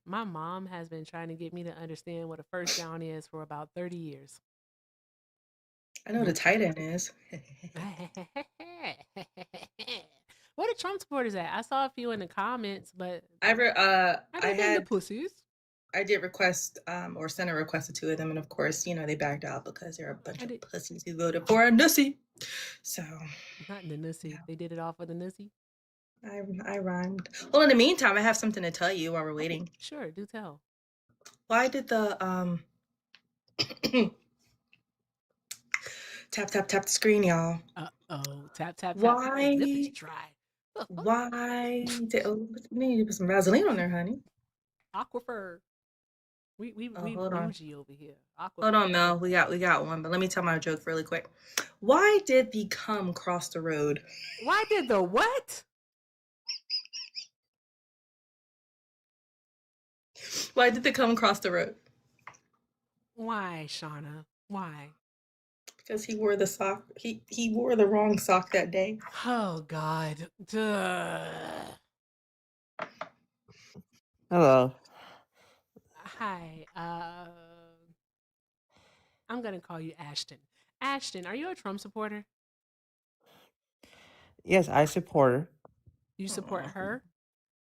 my mom has been trying to get me to understand what a first down is for about 30 years. I know what a tight end is. What are Trump supporters at? I saw a few in the comments, but I had the pussies. I did request or send a request to 2 of them, and of course, they backed out because they're a bunch of pussies who voted for a nussy. So not the nussy. Yeah. They did it all for the nussy. I rhymed. Well, in the meantime, I have something to tell you while we're waiting. Sure, do tell. Why did the tap the screen, y'all? Tap. Why? Lip is dry. Why did? Oh, you need to put some Vaseline on there, honey. Aquifer. We Hold on. bougie over here. Hold on, Mel. We got one, but let me tell my joke really quick. Why did the cum cross the road? Why did the what? Why did the cum cross the road? Why, Shauna? Why? Because he wore the sock. He wore the wrong sock that day. Oh God. Duh. Hello. Hi. I'm gonna call you Ashton. Ashton, are you a Trump supporter? Yes, I support her. You support her?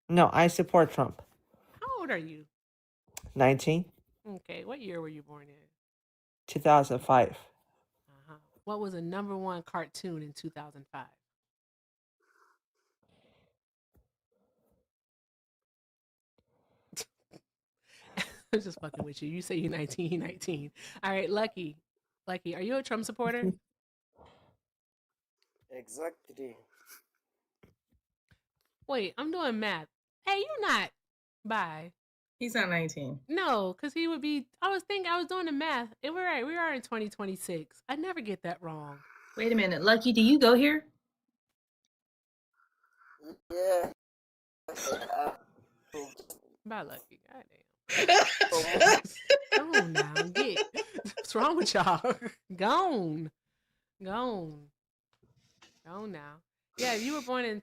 No, I support Trump. How old are you? 19, Okay. What year were you born in? 2005. Uh-huh. What was the #1 cartoon in 2005? I'm just fucking with you. You say you're 19, you're 19. All right, Lucky. Lucky, are you a Trump supporter? Exactly. Wait, I'm doing math. Hey, you're not. Bye. He's not 19. No, because he would be. I was doing the math. And we're right. We are in 2026. I never get that wrong. Wait a minute. Lucky, do you go here? Yeah. Bye, Lucky. Goddamn. Go on now. What's wrong with y'all? Gone. Gone now. Yeah, if you were born in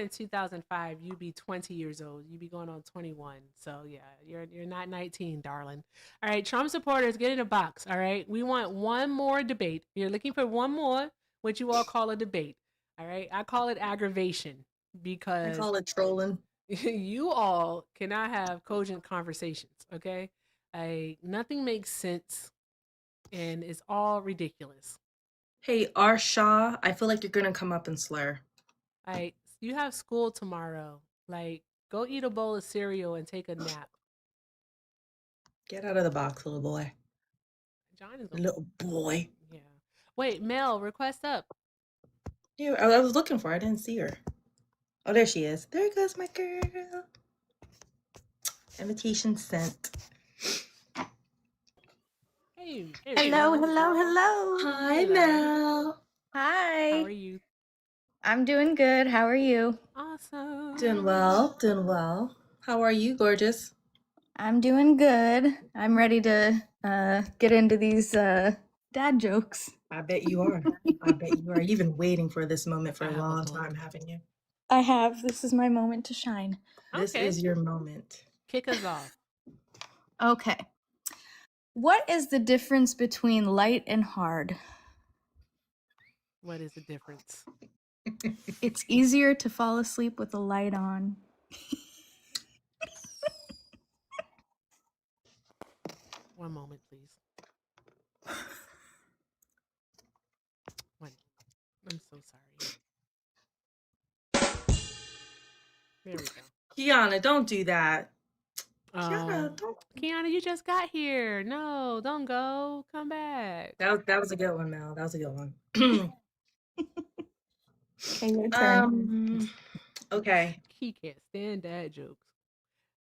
2005, you'd be 20 years old. You'd be going on 21. So yeah, you're not 19, darling. All right, Trump supporters, get in a box. All right, we want one more debate. You're looking for one more, what you all call a debate. All right, I call it aggravation because I call it trolling. You all cannot have cogent conversations. Okay, nothing makes sense, and it's all ridiculous. Hey, R. Shaw, I feel like you're gonna come up and slur. Like, you have school tomorrow. Like, go eat a bowl of cereal and take a nap. Get out of the box, little boy. John is little boy. Yeah. Wait, Mel, request up. Yeah, I was looking for her. I didn't see her. Oh, there she is. There goes my girl. Invitation sent. Hey, Hello, hello. Hi, Mel. Hi. How are you? I'm doing good. How are you? Awesome. Doing well. How are you, gorgeous? I'm doing good. I'm ready to get into these dad jokes. I bet you are. You've been waiting for this moment for a long time, haven't you? I have. This is my moment to shine. This is your moment. Kick us off. Okay. What is the difference between light and hard? What is the difference? It's easier to fall asleep with the light on. One moment, please. I'm so sorry. There we go. Kiana, don't do that. Kiana, you just got here. No, don't go. Come back. That was a good one, Mel. That was a good one. Okay, your turn. Okay. He can't stand dad jokes.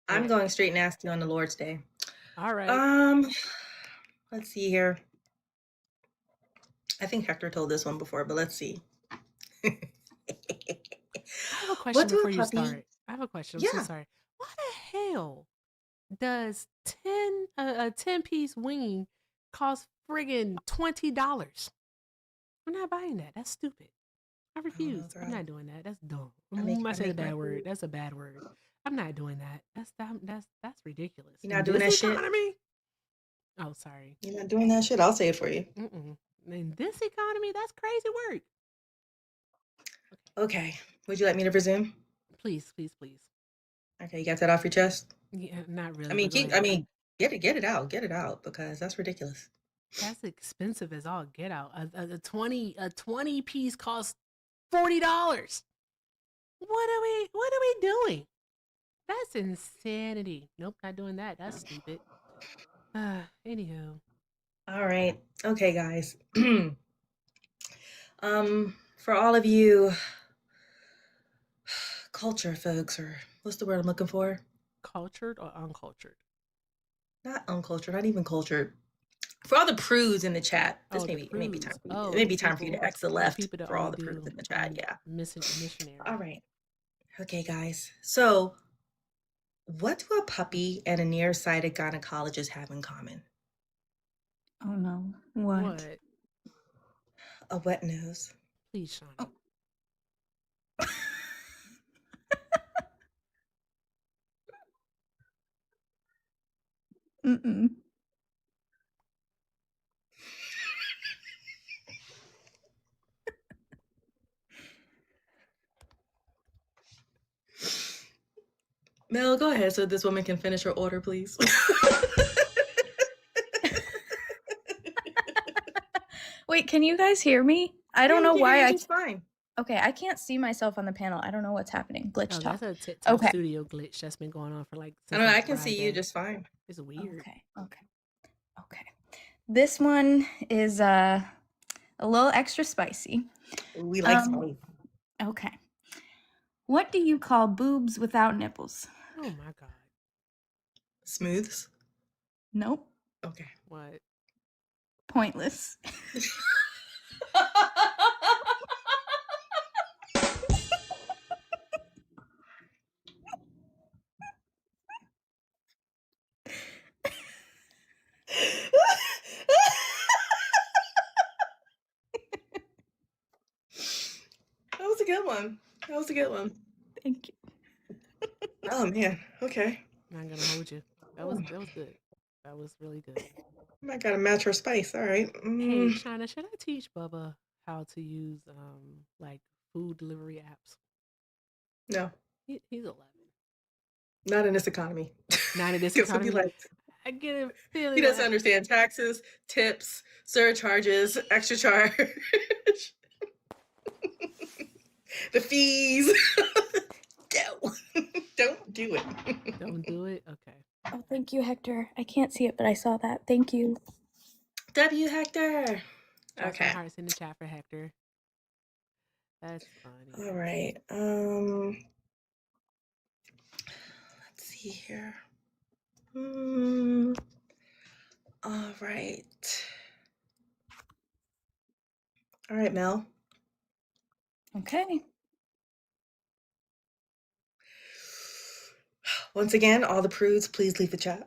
I'm going straight nasty on the Lord's Day. All right. Let's see here. I think Hector told this one before, but let's see. I have a question before you start. I have a question. I'm so sorry. Why the hell does a 10-piece wing cost friggin' $20? I'm not buying that. That's stupid. I refuse. I'm not doing that. That's dumb. I said a bad word. That's a bad word. I'm not doing that. That's ridiculous. You're not doing that shit? Oh, sorry. You're not doing that shit? I'll say it for you. In this economy, that's crazy work. Okay. Would you like me to resume? Please. Okay, you got that off your chest? Yeah, not really. Get it out because that's ridiculous. That's expensive as all get out. A 20 piece costs $40. What are we doing? That's insanity. Nope, not doing that. That's stupid. Anywho. All right. Okay, guys. For all of you culture folks, or what's the word I'm looking for? Cultured or uncultured? not uncultured, not even cultured. For all the prudes in the chat, this may be time for you. It may be time for you to exit left for all the prudes in the chat. Yeah. Missionary. All right. Okay, guys. So, what do a puppy and a nearsighted gynecologist have in common? Oh no. What? A wet nose. Please, Shauna. Mm-mm. Mel, go ahead so this woman can finish her order, please. Wait, can you guys hear me? I don't Yeah, know we can hear why you I. just fine. Okay, I can't see myself on the panel. I don't know what's happening. Glitch Oh, top. that's a TikTok Okay. studio glitch that's been going on for like. I don't know. I can see you just fine. It's weird. Okay. This one is a little extra spicy. We like spice. Okay. What do you call boobs without nipples? Oh my god. Smooths? Nope. Okay. What? Pointless. That was a good one. That was a good one. Thank you. Oh man. Okay. Not gonna hold you. That was good. That was really good. I might gotta match her spice. All right. Hey, Shauna, should I teach Bubba how to use like food delivery apps? No. He's 11. Not in this economy. Not in this He'll be economy. like, I get a feeling he doesn't like understand taxes, tips, surcharges, extra charge, the fees. No. Don't do it. Don't do it. Okay. Oh, thank you, Hector. I can't see it, but I saw that. Thank you. W Hector. Drop some Okay. hearts in the chat for Hector. That's funny. All right. Let's see here. All right. All right, Mel. Okay. Once again, all the prudes, please leave the chat.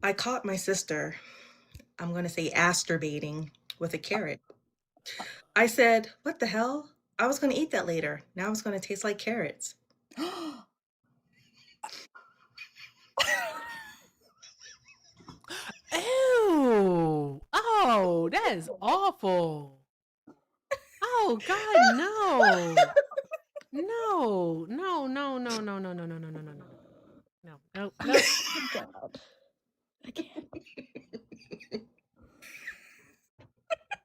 I caught my sister, I'm going to say masturbating with a carrot. I said, what the hell? I was going to eat that later. Now it's going to taste like carrots. Ew. Oh, that is awful. Oh God, no. No. No. God. I can't.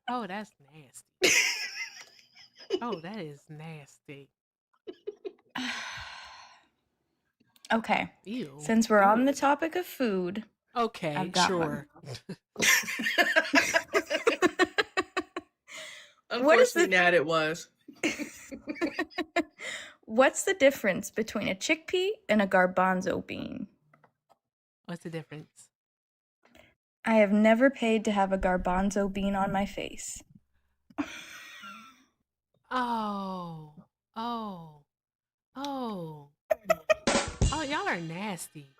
Oh, that's nasty. Oh, that is nasty. Okay. Ew. Since we're on the topic of food. Okay, I've got sure. Unfortunately, Nat, it was. What's the difference between a chickpea and a garbanzo bean? What's the difference? I have never paid to have a garbanzo bean on my face. Oh, y'all are nasty.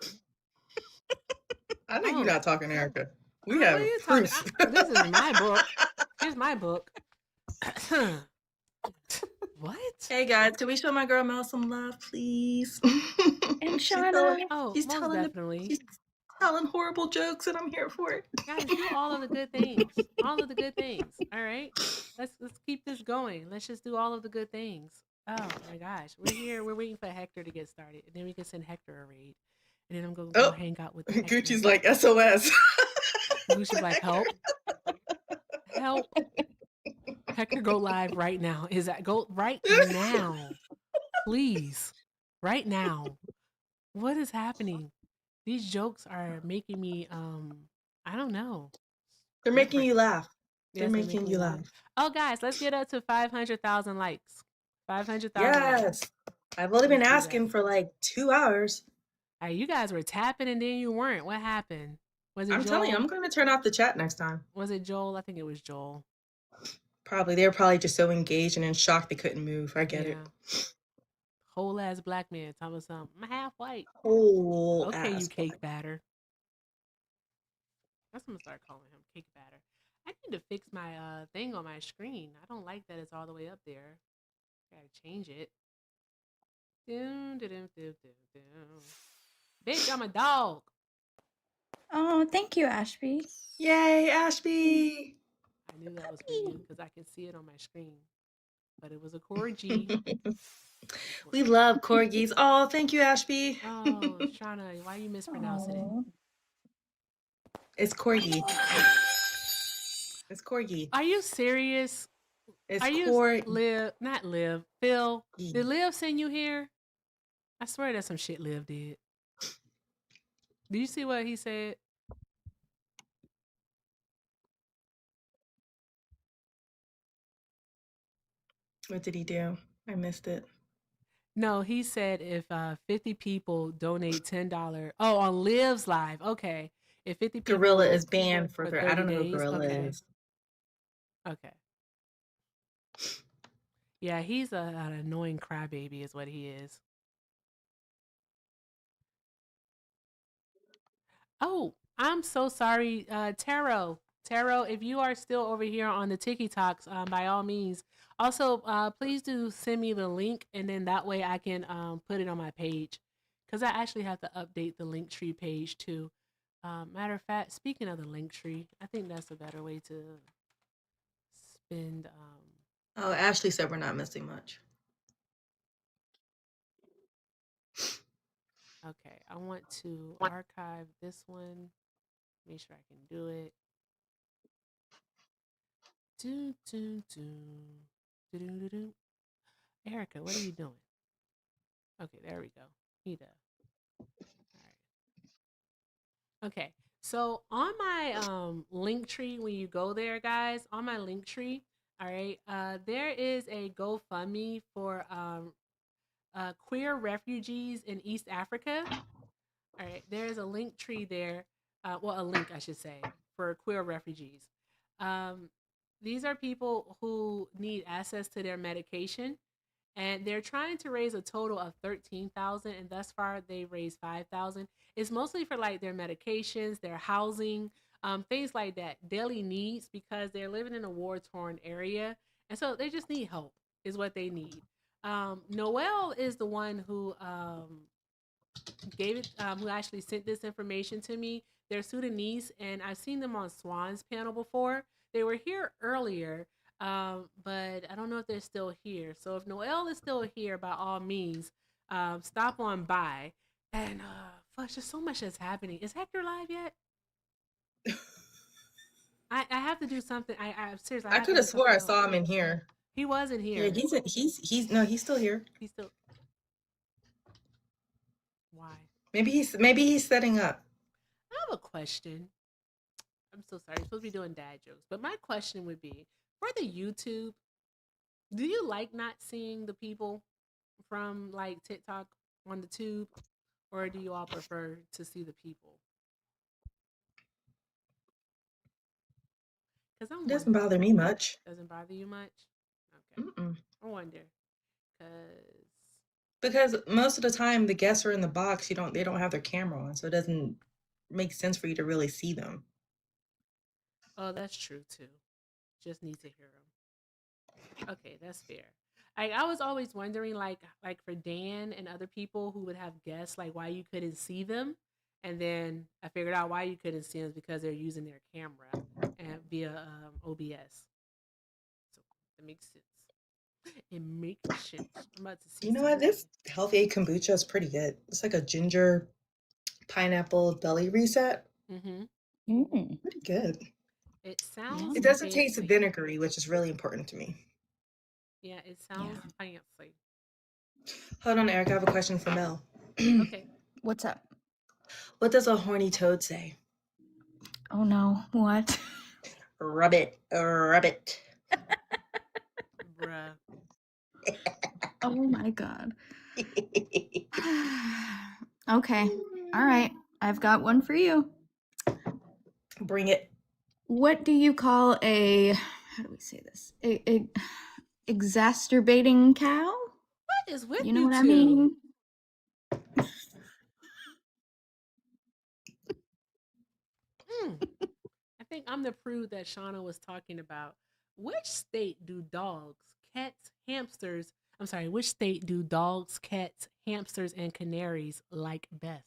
I know you're not talking to Erica. We What have are you proof. This is my book. Here's my book. What? Hey guys, can we show my girl Mel some love, please? And she's Shauna. Most definitely. She's telling horrible jokes, and I'm here for it. Guys, do all of the good things. All of the good things. All right. Let's keep this going. Let's just do all of the good things. Oh my gosh, we're here. We're waiting for Hector to get started, and then we can send Hector a raid, and then I'm gonna go hang out with Hector. Gucci's like SOS. Gucci's like help. Hector, go live right now. Go right now, please, right now. What is happening? These jokes are making me I don't know. They're making you laugh. Yes, They're making you laugh. Oh, guys, let's get up to 500,000 likes. 500,000 Yes. likes. I've only been Let's do asking that. for like 2 hours. Hey, you guys were tapping and then you weren't. What happened? Was it I'm Joel? telling you, I'm going to turn off the chat next time. Was it Joel? I think it was Joel. Probably. They were probably just so engaged and in shock they couldn't move. I get it. Whole ass black man talking about something. I'm half white. Whole okay, ass you cake black. batter. That's what I'm gonna start calling him, cake batter. I need to fix my thing on my screen. I don't like that it's all the way up there. Gotta change it. Bitch, I'm a dog. Oh, thank you, Ashby. Yay, Ashby. I knew that was for you because I could see it on my screen. But it was a corgi. We love corgis. Oh, thank you, Ashby. Oh, Shauna, why are you mispronouncing it? It's corgi. It's corgi. Are you serious? It's Liv, not Liv, Phil. Did Liv send you here? I swear that's some shit Liv did. Do you see what he said? What did he do? I missed it. No, he said if 50 people donate $10. Oh, on Liv's live. Okay. If 50 people Gorilla is banned for 30 I don't know days. who Gorilla Okay. is. Okay. Yeah, he's an annoying crybaby is what he is. Oh, I'm so sorry, Taro. Taro, if you are still over here on the TikToks, by all means. Also, please do send me the link, and then that way I can put it on my page. Because I actually have to update the Linktree page too. Matter of fact, speaking of the Linktree, I think that's a better way to spend. Oh, Ashley said we're not missing much. Okay, I want to archive this one. Make sure I can do it. Erica, what are you doing? Okay, there we go. Nita. All right. Okay, so on my link tree, when you go there, guys, on my link tree, all right, there is a GoFundMe for queer refugees in East Africa. All right, there's a link tree there. Well, a link, I should say, for queer refugees. These are people who need access to their medication, and they're trying to raise a total of 13,000, and thus far they raised 5,000. It's mostly for like their medications, their housing, things like that, daily needs, because they're living in a war-torn area, and so they just need help. Is what they need. Noelle is the one who gave it, who actually sent this information to me. They're Sudanese, and I've seen them on Swan's panel before. They were here earlier, but I don't know if they're still here. So if Noelle is still here, by all means, stop on by. And fuck, there's so much that's happening. Is Hector live yet? I have to do something. I seriously. I could have swore I saw him in here. He wasn't here. Yeah, he's still here. He's still. Why? Maybe he's setting up. I have a question. I'm so sorry. I'm supposed to be doing dad jokes, but my question would be for the YouTube. Do you like not seeing the people from like TikTok on the tube, or do you all prefer to see the people? Because It doesn't bother me much. Doesn't bother you much? Okay. I wonder. Because most of the time the guests are in the box. They don't have their camera on, so it doesn't make sense for you to really see them. Oh, that's true too. Just need to hear them. Okay, that's fair. I was always wondering, like for Dan and other people who would have guests, like why you couldn't see them, and then I figured out why you couldn't see them is because they're using their camera and via OBS. So that makes sense. It makes sense. I'm about to see. You know what? This Healthy Aid kombucha is pretty good. It's like a ginger pineapple belly reset. Pretty good. It sounds. It doesn't taste vinegary, which is really important to me. Yeah, it sounds fancy. Hold on, Eric. I have a question for Mel. Okay. What's up? What does a horny toad say? Oh no, what? Rub it. Rub it. Bruh. Oh my god. Okay. All right. I've got one for you. Bring it. What do you call a, how do we say this? A exacerbating cow? What is with You know you what I two? mean? I think I'm the prude that Shauna was talking about. Which state do dogs, cats, hamsters, I'm sorry, which state do dogs, cats, hamsters, and canaries like best?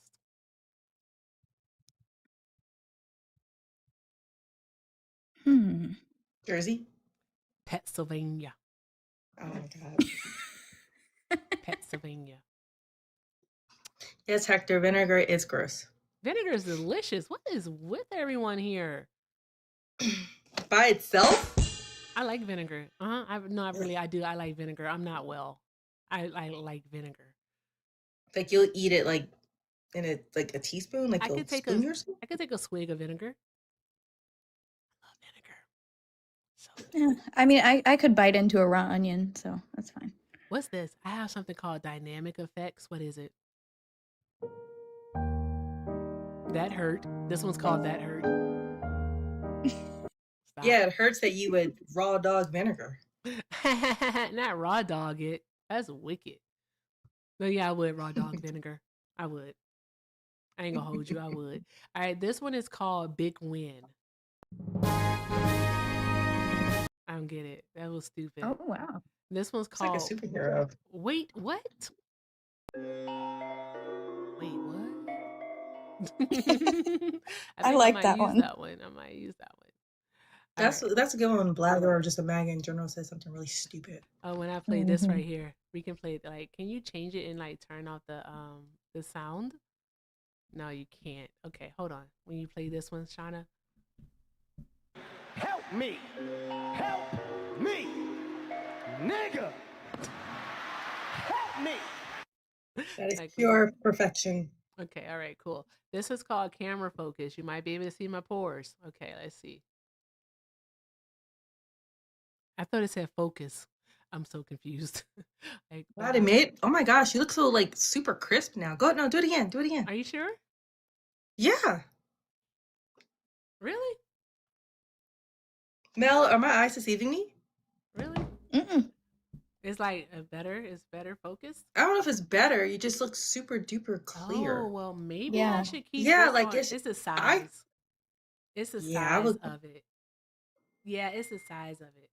Jersey? Pennsylvania. Oh my God. Pennsylvania. Yes, Hector, vinegar is gross. Vinegar is delicious. What is with everyone here? By itself? I like vinegar. I do. I like vinegar. I'm not well. I like vinegar. Like you'll eat it like in a like a teaspoon, like I a could take spoon or something? I could take a swig of vinegar. Yeah, I mean, I could bite into a raw onion, so that's fine. What's this? I have something called dynamic effects. What is it? That hurt. This one's called That Hurt. Yeah, it hurts that you would raw dog vinegar. Not raw dog it. That's wicked. No, yeah, I would raw dog vinegar. I would. I ain't gonna hold you. I would. All right, this one is called Big Win. I don't get it. That was stupid. Oh wow. This one's It's like called a superhero. Wait, what? Wait, what? I think like might that use one. that one. I might use that one. That's a good one when Blabber or just a Maga in general says something really stupid. Oh, when I play this right here, we can play like. Can you change it and like turn off the sound? No, you can't. Okay, hold on. When you play this one, Shauna. Help me! Help me! Nigga! Help me! That is Like, pure perfection. Okay, all right, cool. This is called camera focus. You might be able to see my pores. Okay, let's see. I thought it said focus. I'm so confused. Like, God, it made. Oh my gosh, you look so like super crisp now. Go no, do it again. Do it again. Are you sure? Yeah. Really? Mel, are my eyes deceiving me? Really? It's like it's better focus. I don't know if it's better. You just look super duper clear. Oh well, maybe Yeah. I should keep. Yeah, this like on. It's the size. It's the Yeah, I size would. of it. Yeah, it's the size of it.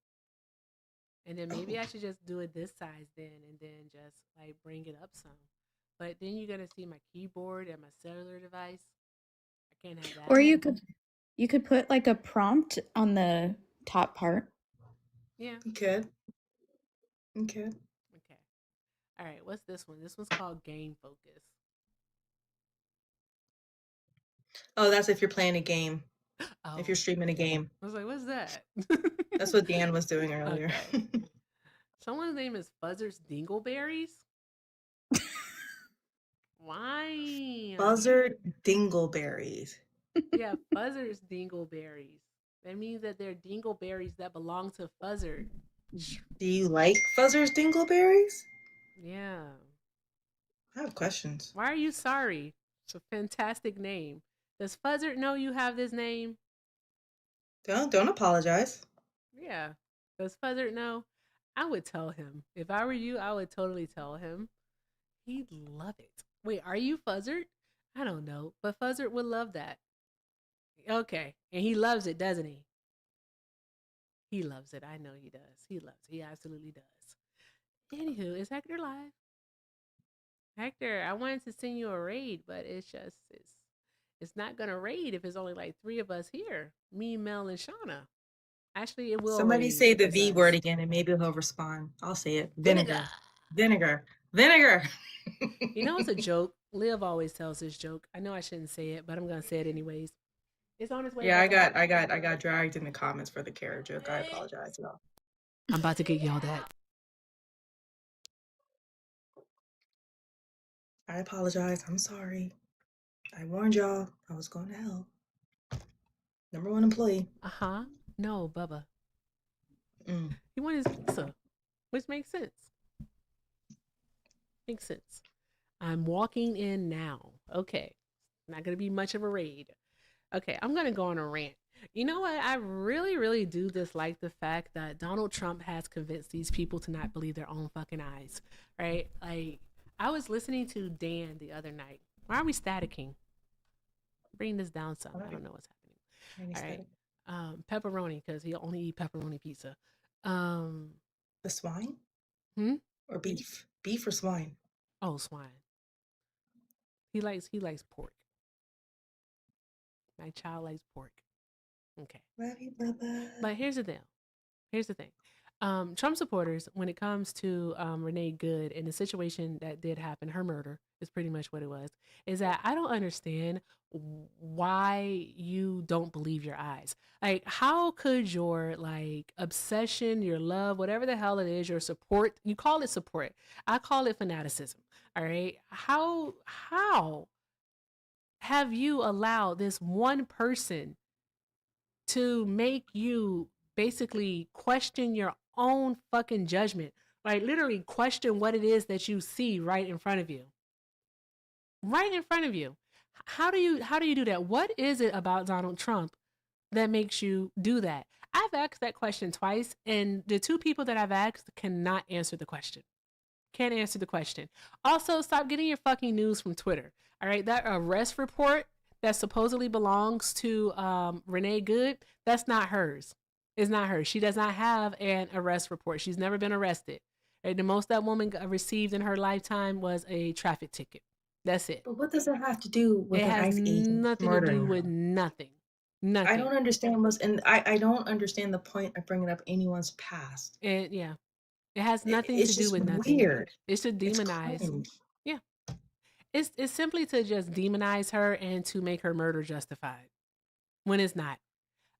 And then maybe I should just do it this size then, and then just like bring it up some. But then you're gonna see my keyboard and my cellular device. I can't have that. Or you could put like a prompt on the top part. Yeah. You could. Okay. Okay. All right. What's this one? This one's called Game Focus. Oh, that's if you're playing a game. Oh. If you're streaming a game. I was like, what's that? That's what Dan was doing earlier. Okay. Someone's name is Fuzzer's Dingleberries. Why? Buzzard dingleberries. Yeah, Fuzzer's Dingleberries. That means that they're dingleberries that belong to Fuzzard. Do you like Fuzzer's dingleberries? Yeah. I have questions. Why are you sorry? It's a fantastic name. Does Fuzzard know you have this name? Don't apologize. Yeah. Does Fuzzard know? I would tell him. If I were you, I would totally tell him. He'd love it. Wait, are you Fuzzard? I don't know, but Fuzzard would love that. Okay. And he loves it, doesn't he? He loves it. I know he does. He loves it. He absolutely does. Anywho, is Hector live? Hector, I wanted to send you a raid, but it's not gonna raid if it's only like 3 of us here. Me, Mel, and Shauna. Actually, it will. Somebody raid say the if V it's word us. again and maybe he'll respond. I'll say it. Vinegar. Vinegar. Vinegar. You know, it's a joke. Liv always tells this joke. I know I shouldn't say it, but I'm gonna say it anyways. It's on its way. Yeah, I got dragged in the comments for the carrot joke. I apologize, y'all. I'm about to get yelled at. I apologize. I'm sorry. I warned y'all. I was going to hell. #1 employee. Uh-huh. No, Bubba. Mm. He wanted his pizza, which makes sense. Makes sense. I'm walking in now. Okay. Not going to be much of a raid. Okay, I'm going to go on a rant. You know what? I really, really do dislike the fact that Donald Trump has convinced these people to not believe their own fucking eyes, right? Like, I was listening to Dan the other night. Why are we staticking? Bring this down some. I don't know what's happening. All right. Pepperoni, because he'll only eat pepperoni pizza. The swine? Or beef? Beef or swine? Oh, swine. He likes pork. My child likes pork. Okay. Love you, Bubba. But here's the thing. Trump supporters, when it comes to Renee Good and the situation that did happen, her murder is pretty much what it was, is that I don't understand why you don't believe your eyes. Like, how could your obsession, your love, whatever the hell it is, your support, you call it support. I call it fanaticism. All right. How have you allowed this one person to make you basically question your own fucking judgment? Like, literally question what it is that you see right in front of you. Right in front of you. How do you do that? What is it about Donald Trump that makes you do that? I've asked that question twice, and the two people that I've asked cannot answer the question. Can't answer the question. Also, stop getting your fucking news from Twitter. All right, that arrest report that supposedly belongs to Renee Good, that's not hers. It's not hers. She does not have an arrest report. She's never been arrested. Right? The most that woman received in her lifetime was a traffic ticket. That's it. But what does that have to do with it an has ICE agent nothing to do with nothing. Nothing. I don't understand I don't understand the point of bringing up anyone's past. Yeah. It has nothing It's to do just with nothing. weird. It's to demonize. Yeah. It's simply to just demonize her and to make her murder justified when it's not.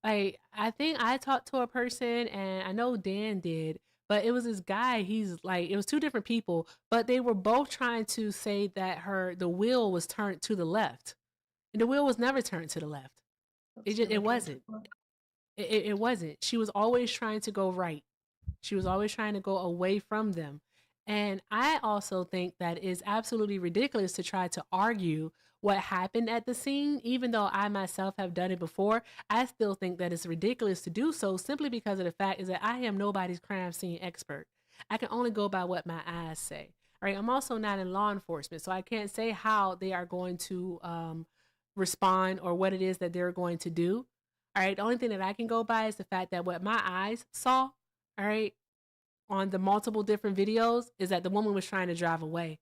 I think I talked to a person, and I know Dan did, but it was this guy. He's like, it was two different people, but they were both trying to say that the wheel was turned to the left. And the wheel was never turned to the left. It wasn't. It wasn't. She was always trying to go right. She was always trying to go away from them. And I also think that it's absolutely ridiculous to try to argue what happened at the scene. Even though I myself have done it before, I still think that it's ridiculous to do so, simply because of the fact is that I am nobody's crime scene expert. I can only go by what my eyes say. All right. I'm also not in law enforcement, so I can't say how they are going to respond or what it is that they're going to do. All right. The only thing that I can go by is the fact that what my eyes saw, all right, on the multiple different videos, is that the woman was trying to drive away.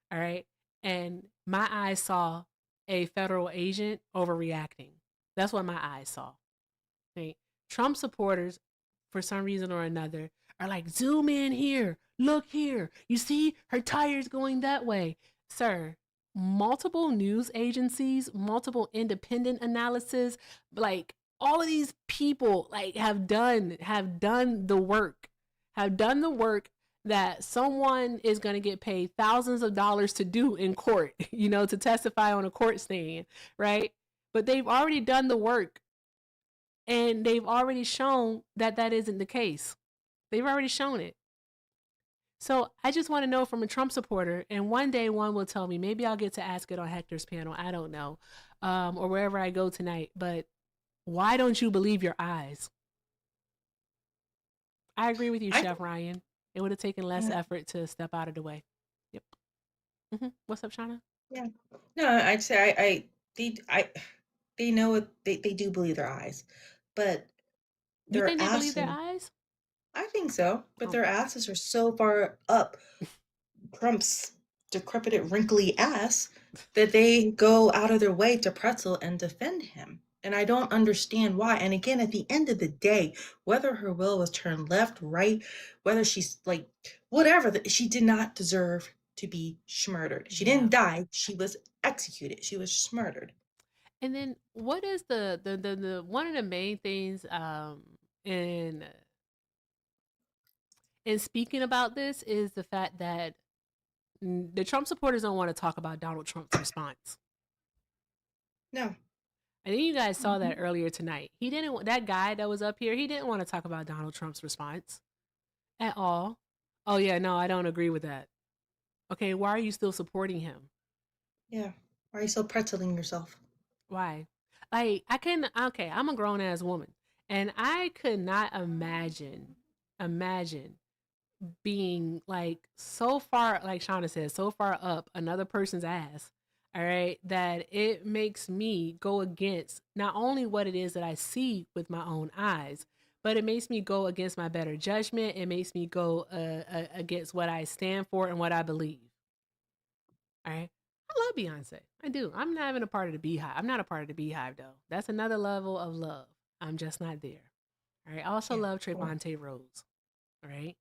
All right. And my eyes saw a federal agent overreacting. That's what my eyes saw. Okay. Trump supporters, for some reason or another, are like, zoom in here. Look here. You see her tires going that way. Sir, multiple news agencies, multiple independent analysis, like all of these people have done the work that someone is going to get paid thousands of dollars to do in court, to testify on a court stand, right? But they've already done the work, and they've already shown that that isn't the case. They've already shown it. So I just want to know from a Trump supporter, and one day one will tell me, maybe I'll get to ask it on Hector's panel, I don't know, or wherever I go tonight, but why don't you believe your eyes? I agree with you, Chef Ryan. It would have taken less effort to step out of the way. Yep. What's up, Shauna? Yeah. No, I'd say they know it, they do believe their eyes, but you think they believe their eyes? I think so, but their asses are so far up Trump's decrepit, wrinkly ass that they go out of their way to pretzel and defend him. And I don't understand why. And again, at the end of the day, whether her will was turned left, right, whether she's like, whatever, she did not deserve to be murdered. She didn't die. She was executed. She was murdered. And then what is the one of the main things in speaking about this is the fact that the Trump supporters don't want to talk about Donald Trump's response. No. I think you guys saw that earlier tonight. That guy that was up here, he didn't want to talk about Donald Trump's response at all. Oh yeah, no, I don't agree with that. Okay, why are you still supporting him? Yeah. Why are you so pretzeling yourself? Why? Like, okay, I'm a grown ass woman, and I could not imagine being like so far, like Shauna said, so far up another person's ass, all right, that it makes me go against not only what it is that I see with my own eyes, but it makes me go against my better judgment. It makes me go against what I stand for and what I believe. All right. I love Beyonce. I do. I'm not even a part of the Beehive. I'm not a part of the Beehive though. That's another level of love. I'm just not there. All right. I also love Trevante Rose. All right.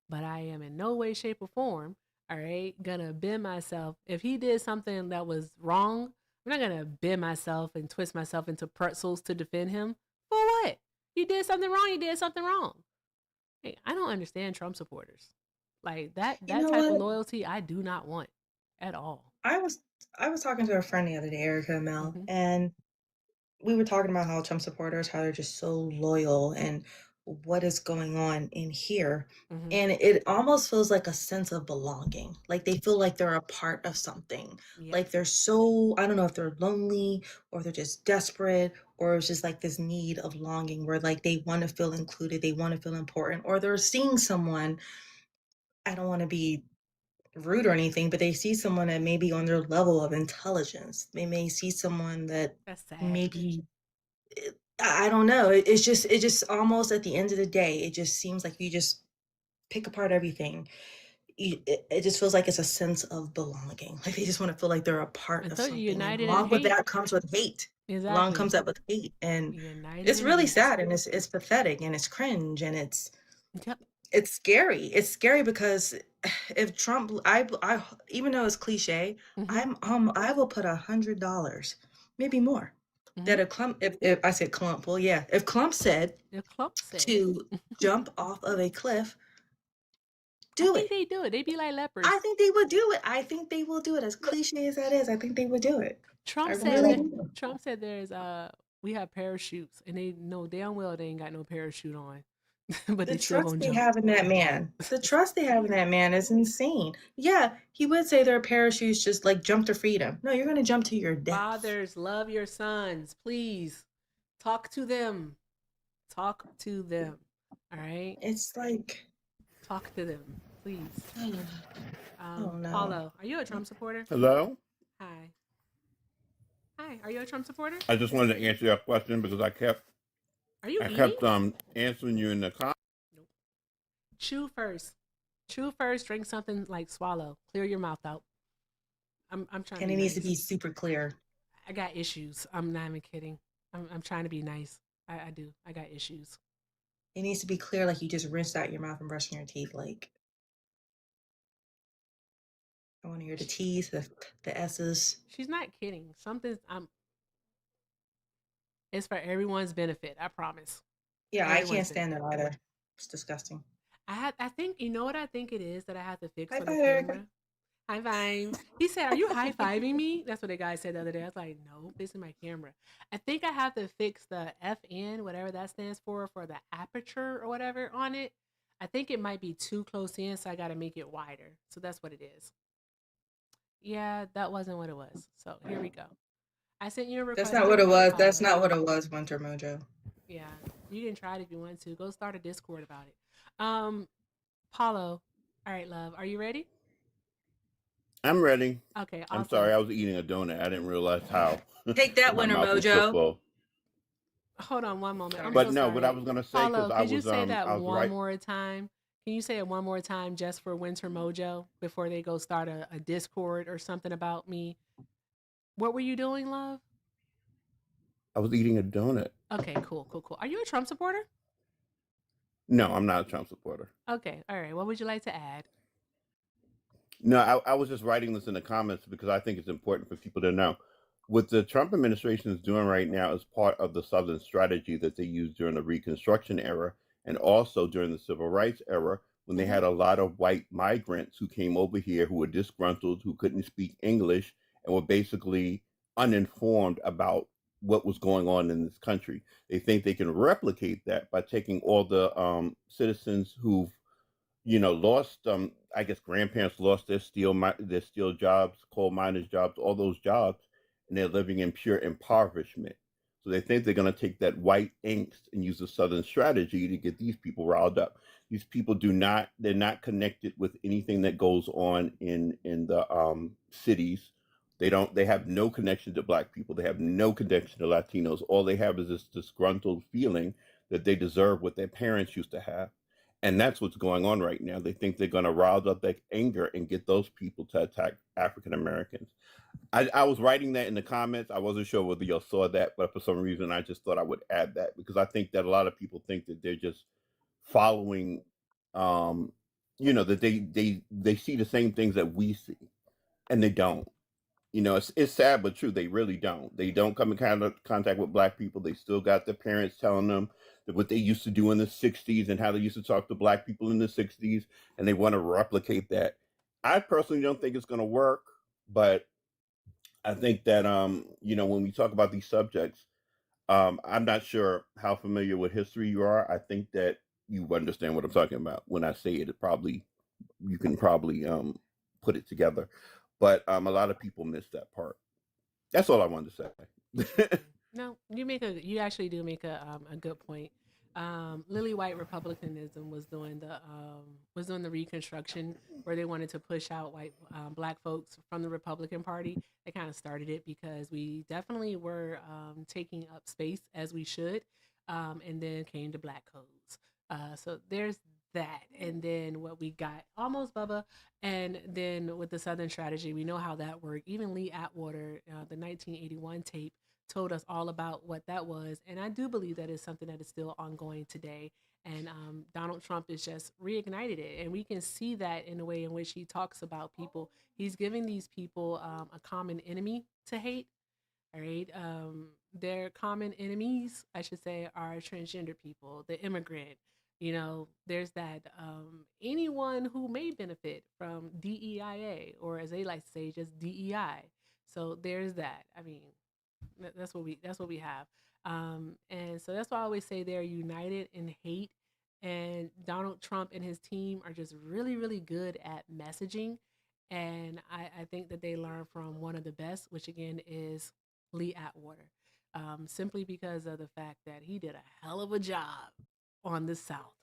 But I am in no way, shape, or form, all right, gonna bend myself. If he did something that was wrong, I'm not gonna bend myself and twist myself into pretzels to defend him. For what? He did something wrong. He did something wrong. Hey, I don't understand Trump supporters. Like that You know type of what? loyalty I do not want at all. I was talking to a friend the other day, Erica and Mel, Mm-hmm. and we were talking about how Trump supporters, how they're just so loyal and what is going on in here. Mm-hmm. And it almost feels like a sense of belonging. Like they feel like they're a part of something. Yep. Like they're so, I don't know if they're lonely or they're just desperate or it's just like this need of longing where like they want to feel included, they want to feel important, or they're seeing someone, I don't want to be rude or anything, but they see someone that may be on their level of intelligence. They may see someone that That's sad. maybe I don't know. It's just almost at the end of the day, it just seems like you just pick apart everything. It just feels like it's a sense of belonging. Like they just want to feel like they're a part of So something. And united in along with hate. that comes with hate. Exactly. Along comes that with hate. And United it's in really hate. sad and it's pathetic and it's cringe and Yep. it's scary. It's scary because if Trump, I even though it's cliche, I will put $100, maybe more, that a clump. If I said clump, well, yeah, if Clump said to jump off of a cliff, I think they do it. They be like lepers. I think they would do it. I think they will do it. As cliche as that is, I think they would do it. Trump said there's we have parachutes and they know damn well they ain't got no parachute on. But The they still trust gonna they jump. have in that man. The trust they have in that man is insane. Yeah, he would say their parachutes just like jump to freedom. No, you're gonna jump to your death. Fathers, love your sons, please. Talk to them. Talk to them. All right. It's like talk to them, please. Oh no. Paulo, are you a Trump supporter? Hello? Hi. Hi, are you a Trump supporter? I just wanted to answer your question because I kept answering you in the comments. Nope. Chew first. Chew first, drink something like swallow. Clear your mouth out. I'm trying and to it needs nice. to be super clear. I got issues. I'm not even kidding. I'm trying to be nice. I do. I got issues. It needs to be clear, like you just rinsed out your mouth and brushing your teeth. Like I want to hear the T's, the S's. She's not kidding. Something's it's for everyone's benefit. I promise. Yeah, I can't stand it either. It's disgusting. I think you know what I think it is that I have to fix High for the five, camera. Erica. High five. He said, "Are you high fiving me?" That's what the guy said the other day. I was like, "No, this is my camera." I think I have to fix the FN, whatever that stands for the aperture or whatever on it. I think it might be too close in, so I got to make it wider. So that's what it is. Yeah, that wasn't what it was. So here we go. I sent you a request. That's not what it was. That's not what it was, Winter Mojo. Yeah, you can try it if you want to. Go start a Discord about it. Paulo, all right, love, are you ready? I'm ready. Okay, awesome. I'm sorry, I was eating a donut. I didn't realize how. Take that, Winter Mojo. Hold on one moment. But no, what I was gonna say, Paulo, because I could you was say that I was one right. more time? Can you say it one more time just for Winter Mojo before they go start a Discord or something about me? What were you doing, love? I was eating a donut. Okay, cool. Are you a Trump supporter? No, I'm not a Trump supporter. Okay, all right. What would you like to add? No, I was just writing this in the comments because I think it's important for people to know. What the Trump administration is doing right now is part of the Southern strategy that they used during the Reconstruction era and also during the Civil Rights era when they had a lot of white migrants who came over here who were disgruntled, who couldn't speak English, and were basically uninformed about what was going on in this country. They think they can replicate that by taking all the citizens who've lost. I guess grandparents lost their steel jobs, coal miners' jobs, all those jobs, and they're living in pure impoverishment. So they think they're going to take that white angst and use the Southern strategy to get these people riled up. These people they're not connected with anything that goes on in the cities. They have no connection to Black people. They have no connection to Latinos. All they have is this disgruntled feeling that they deserve what their parents used to have. And that's what's going on right now. They think they're going to rouse up that anger and get those people to attack African Americans. I was writing that in the comments. I wasn't sure whether y'all saw that, but for some reason, I just thought I would add that because I think that a lot of people think that they're just following, that they see the same things that we see, and they don't. It's sad but true. They really don't. They don't come in contact with Black people. They still got their parents telling them that what they used to do in the 60s and how they used to talk to Black people in the 60s, and they want to replicate that. I personally don't think it's going to work, but I think that when we talk about these subjects, I'm not sure how familiar with history you are. I think that you understand what I'm talking about when I say it. You can probably put it together, but a lot of people miss that part. That's all I wanted to say. No, you actually do make a good point. Lily White Republicanism was doing the Reconstruction, where they wanted to push out Black folks from the Republican Party. They kind of started it because we definitely were taking up space as we should, and then came to Black codes. So there's that, and then what we got, almost Bubba, and then with the Southern strategy, we know how that worked. Even Lee Atwater, the 1981 tape, told us all about what that was. And I do believe that is something that is still ongoing today. And Donald Trump has just reignited it. And we can see that in the way in which he talks about people. He's giving these people a common enemy to hate. All right. Their common enemies, I should say, are transgender people, the immigrant. There's that anyone who may benefit from DEIA, or as they like to say, just DEI. So there's that. I mean, that's what we have, and so that's why I always say they're united in hate. And Donald Trump and his team are just really, really good at messaging, and I think that they learn from one of the best, which again is Lee Atwater, simply because of the fact that he did a hell of a job on the South.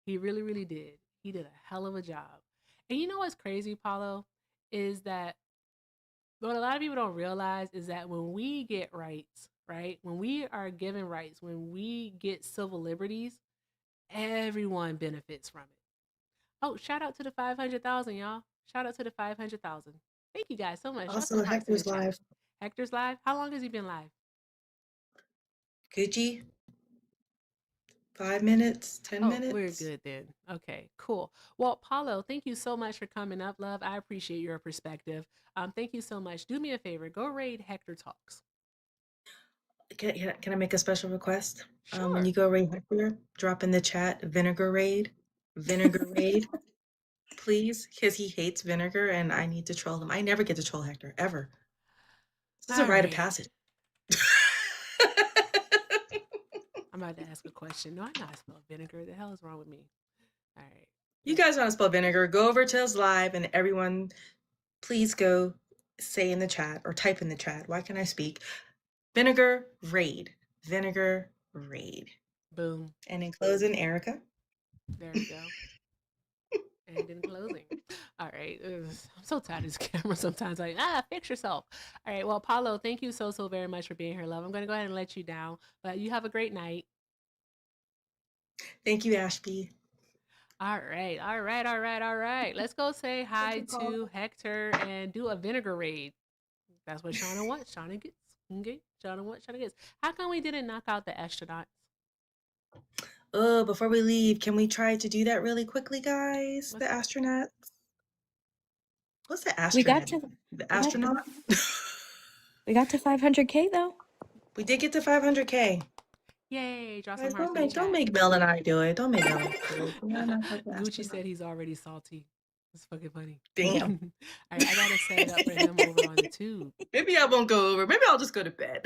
He really, really did. He did a hell of a job. And you know what's crazy, Paulo, is that what a lot of people don't realize is that when we get rights, right? When we are given rights, when we get civil liberties, everyone benefits from it. Oh, shout out to the 500,000, y'all. Shout out to the 500,000. Thank you guys so much. Also, Hector's live. Hector's live? How long has he been live? Gucci. 5 minutes, 10 minutes. We're good then. Okay, cool. Well, Paulo, thank you so much for coming up, love. I appreciate your perspective. Thank you so much. Do me a favor. Go raid Hector Talks. Can I make a special request? Sure. When you go raid Hector, drop in the chat vinegar raid. Vinegar raid. Please, because he hates vinegar and I need to troll him. I never get to troll Hector, ever. This is a rite of passage. I'm about to ask a question. No, I know how to spell vinegar. The hell is wrong with me? All right. You guys want to spell vinegar, go over to his live, and everyone, please go say in the chat or type in the chat. Why can't I speak? Vinegar raid. Vinegar raid. Boom. And in closing, Erica. There you go. And in closing. All right. I'm so tired of this camera sometimes. Fix yourself. All right. Well, Paulo, thank you so very much for being here, love. I'm going to go ahead and let you down, but you have a great night. Thank you, Ashby. All right. Let's go say hi to Hector and do a vinegar raid. That's what Shauna wants. Shauna gets. Okay. Shauna wants. Shauna gets. How come we didn't knock out the astronauts? Before we leave, can we try to do that really quickly, guys? The astronauts. What's the astronaut? The astronaut? We got to 500K though. We did get to 500K. Yay! Draw Guys, some hearts. don't make Mel and I do it. Don't make Mel and I do it. Gucci said he's already salty. It's fucking funny. Damn. All right, I gotta set it up for him over on the tube. Maybe I won't go over. Maybe I'll just go to bed.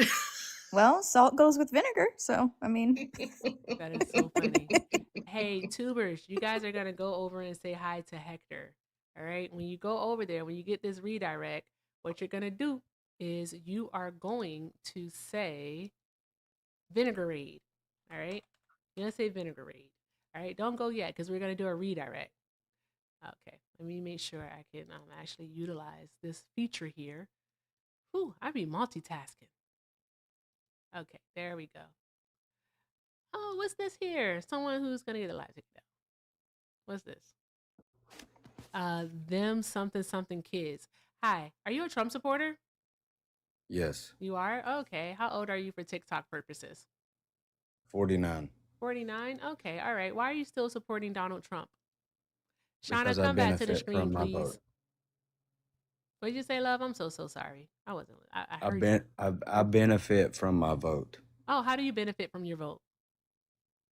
Well, salt goes with vinegar, so I mean. That is so funny. Hey, Hey, tubers, you guys are going to go over and say hi to Hector. All right. When you go over there, when you get this redirect, what you're going to do is you are going to say Vinegarade. All right. You're going to say Vinegarade. All right. Don't go yet because we're going to do a redirect. Okay. Let me make sure I can actually utilize this feature here. Whew, I be multitasking. Okay. There we go. Oh, what's this here? Someone who's going to get a live ticket down. What's this? Them something something kids. Hi, are you a Trump supporter? Yes. You are? Okay. How old are you for TikTok purposes? 49. 49? Okay. All right. Why are you still supporting Donald Trump? Shauna, Because I come back to the benefit screen, from my please. vote. What did you say, love? I'm so sorry. I wasn't. I heard you. I benefit from my vote. Oh, how do you benefit from your vote?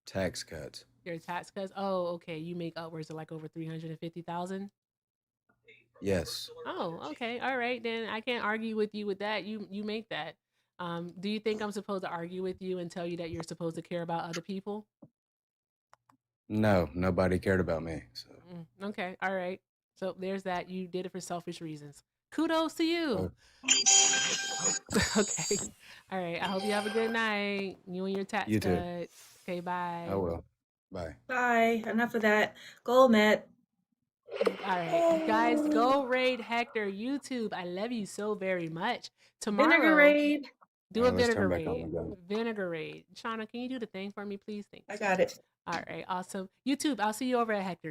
Tax cuts. Your tax cuts? Oh, okay. You make upwards of like over 350,000. Yes. Oh, okay. All right. Then I can't argue with you with that. You make that. Do you think I'm supposed to argue with you and tell you that you're supposed to care about other people? No, nobody cared about me. So. Okay. All right. So there's that. You did it for selfish reasons. Kudos to you. Okay. All right. I hope you have a good night. You and your tax You too. cut. Okay. Bye. I will. Bye. Bye. Enough of that. Goal met. All right, guys, go raid Hector YouTube. I love you so very much. Tomorrow, Vinegar raid. Do a let's vinegar turn back on raid. the gun. Vinegar raid. Shauna, can you do the thing for me, please? Thanks. I got it. All right, awesome. YouTube, I'll see you over at Hector.